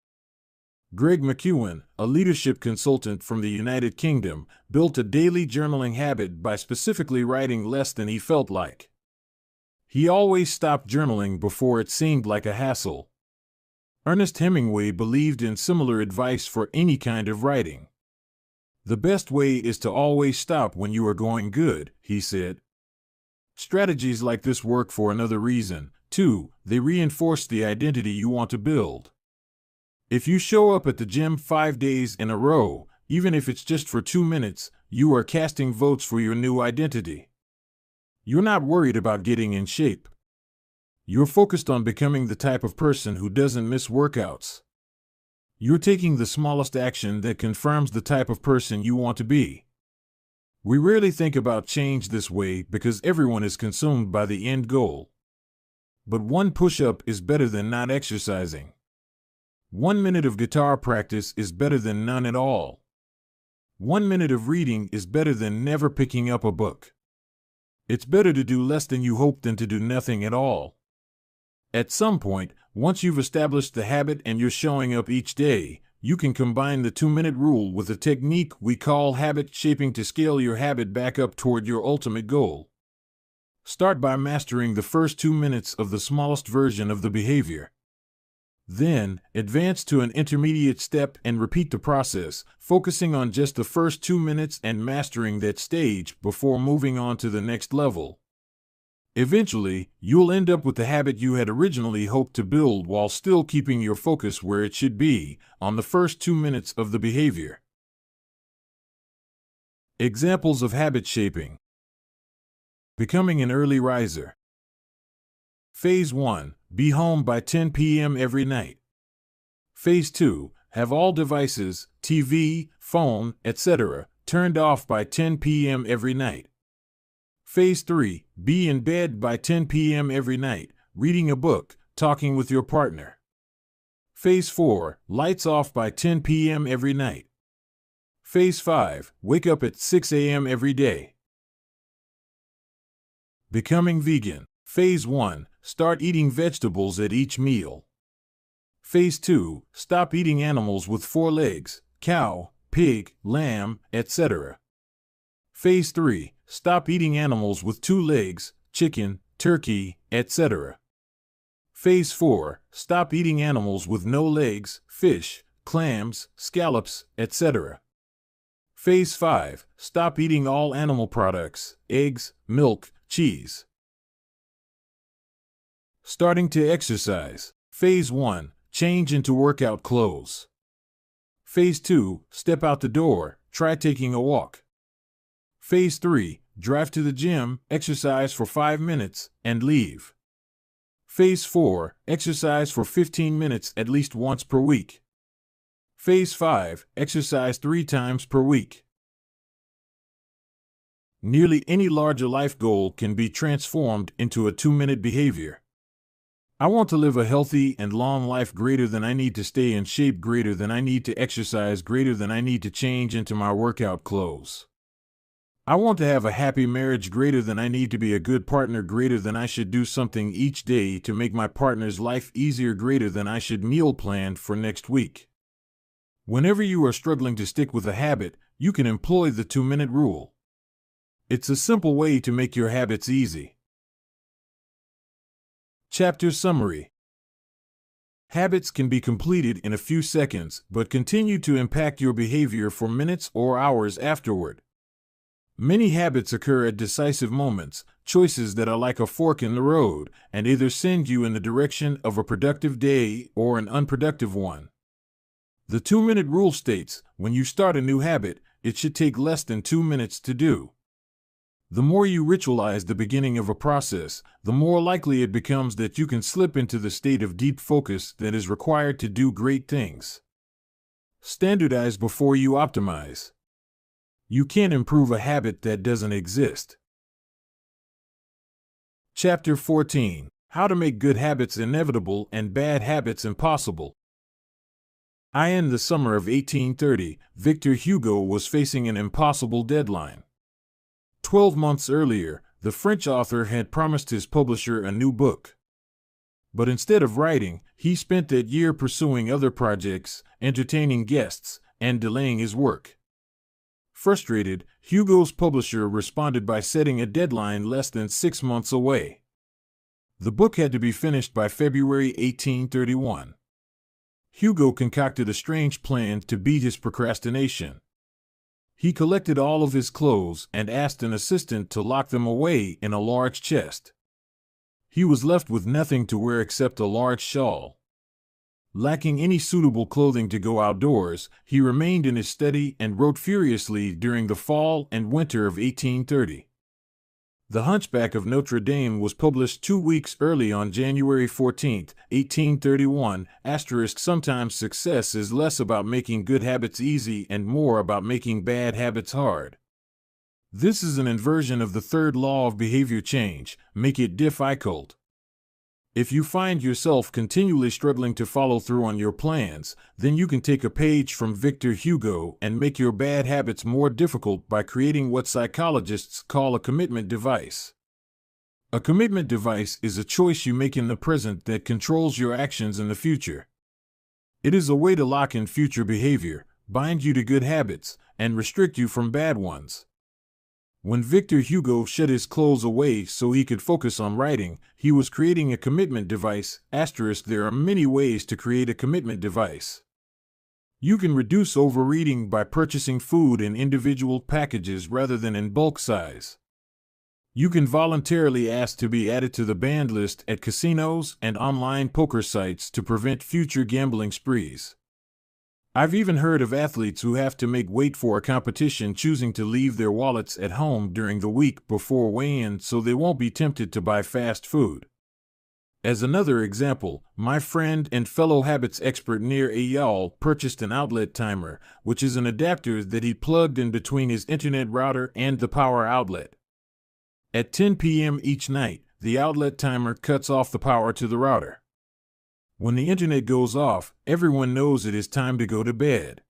Greg McEwen, a leadership consultant from the United Kingdom, built a daily journaling habit by specifically writing less than he felt like. He always stopped journaling before it seemed like a hassle. Ernest Hemingway believed in similar advice for any kind of writing. The best way is to always stop when you are going good, he said. Strategies like this work for another reason, too. They reinforce the identity you want to build. If you show up at the gym 5 days in a row, even if it's just for 2 minutes, you are casting votes for your new identity. You're not worried about getting in shape. You're focused on becoming the type of person who doesn't miss workouts. You're taking the smallest action that confirms the type of person you want to be. We rarely think about change this way because everyone is consumed by the end goal. But 1 push-up is better than not exercising. 1 minute of guitar practice is better than none at all. 1 minute of reading is better than never picking up a book. It's better to do less than you hope than to do nothing at all. At some point, once you've established the habit and you're showing up each day, you can combine the 2-minute rule with a technique we call habit shaping to scale your habit back up toward your ultimate goal. Start by mastering the first 2 minutes of the smallest version of the behavior. Then, advance to an intermediate step and repeat the process, focusing on just the first 2 minutes and mastering that stage before moving on to the next level. Eventually, you'll end up with the habit you had originally hoped to build while still keeping your focus where it should be, on the first 2 minutes of the behavior. Examples of habit shaping. Becoming an early riser. Phase 1. Be home by 10 p.m. every night. Phase 2. Have all devices, TV, phone, etc., turned off by 10 p.m. every night. Phase 3. Be in bed by 10 p.m. every night, reading a book, talking with your partner. Phase 4. Lights off by 10 p.m. every night. Phase 5. Wake up at 6 a.m. every day. Becoming vegan. Phase 1. Start eating vegetables at each meal. Phase 2. Stop eating animals with 4 legs, cow, pig, lamb, etc. Phase 3. Stop eating animals with 2 legs, chicken, turkey, etc. Phase 4. Stop eating animals with no legs, fish, clams, scallops, etc. Phase 5. Stop eating all animal products, eggs, milk, cheese. Starting to exercise. Phase 1. Change into workout clothes. Phase 2. Step out the door, try taking a walk. Phase 3. Drive to the gym, exercise for 5 minutes, and leave. Phase 4. Exercise for 15 minutes at least once per week. Phase 5. Exercise 3 times per week. Nearly any larger life goal can be transformed into a 2-minute behavior. I want to live a healthy and long life greater than I need to stay in shape, greater than I need to exercise, greater than I need to change into my workout clothes. I want to have a happy marriage, greater than I need to be a good partner, greater than I should do something each day to make my partner's life easier, greater than I should meal plan for next week. Whenever you are struggling to stick with a habit, you can employ the 2-minute rule. It's a simple way to make your habits easy. Chapter Summary. Habits can be completed in a few seconds, but continue to impact your behavior for minutes or hours afterward. Many habits occur at decisive moments, choices that are like a fork in the road, and either send you in the direction of a productive day or an unproductive one. The 2-minute rule states, when you start a new habit, it should take less than 2 minutes to do. The more you ritualize the beginning of a process, the more likely it becomes that you can slip into the state of deep focus that is required to do great things. Standardize before you optimize. You can't improve a habit that doesn't exist. Chapter 14. How to make good habits inevitable and bad habits impossible. In the summer of 1830, Victor Hugo was facing an impossible deadline. 12 months earlier, the French author had promised his publisher a new book. But instead of writing, he spent that year pursuing other projects, entertaining guests, and delaying his work. Frustrated, Hugo's publisher responded by setting a deadline less than 6 months away. The book had to be finished by February 1831. Hugo concocted a strange plan to beat his procrastination. He collected all of his clothes and asked an assistant to lock them away in a large chest. He was left with nothing to wear except a large shawl. Lacking any suitable clothing to go outdoors, he remained in his study and wrote furiously during the fall and winter of 1830. The Hunchback of Notre Dame was published 2 weeks early on January 14, 1831. Sometimes success is less about making good habits easy and more about making bad habits hard. This is an inversion of the third law of behavior change: make it difficult. If you find yourself continually struggling to follow through on your plans, then you can take a page from Victor Hugo and make your bad habits more difficult by creating what psychologists call a commitment device. A commitment device is a choice you make in the present that controls your actions in the future. It is a way to lock in future behavior, bind you to good habits, and restrict you from bad ones. When Victor Hugo shut his clothes away so he could focus on writing, he was creating a commitment device. There are many ways to create a commitment device. You can reduce overeating by purchasing food in individual packages rather than in bulk size. You can voluntarily ask to be added to the banned list at casinos and online poker sites to prevent future gambling sprees. I've even heard of athletes who have to make weight for a competition choosing to leave their wallets at home during the week before weigh-in so they won't be tempted to buy fast food. As another example, my friend and fellow habits expert Nir Eyal purchased an outlet timer, which is an adapter that he plugged in between his internet router and the power outlet. At 10 p.m. each night, the outlet timer cuts off the power to the router. When the internet goes off, everyone knows it is time to go to bed.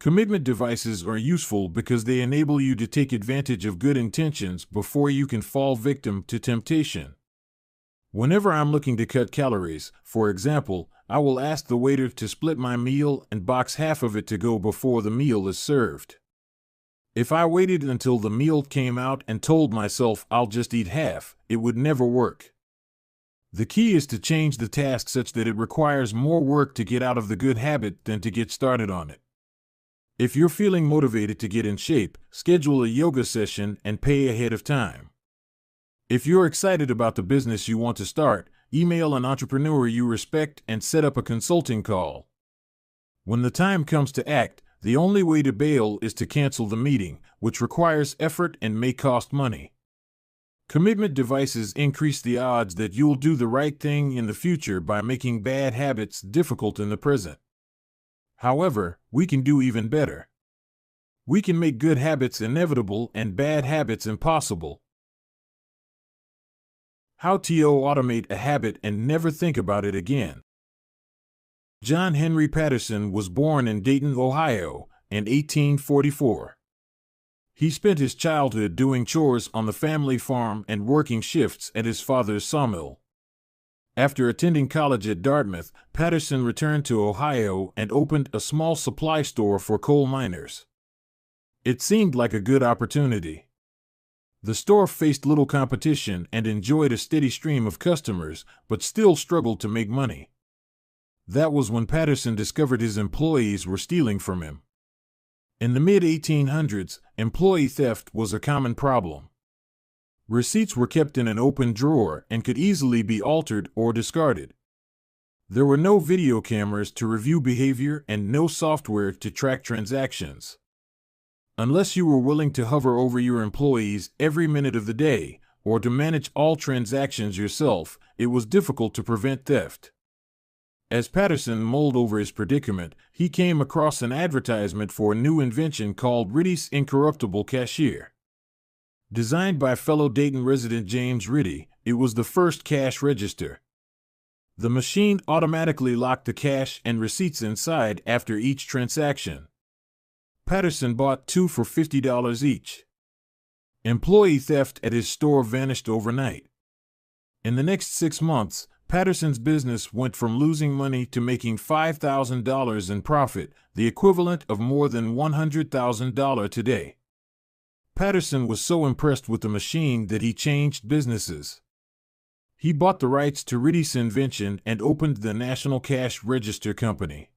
Commitment devices are useful because they enable you to take advantage of good intentions before you can fall victim to temptation. Whenever I'm looking to cut calories, for example, I will ask the waiter to split my meal and box half of it to go before the meal is served. If I waited until the meal came out and told myself I'll just eat half, it would never work. The key is to change the task such that it requires more work to get out of the good habit than to get started on it. If you're feeling motivated to get in shape, schedule a yoga session and pay ahead of time. If you're excited about the business you want to start, email an entrepreneur you respect and set up a consulting call. When the time comes to act, the only way to bail is to cancel the meeting, which requires effort and may cost money. Commitment devices increase the odds that you'll do the right thing in the future by making bad habits difficult in the present. However, we can do even better. We can make good habits inevitable and bad habits impossible. How to automate a habit and never think about it again. John Henry Patterson was born in Dayton, Ohio, in 1844. He spent his childhood doing chores on the family farm and working shifts at his father's sawmill. After attending college at Dartmouth, Patterson returned to Ohio and opened a small supply store for coal miners. It seemed like a good opportunity. The store faced little competition and enjoyed a steady stream of customers, but still struggled to make money. That was when Patterson discovered his employees were stealing from him. In the mid-1800s, employee theft was a common problem. Receipts were kept in an open drawer and could easily be altered or discarded. There were no video cameras to review behavior and no software to track transactions. Unless you were willing to hover over your employees every minute of the day, or to manage all transactions yourself, it was difficult to prevent theft. As Patterson mulled over his predicament, he came across an advertisement for a new invention called Ritty's Incorruptible Cashier. Designed by fellow Dayton resident James Ritty, it was the first cash register. The machine automatically locked the cash and receipts inside after each transaction. Patterson bought 2 for $50 each. Employee theft at his store vanished overnight. In the next 6 months, Patterson's business went from losing money to making $5,000 in profit, the equivalent of more than $100,000 today. Patterson was so impressed with the machine that he changed businesses. He bought the rights to Ritty's invention and opened the National Cash Register Company.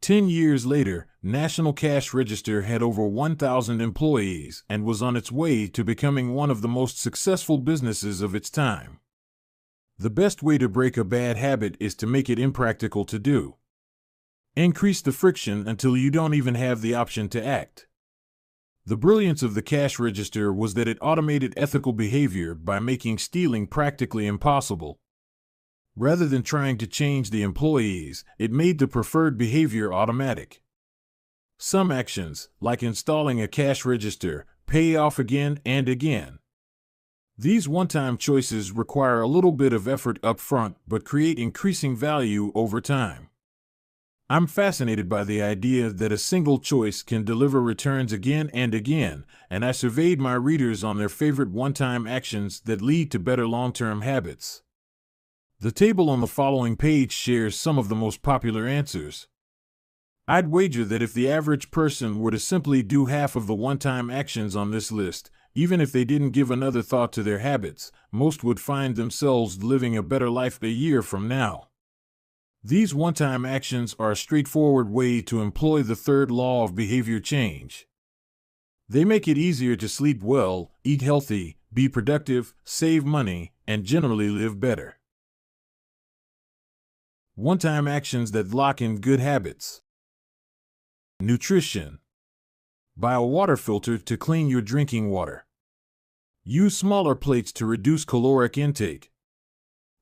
10 years later, National Cash Register had over 1,000 employees and was on its way to becoming one of the most successful businesses of its time. The best way to break a bad habit is to make it impractical to do. Increase the friction until you don't even have the option to act. The brilliance of the cash register was that it automated ethical behavior by making stealing practically impossible. Rather than trying to change the employees, it made the preferred behavior automatic. Some actions, like installing a cash register, pay off again and again. These one-time choices require a little bit of effort up front but create increasing value over time. I'm fascinated by the idea that a single choice can deliver returns again and again, and I surveyed my readers on their favorite one-time actions that lead to better long-term habits. The table on the following page shares some of the most popular answers. I'd wager that if the average person were to simply do half of the one-time actions on this list, even if they didn't give another thought to their habits, most would find themselves living a better life a year from now. These one-time actions are a straightforward way to employ the third law of behavior change. They make it easier to sleep well, eat healthy, be productive, save money, and generally live better. One-time actions that lock in good habits. Nutrition. Buy a water filter to clean your drinking water. Use smaller plates to reduce caloric intake.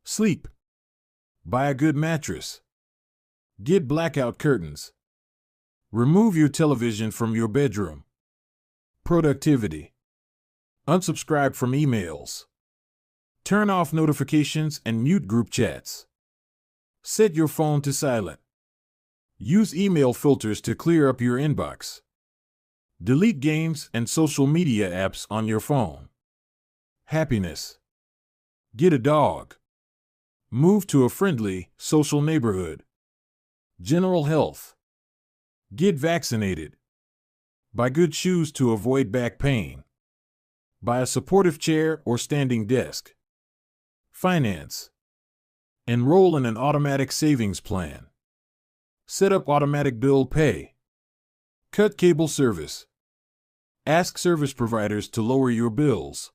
Sleep. Buy a good mattress. Get blackout curtains. Remove your television from your bedroom. Productivity. Unsubscribe from emails. Turn off notifications and mute group chats. Set your phone to silent. Use email filters to clear up your inbox. Delete games and social media apps on your phone. Happiness. Get a dog. Move to a friendly, social neighborhood. General health. Get vaccinated. Buy good shoes to avoid back pain. Buy a supportive chair or standing desk. Finance. Enroll in an automatic savings plan. Set up automatic bill pay. Cut cable service. Ask service providers to lower your bills.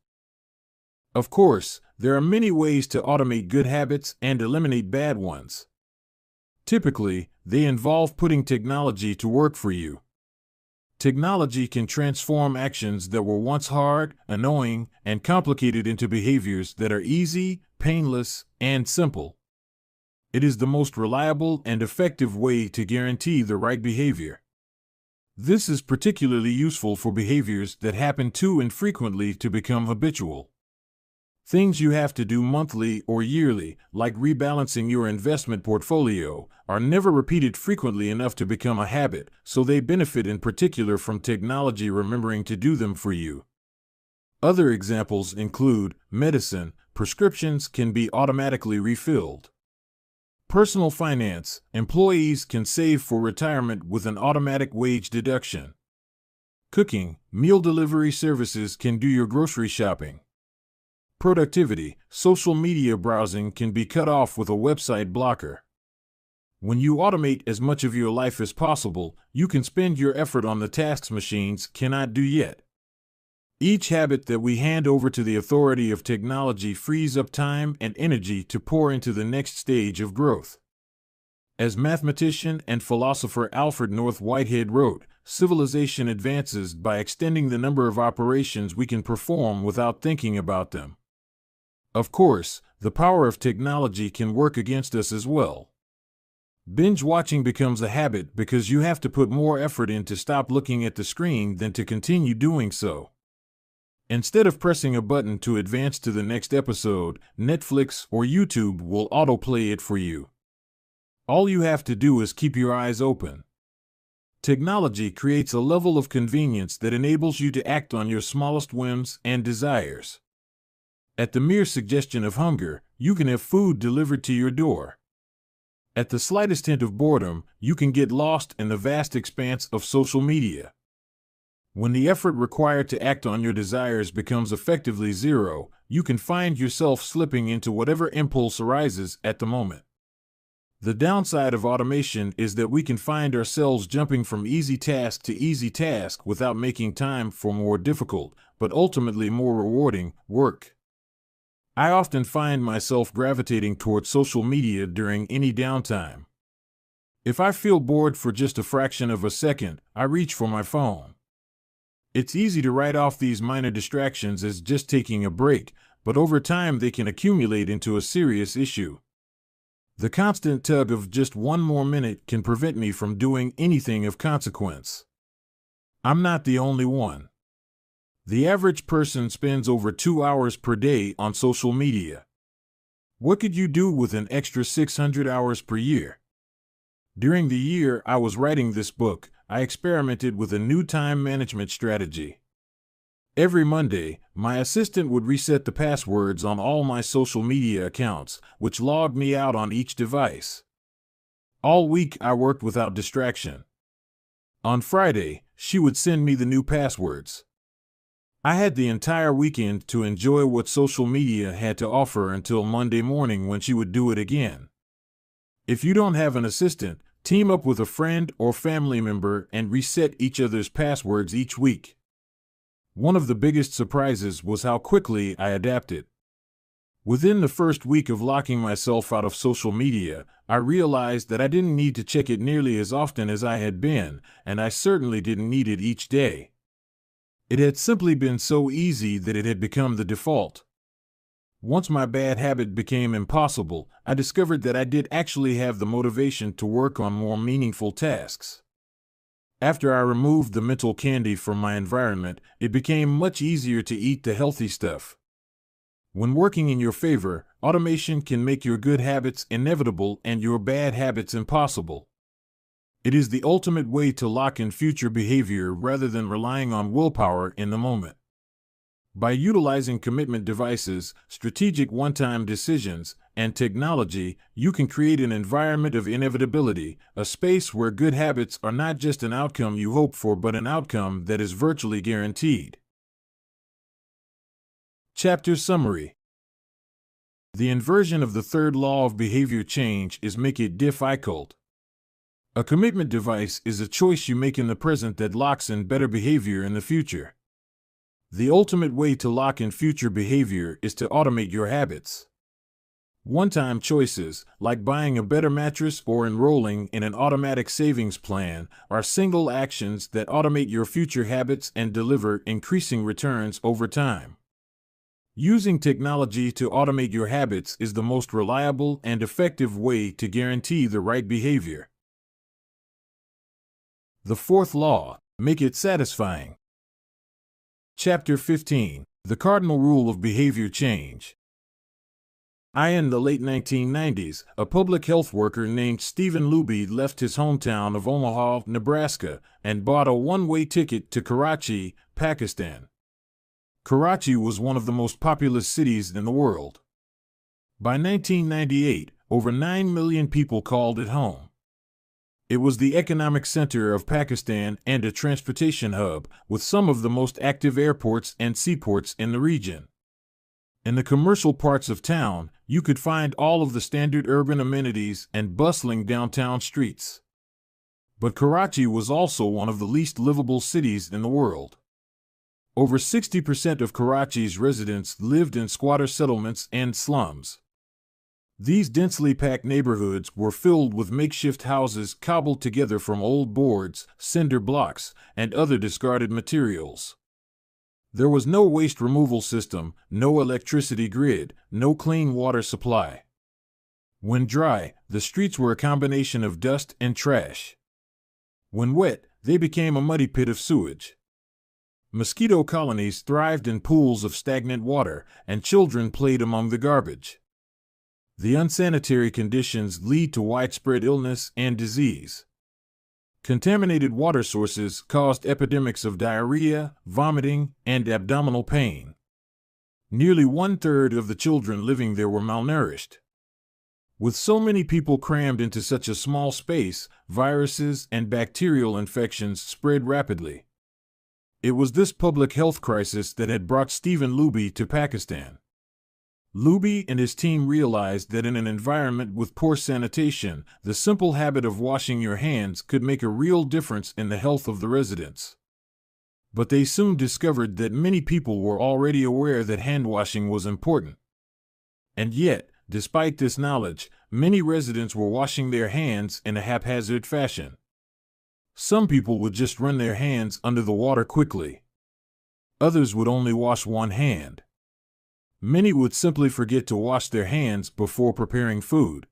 Of course, there are many ways to automate good habits and eliminate bad ones. Typically, they involve putting technology to work for you. Technology can transform actions that were once hard, annoying, and complicated into behaviors that are easy, painless, and simple. It is the most reliable and effective way to guarantee the right behavior. This is particularly useful for behaviors that happen too infrequently to become habitual. Things you have to do monthly or yearly, like rebalancing your investment portfolio, are never repeated frequently enough to become a habit, so they benefit in particular from technology remembering to do them for you. Other examples include medicine. Prescriptions can be automatically refilled. Personal finance. Employees can save for retirement with an automatic wage deduction. Cooking. Meal delivery services can do your grocery shopping. Productivity. Social media browsing can be cut off with a website blocker. When you automate as much of your life as possible, you can spend your effort on the tasks machines cannot do yet. Each habit that we hand over to the authority of technology frees up time and energy to pour into the next stage of growth. As mathematician and philosopher Alfred North Whitehead wrote, civilization advances by extending the number of operations we can perform without thinking about them. Of course, the power of technology can work against us as well. Binge watching becomes a habit because you have to put more effort in to stop looking at the screen than to continue doing so. Instead of pressing a button to advance to the next episode, Netflix or YouTube will autoplay it for you. All you have to do is keep your eyes open. Technology creates a level of convenience that enables you to act on your smallest whims and desires. At the mere suggestion of hunger, you can have food delivered to your door. At the slightest hint of boredom, you can get lost in the vast expanse of social media. When the effort required to act on your desires becomes effectively zero, you can find yourself slipping into whatever impulse arises at the moment. The downside of automation is that we can find ourselves jumping from easy task to easy task without making time for more difficult, but ultimately more rewarding, work. I often find myself gravitating toward social media during any downtime. If I feel bored for just a fraction of a second, I reach for my phone. It's easy to write off these minor distractions as just taking a break, but over time they can accumulate into a serious issue. The constant tug of just one more minute can prevent me from doing anything of consequence. I'm not the only one. The average person spends over 2 hours per day on social media. What could you do with an extra 600 hours per year? During the year I was writing this book, I experimented with a new time management strategy. Every Monday, my assistant would reset the passwords on all my social media accounts, which logged me out on each device. All week I worked without distraction. On Friday, she would send me the new passwords. I had the entire weekend to enjoy what social media had to offer until Monday morning when she would do it again. If you don't have an assistant, team up with a friend or family member and reset each other's passwords each week. One of the biggest surprises was how quickly I adapted. Within the first week of locking myself out of social media, I realized that I didn't need to check it nearly as often as I had been, and I certainly didn't need it each day. It had simply been so easy that it had become the default. Once my bad habit became impossible, I discovered that I did actually have the motivation to work on more meaningful tasks. After I removed the mental candy from my environment, it became much easier to eat the healthy stuff. When working in your favor, automation can make your good habits inevitable and your bad habits impossible. It is the ultimate way to lock in future behavior rather than relying on willpower in the moment. By utilizing commitment devices, strategic one-time decisions, and technology, you can create an environment of inevitability, a space where good habits are not just an outcome you hope for but an outcome that is virtually guaranteed. Chapter Summary. The inversion of the third law of behavior change is make it difficult. A commitment device is a choice you make in the present that locks in better behavior in the future. The ultimate way to lock in future behavior is to automate your habits. One-time choices, like buying a better mattress or enrolling in an automatic savings plan, are single actions that automate your future habits and deliver increasing returns over time. Using technology to automate your habits is the most reliable and effective way to guarantee the right behavior. The fourth law, make it satisfying. Chapter 15, the cardinal rule of behavior change. In the late 1990s, a public health worker named Stephen Luby left his hometown of Omaha, Nebraska, and bought a one-way ticket to Karachi, Pakistan. Karachi was one of the most populous cities in the world. By 1998, over 9 million people called it home. It was the economic center of Pakistan and a transportation hub, with some of the most active airports and seaports in the region. In the commercial parts of town, you could find all of the standard urban amenities and bustling downtown streets. But Karachi was also one of the least livable cities in the world. Over 60% of Karachi's residents lived in squatter settlements and slums. These densely packed neighborhoods were filled with makeshift houses cobbled together from old boards, cinder blocks, and other discarded materials. There was no waste removal system, no electricity grid, no clean water supply. When dry, the streets were a combination of dust and trash. When wet, they became a muddy pit of sewage. Mosquito colonies thrived in pools of stagnant water, and children played among the garbage. The unsanitary conditions lead to widespread illness and disease. Contaminated water sources caused epidemics of diarrhea, vomiting, and abdominal pain. Nearly 1/3 of the children living there were malnourished. With so many people crammed into such a small space, viruses and bacterial infections spread rapidly. It was this public health crisis that had brought Stephen Luby to Pakistan. Luby and his team realized that in an environment with poor sanitation, the simple habit of washing your hands could make a real difference in the health of the residents. But they soon discovered that many people were already aware that hand washing was important. And yet, despite this knowledge, many residents were washing their hands in a haphazard fashion. Some people would just run their hands under the water quickly. Others would only wash one hand. Many would simply forget to wash their hands before preparing food.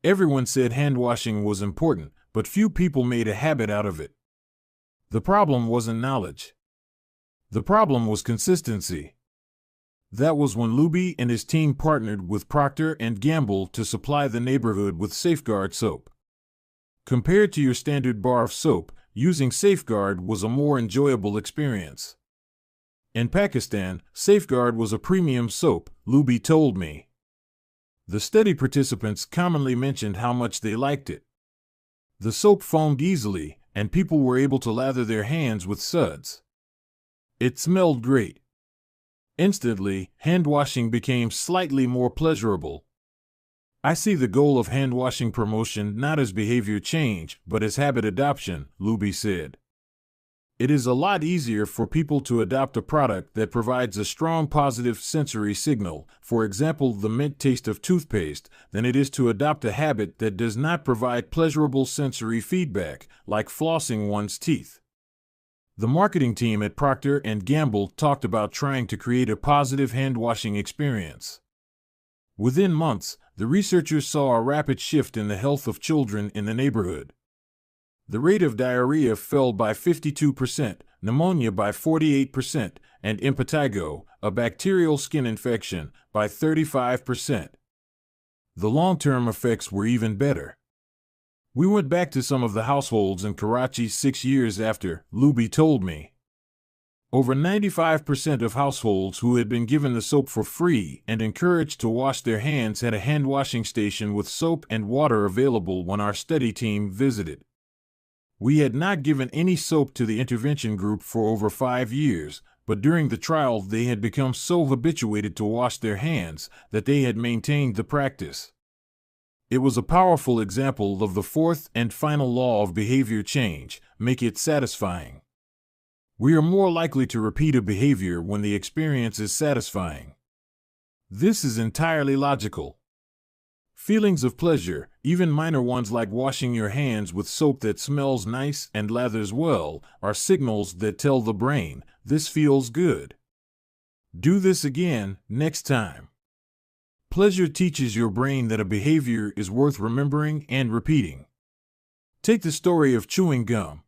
Everyone said hand washing was important, but few people made a habit out of it. The problem wasn't knowledge. The problem was consistency. That was when Luby and his team partnered with Procter & Gamble to supply the neighborhood with Safeguard soap. Compared to your standard bar of soap, using Safeguard was a more enjoyable experience. In Pakistan, Safeguard was a premium soap, Luby told me. The study participants commonly mentioned how much they liked it. The soap foamed easily, and people were able to lather their hands with suds. It smelled great. Instantly, hand washing became slightly more pleasurable. I see the goal of hand washing promotion not as behavior change, but as habit adoption, Luby said. It is a lot easier for people to adopt a product that provides a strong positive sensory signal, for example the mint taste of toothpaste, than it is to adopt a habit that does not provide pleasurable sensory feedback, like flossing one's teeth. The marketing team at Procter & Gamble talked about trying to create a positive hand-washing experience. Within months, the researchers saw a rapid shift in the health of children in the neighborhood. The rate of diarrhea fell by 52%, pneumonia by 48%, and impetigo, a bacterial skin infection, by 35%. The long-term effects were even better. We went back to some of the households in Karachi 6 years after, Luby told me. Over 95% of households who had been given the soap for free and encouraged to wash their hands had a hand-washing station with soap and water available when our study team visited. We had not given any soap to the intervention group for over 5 years, but during the trial they had become so habituated to wash their hands that they had maintained the practice. It was a powerful example of the fourth and final law of behavior change: make it satisfying. We are more likely to repeat a behavior when the experience is satisfying. This is entirely logical. Feelings of pleasure, even minor ones like washing your hands with soap that smells nice and lathers well, are signals that tell the brain, this feels good. Do this again, next time. Pleasure teaches your brain that a behavior is worth remembering and repeating. Take the story of chewing gum.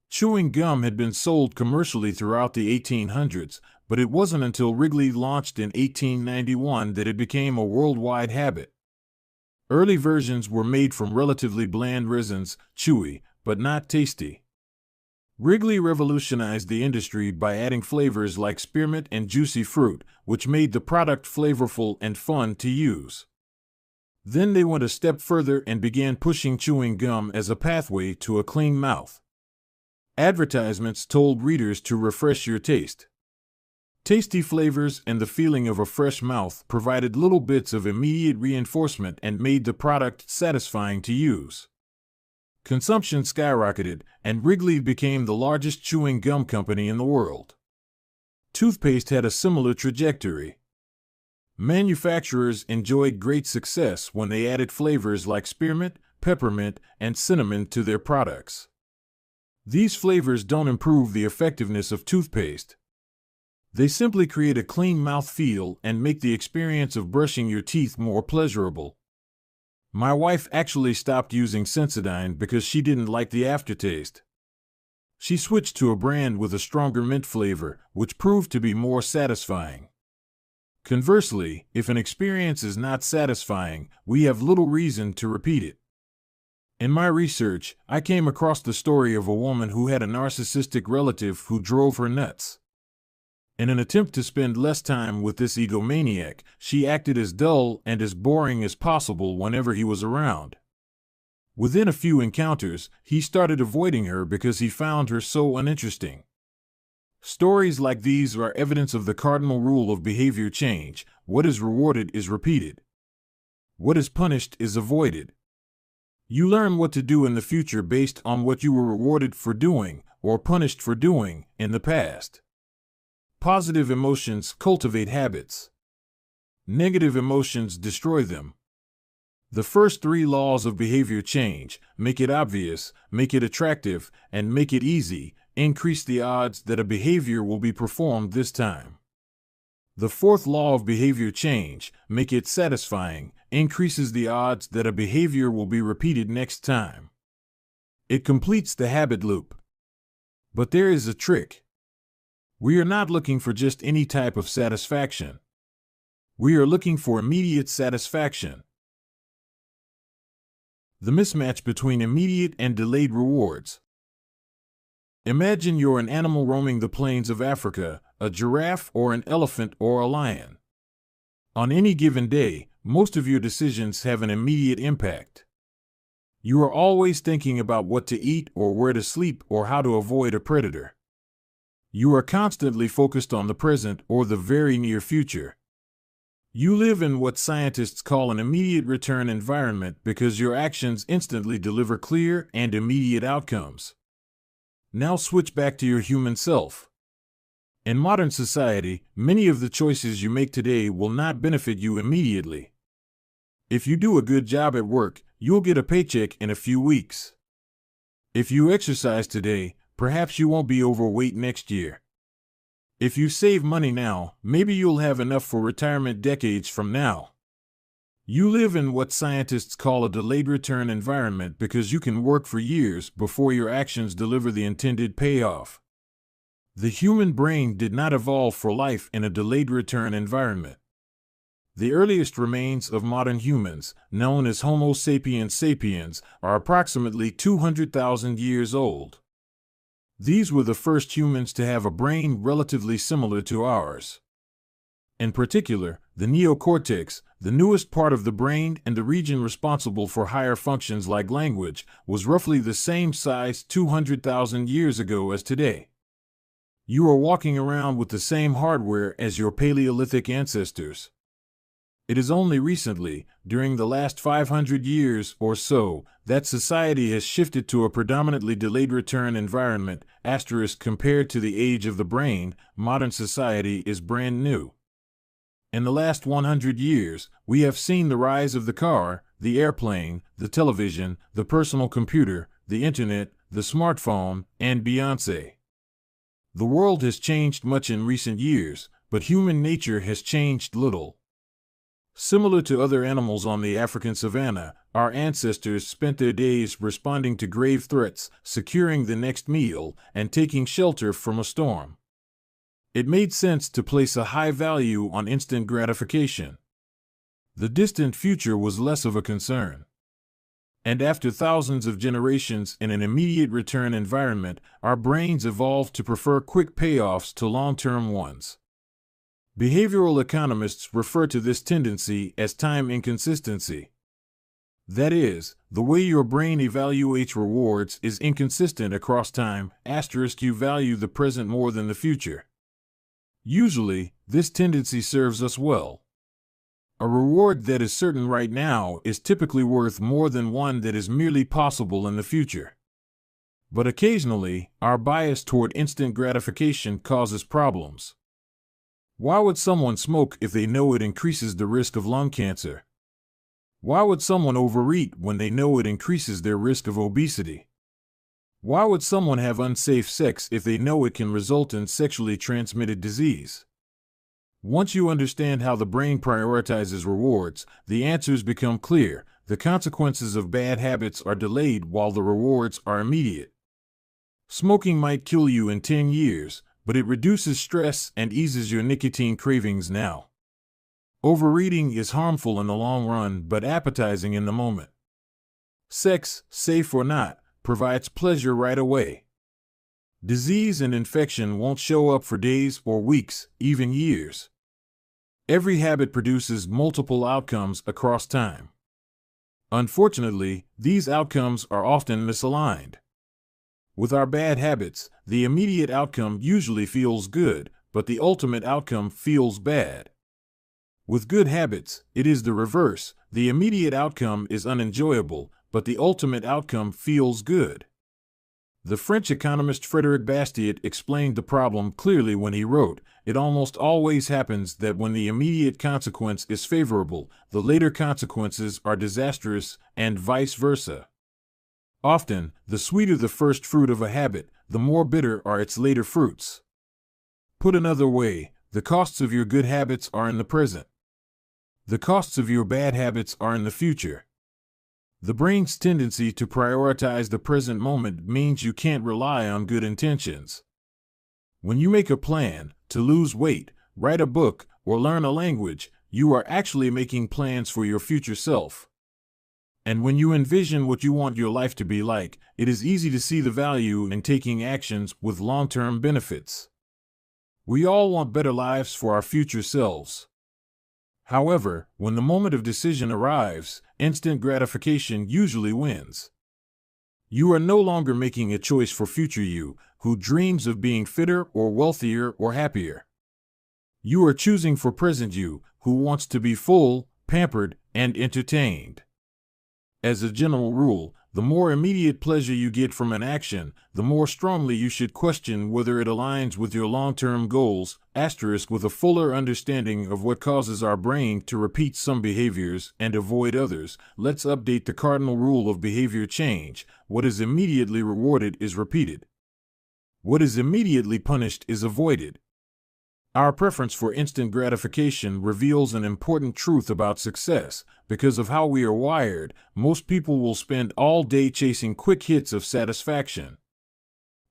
Chewing gum had been sold commercially throughout the 1800s, but it wasn't until Wrigley launched in 1891 that it became a worldwide habit. Early versions were made from relatively bland resins, chewy, but not tasty. Wrigley revolutionized the industry by adding flavors like spearmint and juicy fruit, which made the product flavorful and fun to use. Then they went a step further and began pushing chewing gum as a pathway to a clean mouth. Advertisements told readers to refresh your taste. Tasty flavors and the feeling of a fresh mouth provided little bits of immediate reinforcement and made the product satisfying to use. Consumption skyrocketed, and Wrigley became the largest chewing gum company in the world. Toothpaste had a similar trajectory. Manufacturers enjoyed great success when they added flavors like spearmint, peppermint, and cinnamon to their products. These flavors don't improve the effectiveness of toothpaste. They simply create a clean mouth feel and make the experience of brushing your teeth more pleasurable. My wife actually stopped using Sensodyne because she didn't like the aftertaste. She switched to a brand with a stronger mint flavor, which proved to be more satisfying. Conversely, if an experience is not satisfying, we have little reason to repeat it. In my research, I came across the story of a woman who had a narcissistic relative who drove her nuts. In an attempt to spend less time with this egomaniac, she acted as dull and as boring as possible whenever he was around. Within a few encounters, he started avoiding her because he found her so uninteresting. Stories like these are evidence of the cardinal rule of behavior change: what is rewarded is repeated. What is punished is avoided. You learn what to do in the future based on what you were rewarded for doing, or punished for doing, in the past. Positive emotions cultivate habits. Negative emotions destroy them. The first 3 laws of behavior change: make it obvious, make it attractive, and make it easy, increase the odds that a behavior will be performed this time. The 4th law of behavior change, make it satisfying, increases the odds that a behavior will be repeated next time. It completes the habit loop. But there is a trick. We are not looking for just any type of satisfaction. We are looking for immediate satisfaction. The mismatch between immediate and delayed rewards. Imagine you're an animal roaming the plains of Africa, a giraffe, or an elephant or a lion. On any given day, most of your decisions have an immediate impact. You are always thinking about what to eat or where to sleep or how to avoid a predator. You are constantly focused on the present or the very near future. You live in what scientists call an immediate return environment because your actions instantly deliver clear and immediate outcomes. Now switch back to your human self. In modern society, many of the choices you make today will not benefit you immediately. If you do a good job at work, you'll get a paycheck in a few weeks. If you exercise today, perhaps you won't be overweight next year. If you save money now, maybe you'll have enough for retirement decades from now. You live in what scientists call a delayed return environment because you can work for years before your actions deliver the intended payoff. The human brain did not evolve for life in a delayed return environment. The earliest remains of modern humans, known as Homo sapiens sapiens, are approximately 200,000 years old. These were the first humans to have a brain relatively similar to ours. In particular, the neocortex, the newest part of the brain and the region responsible for higher functions like language, was roughly the same size 200,000 years ago as today. You are walking around with the same hardware as your Paleolithic ancestors. It is only recently, during the last 500 years or so, that society has shifted to a predominantly delayed return environment. Compared to the age of the brain, modern society is brand new. In the last 100 years, we have seen the rise of the car, the airplane, the television, the personal computer, the internet, the smartphone, and Beyoncé. The world has changed much in recent years, but human nature has changed little. Similar to other animals on the African savanna, our ancestors spent their days responding to grave threats, securing the next meal, and taking shelter from a storm. It made sense to place a high value on instant gratification. The distant future was less of a concern. And after thousands of generations in an immediate return environment, our brains evolved to prefer quick payoffs to long-term ones. Behavioral economists refer to this tendency as time inconsistency. That is, the way your brain evaluates rewards is inconsistent across time. You value the present more than the future. Usually, this tendency serves us well. A reward that is certain right now is typically worth more than one that is merely possible in the future. But occasionally, our bias toward instant gratification causes problems. Why would someone smoke if they know it increases the risk of lung cancer? Why would someone overeat when they know it increases their risk of obesity? Why would someone have unsafe sex if they know it can result in sexually transmitted disease? Once you understand how the brain prioritizes rewards, the answers become clear. The consequences of bad habits are delayed while the rewards are immediate. Smoking might kill you in 10 years, but it reduces stress and eases your nicotine cravings now. Overeating is harmful in the long run but appetizing in the moment. Sex, safe or not, provides pleasure right away. Disease and infection won't show up for days or weeks, even years. Every habit produces multiple outcomes across time. Unfortunately, these outcomes are often misaligned. With our bad habits, the immediate outcome usually feels good, but the ultimate outcome feels bad. With good habits, it is the reverse. The immediate outcome is unenjoyable, but the ultimate outcome feels good. The French economist Frédéric Bastiat explained the problem clearly when he wrote, "It almost always happens that when the immediate consequence is favorable, the later consequences are disastrous, and vice versa." Often, the sweeter the first fruit of a habit, the more bitter are its later fruits. Put another way, the costs of your good habits are in the present. The costs of your bad habits are in the future. The brain's tendency to prioritize the present moment means you can't rely on good intentions. When you make a plan to lose weight, write a book, or learn a language, you are actually making plans for your future self. And when you envision what you want your life to be like, it is easy to see the value in taking actions with long-term benefits. We all want better lives for our future selves. However, when the moment of decision arrives, instant gratification usually wins. You are no longer making a choice for future you, who dreams of being fitter or wealthier or happier. You are choosing for present you, who wants to be full, pampered, and entertained. As a general rule, the more immediate pleasure you get from an action, the more strongly you should question whether it aligns with your long-term goals, with a fuller understanding of what causes our brain to repeat some behaviors and avoid others. Let's update the cardinal rule of behavior change. What is immediately rewarded is repeated. What is immediately punished is avoided. Our preference for instant gratification reveals an important truth about success. Because of how we are wired, most people will spend all day chasing quick hits of satisfaction.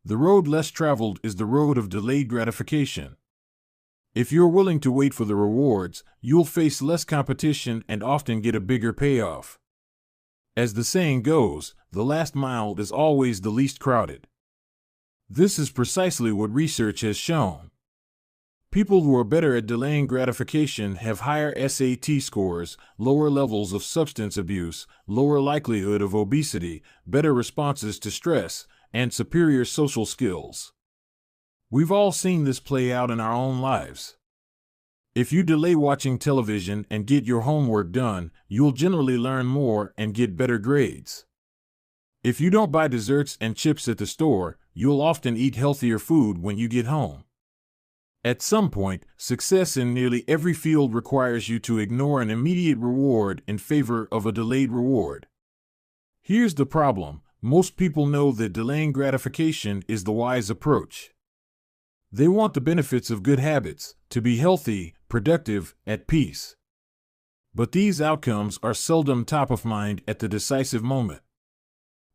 The road less traveled is the road of delayed gratification. If you're willing to wait for the rewards, you'll face less competition and often get a bigger payoff. As the saying goes, the last mile is always the least crowded. This is precisely what research has shown. People who are better at delaying gratification have higher SAT scores, lower levels of substance abuse, lower likelihood of obesity, better responses to stress, and superior social skills. We've all seen this play out in our own lives. If you delay watching television and get your homework done, you'll generally learn more and get better grades. If you don't buy desserts and chips at the store, you'll often eat healthier food when you get home. At some point, success in nearly every field requires you to ignore an immediate reward in favor of a delayed reward. Here's the problem: most people know that delaying gratification is the wise approach. They want the benefits of good habits, to be healthy, productive, at peace. But these outcomes are seldom top of mind at the decisive moment.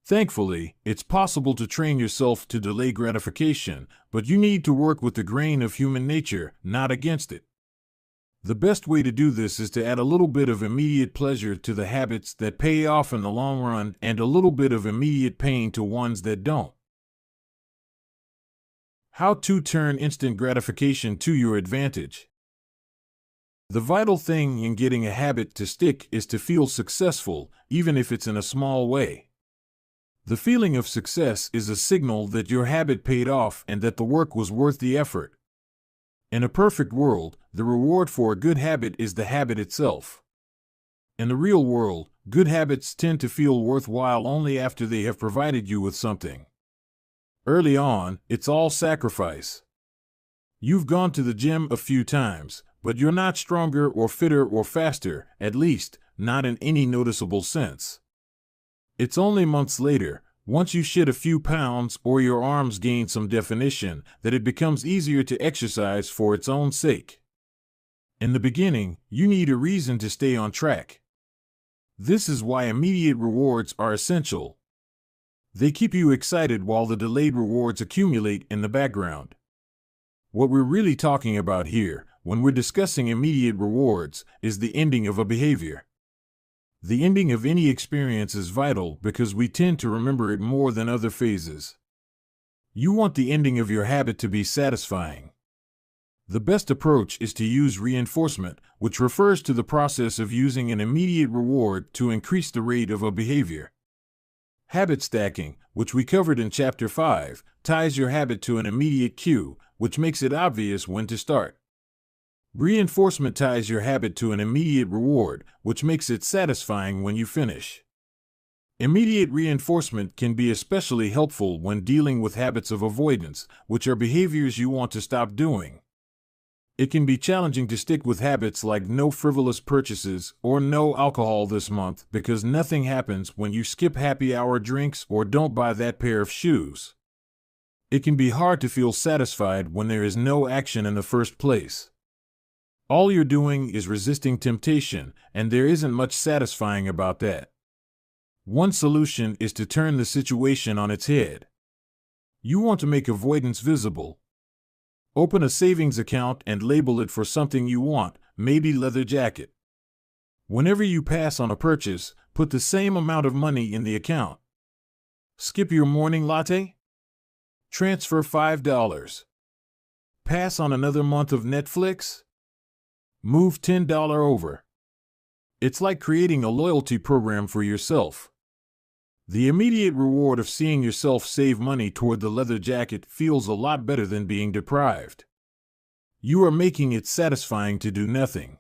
Thankfully, it's possible to train yourself to delay gratification, but you need to work with the grain of human nature, not against it. The best way to do this is to add a little bit of immediate pleasure to the habits that pay off in the long run and a little bit of immediate pain to ones that don't. How to turn instant gratification to your advantage. The vital thing in getting a habit to stick is to feel successful, even if it's in a small way. The feeling of success is a signal that your habit paid off and that the work was worth the effort. In a perfect world, the reward for a good habit is the habit itself. In the real world, good habits tend to feel worthwhile only after they have provided you with something. Early on, it's all sacrifice. You've gone to the gym a few times, but you're not stronger or fitter or faster, at least, not in any noticeable sense. It's only months later, once you shed a few pounds or your arms gain some definition, that it becomes easier to exercise for its own sake. In the beginning, you need a reason to stay on track. This is why immediate rewards are essential. They keep you excited while the delayed rewards accumulate in the background. What we're really talking about here, when we're discussing immediate rewards, is the ending of a behavior. The ending of any experience is vital because we tend to remember it more than other phases. You want the ending of your habit to be satisfying. The best approach is to use reinforcement, which refers to the process of using an immediate reward to increase the rate of a behavior. Habit stacking, which we covered in Chapter 5, ties your habit to an immediate cue, which makes it obvious when to start. Reinforcement ties your habit to an immediate reward, which makes it satisfying when you finish. Immediate reinforcement can be especially helpful when dealing with habits of avoidance, which are behaviors you want to stop doing. It can be challenging to stick with habits like no frivolous purchases or no alcohol this month because nothing happens when you skip happy hour drinks or don't buy that pair of shoes. It can be hard to feel satisfied when there is no action in the first place. All you're doing is resisting temptation, and there isn't much satisfying about that. One solution is to turn the situation on its head. You want to make avoidance visible. Open a savings account and label it for something you want, maybe leather jacket. Whenever you pass on a purchase, put the same amount of money in the account. Skip your morning latte? Transfer $5. Pass on another month of Netflix? Move $10 over. It's like creating a loyalty program for yourself. The immediate reward of seeing yourself save money toward the leather jacket feels a lot better than being deprived. You are making it satisfying to do nothing.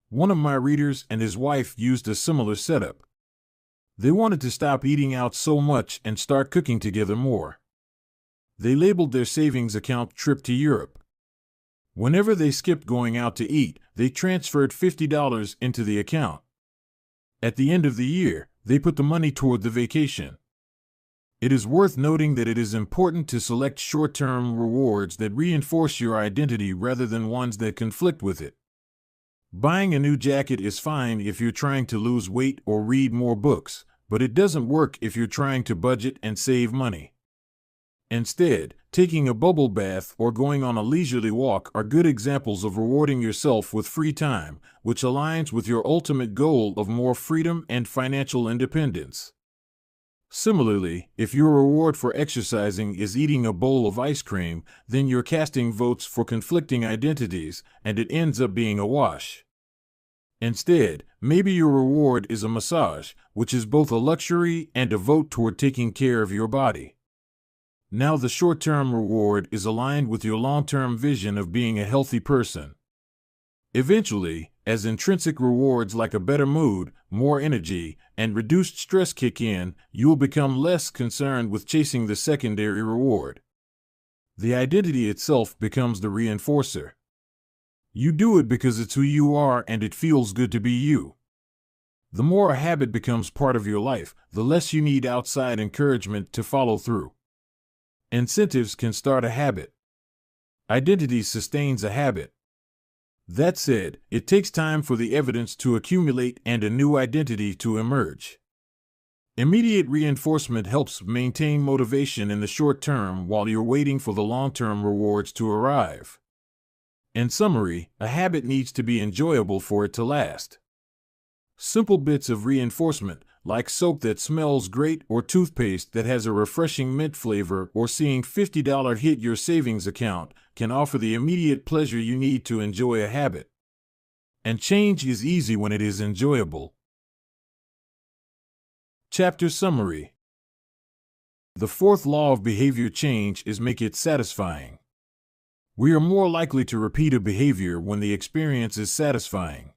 One of my readers and his wife used a similar setup. They wanted to stop eating out so much and start cooking together more. They labeled their savings account Trip to Europe. Whenever they skipped going out to eat, they transferred $50 into the account. At the end of the year, they put the money toward the vacation. It is worth noting that it is important to select short-term rewards that reinforce your identity rather than ones that conflict with it. Buying a new jacket is fine if you're trying to lose weight or read more books, but it doesn't work if you're trying to budget and save money. Instead, taking a bubble bath or going on a leisurely walk are good examples of rewarding yourself with free time, which aligns with your ultimate goal of more freedom and financial independence. Similarly, if your reward for exercising is eating a bowl of ice cream, then you're casting votes for conflicting identities, and it ends up being a wash. Instead, maybe your reward is a massage, which is both a luxury and a vote toward taking care of your body. Now the short-term reward is aligned with your long-term vision of being a healthy person. Eventually, as intrinsic rewards like a better mood, more energy, and reduced stress kick in, you will become less concerned with chasing the secondary reward. The identity itself becomes the reinforcer. You do it because it's who you are and it feels good to be you. The more a habit becomes part of your life, the less you need outside encouragement to follow through. Incentives can start a habit. Identity sustains a habit. That said, it takes time for the evidence to accumulate and a new identity to emerge. Immediate reinforcement helps maintain motivation in the short term while you're waiting for the long-term rewards to arrive. In summary, a habit needs to be enjoyable for it to last. Simple bits of reinforcement, like soap that smells great or toothpaste that has a refreshing mint flavor or seeing $50 hit your savings account, can offer the immediate pleasure you need to enjoy a habit. And change is easy when it is enjoyable. Chapter Summary. The fourth law of behavior change is make it satisfying. We are more likely to repeat a behavior when the experience is satisfying.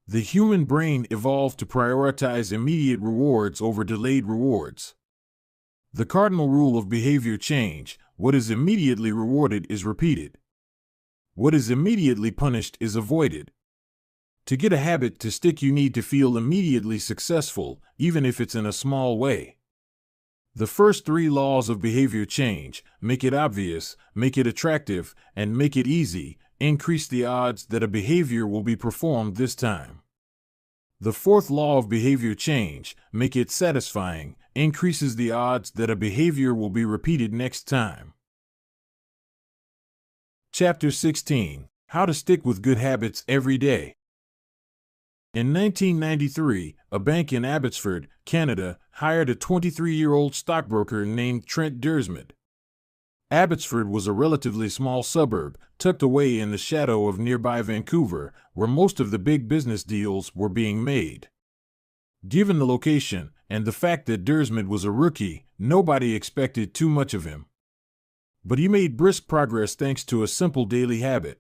The human brain evolved to prioritize immediate rewards over delayed rewards. The cardinal rule of behavior change: what is immediately rewarded is repeated. What is immediately punished is avoided. To get a habit to stick, you need to feel immediately successful, even if it's in a small way. The first three laws of behavior change, make it obvious, make it attractive, and make it easy, increase the odds that a behavior will be performed this time. The fourth law of behavior change, make it satisfying, increases the odds that a behavior will be repeated next time. Chapter 16. How to stick with good habits every day. In 1993, a bank in Abbotsford, Canada, hired a 23-year-old stockbroker named Trent Dersmid. Abbotsford was a relatively small suburb, tucked away in the shadow of nearby Vancouver, where most of the big business deals were being made. Given the location, and the fact that Dersmid was a rookie, nobody expected too much of him. But he made brisk progress thanks to a simple daily habit.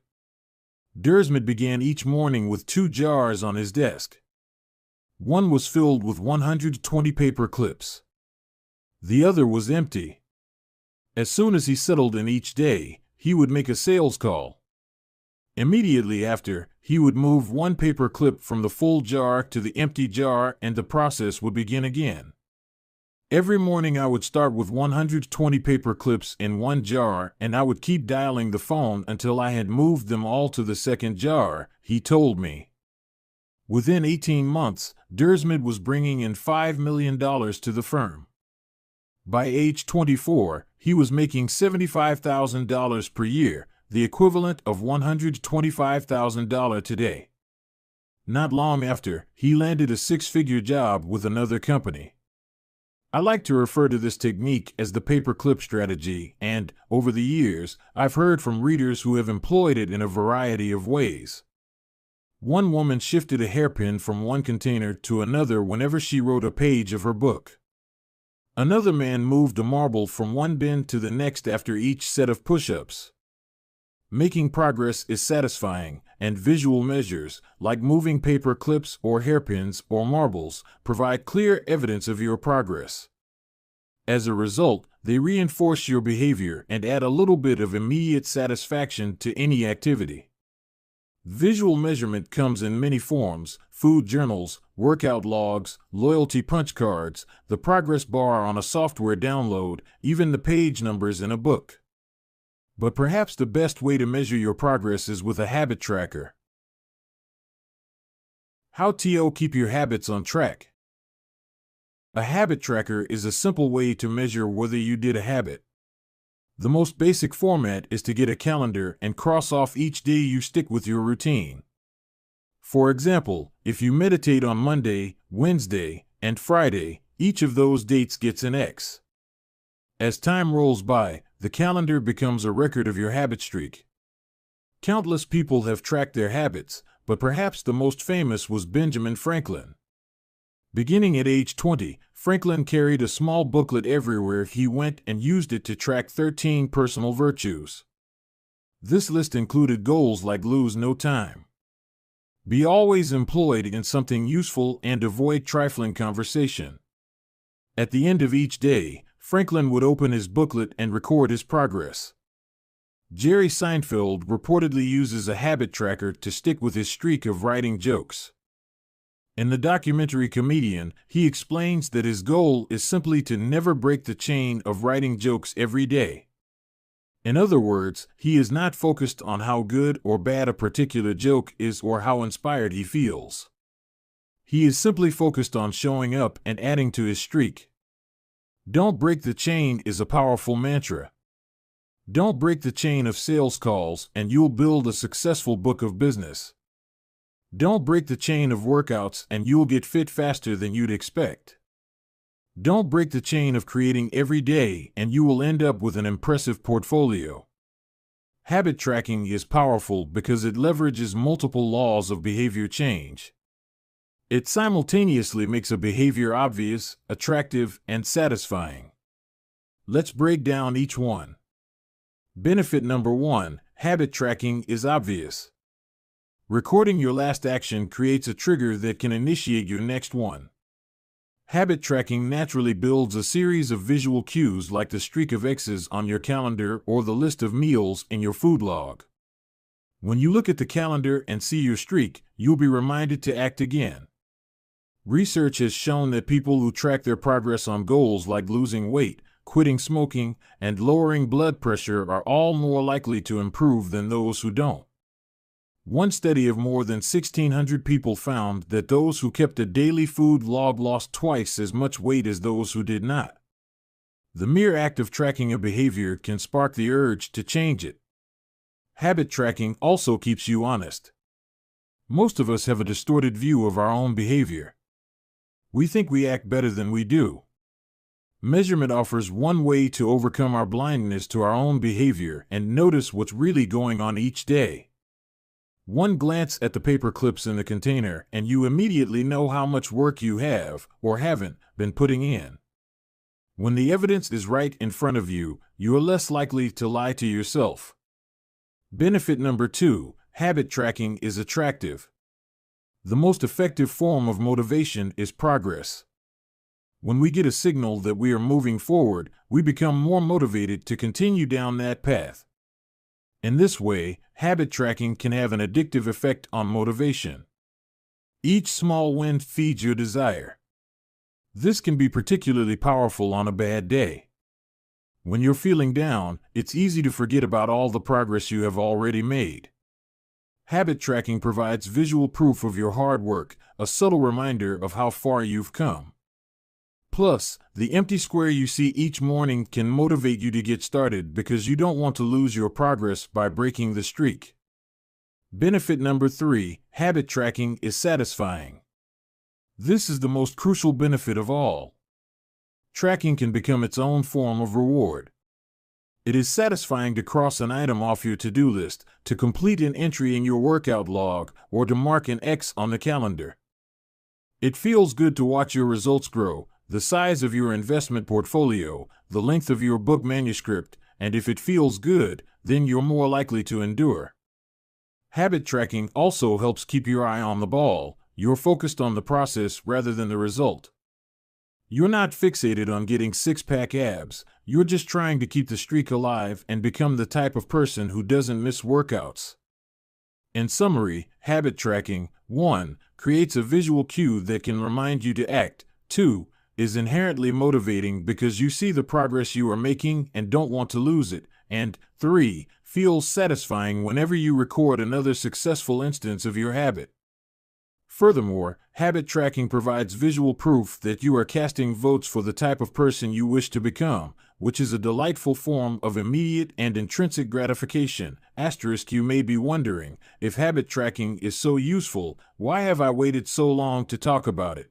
Dersmid began each morning with 2 jars on his desk. One was filled with 120 paper clips. The other was empty. As soon as he settled in each day, he would make a sales call. Immediately after, he would move 1 paper clip from the full jar to the empty jar, and the process would begin again. Every morning I would start with 120 paper clips in 1 jar, and I would keep dialing the phone until I had moved them all to the second jar, he told me. Within 18 months, Dersmid was bringing in $5 million to the firm. By age 24, he was making $75,000 per year, the equivalent of $125,000 today. Not long after, he landed a 6-figure job with another company. I like to refer to this technique as the paperclip strategy, and, over the years, I've heard from readers who have employed it in a variety of ways. One woman shifted a hairpin from one container to another whenever she wrote a page of her book. Another man moved a marble from one bin to the next after each set of push-ups. Making progress is satisfying, and visual measures, like moving paper clips or hairpins or marbles, provide clear evidence of your progress. As a result, they reinforce your behavior and add a little bit of immediate satisfaction to any activity. Visual measurement comes in many forms: food journals, workout logs, loyalty punch cards, the progress bar on a software download, even the page numbers in a book. But perhaps the best way to measure your progress is with a habit tracker. How to keep your habits on track. A habit tracker is a simple way to measure whether you did a habit. The most basic format is to get a calendar and cross off each day you stick with your routine. For example, if you meditate on Monday, Wednesday, and Friday, each of those dates gets an X. As time rolls by, the calendar becomes a record of your habit streak. Countless people have tracked their habits, but perhaps the most famous was Benjamin Franklin. Beginning at age 20, Franklin carried a small booklet everywhere he went and used it to track 13 personal virtues. This list included goals like lose no time, be always employed in something useful, and avoid trifling conversation. At the end of each day, Franklin would open his booklet and record his progress. Jerry Seinfeld reportedly uses a habit tracker to stick with his streak of writing jokes. In the documentary Comedian, he explains that his goal is simply to never break the chain of writing jokes every day. In other words, he is not focused on how good or bad a particular joke is or how inspired he feels. He is simply focused on showing up and adding to his streak. Don't break the chain is a powerful mantra. Don't break the chain of sales calls and you'll build a successful book of business. Don't break the chain of workouts and you'll get fit faster than you'd expect. Don't break the chain of creating every day and you will end up with an impressive portfolio. Habit tracking is powerful because it leverages multiple laws of behavior change. It simultaneously makes a behavior obvious, attractive, and satisfying. Let's break down each one. Benefit number 1, habit tracking is obvious. Recording your last action creates a trigger that can initiate your next one. Habit tracking naturally builds a series of visual cues like the streak of X's on your calendar or the list of meals in your food log. When you look at the calendar and see your streak, you'll be reminded to act again. Research has shown that people who track their progress on goals like losing weight, quitting smoking, and lowering blood pressure are all more likely to improve than those who don't. One study of more than 1,600 people found that those who kept a daily food log lost twice as much weight as those who did not. The mere act of tracking a behavior can spark the urge to change it. Habit tracking also keeps you honest. Most of us have a distorted view of our own behavior. We think we act better than we do. Measurement offers one way to overcome our blindness to our own behavior and notice what's really going on each day. One glance at the paper clips in the container and you immediately know how much work you have, or haven't, been putting in. When the evidence is right in front of you, you are less likely to lie to yourself. Benefit number 2, habit tracking is attractive. The most effective form of motivation is progress. When we get a signal that we are moving forward, we become more motivated to continue down that path. In this way, habit tracking can have an addictive effect on motivation. Each small win feeds your desire. This can be particularly powerful on a bad day. When you're feeling down, it's easy to forget about all the progress you have already made. Habit tracking provides visual proof of your hard work, a subtle reminder of how far you've come. Plus, the empty square you see each morning can motivate you to get started because you don't want to lose your progress by breaking the streak. Benefit number 3, habit tracking is satisfying. This is the most crucial benefit of all. tracking can become its own form of reward. It is satisfying to cross an item off your to-do list, to complete an entry in your workout log, or to mark an X on the calendar. It feels good to watch your results grow, the size of your investment portfolio, the length of your book manuscript, and if it feels good, then you're more likely to endure. Habit tracking also helps keep your eye on the ball. You're focused on the process rather than the result. You're not fixated on getting six-pack abs, you're just trying to keep the streak alive and become the type of person who doesn't miss workouts. In summary, habit tracking, 1. Creates a visual cue that can remind you to act. 2. Is inherently motivating because you see the progress you are making and don't want to lose it. And 3. Feels satisfying whenever you record another successful instance of your habit. Furthermore, habit tracking provides visual proof that you are casting votes for the type of person you wish to become, which is a delightful form of immediate and intrinsic gratification. Asterisk, you may be wondering, if habit tracking is so useful, why have I waited so long to talk about it?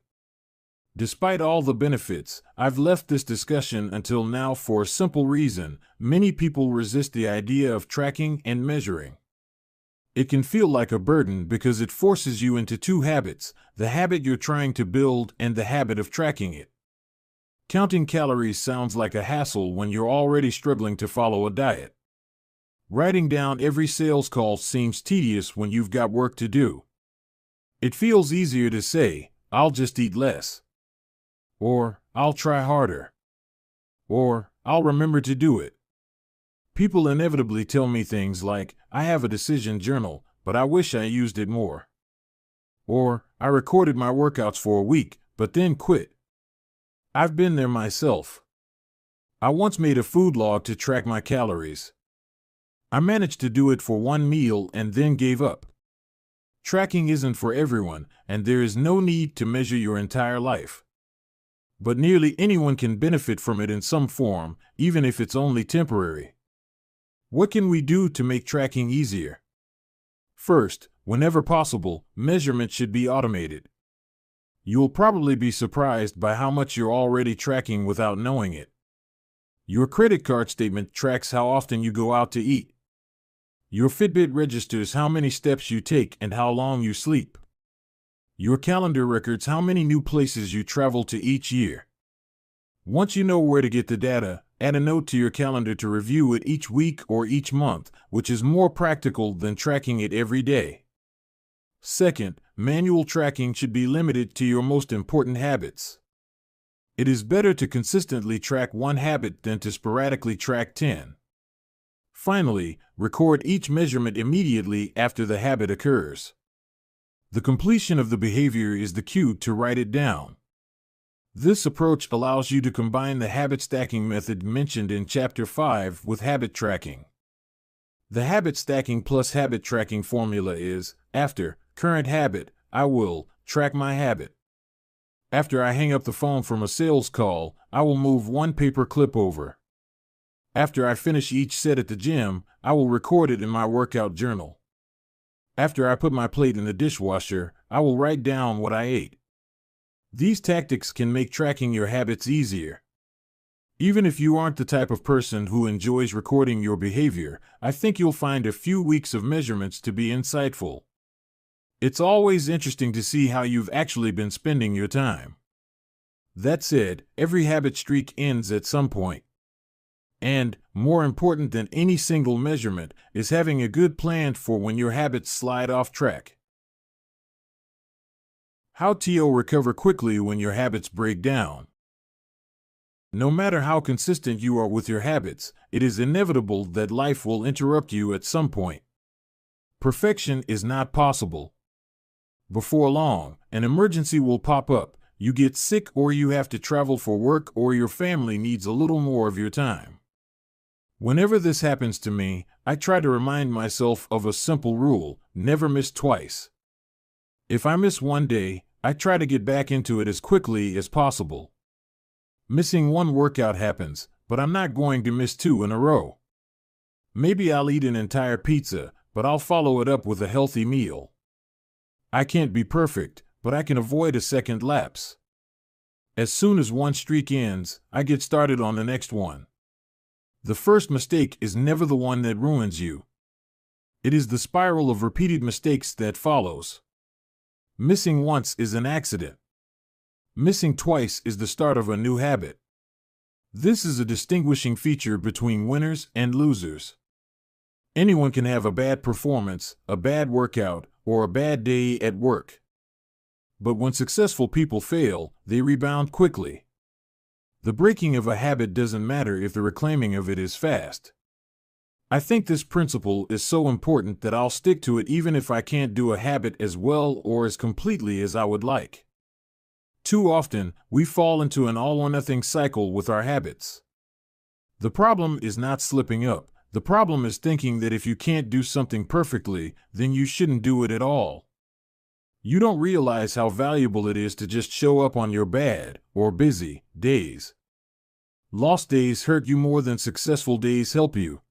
Despite all the benefits, I've left this discussion until now for a simple reason: many people resist the idea of tracking and measuring. It can feel like a burden because it forces you into two habits, the habit you're trying to build and the habit of tracking it. Counting calories sounds like a hassle when you're already struggling to follow a diet. Writing down every sales call seems tedious when you've got work to do. It feels easier to say, "I'll just eat less," or "I'll try harder," or "I'll remember to do it." People inevitably tell me things like, "I have a decision journal, but I wish I used it more." Or, "I recorded my workouts for a week, but then quit." I've been there myself. I once made a food log to track my calories. I managed to do it for one meal and then gave up. Tracking isn't for everyone, and there is no need to measure your entire life. But nearly anyone can benefit from it in some form, even if it's only temporary. What can we do to make tracking easier? First, whenever possible, measurement should be automated. You'll probably be surprised by how much you're already tracking without knowing it. Your credit card statement tracks how often you go out to eat. Your Fitbit registers how many steps you take and how long you sleep. Your calendar records how many new places you travel to each year. Once you know where to get the data, add a note to your calendar to review it each week or each month, which is more practical than tracking it every day. Second, manual tracking should be limited to your most important habits. It is better to consistently track one habit than to sporadically track 10. Finally, record each measurement immediately after the habit occurs. The completion of the behavior is the cue to write it down. This approach allows you to combine the habit stacking method mentioned in Chapter 5 with habit tracking. The habit stacking plus habit tracking formula is: after current habit, I will track my habit. After I hang up the phone from a sales call, I will move one paper clip over. After I finish each set at the gym, I will record it in my workout journal. After I put my plate in the dishwasher, I will write down what I ate. These tactics can make tracking your habits easier. Even if you aren't the type of person who enjoys recording your behavior, I think you'll find a few weeks of measurements to be insightful. It's always interesting to see how you've actually been spending your time. That said, every habit streak ends at some point. And, more important than any single measurement, is having a good plan for when your habits slide off track. How to recover quickly when your habits break down. No matter how consistent you are with your habits, it is inevitable that life will interrupt you at some point. Perfection is not possible. Before long, an emergency will pop up, you get sick or you have to travel for work or your family needs a little more of your time. Whenever this happens to me, I try to remind myself of a simple rule: never miss twice. If I miss one day, I try to get back into it as quickly as possible. Missing one workout happens, but I'm not going to miss 2 in a row. Maybe I'll eat an entire pizza, but I'll follow it up with a healthy meal. I can't be perfect, but I can avoid a second lapse. As soon as one streak ends, I get started on the next one. The first mistake is never the one that ruins you. It is the spiral of repeated mistakes that follows. Missing once is an accident. Missing twice is the start of a new habit. This is a distinguishing feature between winners and losers. Anyone can have a bad performance, a bad workout, or a bad day at work. But when successful people fail, they rebound quickly. The breaking of a habit doesn't matter if the reclaiming of it is fast. I think this principle is so important that I'll stick to it even if I can't do a habit as well or as completely as I would like. Too often, we fall into an all-or-nothing cycle with our habits. The problem is not slipping up. The problem is thinking that if you can't do something perfectly, then you shouldn't do it at all. You don't realize how valuable it is to just show up on your bad, or busy, days. Lost days hurt you more than successful days help you.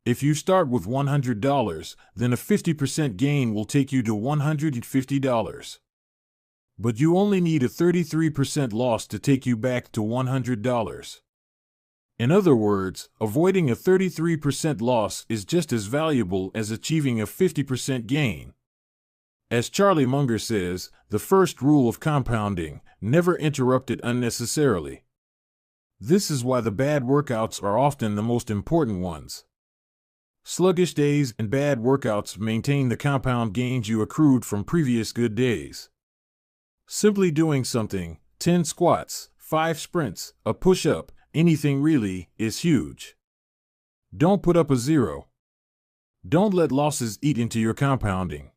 If you start with $100, then a 50% gain will take you to $150. But you only need a 33% loss to take you back to $100. In other words, avoiding a 33% loss is just as valuable as achieving a 50% gain. As Charlie Munger says, the first rule of compounding: never interrupt it unnecessarily. This is why the bad workouts are often the most important ones. Sluggish days and bad workouts maintain the compound gains you accrued from previous good days. Simply doing something, 10 squats, 5 sprints, a push-up, anything really, is huge. Don't put up a zero. Don't let losses eat into your compounding.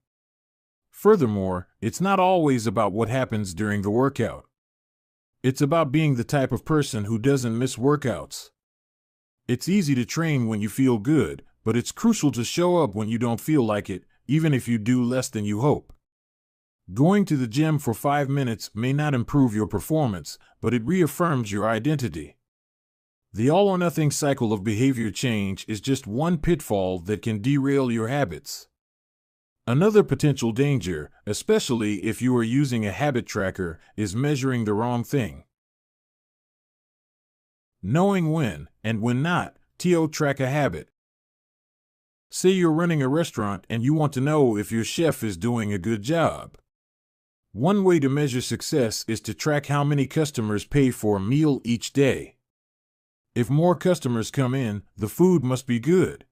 Furthermore, it's not always about what happens during the workout. It's about being the type of person who doesn't miss workouts. It's easy to train when you feel good, but it's crucial to show up when you don't feel like it, even if you do less than you hope. Going to the gym for 5 minutes may not improve your performance, but it reaffirms your identity. The all-or-nothing cycle of behavior change is just one pitfall that can derail your habits. Another potential danger, especially if you are using a habit tracker, is measuring the wrong thing. Knowing when, and when not, to track a habit. Say you're running a restaurant and you want to know if your chef is doing a good job. One way to measure success is to track how many customers pay for a meal each day. If more customers come in, the food must be good.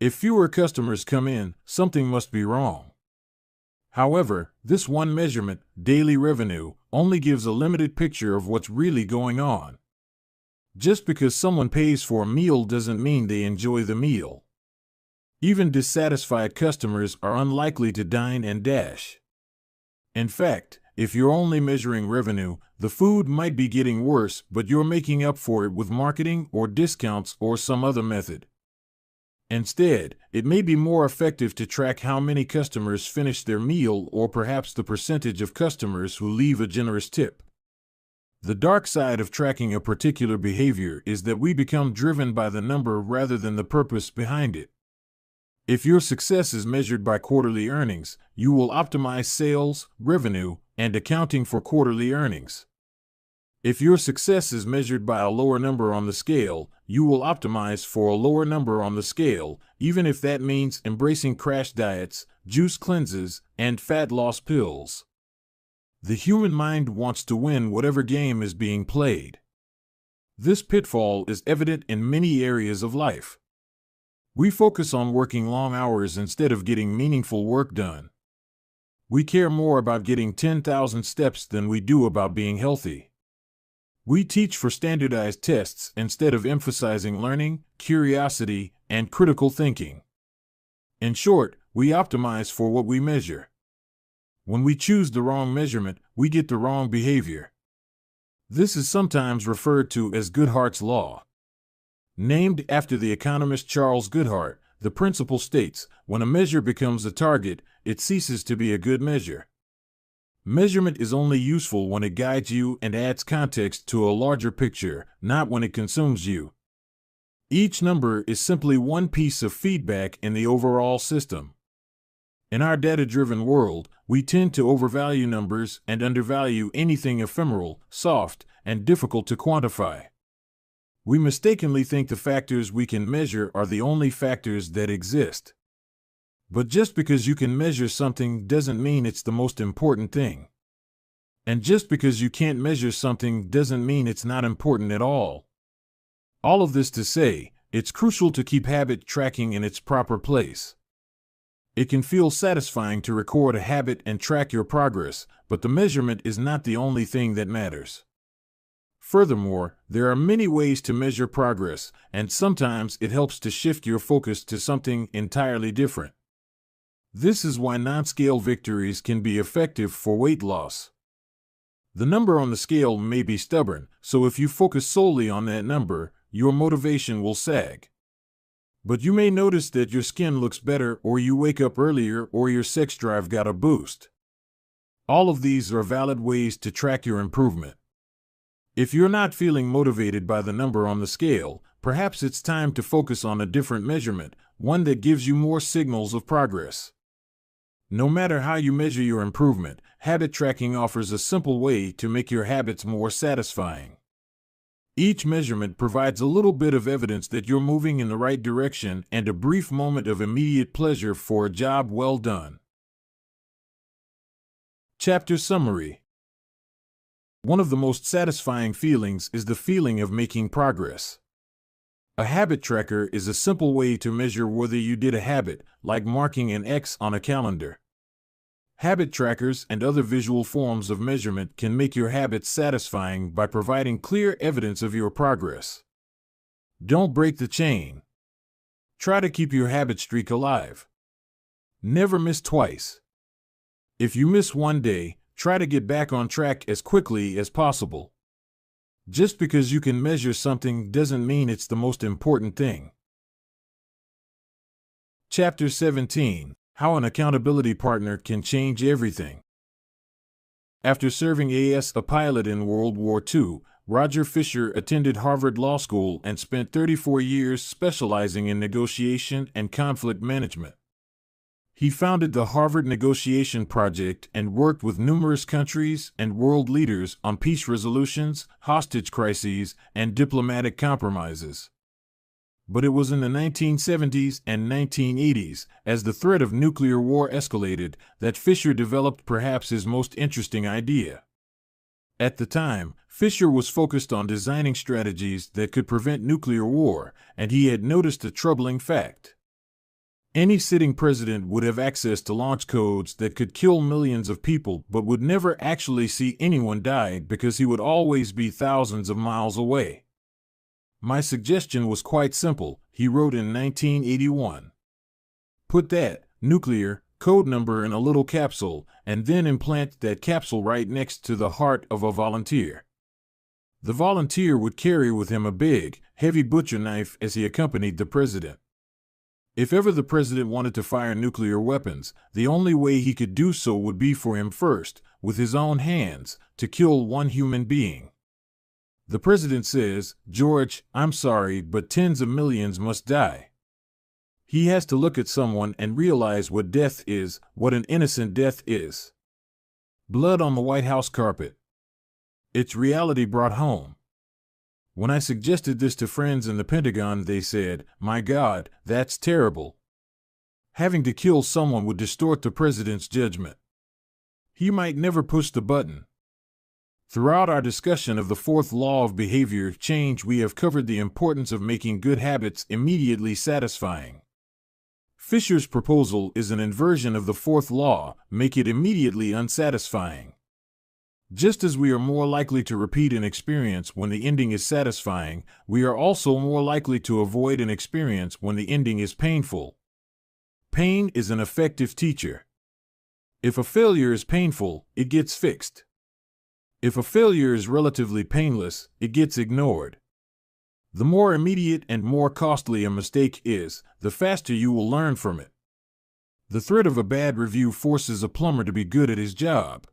If fewer customers come in, something must be wrong. However, this one measurement, daily revenue, only gives a limited picture of what's really going on. Just because someone pays for a meal doesn't mean they enjoy the meal. Even dissatisfied customers are unlikely to dine and dash. In fact, if you're only measuring revenue, the food might be getting worse, but you're making up for it with marketing or discounts or some other method. Instead, it may be more effective to track how many customers finish their meal or perhaps the percentage of customers who leave a generous tip. The dark side of tracking a particular behavior is that we become driven by the number rather than the purpose behind it. If your success is measured by quarterly earnings, you will optimize sales, revenue, and accounting for quarterly earnings. If your success is measured by a lower number on the scale, you will optimize for a lower number on the scale, even if that means embracing crash diets, juice cleanses, and fat loss pills. The human mind wants to win whatever game is being played. This pitfall is evident in many areas of life. We focus on working long hours instead of getting meaningful work done. We care more about getting 10,000 steps than we do about being healthy. We teach for standardized tests instead of emphasizing learning, curiosity, and critical thinking. In short, we optimize for what we measure. When we choose the wrong measurement, we get the wrong behavior. This is sometimes referred to as Goodhart's law. Named after the economist Charles Goodhart, the principle states, when a measure becomes a target, it ceases to be a good measure. Measurement is only useful when it guides you and adds context to a larger picture, not when it consumes you. Each number is simply one piece of feedback in the overall system. In our data-driven world, we tend to overvalue numbers and undervalue anything ephemeral, soft, and difficult to quantify. We mistakenly think the factors we can measure are the only factors that exist. But just because you can measure something doesn't mean it's the most important thing. And just because you can't measure something doesn't mean it's not important at all. All of this to say, it's crucial to keep habit tracking in its proper place. It can feel satisfying to record a habit and track your progress, but the measurement is not the only thing that matters. Furthermore, there are many ways to measure progress, and sometimes it helps to shift your focus to something entirely different. This is why non-scale victories can be effective for weight loss. The number on the scale may be stubborn, so if you focus solely on that number, your motivation will sag. But you may notice that your skin looks better, or you wake up earlier, or your sex drive got a boost. All of these are valid ways to track your improvement. If you're not feeling motivated by the number on the scale, perhaps it's time to focus on a different measurement, one that gives you more signals of progress. No matter how you measure your improvement, habit tracking offers a simple way to make your habits more satisfying. Each measurement provides a little bit of evidence that you're moving in the right direction and a brief moment of immediate pleasure for a job well done. Chapter Summary. One of the most satisfying feelings is the feeling of making progress. A habit tracker is a simple way to measure whether you did a habit, like marking an X on a calendar. Habit trackers and other visual forms of measurement can make your habits satisfying by providing clear evidence of your progress. Don't break the chain. Try to keep your habit streak alive. Never miss twice. If you miss one day, try to get back on track as quickly as possible. Just because you can measure something doesn't mean it's the most important thing. Chapter 17. How an accountability partner can change everything. After serving as a pilot in World War II, Roger Fisher attended Harvard Law School and spent 34 years specializing in negotiation and conflict management. He founded the Harvard Negotiation Project and worked with numerous countries and world leaders on peace resolutions, hostage crises, and diplomatic compromises. But it was in the 1970s and 1980s, as the threat of nuclear war escalated, that Fisher developed perhaps his most interesting idea. At the time, Fisher was focused on designing strategies that could prevent nuclear war, and he had noticed a troubling fact. Any sitting president would have access to launch codes that could kill millions of people but would never actually see anyone die because he would always be thousands of miles away. My suggestion was quite simple, he wrote in 1981. Put that nuclear code number in a little capsule and then implant that capsule right next to the heart of a volunteer. The volunteer would carry with him a big, heavy butcher knife as he accompanied the president. If ever the president wanted to fire nuclear weapons, the only way he could do so would be for him first, with his own hands, to kill one human being. The president says, "George, I'm sorry, but tens of millions must die." He has to look at someone and realize what death is, what an innocent death is. Blood on the White House carpet. It's reality brought home. When I suggested this to friends in the Pentagon, they said, "My God, that's terrible. Having to kill someone would distort the president's judgment. He might never push the button." Throughout our discussion of the fourth law of behavior change, we have covered the importance of making good habits immediately satisfying. Fisher's proposal is an inversion of the fourth law, make it immediately unsatisfying. Just as we are more likely to repeat an experience when the ending is satisfying, we are also more likely to avoid an experience when the ending is painful. Pain is an effective teacher. If a failure is painful, it gets fixed. If a failure is relatively painless, it gets ignored. The more immediate and more costly a mistake is, the faster you will learn from it. The threat of a bad review forces a plumber to be good at his job.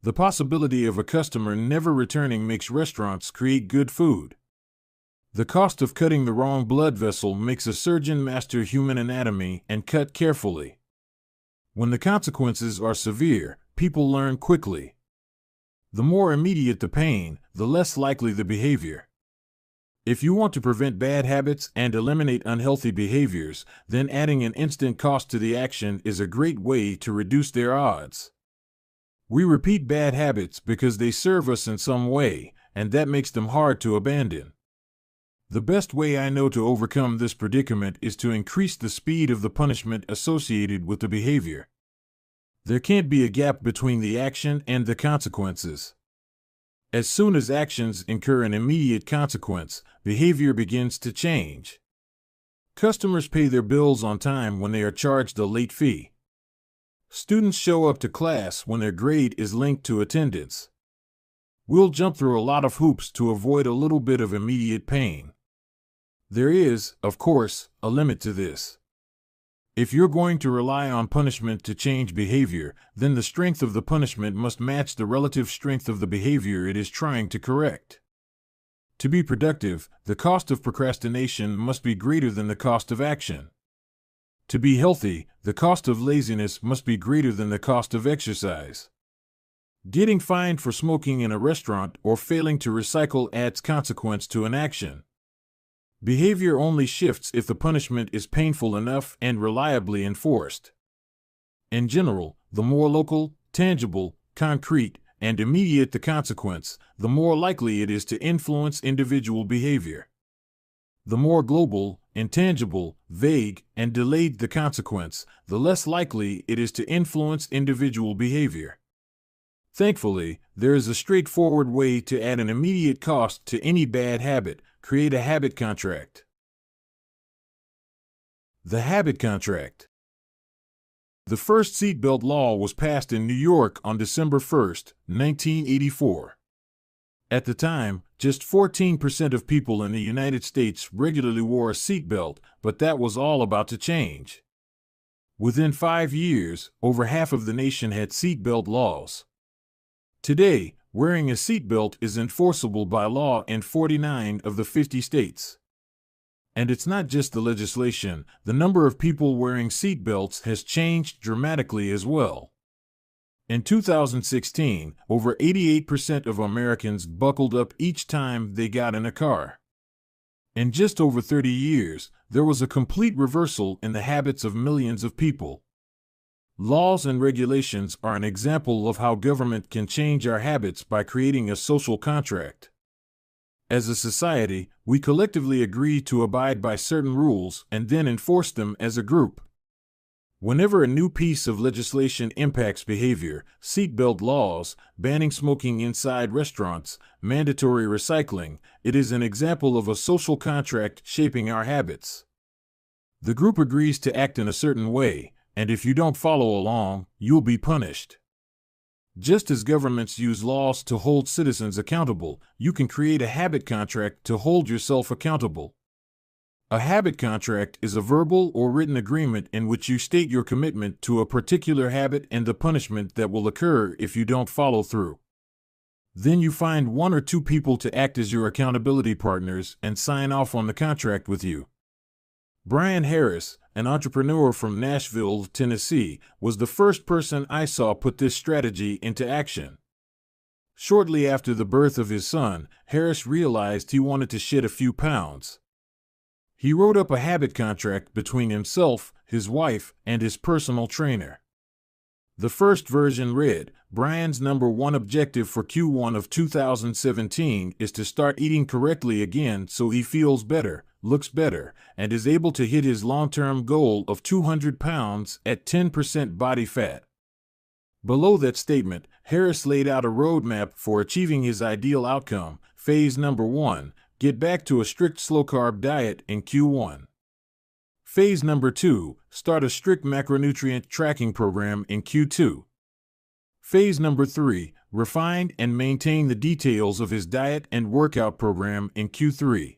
The possibility of a customer never returning makes restaurants create good food. The cost of cutting the wrong blood vessel makes a surgeon master human anatomy and cut carefully. When the consequences are severe, people learn quickly. The more immediate the pain, the less likely the behavior. If you want to prevent bad habits and eliminate unhealthy behaviors, then adding an instant cost to the action is a great way to reduce their odds. We repeat bad habits because they serve us in some way, and that makes them hard to abandon. The best way I know to overcome this predicament is to increase the speed of the punishment associated with the behavior. There can't be a gap between the action and the consequences. As soon as actions incur an immediate consequence, behavior begins to change. Customers pay their bills on time when they are charged a late fee. Students show up to class when their grade is linked to attendance. We'll jump through a lot of hoops to avoid a little bit of immediate pain. There is, of course, a limit to this. If you're going to rely on punishment to change behavior, then the strength of the punishment must match the relative strength of the behavior it is trying to correct. To be productive, the cost of procrastination must be greater than the cost of action. To be healthy, the cost of laziness must be greater than the cost of exercise. Getting fined for smoking in a restaurant or failing to recycle adds consequence to an action. Behavior only shifts if the punishment is painful enough and reliably enforced. In general, the more local, tangible, concrete, and immediate the consequence, the more likely it is to influence individual behavior. The more global, intangible, vague, and delayed the consequence, the less likely it is to influence individual behavior. Thankfully, there is a straightforward way to add an immediate cost to any bad habit. Create a habit contract. The habit contract. The first seatbelt law was passed in New York on December 1, 1984. At the time, just 14% of people in the United States regularly wore a seatbelt, but that was all about to change. Within 5 years, over half of the nation had seatbelt laws. Today, wearing a seatbelt is enforceable by law in 49 of the 50 states. And it's not just the legislation, the number of people wearing seatbelts has changed dramatically as well. In 2016, over 88% of Americans buckled up each time they got in a car. In just over 30 years, there was a complete reversal in the habits of millions of people. Laws and regulations are an example of how government can change our habits by creating a social contract. As a society, we collectively agree to abide by certain rules and then enforce them as a group. Whenever a new piece of legislation impacts behavior, seatbelt laws, banning smoking inside restaurants, mandatory recycling, it is an example of a social contract shaping our habits. The group agrees to act in a certain way, and if you don't follow along, you'll be punished. Just as governments use laws to hold citizens accountable, you can create a habit contract to hold yourself accountable. A habit contract is a verbal or written agreement in which you state your commitment to a particular habit and the punishment that will occur if you don't follow through. Then you find 1 or 2 people to act as your accountability partners and sign off on the contract with you. Brian Harris, an entrepreneur from Nashville, Tennessee, was the first person I saw put this strategy into action. Shortly after the birth of his son, Harris realized he wanted to shed a few pounds. He wrote up a habit contract between himself, his wife, and his personal trainer. The first version read, Brian's number 1 objective for Q1 of 2017 is to start eating correctly again so he feels better, looks better, and is able to hit his long-term goal of 200 pounds at 10% body fat. Below that statement, Harris laid out a roadmap for achieving his ideal outcome. Phase number 1, get back to a strict slow-carb diet in Q1. Phase number 2, start a strict macronutrient tracking program in Q2. Phase number 3, refine and maintain the details of his diet and workout program in Q3.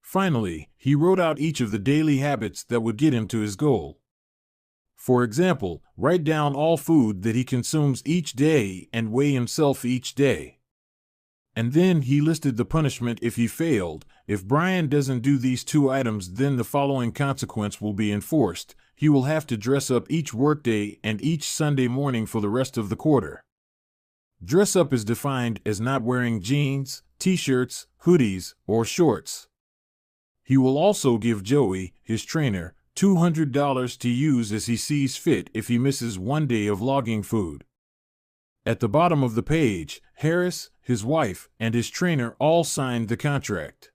Finally, he wrote out each of the daily habits that would get him to his goal. For example, write down all food that he consumes each day and weigh himself each day. And then he listed the punishment if he failed. If Brian doesn't do these 2 items, then the following consequence will be enforced. he will have to dress up each workday and each Sunday morning for the rest of the quarter. Dress up is defined as not wearing jeans, t-shirts, hoodies, or shorts. He will also give Joey, his trainer, $200 to use as he sees fit if he misses one day of logging food. At the bottom of the page, Harris, his wife, and his trainer all signed the contract.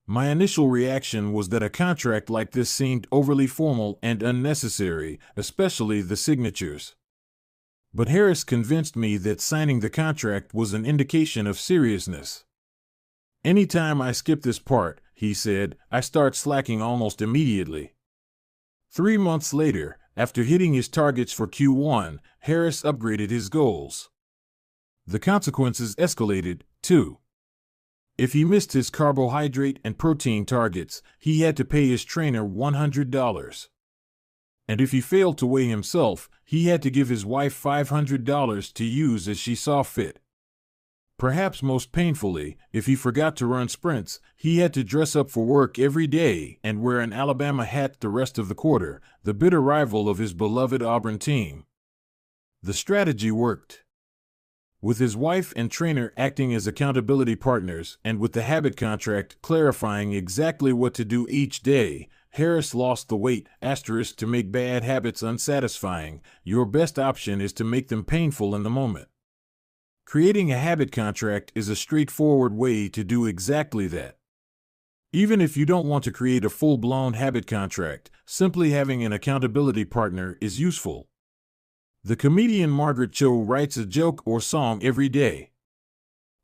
My initial reaction was that a contract like this seemed overly formal and unnecessary, especially the signatures. But Harris convinced me that signing the contract was an indication of seriousness. Anytime I skip this part, he said, I start slacking almost immediately. 3 months later, after hitting his targets for Q1, Harris upgraded his goals. The consequences escalated, too. If he missed his carbohydrate and protein targets, he had to pay his trainer $100. And if he failed to weigh himself, he had to give his wife $500 to use as she saw fit. Perhaps most painfully, if he forgot to run sprints, he had to dress up for work every day and wear an Alabama hat the rest of the quarter, the bitter rival of his beloved Auburn team. The strategy worked. With his wife and trainer acting as accountability partners and with the habit contract clarifying exactly what to do each day, Harris lost the weight. To make bad habits unsatisfying, your best option is to make them painful in the moment. Creating a habit contract is a straightforward way to do exactly that. Even if you don't want to create a full-blown habit contract, simply having an accountability partner is useful. The comedian Margaret Cho writes a joke or song every day.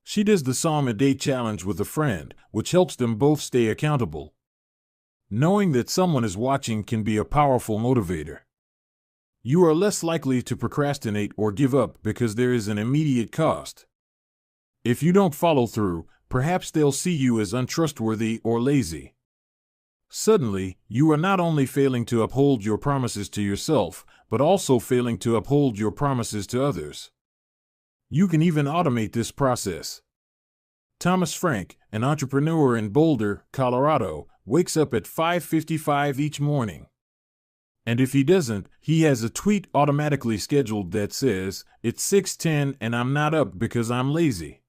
She does the Song a Day challenge with a friend, which helps them both stay accountable. Knowing that someone is watching can be a powerful motivator. You are less likely to procrastinate or give up because there is an immediate cost. If you don't follow through, perhaps they'll see you as untrustworthy or lazy. Suddenly, you are not only failing to uphold your promises to yourself, but also failing to uphold your promises to others. You can even automate this process. Thomas Frank, an entrepreneur in Boulder, Colorado, wakes up at 5:55 each morning. And if he doesn't, he has a tweet automatically scheduled that says, "It's 6:10 and I'm not up because I'm lazy."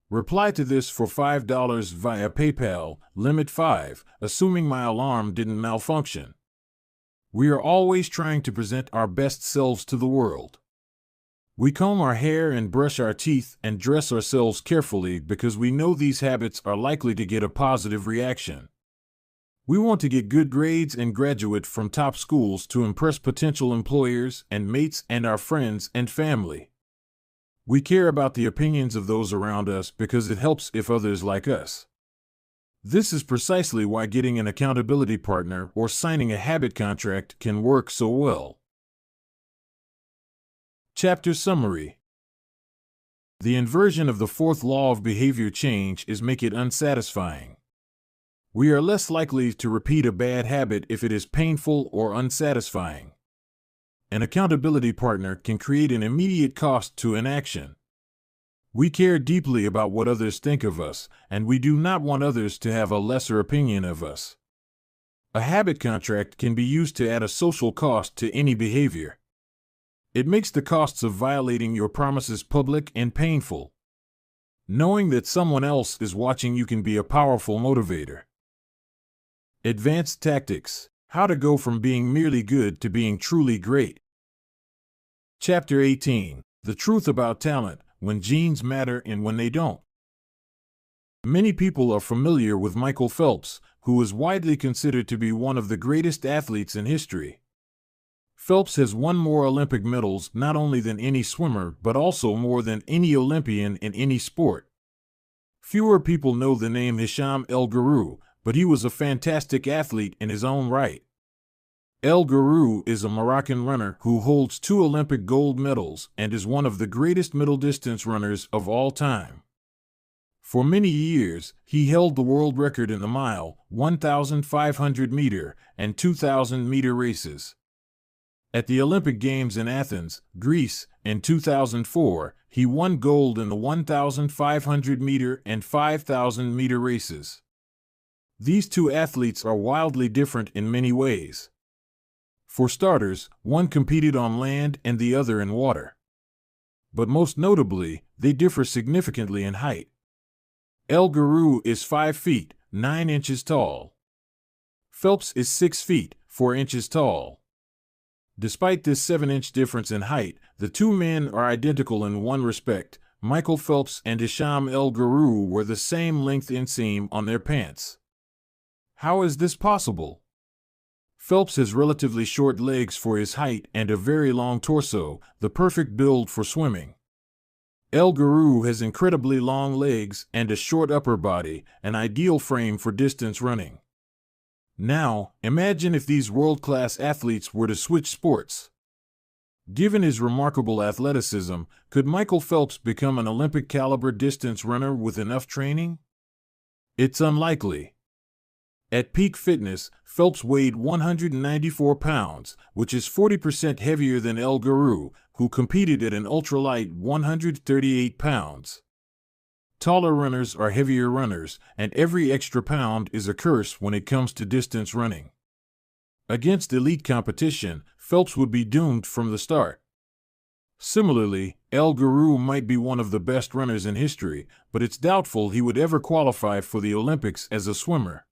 Reply to this for $5 via PayPal, limit 5, assuming my alarm didn't malfunction. We are always trying to present our best selves to the world. We comb our hair and brush our teeth and dress ourselves carefully because we know these habits are likely to get a positive reaction. We want to get good grades and graduate from top schools to impress potential employers and mates and our friends and family. We care about the opinions of those around us because it helps if others like us. This is precisely why getting an accountability partner or signing a habit contract can work so well. Chapter Summary. The inversion of the fourth law of behavior change is make it unsatisfying. We are less likely to repeat a bad habit if it is painful or unsatisfying. An accountability partner can create an immediate cost to inaction. We care deeply about what others think of us, and we do not want others to have a lesser opinion of us. A habit contract can be used to add a social cost to any behavior. It makes the costs of violating your promises public and painful. Knowing that someone else is watching you can be a powerful motivator. Advanced Tactics: How to go from being merely good to being truly great. Chapter 18. The Truth About Talent, When Genes Matter and When They Don't. Many people are familiar with Michael Phelps, who is widely considered to be one of the greatest athletes in history. Phelps has won more Olympic medals not only than any swimmer but also more than any Olympian in any sport. Fewer people know the name Hisham El Guru, but he was a fantastic athlete in his own right. El Guru is a Moroccan runner who holds 2 Olympic gold medals and is one of the greatest middle-distance runners of all time. For many years, he held the world record in the mile, 1,500-meter, and 2,000-meter races. At the Olympic Games in Athens, Greece, in 2004, he won gold in the 1,500-meter and 5,000-meter races. These two athletes are wildly different in many ways. For starters, one competed on land and the other in water. But most notably, they differ significantly in height. El Guru is 5 feet, 9 inches tall. Phelps is 6 feet, 4 inches tall. Despite this 7-inch difference in height, the two men are identical in one respect. Michael Phelps and Hisham El Guru were the same length inseam on their pants. How is this possible? Phelps has relatively short legs for his height and a very long torso, the perfect build for swimming. El Guru has incredibly long legs and a short upper body, an ideal frame for distance running. Now, imagine if these world-class athletes were to switch sports. Given his remarkable athleticism, could Michael Phelps become an Olympic-caliber distance runner with enough training? It's unlikely. At peak fitness, Phelps weighed 194 pounds, which is 40% heavier than El Guru, who competed at an ultralight 138 pounds. Taller runners are heavier runners, and every extra pound is a curse when it comes to distance running. Against elite competition, Phelps would be doomed from the start. Similarly, El Guru might be one of the best runners in history, but it's doubtful he would ever qualify for the Olympics as a swimmer.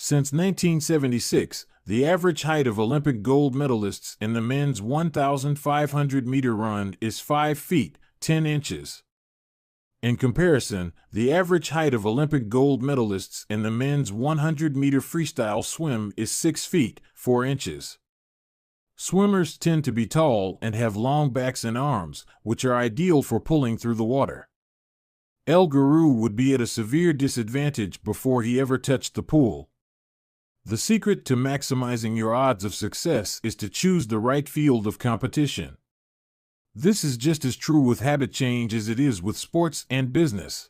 Since 1976, the average height of Olympic gold medalists in the men's 1,500-meter run is 5 feet, 10 inches. In comparison, the average height of Olympic gold medalists in the men's 100-meter freestyle swim is 6 feet, 4 inches. Swimmers tend to be tall and have long backs and arms, which are ideal for pulling through the water. El Guru would be at a severe disadvantage before he ever touched the pool. The secret to maximizing your odds of success is to choose the right field of competition. This is just as true with habit change as it is with sports and business.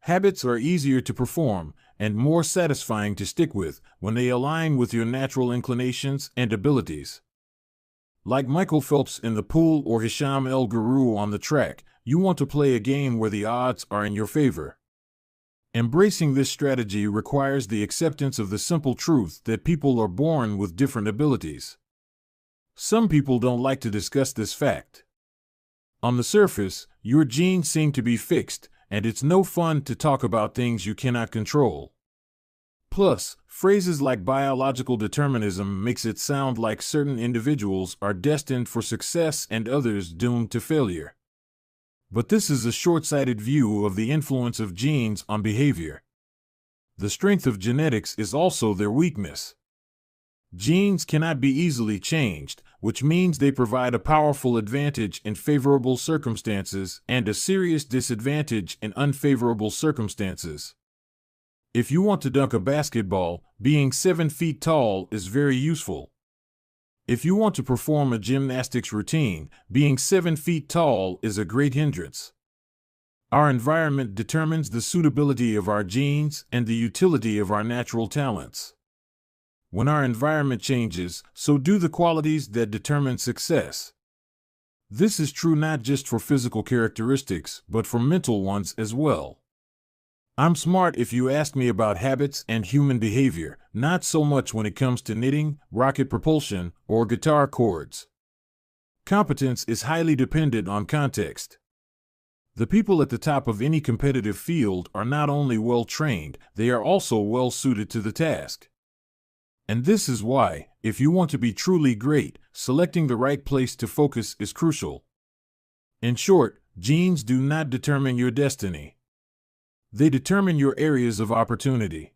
Habits are easier to perform and more satisfying to stick with when they align with your natural inclinations and abilities. Like Michael Phelps in the pool or Hisham El Guru on the track, you want to play a game where the odds are in your favor. Embracing this strategy requires the acceptance of the simple truth that people are born with different abilities. Some people don't like to discuss this fact. On the surface, your genes seem to be fixed, and it's no fun to talk about things you cannot control. Plus, phrases like biological determinism makes it sound like certain individuals are destined for success and others doomed to failure. But this is a short-sighted view of the influence of genes on behavior. The strength of genetics is also their weakness. Genes cannot be easily changed, which means they provide a powerful advantage in favorable circumstances and a serious disadvantage in unfavorable circumstances. If you want to dunk a basketball, being 7 feet tall is very useful. If you want to perform a gymnastics routine, being 7 feet tall is a great hindrance. Our environment determines the suitability of our genes and the utility of our natural talents. When our environment changes, so do the qualities that determine success. This is true not just for physical characteristics, but for mental ones as well. I'm smart if you ask me about habits and human behavior, not so much when it comes to knitting, rocket propulsion, or guitar chords. Competence is highly dependent on context. The people at the top of any competitive field are not only well-trained, they are also well-suited to the task. And this is why, if you want to be truly great, selecting the right place to focus is crucial. In short, genes do not determine your destiny. They determine your areas of opportunity.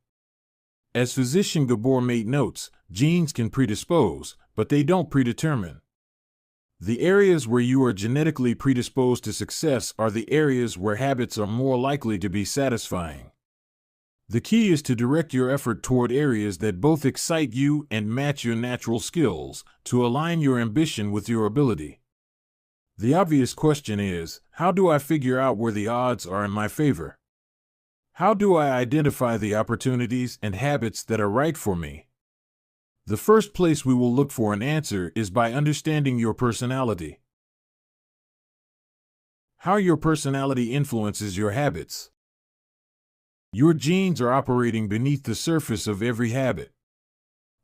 As physician Gabor Mate notes, genes can predispose, but they don't predetermine. The areas where you are genetically predisposed to success are the areas where habits are more likely to be satisfying. The key is to direct your effort toward areas that both excite you and match your natural skills, to align your ambition with your ability. The obvious question is, how do I figure out where the odds are in my favor? How do I identify the opportunities and habits that are right for me? The first place we will look for an answer is by understanding your personality. How your personality influences your habits. Your genes are operating beneath the surface of every habit.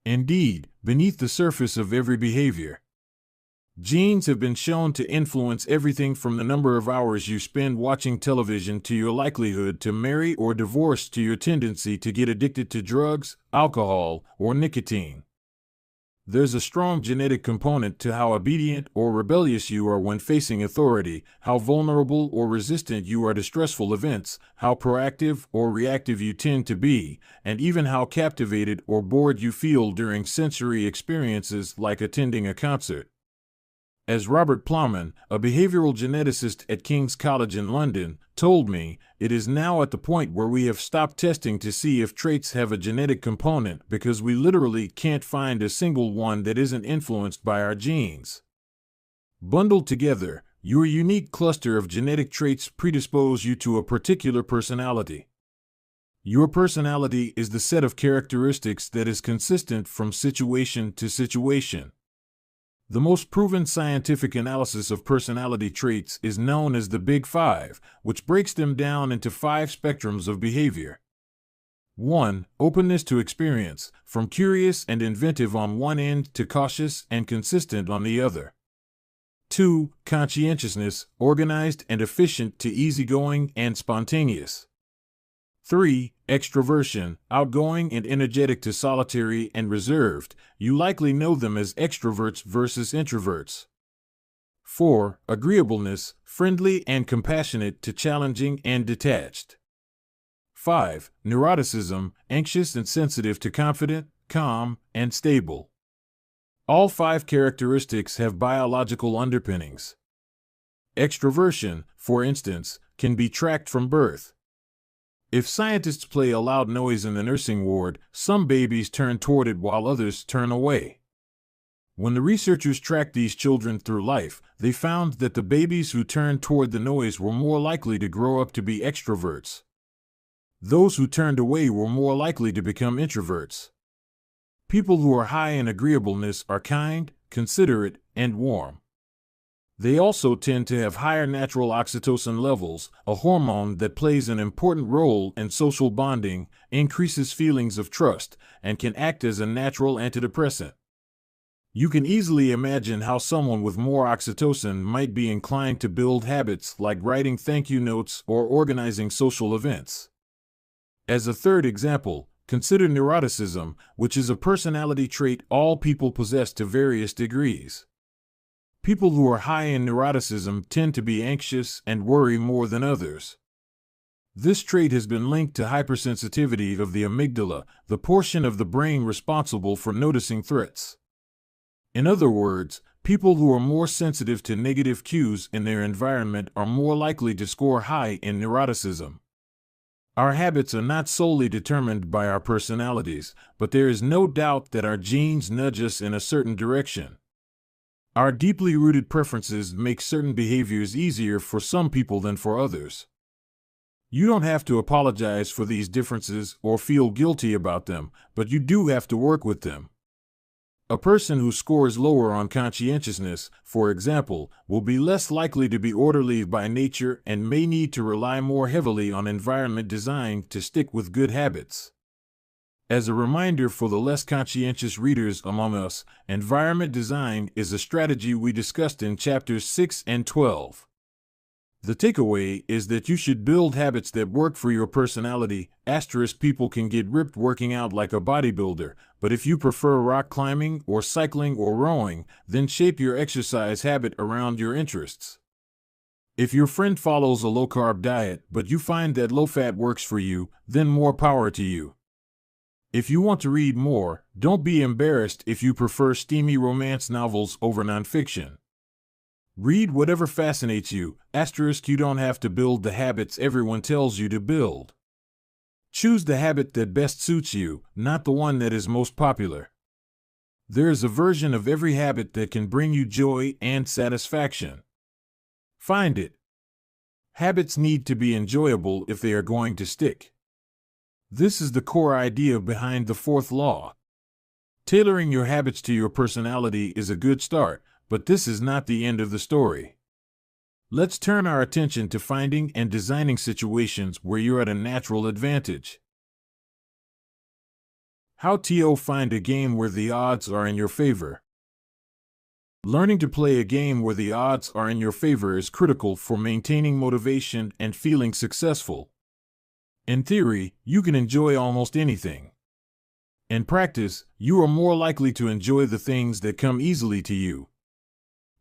Indeed, beneath the surface of every behavior. Genes have been shown to influence everything from the number of hours you spend watching television to your likelihood to marry or divorce to your tendency to get addicted to drugs, alcohol, or nicotine. There's a strong genetic component to how obedient or rebellious you are when facing authority, how vulnerable or resistant you are to stressful events, how proactive or reactive you tend to be, and even how captivated or bored you feel during sensory experiences like attending a concert. As Robert Plowman, a behavioral geneticist at King's College in London, told me, it is now at the point where we have stopped testing to see if traits have a genetic component because we literally can't find a single one that isn't influenced by our genes. Bundled together, your unique cluster of genetic traits predispose you to a particular personality. Your personality is the set of characteristics that is consistent from situation to situation. The most proven scientific analysis of personality traits is known as the Big Five, which breaks them down into 5 spectrums of behavior. 1. Openness to experience, from curious and inventive on one end to cautious and consistent on the other. 2. Conscientiousness, organized and efficient to easygoing and spontaneous. 3. Extroversion, outgoing and energetic to solitary and reserved. You likely know them as extroverts versus introverts. 4. Agreeableness, friendly and compassionate to challenging and detached. 5. Neuroticism, anxious and sensitive to confident, calm, and stable. All 5 characteristics have biological underpinnings. Extroversion, for instance, can be tracked from birth. If scientists play a loud noise in the nursing ward, some babies turn toward it while others turn away. When the researchers tracked these children through life, they found that the babies who turned toward the noise were more likely to grow up to be extroverts. Those who turned away were more likely to become introverts. People who are high in agreeableness are kind, considerate, and warm. They also tend to have higher natural oxytocin levels, a hormone that plays an important role in social bonding, increases feelings of trust, and can act as a natural antidepressant. You can easily imagine how someone with more oxytocin might be inclined to build habits like writing thank you notes or organizing social events. As a third example, consider neuroticism, which is a personality trait all people possess to various degrees. People who are high in neuroticism tend to be anxious and worry more than others. This trait has been linked to hypersensitivity of the amygdala, the portion of the brain responsible for noticing threats. In other words, people who are more sensitive to negative cues in their environment are more likely to score high in neuroticism. Our habits are not solely determined by our personalities, but there is no doubt that our genes nudge us in a certain direction. Our deeply rooted preferences make certain behaviors easier for some people than for others. You don't have to apologize for these differences or feel guilty about them, but you do have to work with them. A person who scores lower on conscientiousness, for example, will be less likely to be orderly by nature and may need to rely more heavily on environment design to stick with good habits. As a reminder for the less conscientious readers among us, environment design is a strategy we discussed in chapters 6 and 12. The takeaway is that you should build habits that work for your personality. People can get ripped working out like a bodybuilder, but if you prefer rock climbing or cycling or rowing, then shape your exercise habit around your interests. If your friend follows a low-carb diet, but you find that low-fat works for you, then more power to you. If you want to read more, don't be embarrassed if you prefer steamy romance novels over nonfiction. Read whatever fascinates you. You don't have to build the habits everyone tells you to build. Choose the habit that best suits you, not the one that is most popular. There is a version of every habit that can bring you joy and satisfaction. Find it. Habits need to be enjoyable if they are going to stick. This is the core idea behind the 4th law. Tailoring your habits to your personality is a good start, but this is not the end of the story. Let's turn our attention to finding and designing situations where you're at a natural advantage. How to find a game where the odds are in your favor. Learning to play a game where the odds are in your favor is critical for maintaining motivation and feeling successful. In theory, you can enjoy almost anything. In practice, you are more likely to enjoy the things that come easily to you.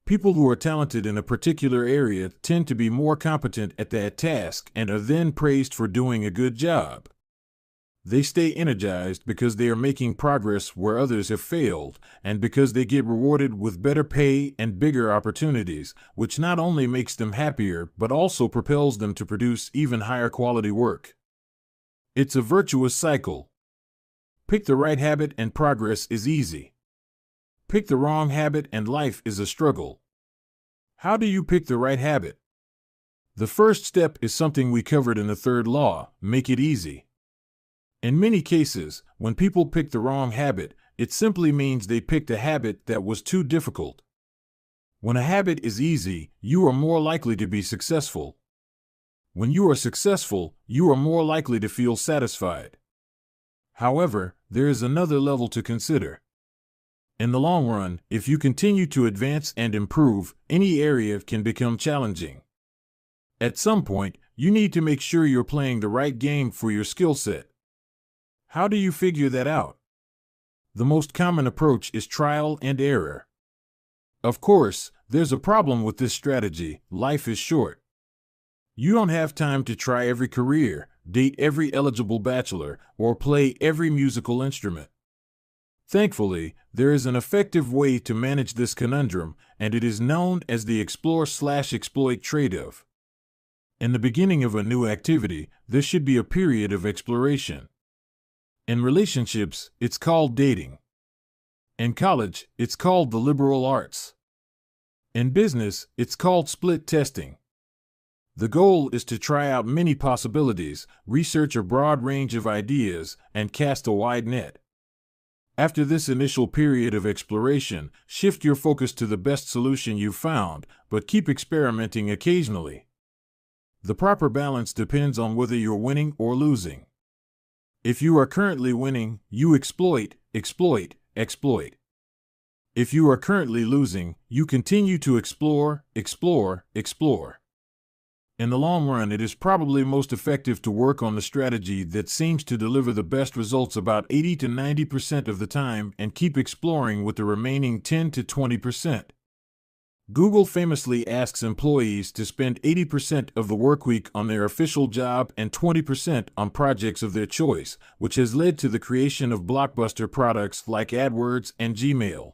People who are talented in a particular area tend to be more competent at that task and are then praised for doing a good job. They stay energized because they are making progress where others have failed, and because they get rewarded with better pay and bigger opportunities, which not only makes them happier but also propels them to produce even higher quality work. It's a virtuous cycle. Pick the right habit and progress is easy. Pick the wrong habit and life is a struggle. How do you pick the right habit? The first step is something we covered in the third law: make it easy. In many cases, when people pick the wrong habit, it simply means they picked a habit that was too difficult. When a habit is easy, you are more likely to be successful. When you are successful, you are more likely to feel satisfied. However, there is another level to consider. In the long run, if you continue to advance and improve, any area can become challenging. At some point, you need to make sure you're playing the right game for your skill set. How do you figure that out? The most common approach is trial and error. Of course, there's a problem with this strategy: life is short. You don't have time to try every career, date every eligible bachelor, or play every musical instrument. Thankfully, there is an effective way to manage this conundrum, and it is known as the explore/exploit trade-off. In the beginning of a new activity, there should be a period of exploration. In relationships, it's called dating. In college, it's called the liberal arts. In business, it's called split testing. The goal is to try out many possibilities, research a broad range of ideas, and cast a wide net. After this initial period of exploration, shift your focus to the best solution you've found, but keep experimenting occasionally. The proper balance depends on whether you're winning or losing. If you are currently winning, you exploit, exploit, exploit. If you are currently losing, you continue to explore, explore, explore. In the long run, it is probably most effective to work on the strategy that seems to deliver the best results about 80 to 90% of the time and keep exploring with the remaining 10 to 20%. Google famously asks employees to spend 80% of the workweek on their official job and 20% on projects of their choice, which has led to the creation of blockbuster products like AdWords and Gmail.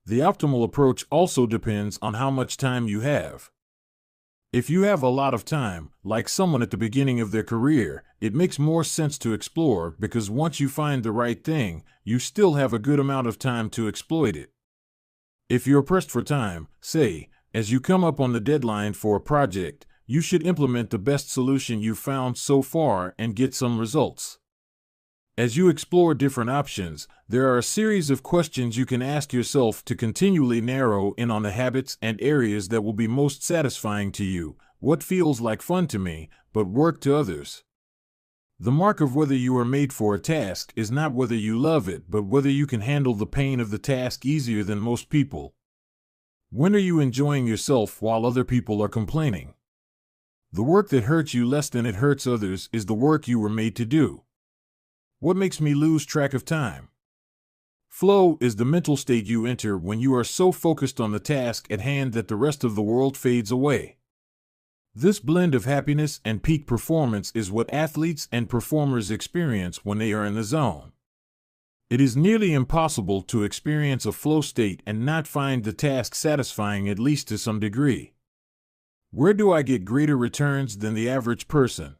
The optimal approach also depends on how much time you have. If you have a lot of time, like someone at the beginning of their career, it makes more sense to explore because once you find the right thing, you still have a good amount of time to exploit it. If you're pressed for time, say, as you come up on the deadline for a project, you should implement the best solution you've found so far and get some results. As you explore different options, there are a series of questions you can ask yourself to continually narrow in on the habits and areas that will be most satisfying to you. What feels like fun to me, but work to others? The mark of whether you are made for a task is not whether you love it, but whether you can handle the pain of the task easier than most people. When are you enjoying yourself while other people are complaining? The work that hurts you less than it hurts others is the work you were made to do. What makes me lose track of time? Flow is the mental state you enter when you are so focused on the task at hand that the rest of the world fades away. This blend of happiness and peak performance is what athletes and performers experience when they are in the zone. It is nearly impossible to experience a flow state and not find the task satisfying at least to some degree. Where do I get greater returns than the average person?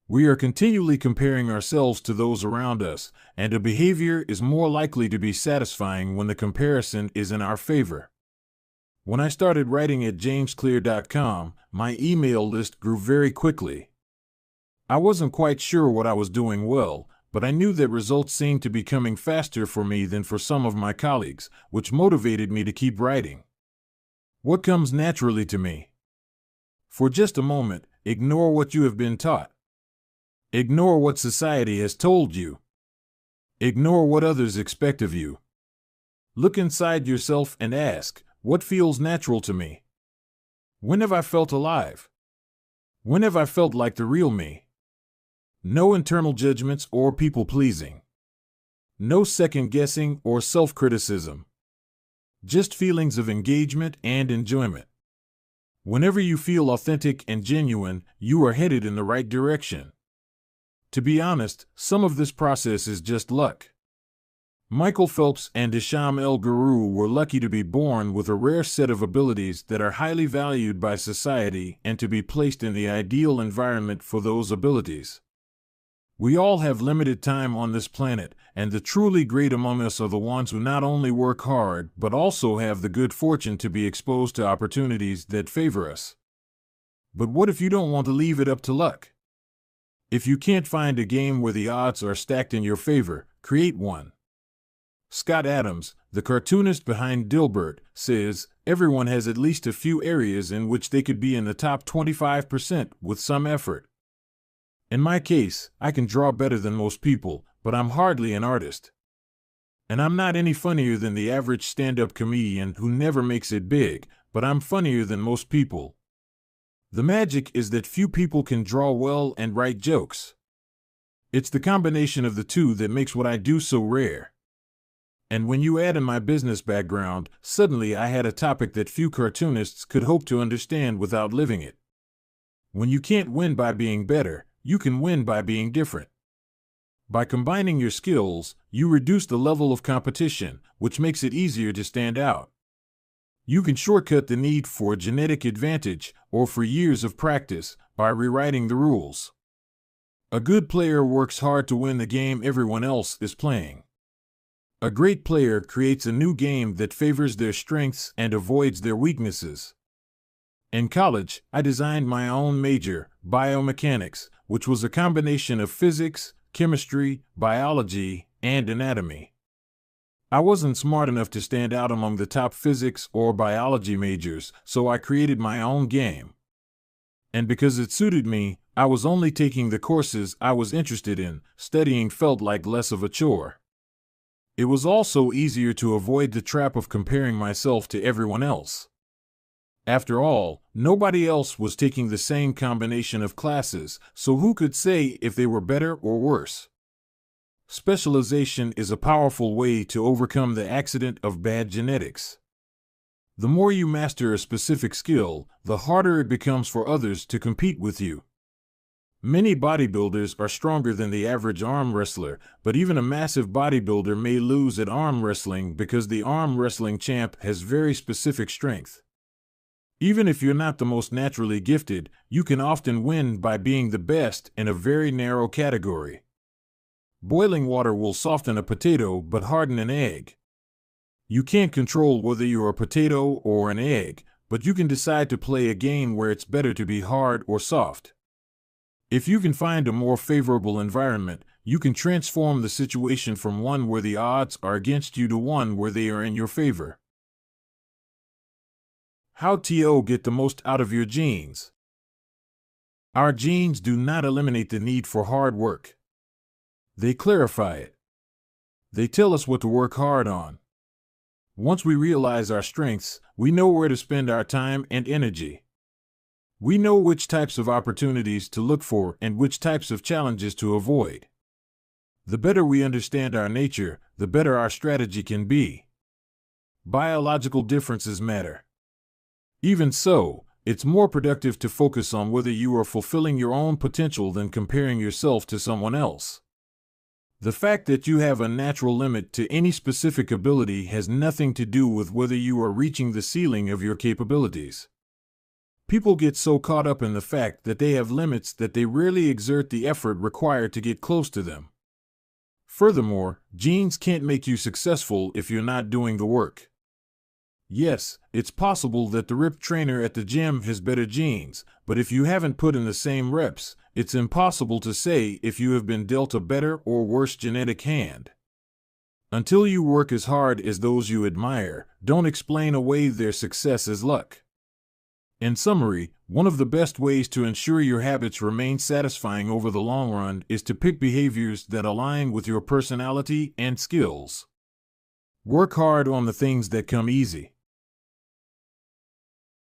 We are continually comparing ourselves to those around us, and a behavior is more likely to be satisfying when the comparison is in our favor. When I started writing at jamesclear.com, my email list grew very quickly. I wasn't quite sure what I was doing well, but I knew that results seemed to be coming faster for me than for some of my colleagues, which motivated me to keep writing. What comes naturally to me? For just a moment, ignore what you have been taught. Ignore what society has told you. Ignore what others expect of you. Look inside yourself and ask, what feels natural to me? When have I felt alive? When have I felt like the real me? No internal judgments or people-pleasing. No second-guessing or self-criticism. Just feelings of engagement and enjoyment. Whenever you feel authentic and genuine, you are headed in the right direction. To be honest, some of this process is just luck. Michael Phelps and Hisham El Guru were lucky to be born with a rare set of abilities that are highly valued by society and to be placed in the ideal environment for those abilities. We all have limited time on this planet, and the truly great among us are the ones who not only work hard but also have the good fortune to be exposed to opportunities that favor us. But what if you don't want to leave it up to luck? If you can't find a game where the odds are stacked in your favor, create one. Scott Adams, the cartoonist behind Dilbert, says, everyone has at least a few areas in which they could be in the top 25% with some effort. In my case, I can draw better than most people, but I'm hardly an artist. And I'm not any funnier than the average stand-up comedian who never makes it big, but I'm funnier than most people. The magic is that few people can draw well and write jokes. It's the combination of the two that makes what I do so rare. And when you add in my business background, suddenly I had a topic that few cartoonists could hope to understand without living it. When you can't win by being better, you can win by being different. By combining your skills, you reduce the level of competition, which makes it easier to stand out. You can shortcut the need for a genetic advantage or for years of practice by rewriting the rules. A good player works hard to win the game everyone else is playing. A great player creates a new game that favors their strengths and avoids their weaknesses. In college, I designed my own major, biomechanics, which was a combination of physics, chemistry, biology, and anatomy. I wasn't smart enough to stand out among the top physics or biology majors, so I created my own game. And because it suited me, I was only taking the courses I was interested in. Studying felt like less of a chore. It was also easier to avoid the trap of comparing myself to everyone else. After all, nobody else was taking the same combination of classes, so who could say if they were better or worse? Specialization is a powerful way to overcome the accident of bad genetics. The more you master a specific skill, the harder it becomes for others to compete with you. Many bodybuilders are stronger than the average arm wrestler, but even a massive bodybuilder may lose at arm wrestling because the arm wrestling champ has very specific strength. Even if you're not the most naturally gifted, you can often win by being the best in a very narrow category. Boiling water will soften a potato but harden an egg. You can't control whether you're a potato or an egg, but you can decide to play a game where it's better to be hard or soft. If you can find a more favorable environment, you can transform the situation from one where the odds are against you to one where they are in your favor. How to get the most out of your genes? Our genes do not eliminate the need for hard work. They clarify it. They tell us what to work hard on. Once we realize our strengths, we know where to spend our time and energy. We know which types of opportunities to look for and which types of challenges to avoid. The better we understand our nature, the better our strategy can be. Biological differences matter. Even so, it's more productive to focus on whether you are fulfilling your own potential than comparing yourself to someone else. The fact that you have a natural limit to any specific ability has nothing to do with whether you are reaching the ceiling of your capabilities. People get so caught up in the fact that they have limits that they rarely exert the effort required to get close to them. Furthermore, genes can't make you successful if you're not doing the work. Yes, it's possible that the ripped trainer at the gym has better genes, but if you haven't put in the same reps, it's impossible to say if you have been dealt a better or worse genetic hand. Until you work as hard as those you admire, don't explain away their success as luck. In summary, one of the best ways to ensure your habits remain satisfying over the long run is to pick behaviors that align with your personality and skills. Work hard on the things that come easy.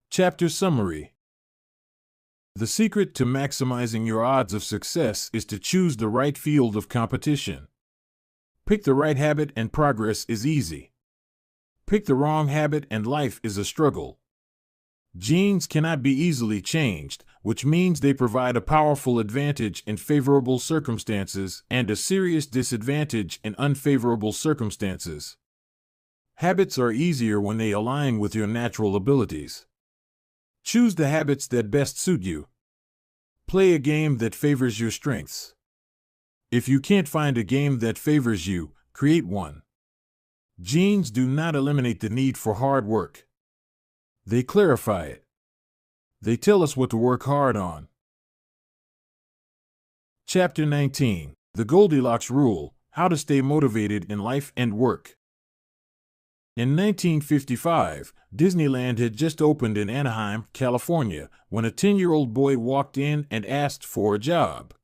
Chapter Summary. The secret to maximizing your odds of success is to choose the right field of competition. Pick the right habit and progress is easy. Pick the wrong habit and life is a struggle. Genes cannot be easily changed, which means they provide a powerful advantage in favorable circumstances and a serious disadvantage in unfavorable circumstances. Habits are easier when they align with your natural abilities. Choose the habits that best suit you. Play a game that favors your strengths. If you can't find a game that favors you, create one. Genes do not eliminate the need for hard work. They clarify it. They tell us what to work hard on. Chapter 19. The Goldilocks Rule: How to Stay Motivated in Life and Work. In 1955, Disneyland had just opened in Anaheim, California, when a 10-year-old boy walked in and asked for a job.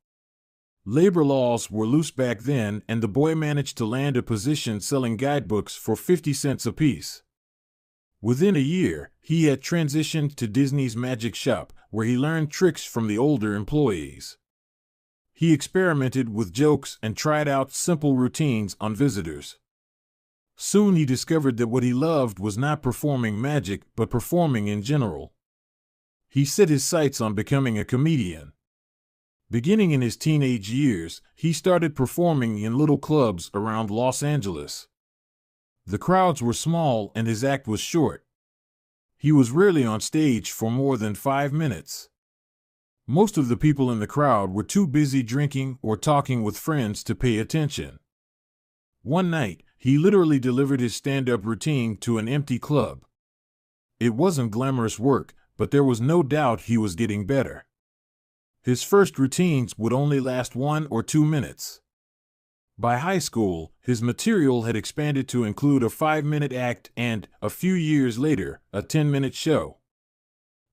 Labor laws were loose back then, and the boy managed to land a position selling guidebooks for 50 cents apiece. Within a year, he had transitioned to Disney's Magic Shop, where he learned tricks from the older employees. He experimented with jokes and tried out simple routines on visitors. Soon he discovered that what he loved was not performing magic, but performing in general. He set his sights on becoming a comedian. Beginning in his teenage years, he started performing in little clubs around Los Angeles. The crowds were small and his act was short. He was rarely on stage for more than 5 minutes. Most of the people in the crowd were too busy drinking or talking with friends to pay attention. One night, he literally delivered his stand-up routine to an empty club. It wasn't glamorous work, but there was no doubt he was getting better. His first routines would only last 1 or 2 minutes. By high school, his material had expanded to include a 5-minute act and, a few years later, a 10-minute show.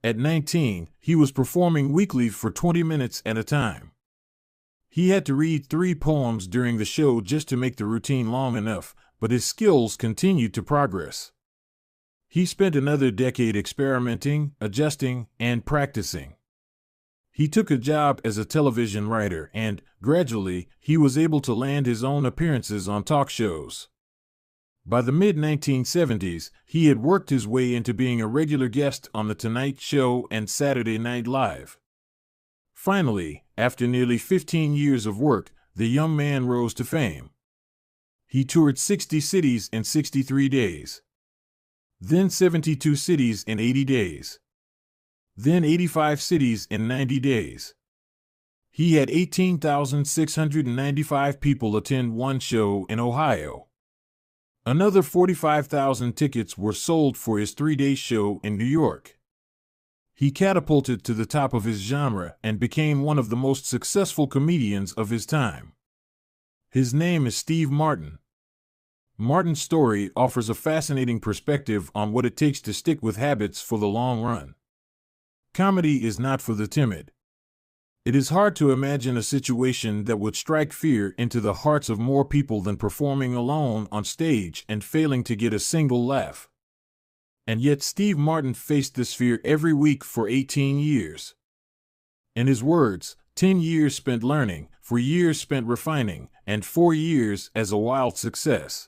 At 19, he was performing weekly for 20 minutes at a time. He had to read 3 poems during the show just to make the routine long enough, but his skills continued to progress. He spent another decade experimenting, adjusting, and practicing. He took a job as a television writer and, gradually, he was able to land his own appearances on talk shows. By the mid-1970s, he had worked his way into being a regular guest on The Tonight Show and Saturday Night Live. Finally, after nearly 15 years of work, the young man rose to fame. He toured 60 cities in 63 days. Then 72 cities in 80 days. Then 85 cities in 90 days. He had 18,695 people attend one show in Ohio. Another 45,000 tickets were sold for his 3-day show in New York. He catapulted to the top of his genre and became one of the most successful comedians of his time. His name is Steve Martin. Martin's story offers a fascinating perspective on what it takes to stick with habits for the long run. Comedy is not for the timid. It is hard to imagine a situation that would strike fear into the hearts of more people than performing alone on stage and failing to get a single laugh. And yet Steve Martin faced this fear every week for 18 years. In his words, 10 years spent learning, 4 years spent refining, and 4 years as a wild success.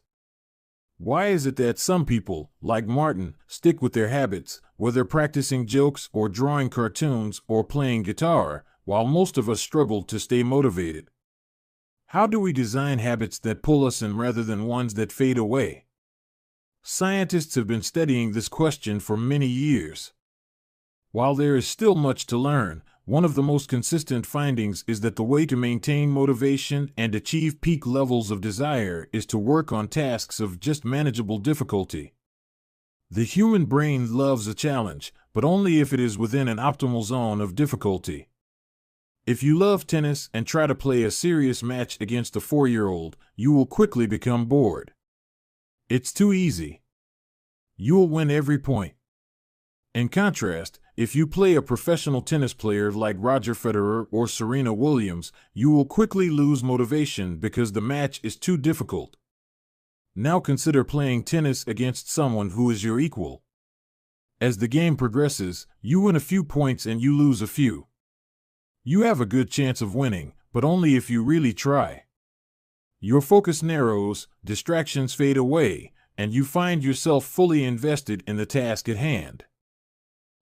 Why is it that some people, like Martin, stick with their habits, whether practicing jokes or drawing cartoons or playing guitar, while most of us struggle to stay motivated? How do we design habits that pull us in rather than ones that fade away? Scientists have been studying this question for many years. While there is still much to learn, one of the most consistent findings is that the way to maintain motivation and achieve peak levels of desire is to work on tasks of just manageable difficulty. The human brain loves a challenge, but only if it is within an optimal zone of difficulty. If you love tennis and try to play a serious match against a 4-year-old, you will quickly become bored. It's too easy. You will win every point. In contrast, if you play a professional tennis player like Roger Federer or Serena Williams, you will quickly lose motivation because the match is too difficult. Now consider playing tennis against someone who is your equal. As the game progresses, you win a few points and you lose a few. You have a good chance of winning, but only if you really try. Your focus narrows, distractions fade away, and you find yourself fully invested in the task at hand.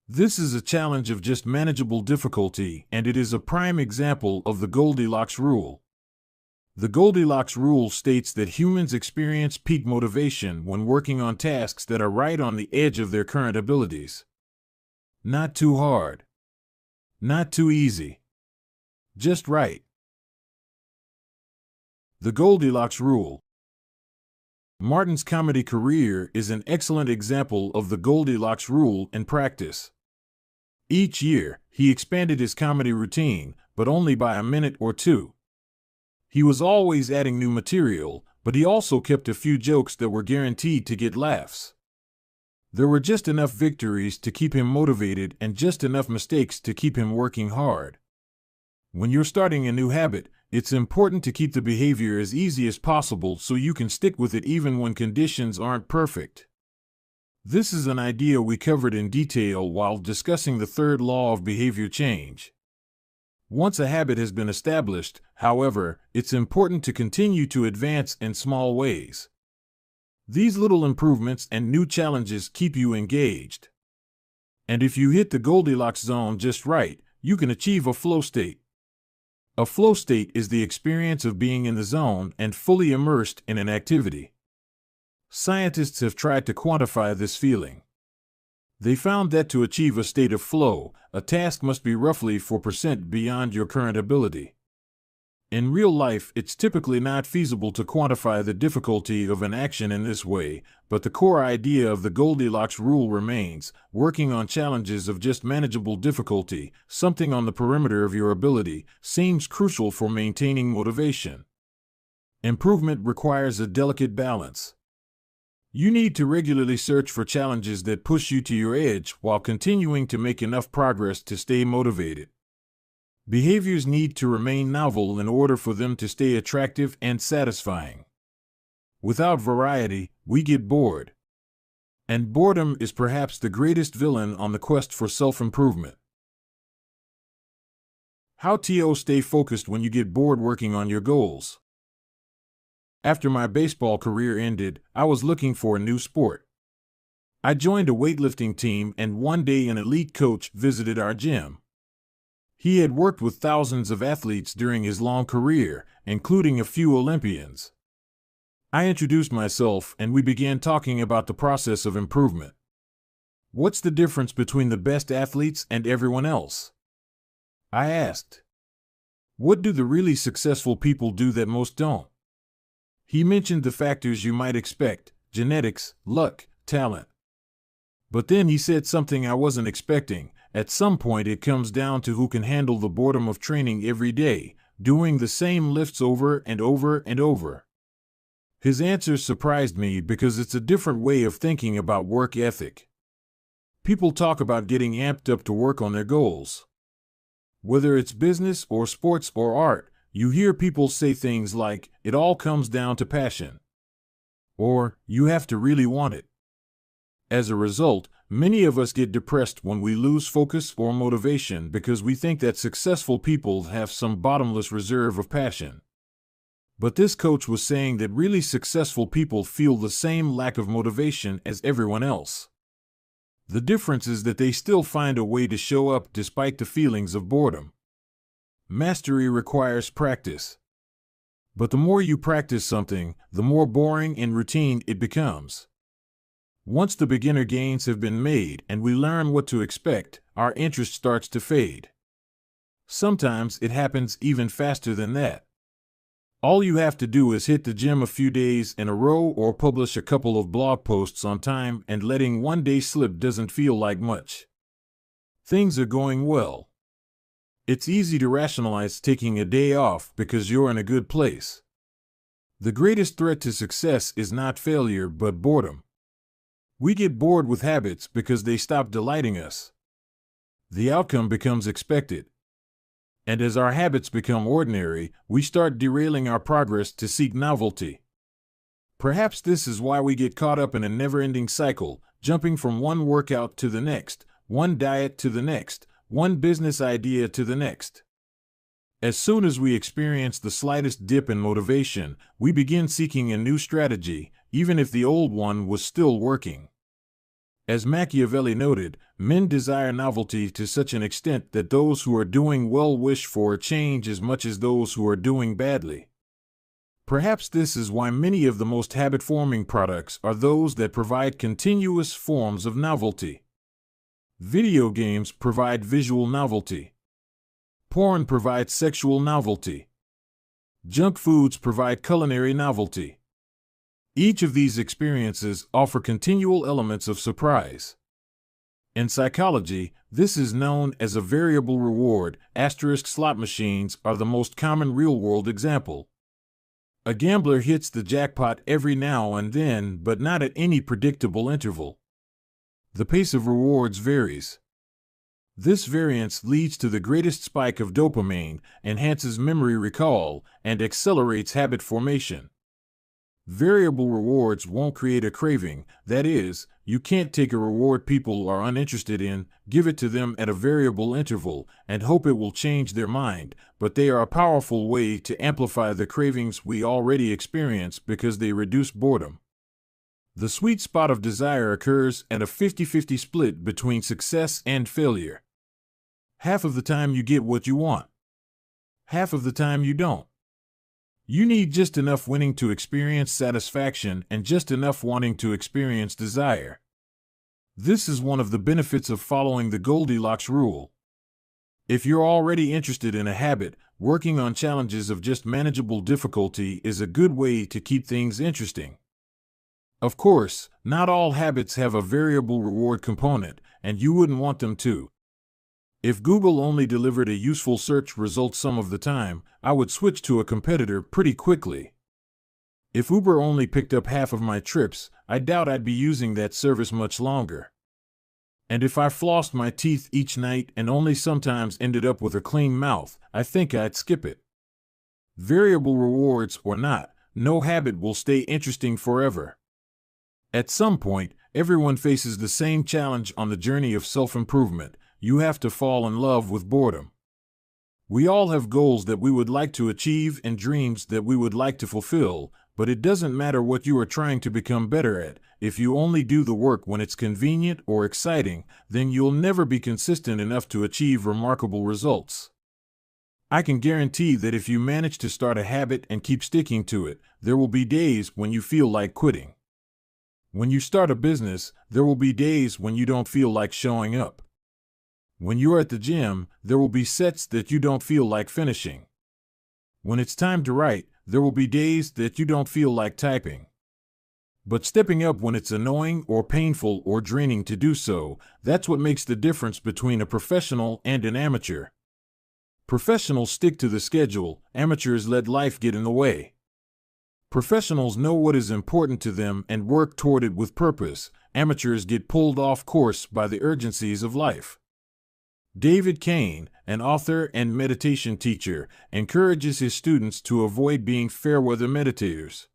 This is a challenge of just manageable difficulty, and it is a prime example of the Goldilocks rule. The Goldilocks rule states that humans experience peak motivation when working on tasks that are right on the edge of their current abilities. Not too hard. Not too easy. Just right. The Goldilocks rule. Martin's comedy career is an excellent example of the Goldilocks rule in practice. Each year, he expanded his comedy routine, but only by a minute or two. He was always adding new material, but he also kept a few jokes that were guaranteed to get laughs. There were just enough victories to keep him motivated and just enough mistakes to keep him working hard. When you're starting a new habit, it's important to keep the behavior as easy as possible so you can stick with it even when conditions aren't perfect. This is an idea we covered in detail while discussing the third law of behavior change. Once a habit has been established, however, it's important to continue to advance in small ways. These little improvements and new challenges keep you engaged. And if you hit the Goldilocks zone just right, you can achieve a flow state. A flow state is the experience of being in the zone and fully immersed in an activity. Scientists have tried to quantify this feeling. They found that to achieve a state of flow, a task must be roughly 4% beyond your current ability. In real life, it's typically not feasible to quantify the difficulty of an action in this way, but the core idea of the Goldilocks rule remains: working on challenges of just manageable difficulty, something on the perimeter of your ability, seems crucial for maintaining motivation. Improvement requires a delicate balance. You need to regularly search for challenges that push you to your edge while continuing to make enough progress to stay motivated. Behaviors need to remain novel in order for them to stay attractive and satisfying. Without variety, we get bored. And boredom is perhaps the greatest villain on the quest for self-improvement. How to stay focused when you get bored working on your goals. After my baseball career ended, I was looking for a new sport. I joined a weightlifting team, and one day an elite coach visited our gym. He had worked with thousands of athletes during his long career, including a few Olympians. I introduced myself, and we began talking about the process of improvement. What's the difference between the best athletes and everyone else? I asked. What do the really successful people do that most don't? He mentioned the factors you might expect: genetics, luck, talent. But then he said something I wasn't expecting. At some point it comes down to who can handle the boredom of training every day, doing the same lifts over and over and over. His answer surprised me because it's a different way of thinking about work ethic. People talk about getting amped up to work on their goals. Whether it's business or sports or art, you hear people say things like, "It all comes down to passion," or "You have to really want it." As a result, many of us get depressed when we lose focus or motivation because we think that successful people have some bottomless reserve of passion. But this coach was saying that really successful people feel the same lack of motivation as everyone else. The difference is that they still find a way to show up despite the feelings of boredom. Mastery requires practice. But the more you practice something, the more boring and routine it becomes. Once the beginner gains have been made and we learn what to expect, our interest starts to fade. Sometimes it happens even faster than that. All you have to do is hit the gym a few days in a row or publish a couple of blog posts on time, and letting one day slip doesn't feel like much. Things are going well. It's easy to rationalize taking a day off because you're in a good place. The greatest threat to success is not failure but boredom. We get bored with habits because they stop delighting us. The outcome becomes expected. And as our habits become ordinary, we start derailing our progress to seek novelty. Perhaps this is why we get caught up in a never-ending cycle, jumping from one workout to the next, one diet to the next, one business idea to the next. As soon as we experience the slightest dip in motivation, we begin seeking a new strategy, even if the old one was still working. As Machiavelli noted, men desire novelty to such an extent that those who are doing well wish for a change as much as those who are doing badly. Perhaps this is why many of the most habit-forming products are those that provide continuous forms of novelty. Video games provide visual novelty. Porn provides sexual novelty. Junk foods provide culinary novelty. Each of these experiences offer continual elements of surprise. In psychology, this is known as a variable reward. Slot machines are the most common real-world example. A gambler hits the jackpot every now and then, but not at any predictable interval. The pace of rewards varies. This variance leads to the greatest spike of dopamine, enhances memory recall, and accelerates habit formation. Variable rewards won't create a craving. That is, you can't take a reward people are uninterested in, give it to them at a variable interval, and hope it will change their mind, but they are a powerful way to amplify the cravings we already experience because they reduce boredom. The sweet spot of desire occurs at a 50-50 split between success and failure. Half of the time you get what you want. Half of the time you don't. You need just enough winning to experience satisfaction and just enough wanting to experience desire. This is one of the benefits of following the Goldilocks rule. If you're already interested in a habit, working on challenges of just manageable difficulty is a good way to keep things interesting. Of course, not all habits have a variable reward component, and you wouldn't want them to. If Google only delivered a useful search result some of the time, I would switch to a competitor pretty quickly. If Uber only picked up half of my trips, I doubt I'd be using that service much longer. And if I flossed my teeth each night and only sometimes ended up with a clean mouth, I think I'd skip it. Variable rewards or not, no habit will stay interesting forever. At some point, everyone faces the same challenge on the journey of self-improvement. You have to fall in love with boredom. We all have goals that we would like to achieve and dreams that we would like to fulfill, but it doesn't matter what you are trying to become better at. If you only do the work when it's convenient or exciting, then you'll never be consistent enough to achieve remarkable results. I can guarantee that if you manage to start a habit and keep sticking to it, there will be days when you feel like quitting. When you start a business, there will be days when you don't feel like showing up. When you're at the gym, there will be sets that you don't feel like finishing. When it's time to write, there will be days that you don't feel like typing. But stepping up when it's annoying or painful or draining to do so, that's what makes the difference between a professional and an amateur. Professionals stick to the schedule, amateurs let life get in the way. Professionals know what is important to them and work toward it with purpose. Amateurs get pulled off course by the urgencies of life. David Kane, an author and meditation teacher, encourages his students to avoid being fair-weather meditators.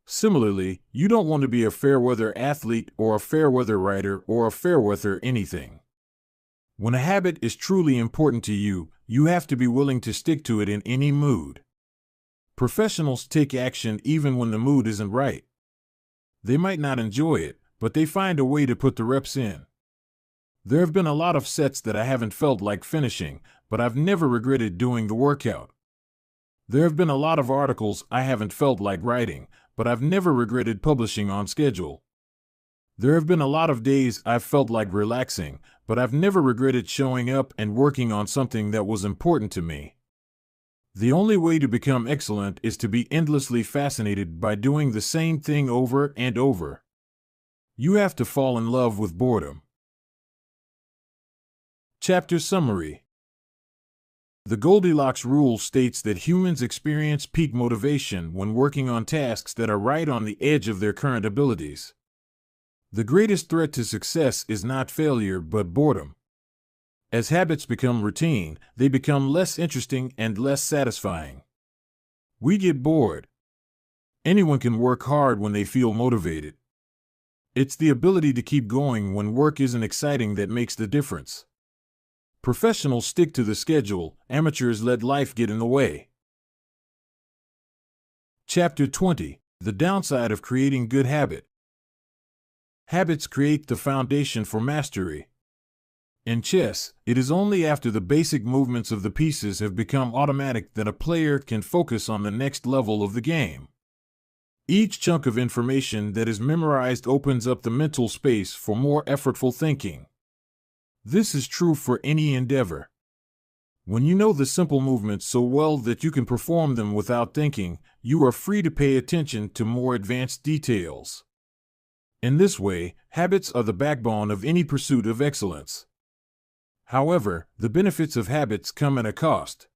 Similarly, you don't want to be a fair-weather athlete or a fair-weather writer or a fair-weather anything. When a habit is truly important to you, you have to be willing to stick to it in any mood. Professionals take action even when the mood isn't right. They might not enjoy it, but they find a way to put the reps in. There have been a lot of sets that I haven't felt like finishing, but I've never regretted doing the workout. There have been a lot of articles I haven't felt like writing, but I've never regretted publishing on schedule. There have been a lot of days I've felt like relaxing, but I've never regretted showing up and working on something that was important to me. The only way to become excellent is to be endlessly fascinated by doing the same thing over and over. You have to fall in love with boredom. Chapter Summary. The Goldilocks rule states that humans experience peak motivation when working on tasks that are right on the edge of their current abilities. The greatest threat to success is not failure but boredom. As habits become routine, they become less interesting and less satisfying. We get bored. Anyone can work hard when they feel motivated. It's the ability to keep going when work isn't exciting that makes the difference. Professionals stick to the schedule, amateurs let life get in the way. Chapter 20: The Downside of Creating Good Habit. Habits create the foundation for mastery. In chess, it is only after the basic movements of the pieces have become automatic that a player can focus on the next level of the game. Each chunk of information that is memorized opens up the mental space for more effortful thinking. This is true for any endeavor. When you know the simple movements so well that you can perform them without thinking, you are free to pay attention to more advanced details. In this way, habits are the backbone of any pursuit of excellence. However, the benefits of habits come at a cost.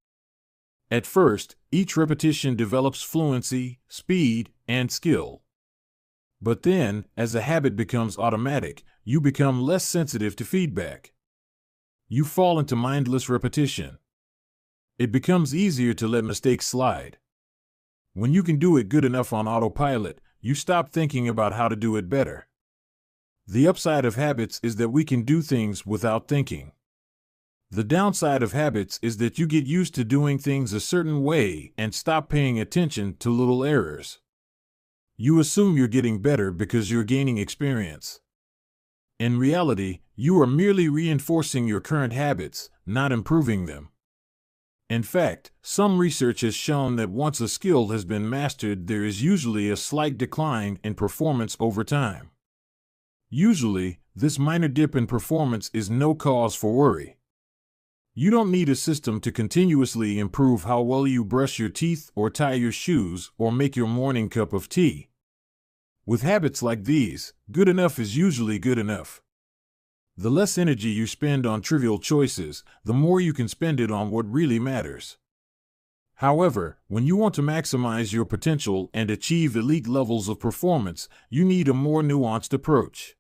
At first, each repetition develops fluency, speed, and skill. But then, as a habit becomes automatic, you become less sensitive to feedback. You fall into mindless repetition. It becomes easier to let mistakes slide. When you can do it good enough on autopilot, you stop thinking about how to do it better. The upside of habits is that we can do things without thinking. The downside of habits is that you get used to doing things a certain way and stop paying attention to little errors. You assume you're getting better because you're gaining experience. In reality, you are merely reinforcing your current habits, not improving them. In fact, some research has shown that once a skill has been mastered, there is usually a slight decline in performance over time. Usually, this minor dip in performance is no cause for worry. You don't need a system to continuously improve how well you brush your teeth or tie your shoes or make your morning cup of tea. With habits like these, good enough is usually good enough. The less energy you spend on trivial choices, the more you can spend it on what really matters. However, when you want to maximize your potential and achieve elite levels of performance, you need a more nuanced approach.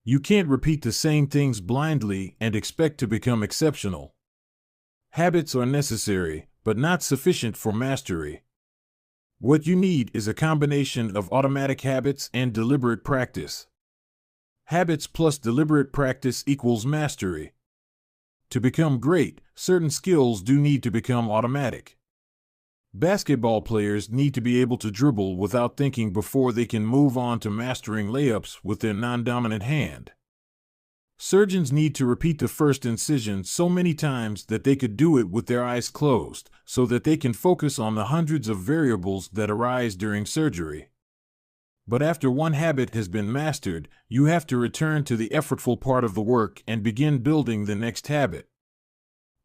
You can't repeat the same things blindly and expect to become exceptional. Habits are necessary, but not sufficient for mastery. What you need is a combination of automatic habits and deliberate practice. Habits plus deliberate practice equals mastery. To become great, certain skills do need to become automatic. Basketball players need to be able to dribble without thinking before they can move on to mastering layups with their non-dominant hand. Surgeons need to repeat the first incision so many times that they could do it with their eyes closed, so that they can focus on the hundreds of variables that arise during surgery. But after one habit has been mastered, you have to return to the effortful part of the work and begin building the next habit.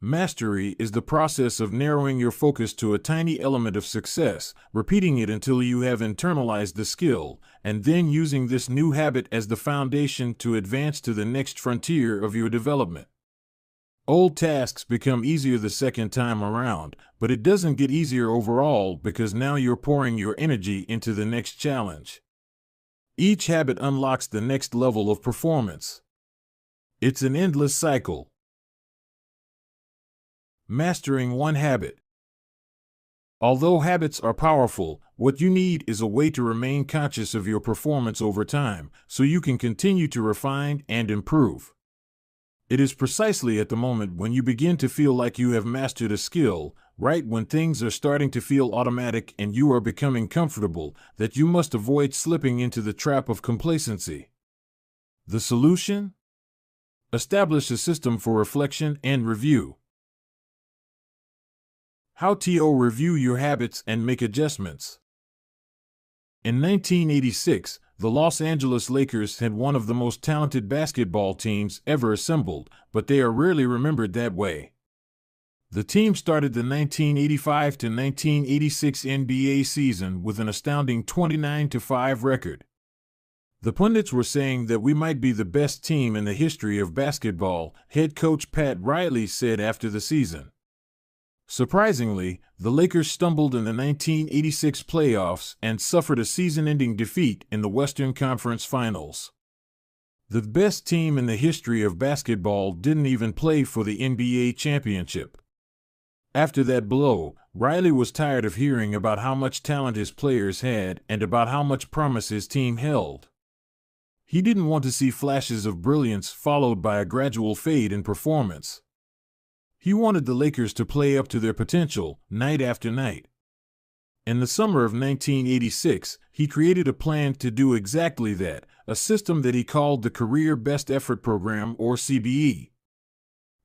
Mastery is the process of narrowing your focus to a tiny element of success, repeating it until you have internalized the skill, and then using this new habit as the foundation to advance to the next frontier of your development. Old tasks become easier the second time around, but it doesn't get easier overall because now you're pouring your energy into the next challenge. Each habit unlocks the next level of performance. It's an endless cycle. Mastering one habit. Although habits are powerful, what you need is a way to remain conscious of your performance over time, so you can continue to refine and improve. It is precisely at the moment when you begin to feel like you have mastered a skill, right when things are starting to feel automatic and you are becoming comfortable, that you must avoid slipping into the trap of complacency. The solution? Establish a system for reflection and review. How to review your habits and make adjustments. In 1986, the Los Angeles Lakers had one of the most talented basketball teams ever assembled, but they are rarely remembered that way. The team started the 1985 to 1986 NBA season with an astounding 29-5 record. The pundits were saying that we might be the best team in the history of basketball, head coach Pat Riley said after the season. Surprisingly, the Lakers stumbled in the 1986 playoffs and suffered a season-ending defeat in the Western Conference Finals. The best team in the history of basketball didn't even play for the NBA championship. After that blow, Riley was tired of hearing about how much talent his players had and about how much promise his team held. He didn't want to see flashes of brilliance followed by a gradual fade in performance. He wanted the Lakers to play up to their potential, night after night. In the summer of 1986, he created a plan to do exactly that, a system that he called the Career Best Effort Program, or CBE.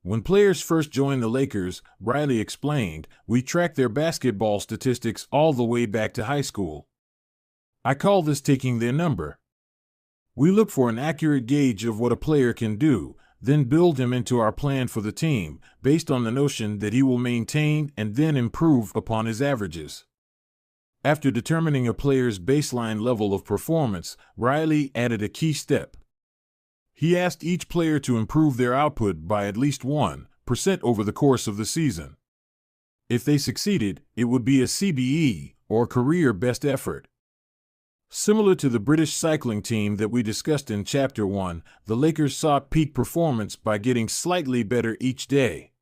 When players first joined the Lakers, Riley explained, we track their basketball statistics all the way back to high school. I call this taking their number. We look for an accurate gauge of what a player can do, then build him into our plan for the team, based on the notion that he will maintain and then improve upon his averages. After determining a player's baseline level of performance, Riley added a key step. He asked each player to improve their output by at least 1% over the course of the season. If they succeeded, it would be a CBE, or Career Best Effort. Similar to the British cycling team that we discussed in Chapter 1, the Lakers sought peak performance by getting slightly better each day.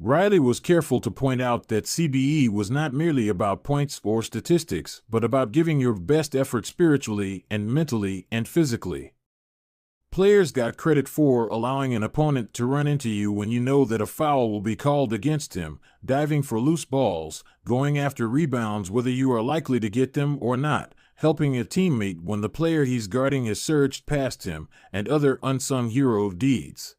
Riley was careful to point out that CBE was not merely about points or statistics, but about giving your best effort spiritually and mentally and physically. Players got credit for allowing an opponent to run into you when you know that a foul will be called against him, diving for loose balls, going after rebounds whether you are likely to get them or not, helping a teammate when the player he's guarding has surged past him, and other unsung hero deeds.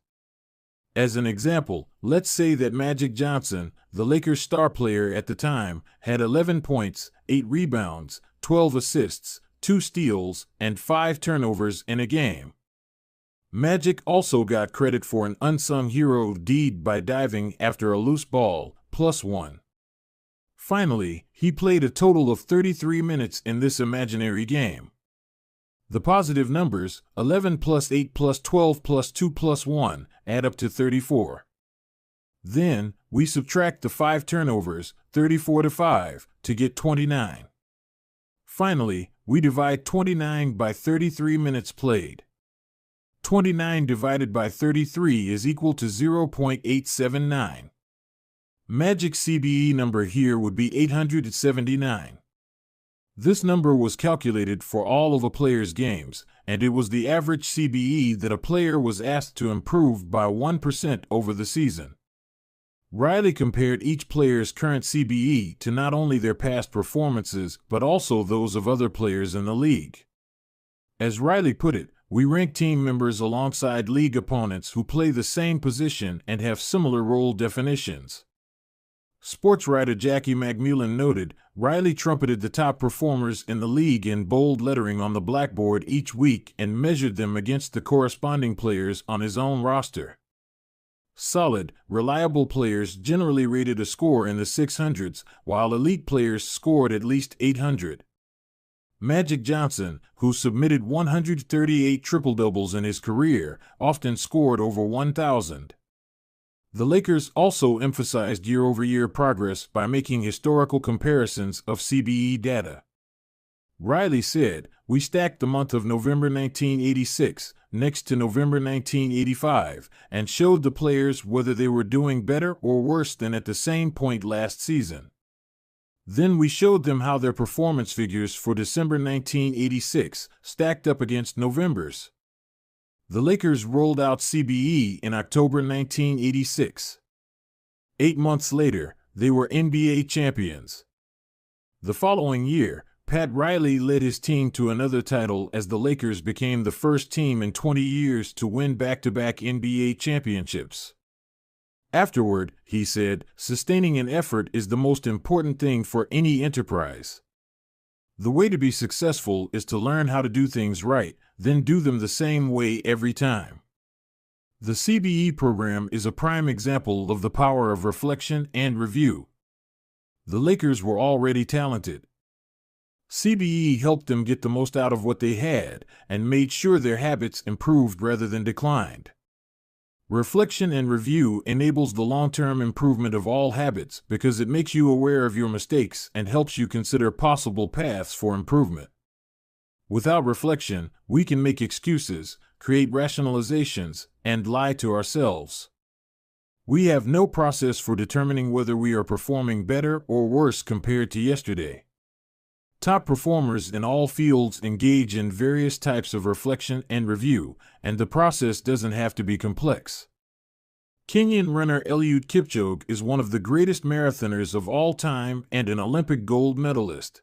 As an example, let's say that Magic Johnson, the Lakers' star player at the time, had 11 points, 8 rebounds, 12 assists, 2 steals, and 5 turnovers in a game. Magic also got credit for an unsung hero deed by diving after a loose ball, +1. Finally, he played a total of 33 minutes in this imaginary game. The positive numbers, 11 plus 8 plus 12 plus 2 plus 1, add up to 34. Then, we subtract the 5 turnovers, 34 to 5, to get 29. Finally, we divide 29 by 33 minutes played. 29 divided by 33 is equal to 0.879. Magic's CBE number here would be 879. This number was calculated for all of a player's games, and it was the average CBE that a player was asked to improve by 1% over the season. Riley compared each player's current CBE to not only their past performances but also those of other players in the league. As Riley put it, we rank team members alongside league opponents who play the same position and have similar role definitions. Sports writer Jackie McMullen noted, Riley trumpeted the top performers in the league in bold lettering on the blackboard each week and measured them against the corresponding players on his own roster. Solid, reliable players generally rated a score in the 600s, while elite players scored at least 800. Magic Johnson, who submitted 138 triple-doubles in his career, often scored over 1,000. The Lakers also emphasized year-over-year progress by making historical comparisons of CBE data. Riley said, we stacked the month of November 1986 next to November 1985 and showed the players whether they were doing better or worse than at the same point last season. Then we showed them how their performance figures for December 1986 stacked up against November's. The Lakers rolled out CBE in October 1986. 8 months later, they were NBA champions. The following year, Pat Riley led his team to another title as the Lakers became the first team in 20 years to win back-to-back NBA championships. Afterward, he said, sustaining an effort is the most important thing for any enterprise. The way to be successful is to learn how to do things right, then do them the same way every time. The CBE program is a prime example of the power of reflection and review. The Lakers were already talented. CBE helped them get the most out of what they had and made sure their habits improved rather than declined. Reflection and review enables the long-term improvement of all habits because it makes you aware of your mistakes and helps you consider possible paths for improvement. Without reflection, we can make excuses, create rationalizations, and lie to ourselves. We have no process for determining whether we are performing better or worse compared to yesterday. Top performers in all fields engage in various types of reflection and review, and the process doesn't have to be complex. Kenyan runner Eliud Kipchoge is one of the greatest marathoners of all time and an Olympic gold medalist.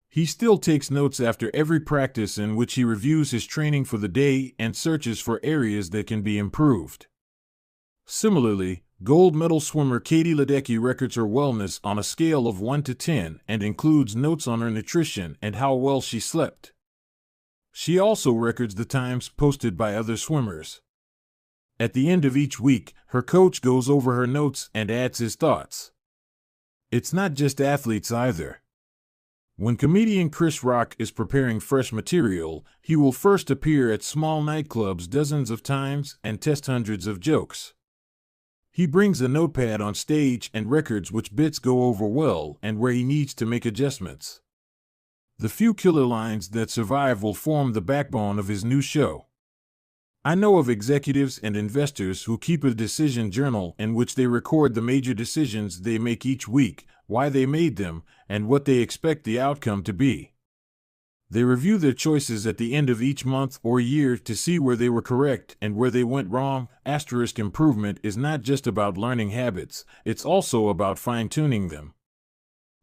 He still takes notes after every practice in which he reviews his training for the day and searches for areas that can be improved. Similarly, gold medal swimmer Katie Ledecky records her wellness on a scale of 1 to 10 and includes notes on her nutrition and how well she slept. She also records the times posted by other swimmers. At the end of each week, her coach goes over her notes and adds his thoughts. It's not just athletes either. When comedian Chris Rock is preparing fresh material, he will first appear at small nightclubs dozens of times and test hundreds of jokes. He brings a notepad on stage and records which bits go over well and where he needs to make adjustments. The few killer lines that survive will form the backbone of his new show. I know of executives and investors who keep a decision journal in which they record the major decisions they make each week, why they made them, and what they expect the outcome to be. They review their choices at the end of each month or year to see where they were correct and where they went wrong. Improvement is not just about learning habits, it's also about fine-tuning them.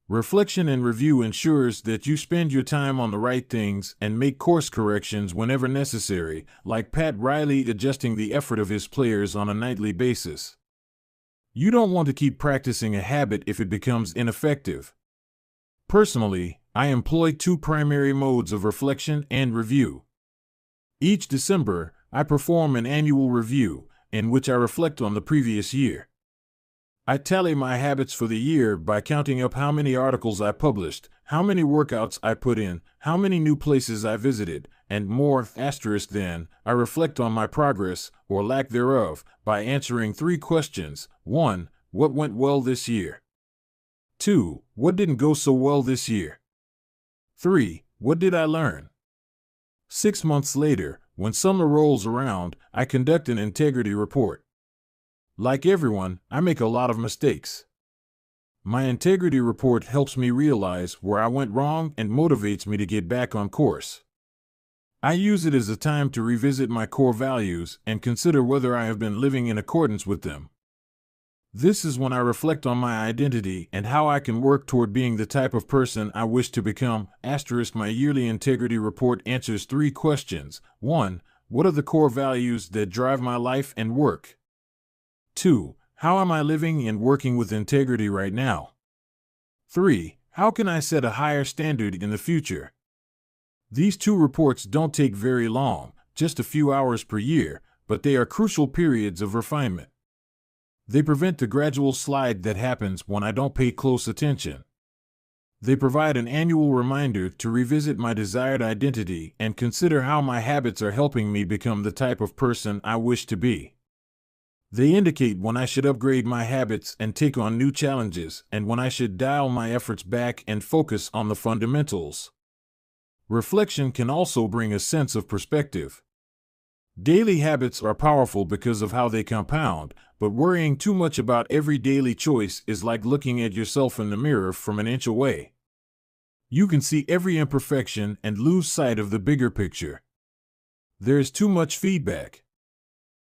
Reflection and review ensures that you spend your time on the right things and make course corrections whenever necessary, like Pat Riley adjusting the effort of his players on a nightly basis. You don't want to keep practicing a habit if it becomes ineffective. Personally, I employ two primary modes of reflection and review. Each December, I perform an annual review, in which I reflect on the previous year. I tally my habits for the year by counting up how many articles I published, how many workouts I put in, how many new places I visited, and more. Then, I reflect on my progress, or lack thereof, by answering 3 questions. 1. What went well this year? 2. What didn't go so well this year? 3. What did I learn? 6 months later, when summer rolls around, I conduct an integrity report. Like everyone, I make a lot of mistakes. My integrity report helps me realize where I went wrong and motivates me to get back on course. I use it as a time to revisit my core values and consider whether I have been living in accordance with them. This is when I reflect on my identity and how I can work toward being the type of person I wish to become. My yearly integrity report answers 3 questions. 1. What are the core values that drive my life and work? 2. How am I living and working with integrity right now? 3. How can I set a higher standard in the future? These 2 reports don't take very long, just a few hours per year, but they are crucial periods of refinement. They prevent the gradual slide that happens when I don't pay close attention. They provide an annual reminder to revisit my desired identity and consider how my habits are helping me become the type of person I wish to be. They indicate when I should upgrade my habits and take on new challenges, and when I should dial my efforts back and focus on the fundamentals. Reflection can also bring a sense of perspective. Daily habits are powerful because of how they compound, but worrying too much about every daily choice is like looking at yourself in the mirror from an inch away. You can see every imperfection and lose sight of the bigger picture. There is too much feedback.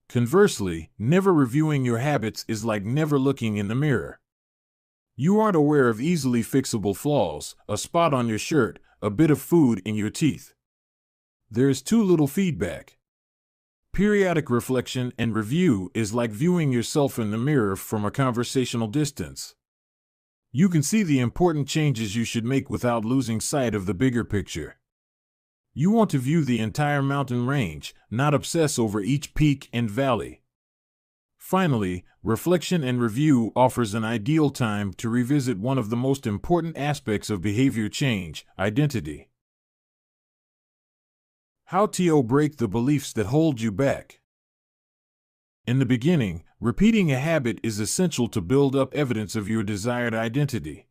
Conversely, never reviewing your habits is like never looking in the mirror. You aren't aware of easily fixable flaws, a spot on your shirt, a bit of food in your teeth. There is too little feedback. Periodic reflection and review is like viewing yourself in the mirror from a conversational distance. You can see the important changes you should make without losing sight of the bigger picture. You want to view the entire mountain range, not obsess over each peak and valley. Finally, reflection and review offers an ideal time to revisit one of the most important aspects of behavior change, identity. How to break the beliefs that hold you back. In the beginning, repeating a habit is essential to build up evidence of your desired identity.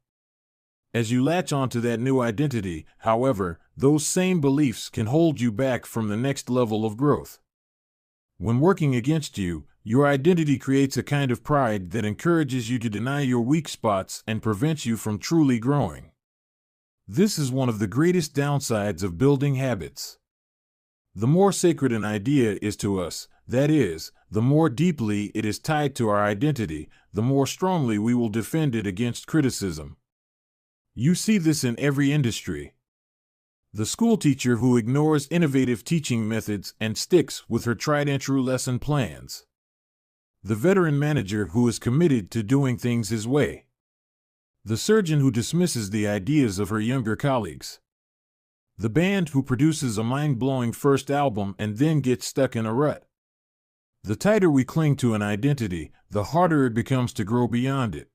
As you latch onto that new identity, however, those same beliefs can hold you back from the next level of growth. When working against you, your identity creates a kind of pride that encourages you to deny your weak spots and prevents you from truly growing. This is one of the greatest downsides of building habits. The more sacred an idea is to us, that is, the more deeply it is tied to our identity, the more strongly we will defend it against criticism. You see this in every industry. The schoolteacher who ignores innovative teaching methods and sticks with her tried-and-true lesson plans. The veteran manager who is committed to doing things his way. The surgeon who dismisses the ideas of her younger colleagues. The band who produces a mind-blowing first album and then gets stuck in a rut. The tighter we cling to an identity, the harder it becomes to grow beyond it.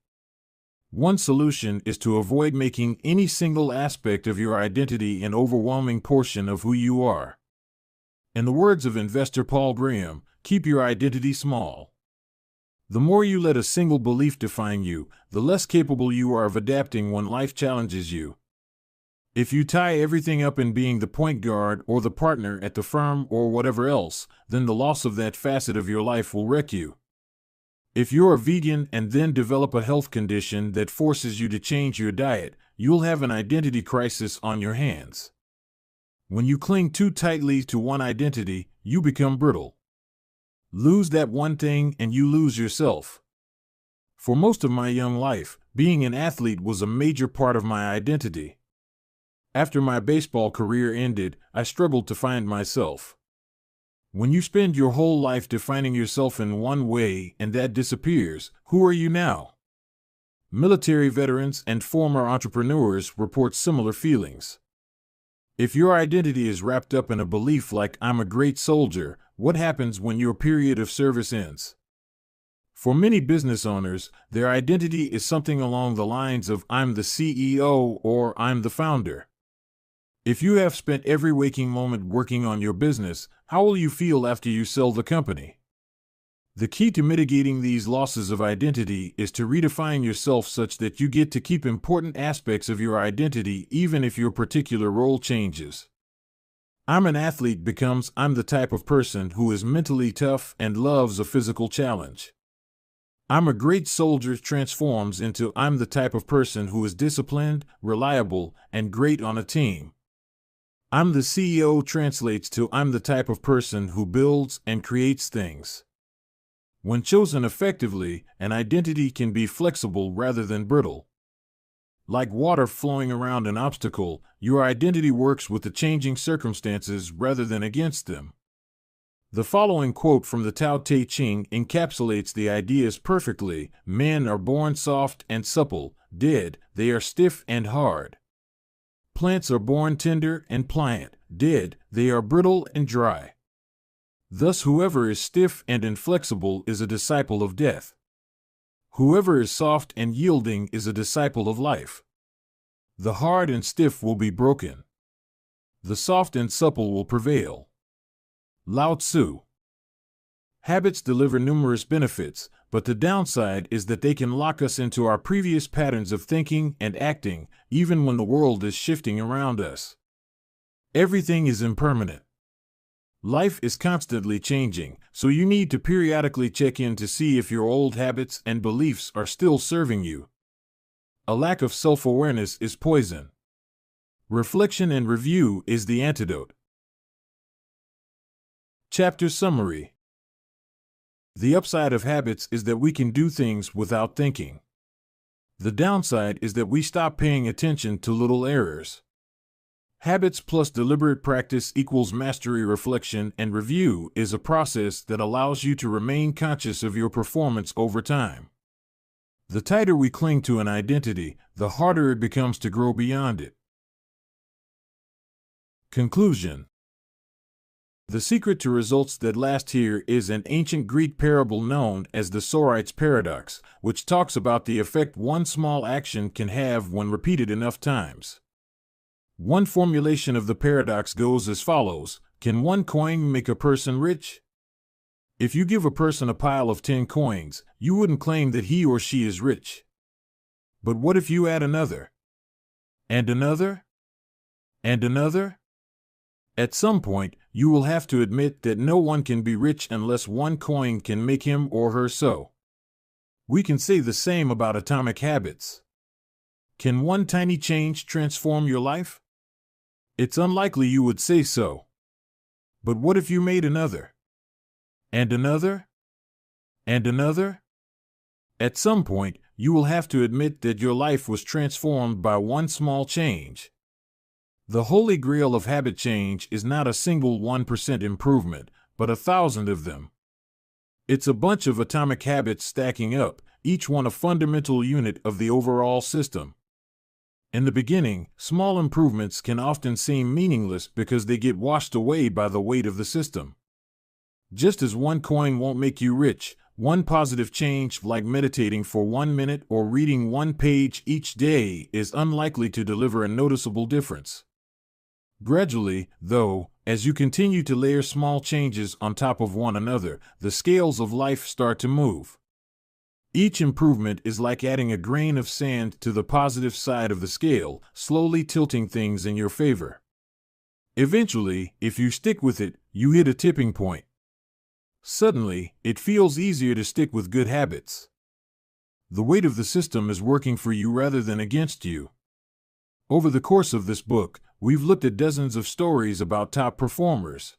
One solution is to avoid making any single aspect of your identity an overwhelming portion of who you are. In the words of investor Paul Graham, keep your identity small. The more you let a single belief define you, the less capable you are of adapting when life challenges you. If you tie everything up in being the point guard or the partner at the firm or whatever else, then the loss of that facet of your life will wreck you. If you're a vegan and then develop a health condition that forces you to change your diet, you'll have an identity crisis on your hands. When you cling too tightly to one identity, you become brittle. Lose that one thing and you lose yourself. For most of my young life, being an athlete was a major part of my identity. After my baseball career ended, I struggled to find myself. When you spend your whole life defining yourself in one way and that disappears, who are you now? Military veterans and former entrepreneurs report similar feelings. If your identity is wrapped up in a belief like "I'm a great soldier," what happens when your period of service ends? For many business owners, their identity is something along the lines of "I'm the CEO" or "I'm the founder." If you have spent every waking moment working on your business, how will you feel after you sell the company? The key to mitigating these losses of identity is to redefine yourself such that you get to keep important aspects of your identity even if your particular role changes. "I'm an athlete" becomes "I'm the type of person who is mentally tough and loves a physical challenge." "I'm a great soldier" transforms into "I'm the type of person who is disciplined, reliable, and great on a team." "I'm the CEO" translates to "I'm the type of person who builds and creates things." When chosen effectively, an identity can be flexible rather than brittle. Like water flowing around an obstacle, your identity works with the changing circumstances rather than against them. The following quote from the Tao Te Ching encapsulates the ideas perfectly: "Men are born soft and supple, dead, they are stiff and hard. Plants are born tender and pliant, dead, they are brittle and dry. Thus whoever is stiff and inflexible is a disciple of death. Whoever is soft and yielding is a disciple of life. The hard and stiff will be broken. The soft and supple will prevail." Lao Tzu. Habits deliver numerous benefits, but the downside is that they can lock us into our previous patterns of thinking and acting, even when the world is shifting around us. Everything is impermanent. Life is constantly changing, so you need to periodically check in to see if your old habits and beliefs are still serving you. A lack of self-awareness is poison. Reflection and review is the antidote. Chapter Summary. The upside of habits is that we can do things without thinking. The downside is that we stop paying attention to little errors. Habits plus deliberate practice equals mastery. Reflection and review is a process that allows you to remain conscious of your performance over time. The tighter we cling to an identity, the harder it becomes to grow beyond it. Conclusion. The secret to results that last here is an ancient Greek parable known as the Sorite's paradox, which talks about the effect one small action can have when repeated enough times. One formulation of the paradox goes as follows: can one coin make a person rich? If you give a person a pile of 10 coins, you wouldn't claim that he or she is rich. But what if you add another? And another? And another? At some point, you will have to admit that no one can be rich unless one coin can make him or her so. We can say the same about atomic habits. Can one tiny change transform your life? It's unlikely you would say so. But what if you made another? And another? And another? At some point, you will have to admit that your life was transformed by one small change. The holy grail of habit change is not a single 1% improvement, but 1,000 of them. It's a bunch of atomic habits stacking up, each one a fundamental unit of the overall system. In the beginning, small improvements can often seem meaningless because they get washed away by the weight of the system. Just as one coin won't make you rich, one positive change like meditating for 1 minute or reading one page each day is unlikely to deliver a noticeable difference. Gradually, though, as you continue to layer small changes on top of one another, the scales of life start to move. Each improvement is like adding a grain of sand to the positive side of the scale, slowly tilting things in your favor. Eventually, if you stick with it, you hit a tipping point. Suddenly, it feels easier to stick with good habits. The weight of the system is working for you rather than against you. Over the course of this book, we've looked at dozens of stories about top performers.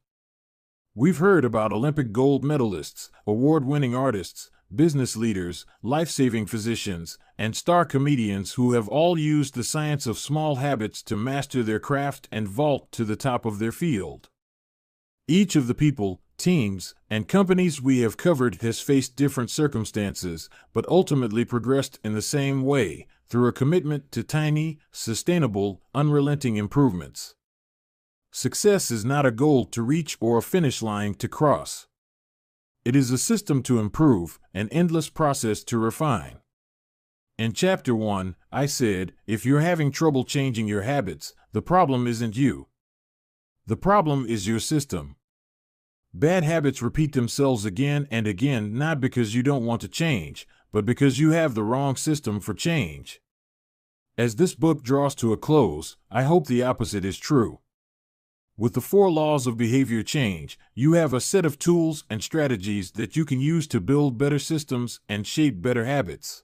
We've heard about Olympic gold medalists, award-winning artists, business leaders, life-saving physicians, and star comedians who have all used the science of small habits to master their craft and vault to the top of their field. Each of the people, teams, and companies we have covered has faced different circumstances, but ultimately progressed in the same way, through a commitment to tiny, sustainable, unrelenting improvements. Success is not a goal to reach or a finish line to cross. It is a system to improve, an endless process to refine. In Chapter 1, I said, if you're having trouble changing your habits, the problem isn't you. The problem is your system. Bad habits repeat themselves again and again not because you don't want to change, but because you have the wrong system for change. As this book draws to a close, I hope the opposite is true. With the 4 laws of behavior change, you have a set of tools and strategies that you can use to build better systems and shape better habits.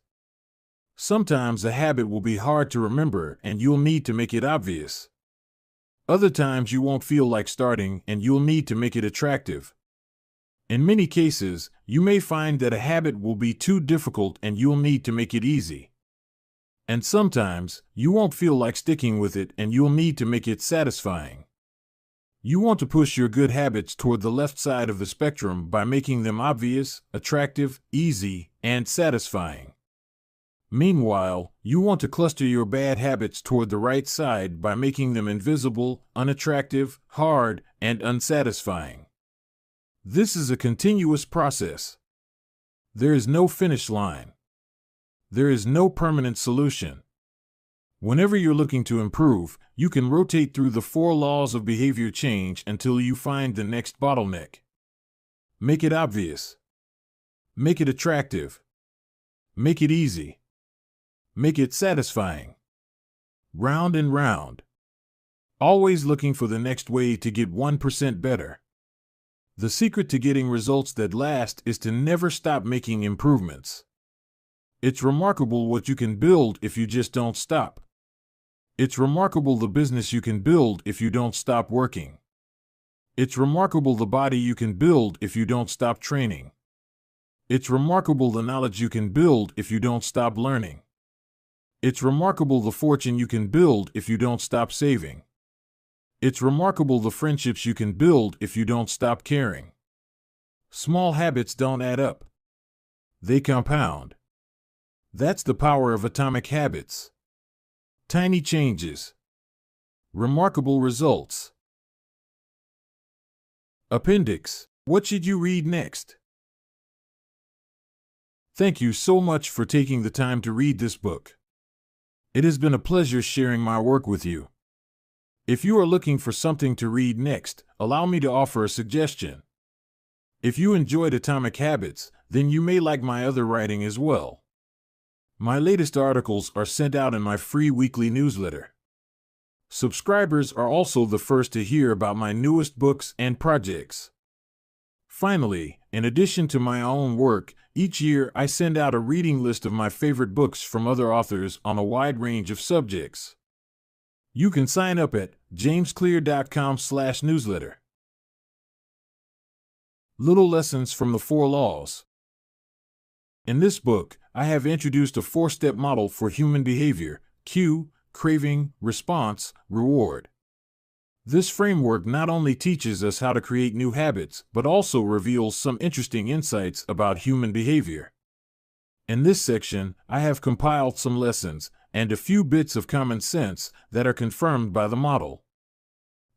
Sometimes a habit will be hard to remember and you'll need to make it obvious. Other times you won't feel like starting and you'll need to make it attractive. In many cases, you may find that a habit will be too difficult and you'll need to make it easy. And sometimes, you won't feel like sticking with it and you'll need to make it satisfying. You want to push your good habits toward the left side of the spectrum by making them obvious, attractive, easy, and satisfying. Meanwhile, you want to cluster your bad habits toward the right side by making them invisible, unattractive, hard, and unsatisfying. This is a continuous process. There is no finish line. There is no permanent solution. Whenever you're looking to improve, you can rotate through the 4 laws of behavior change until you find the next bottleneck. Make it obvious. Make it attractive. Make it easy. Make it satisfying. Round and round. Always looking for the next way to get 1% better. The secret to getting results that last is to never stop making improvements. It's remarkable what you can build if you just don't stop. It's remarkable the business you can build if you don't stop working. It's remarkable the body you can build if you don't stop training. It's remarkable the knowledge you can build if you don't stop learning. It's remarkable the fortune you can build if you don't stop saving. It's remarkable the friendships you can build if you don't stop caring. Small habits don't add up. They compound. That's the power of atomic habits. Tiny changes. Remarkable results. Appendix. What should you read next? Thank you so much for taking the time to read this book. It has been a pleasure sharing my work with you. If you are looking for something to read next, allow me to offer a suggestion. If you enjoyed Atomic Habits, then you may like my other writing as well. My latest articles are sent out in my free weekly newsletter. Subscribers are also the first to hear about my newest books and projects. Finally, in addition to my own work, each year I send out a reading list of my favorite books from other authors on a wide range of subjects. You can sign up at jamesclear.com/newsletter. Little Lessons from the Four Laws. In this book, I have introduced a 4-step model for human behavior: cue, craving, response, reward. This framework not only teaches us how to create new habits, but also reveals some interesting insights about human behavior. In this section, I have compiled some lessons and a few bits of common sense that are confirmed by the model.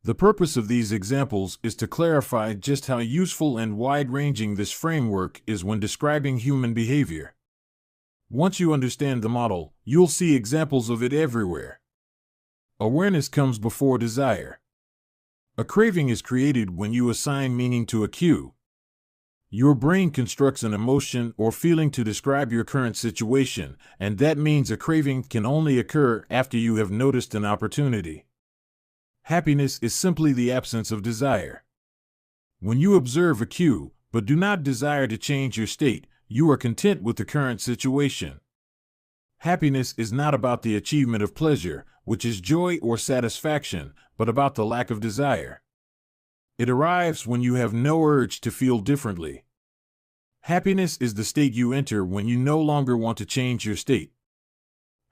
The purpose of these examples is to clarify just how useful and wide-ranging this framework is when describing human behavior. Once you understand the model, you'll see examples of it everywhere. Awareness comes before desire. A craving is created when you assign meaning to a cue. Your brain constructs an emotion or feeling to describe your current situation, and that means a craving can only occur after you have noticed an opportunity. Happiness is simply the absence of desire. When you observe a cue, but do not desire to change your state, you are content with the current situation. Happiness is not about the achievement of pleasure, which is joy or satisfaction, but about the lack of desire. It arrives when you have no urge to feel differently. Happiness is the state you enter when you no longer want to change your state.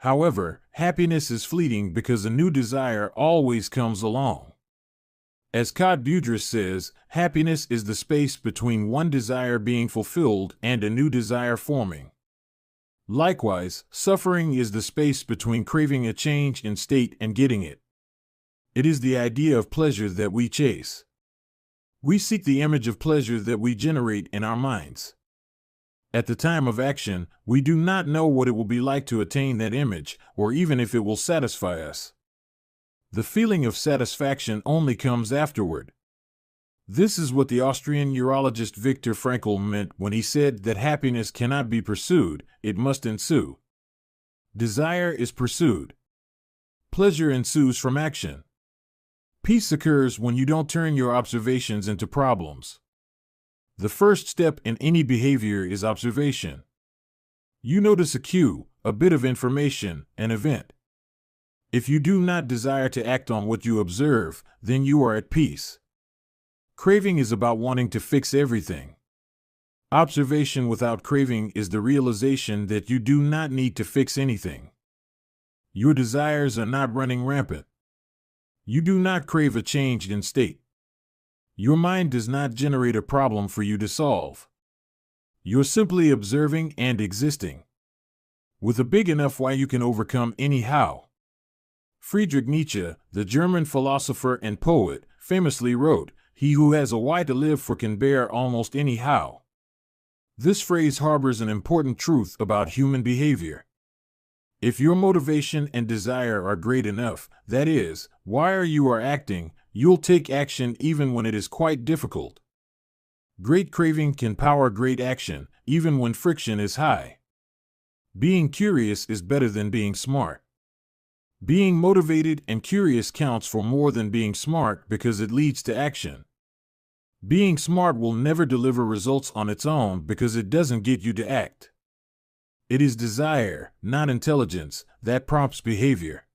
However, happiness is fleeting because a new desire always comes along. As Claude Boudris says, happiness is the space between one desire being fulfilled and a new desire forming. Likewise, suffering is the space between craving a change in state and getting it. It is the idea of pleasure that we chase. We seek the image of pleasure that we generate in our minds. At the time of action, we do not know what it will be like to attain that image, or even if it will satisfy us. The feeling of satisfaction only comes afterward. This is what the Austrian urologist Viktor Frankl meant when he said that happiness cannot be pursued, it must ensue. Desire is pursued. Pleasure ensues from action. Peace occurs when you don't turn your observations into problems. The first step in any behavior is observation. You notice a cue, a bit of information, an event. If you do not desire to act on what you observe, then you are at peace. Craving is about wanting to fix everything. Observation without craving is the realization that you do not need to fix anything. Your desires are not running rampant. You do not crave a change in state. Your mind does not generate a problem for you to solve. You're simply observing and existing. With a big enough why you can overcome any how. Friedrich Nietzsche, the German philosopher and poet, famously wrote, "He who has a why to live for can bear almost any how." This phrase harbors an important truth about human behavior. If your motivation and desire are great enough, that is, why you are acting, you'll take action even when it is quite difficult. Great craving can power great action, even when friction is high. Being curious is better than being smart. Being motivated and curious counts for more than being smart because it leads to action. Being smart will never deliver results on its own because it doesn't get you to act. It is desire, not intelligence, that prompts behavior.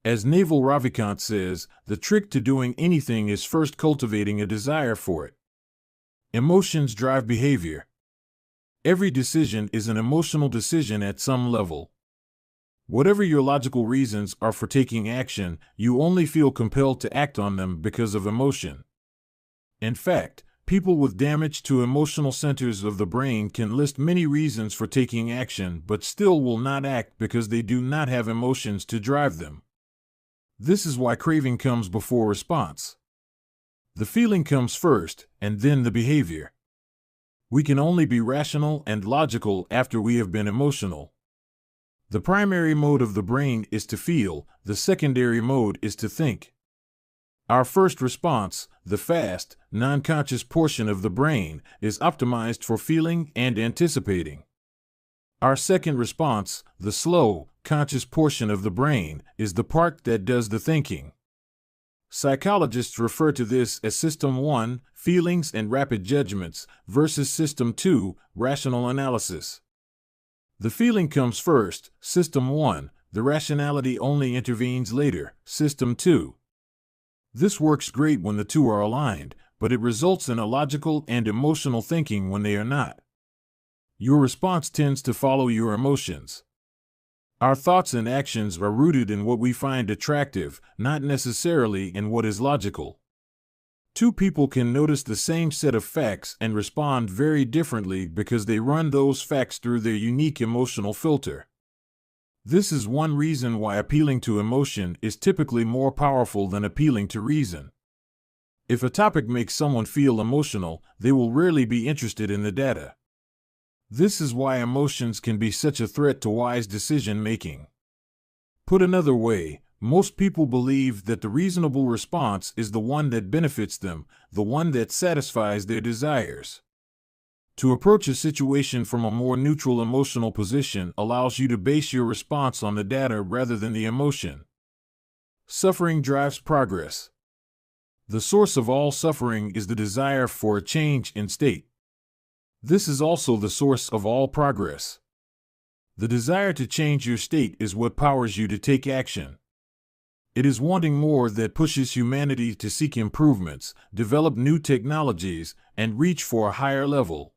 As Naval Ravikant says, the trick to doing anything is first cultivating a desire for it. Emotions drive behavior. Every decision is an emotional decision at some level. Whatever your logical reasons are for taking action, you only feel compelled to act on them because of emotion. In fact, people with damage to emotional centers of the brain can list many reasons for taking action but still will not act because they do not have emotions to drive them. This is why craving comes before response. The feeling comes first, and then the behavior. We can only be rational and logical after we have been emotional. The primary mode of the brain is to feel, the secondary mode is to think. Our first response, the fast, non-conscious portion of the brain, is optimized for feeling and anticipating. Our second response, the slow, conscious portion of the brain, is the part that does the thinking. Psychologists refer to this as System 1, feelings and rapid judgments, versus System 2, rational analysis. The feeling comes first, System 1, the rationality only intervenes later, System 2. This works great when the two are aligned, but it results in illogical and emotional thinking when they are not. Your response tends to follow your emotions. Our thoughts and actions are rooted in what we find attractive, not necessarily in what is logical. Two people can notice the same set of facts and respond very differently because they run those facts through their unique emotional filter. This is one reason why appealing to emotion is typically more powerful than appealing to reason. If a topic makes someone feel emotional, they will rarely be interested in the data. This is why emotions can be such a threat to wise decision-making. Put another way, most people believe that the reasonable response is the one that benefits them, the one that satisfies their desires. To approach a situation from a more neutral emotional position allows you to base your response on the data rather than the emotion. Suffering drives progress. The source of all suffering is the desire for a change in state. This is also the source of all progress. The desire to change your state is what powers you to take action. It is wanting more that pushes humanity to seek improvements, develop new technologies, and reach for a higher level.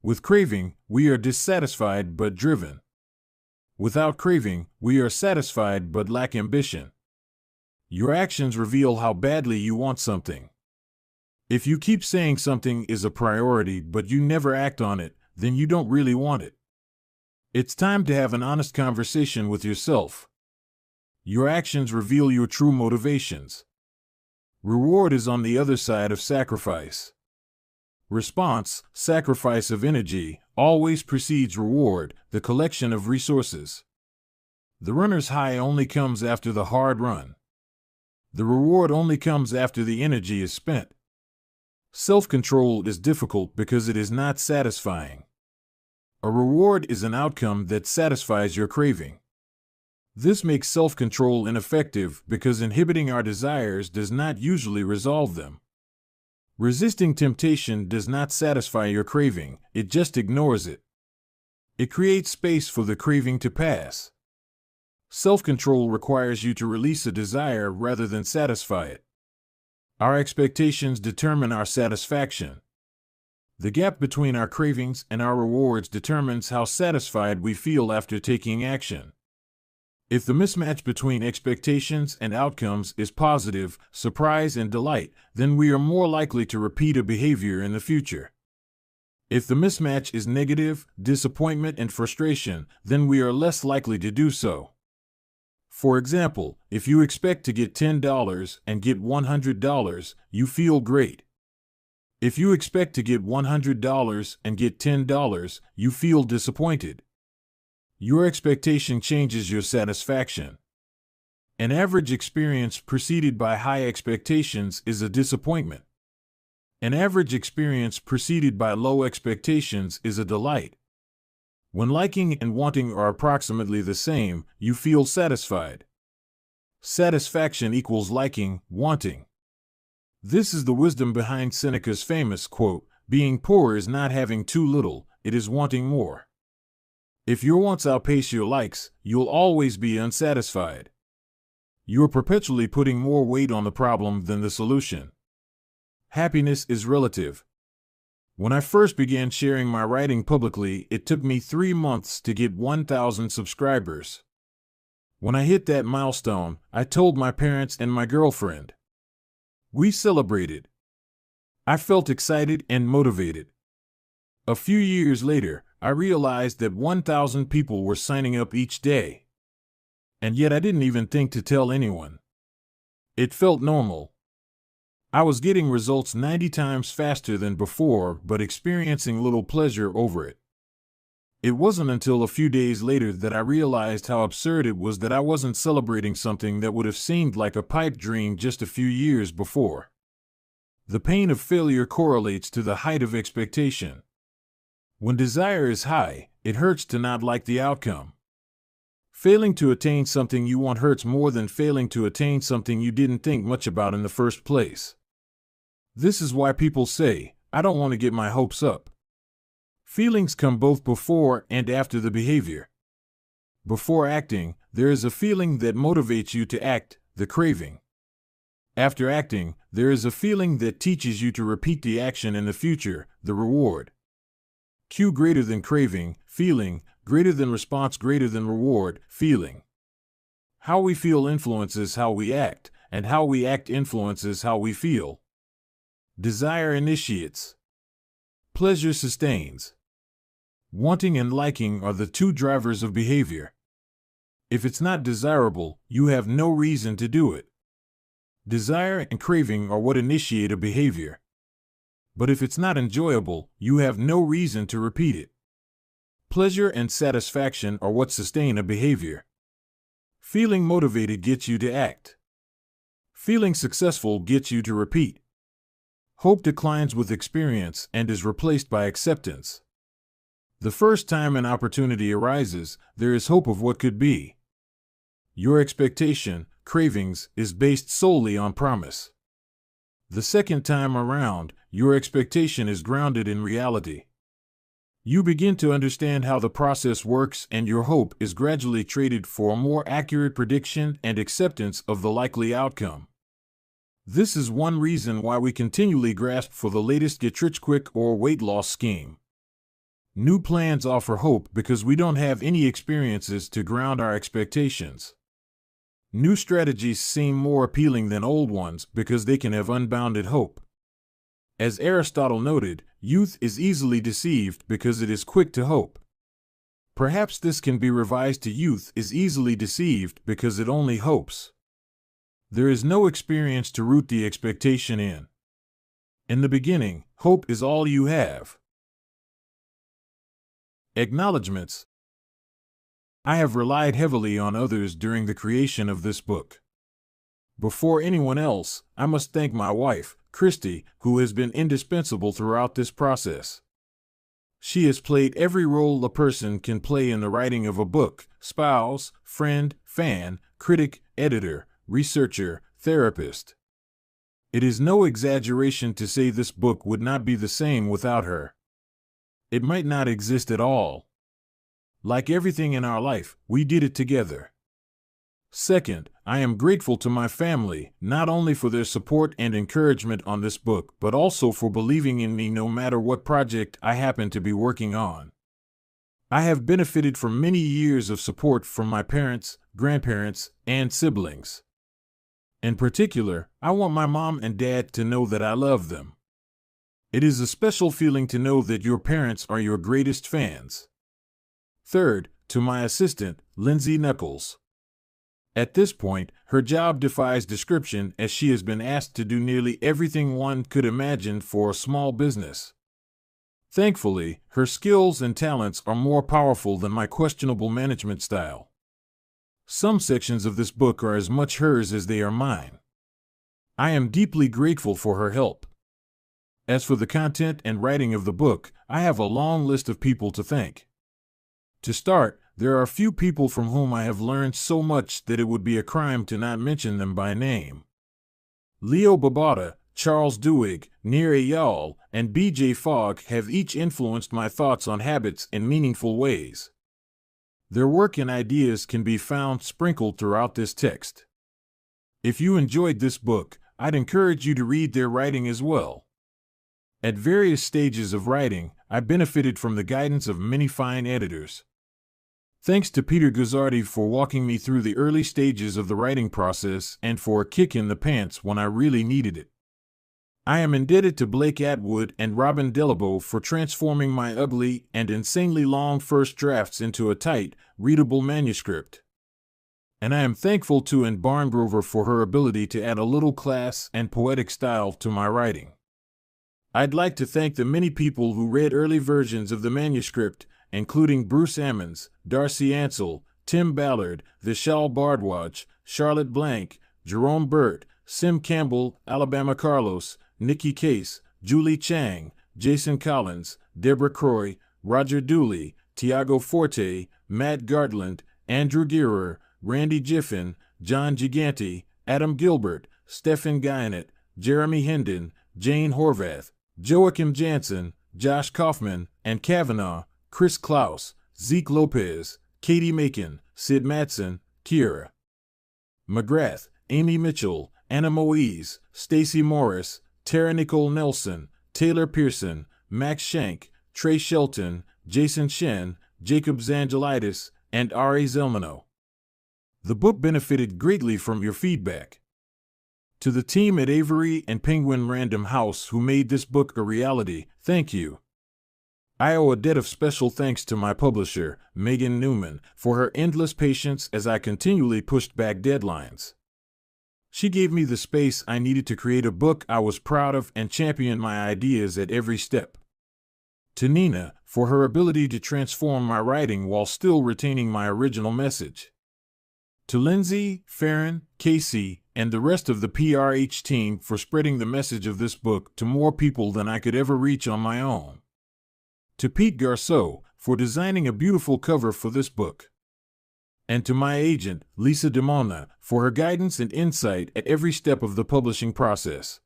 With craving, we are dissatisfied but driven. Without craving, we are satisfied but lack ambition. Your actions reveal how badly you want something. If you keep saying something is a priority but you never act on it, then you don't really want it. It's time to have an honest conversation with yourself. Your actions reveal your true motivations. Reward is on the other side of sacrifice. Response, sacrifice of energy, always precedes reward, the collection of resources. The runner's high only comes after the hard run. The reward only comes after the energy is spent. Self-control is difficult because it is not satisfying. A reward is an outcome that satisfies your craving. This makes self-control ineffective because inhibiting our desires does not usually resolve them. Resisting temptation does not satisfy your craving, it just ignores it. It creates space for the craving to pass. Self-control requires you to release a desire rather than satisfy it. Our expectations determine our satisfaction. The gap between our cravings and our rewards determines how satisfied we feel after taking action. If the mismatch between expectations and outcomes is positive, surprise and delight, then we are more likely to repeat a behavior in the future. If the mismatch is negative, disappointment and frustration, then we are less likely to do so. For example, if you expect to get $10 and get $100, you feel great. If you expect to get $100 and get $10, you feel disappointed. Your expectation changes your satisfaction. An average experience preceded by high expectations is a disappointment. An average experience preceded by low expectations is a delight. When liking and wanting are approximately the same, you feel satisfied. Satisfaction equals liking, wanting. This is the wisdom behind Seneca's famous quote, "Being poor is not having too little, it is wanting more." If your wants outpace your likes, you'll always be unsatisfied. You are perpetually putting more weight on the problem than the solution. Happiness is relative. When I first began sharing my writing publicly, it took me 3 months to get 1,000 subscribers. When I hit that milestone, I told my parents and my girlfriend. We celebrated. I felt excited and motivated. A few years later, I realized that 1,000 people were signing up each day. And yet I didn't even think to tell anyone. It felt normal. I was getting results 90 times faster than before, but experiencing little pleasure over it. It wasn't until a few days later that I realized how absurd it was that I wasn't celebrating something that would have seemed like a pipe dream just a few years before. The pain of failure correlates to the height of expectation. When desire is high, it hurts to not like the outcome. Failing to attain something you want hurts more than failing to attain something you didn't think much about in the first place. This is why people say, "I don't want to get my hopes up." Feelings come both before and after the behavior. Before acting, there is a feeling that motivates you to act, the craving. After acting, there is a feeling that teaches you to repeat the action in the future, the reward. Q greater than craving, feeling, greater than response, greater than reward, feeling. How we feel influences how we act, and how we act influences how we feel. Desire initiates. Pleasure sustains. Wanting and liking are the two drivers of behavior. If it's not desirable, you have no reason to do it. Desire and craving are what initiate a behavior. But if it's not enjoyable, you have no reason to repeat it. Pleasure and satisfaction are what sustain a behavior. Feeling motivated gets you to act. Feeling successful gets you to repeat. Hope declines with experience and is replaced by acceptance. The first time an opportunity arises, there is hope of what could be. Your expectation, cravings, is based solely on promise. The second time around, your expectation is grounded in reality. You begin to understand how the process works, and your hope is gradually traded for a more accurate prediction and acceptance of the likely outcome. This is one reason why we continually grasp for the latest get-rich-quick or weight loss scheme. New plans offer hope because we don't have any experiences to ground our expectations. New strategies seem more appealing than old ones because they can have unbounded hope. As Aristotle noted, youth is easily deceived because it is quick to hope. Perhaps this can be revised to youth is easily deceived because it only hopes. There is no experience to root the expectation in. In the beginning, hope is all you have. Acknowledgements. I have relied heavily on others during the creation of this book. Before anyone else, I must thank my wife, Christy, who has been indispensable throughout this process. She has played every role a person can play in the writing of a book: spouse, friend, fan, critic, editor, researcher, therapist. It is no exaggeration to say this book would not be the same without her. It might not exist at all. Like everything in our life, we did it together. Second, I am grateful to my family, not only for their support and encouragement on this book, but also for believing in me no matter what project I happen to be working on. I have benefited from many years of support from my parents, grandparents, and siblings. In particular, I want my mom and dad to know that I love them. It is a special feeling to know that your parents are your greatest fans. Third, to my assistant, Lindsay Knuckles. At this point, her job defies description as she has been asked to do nearly everything one could imagine for a small business. Thankfully, her skills and talents are more powerful than my questionable management style. Some sections of this book are as much hers as they are mine. I am deeply grateful for her help. As for the content and writing of the book, I have a long list of people to thank. To start, there are a few people from whom I have learned so much that it would be a crime to not mention them by name. Leo Babauta, Charles Duhigg, Nir Eyal, and B.J. Fogg have each influenced my thoughts on habits in meaningful ways. Their work and ideas can be found sprinkled throughout this text. If you enjoyed this book, I'd encourage you to read their writing as well. At various stages of writing, I benefited from the guidance of many fine editors. Thanks to Peter Guzzardi for walking me through the early stages of the writing process and for a kick in the pants when I really needed it. I am indebted to Blake Atwood and Robin Delabo for transforming my ugly and insanely long first drafts into a tight, readable manuscript. And I am thankful to Anne Barngrover for her ability to add a little class and poetic style to my writing. I'd like to thank the many people who read early versions of the manuscript, including Bruce Ammons, Darcy Ansell, Tim Ballard, Vishal Bardwaj, Charlotte Blank, Jerome Burt, Sim Campbell, Alabama Carlos, Nikki Case, Julie Chang, Jason Collins, Deborah Croy, Roger Dooley, Tiago Forte, Matt Gartland, Andrew Girer, Randy Giffen, John Gigante, Adam Gilbert, Stephen Guyanet, Jeremy Hendon, Jane Horvath, Joachim Jansen, Josh Kaufman, and Kavanaugh, Chris Klaus, Zeke Lopez, Katie Macon, Sid Matson, Kira McGrath, Amy Mitchell, Anna Moise, Stacey Morris, Tara Nicole Nelson, Taylor Pearson, Max Shank, Trey Shelton, Jason Shen, Jacob Zangelitis, and Ari Zelmano. The book benefited greatly from your feedback. To the team at Avery and Penguin Random House who made this book a reality, thank you. I owe a debt of special thanks to my publisher, Megan Newman, for her endless patience as I continually pushed back deadlines. She gave me the space I needed to create a book I was proud of and championed my ideas at every step. To Nina, for her ability to transform my writing while still retaining my original message. To Lindsay, Farron, Casey, and the rest of the PRH team for spreading the message of this book to more people than I could ever reach on my own. To Pete Garceau, for designing a beautiful cover for this book. And to my agent, Lisa DeMona, for her guidance and insight at every step of the publishing process.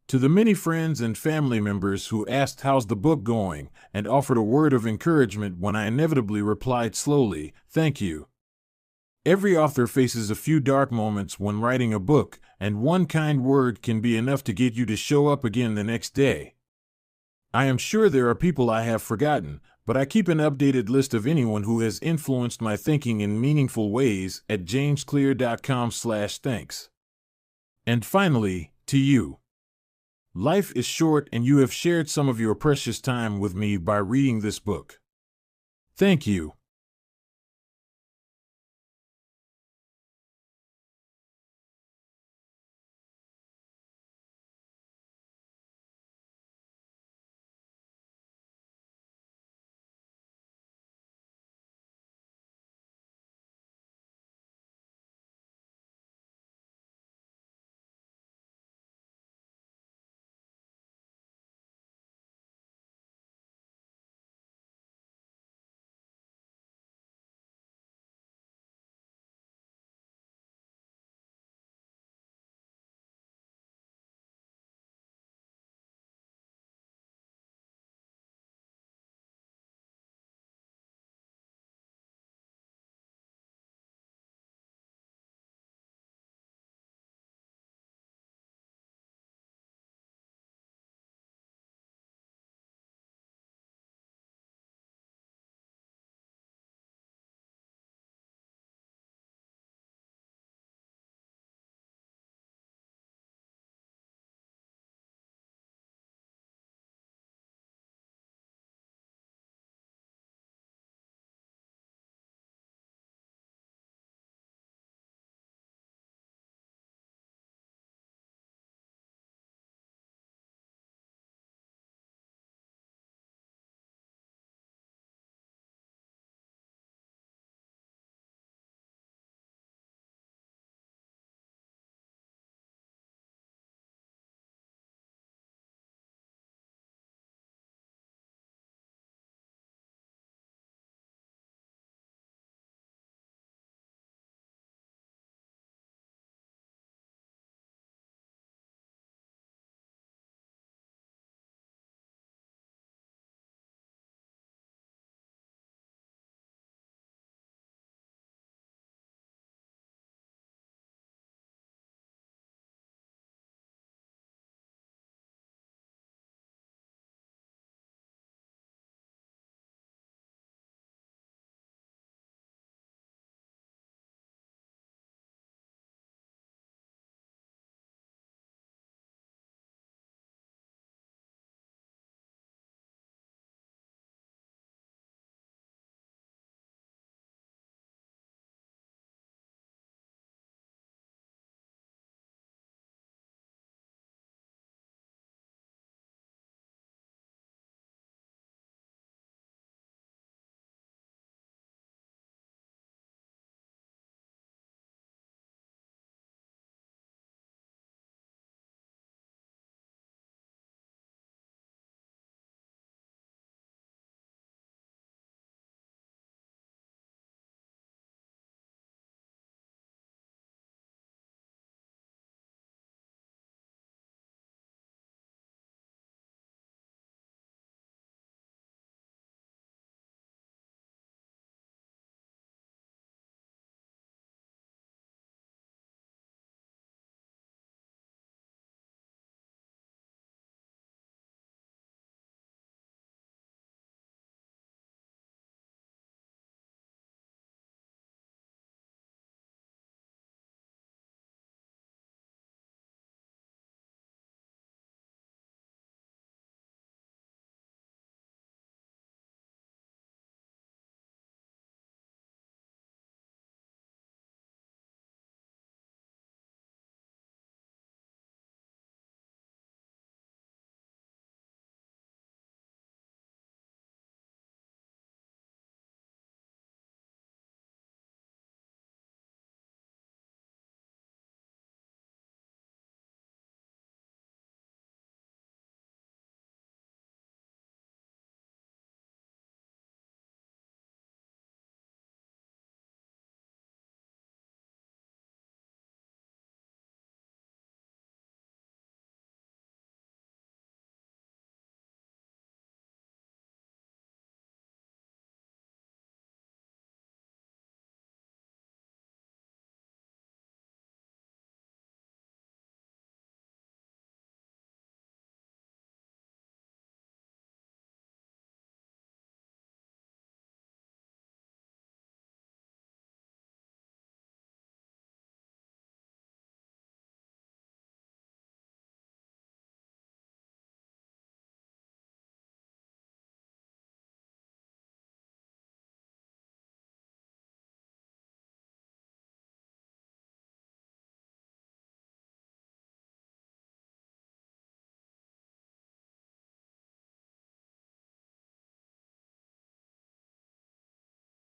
To the many friends and family members who asked how's the book going and offered a word of encouragement when I inevitably replied slowly, thank you. Every author faces a few dark moments when writing a book, and one kind word can be enough to get you to show up again the next day. I am sure there are people I have forgotten, but I keep an updated list of anyone who has influenced my thinking in meaningful ways at jamesclear.com/thanks. And finally, to you. Life is short and you have shared some of your precious time with me by reading this book. Thank you.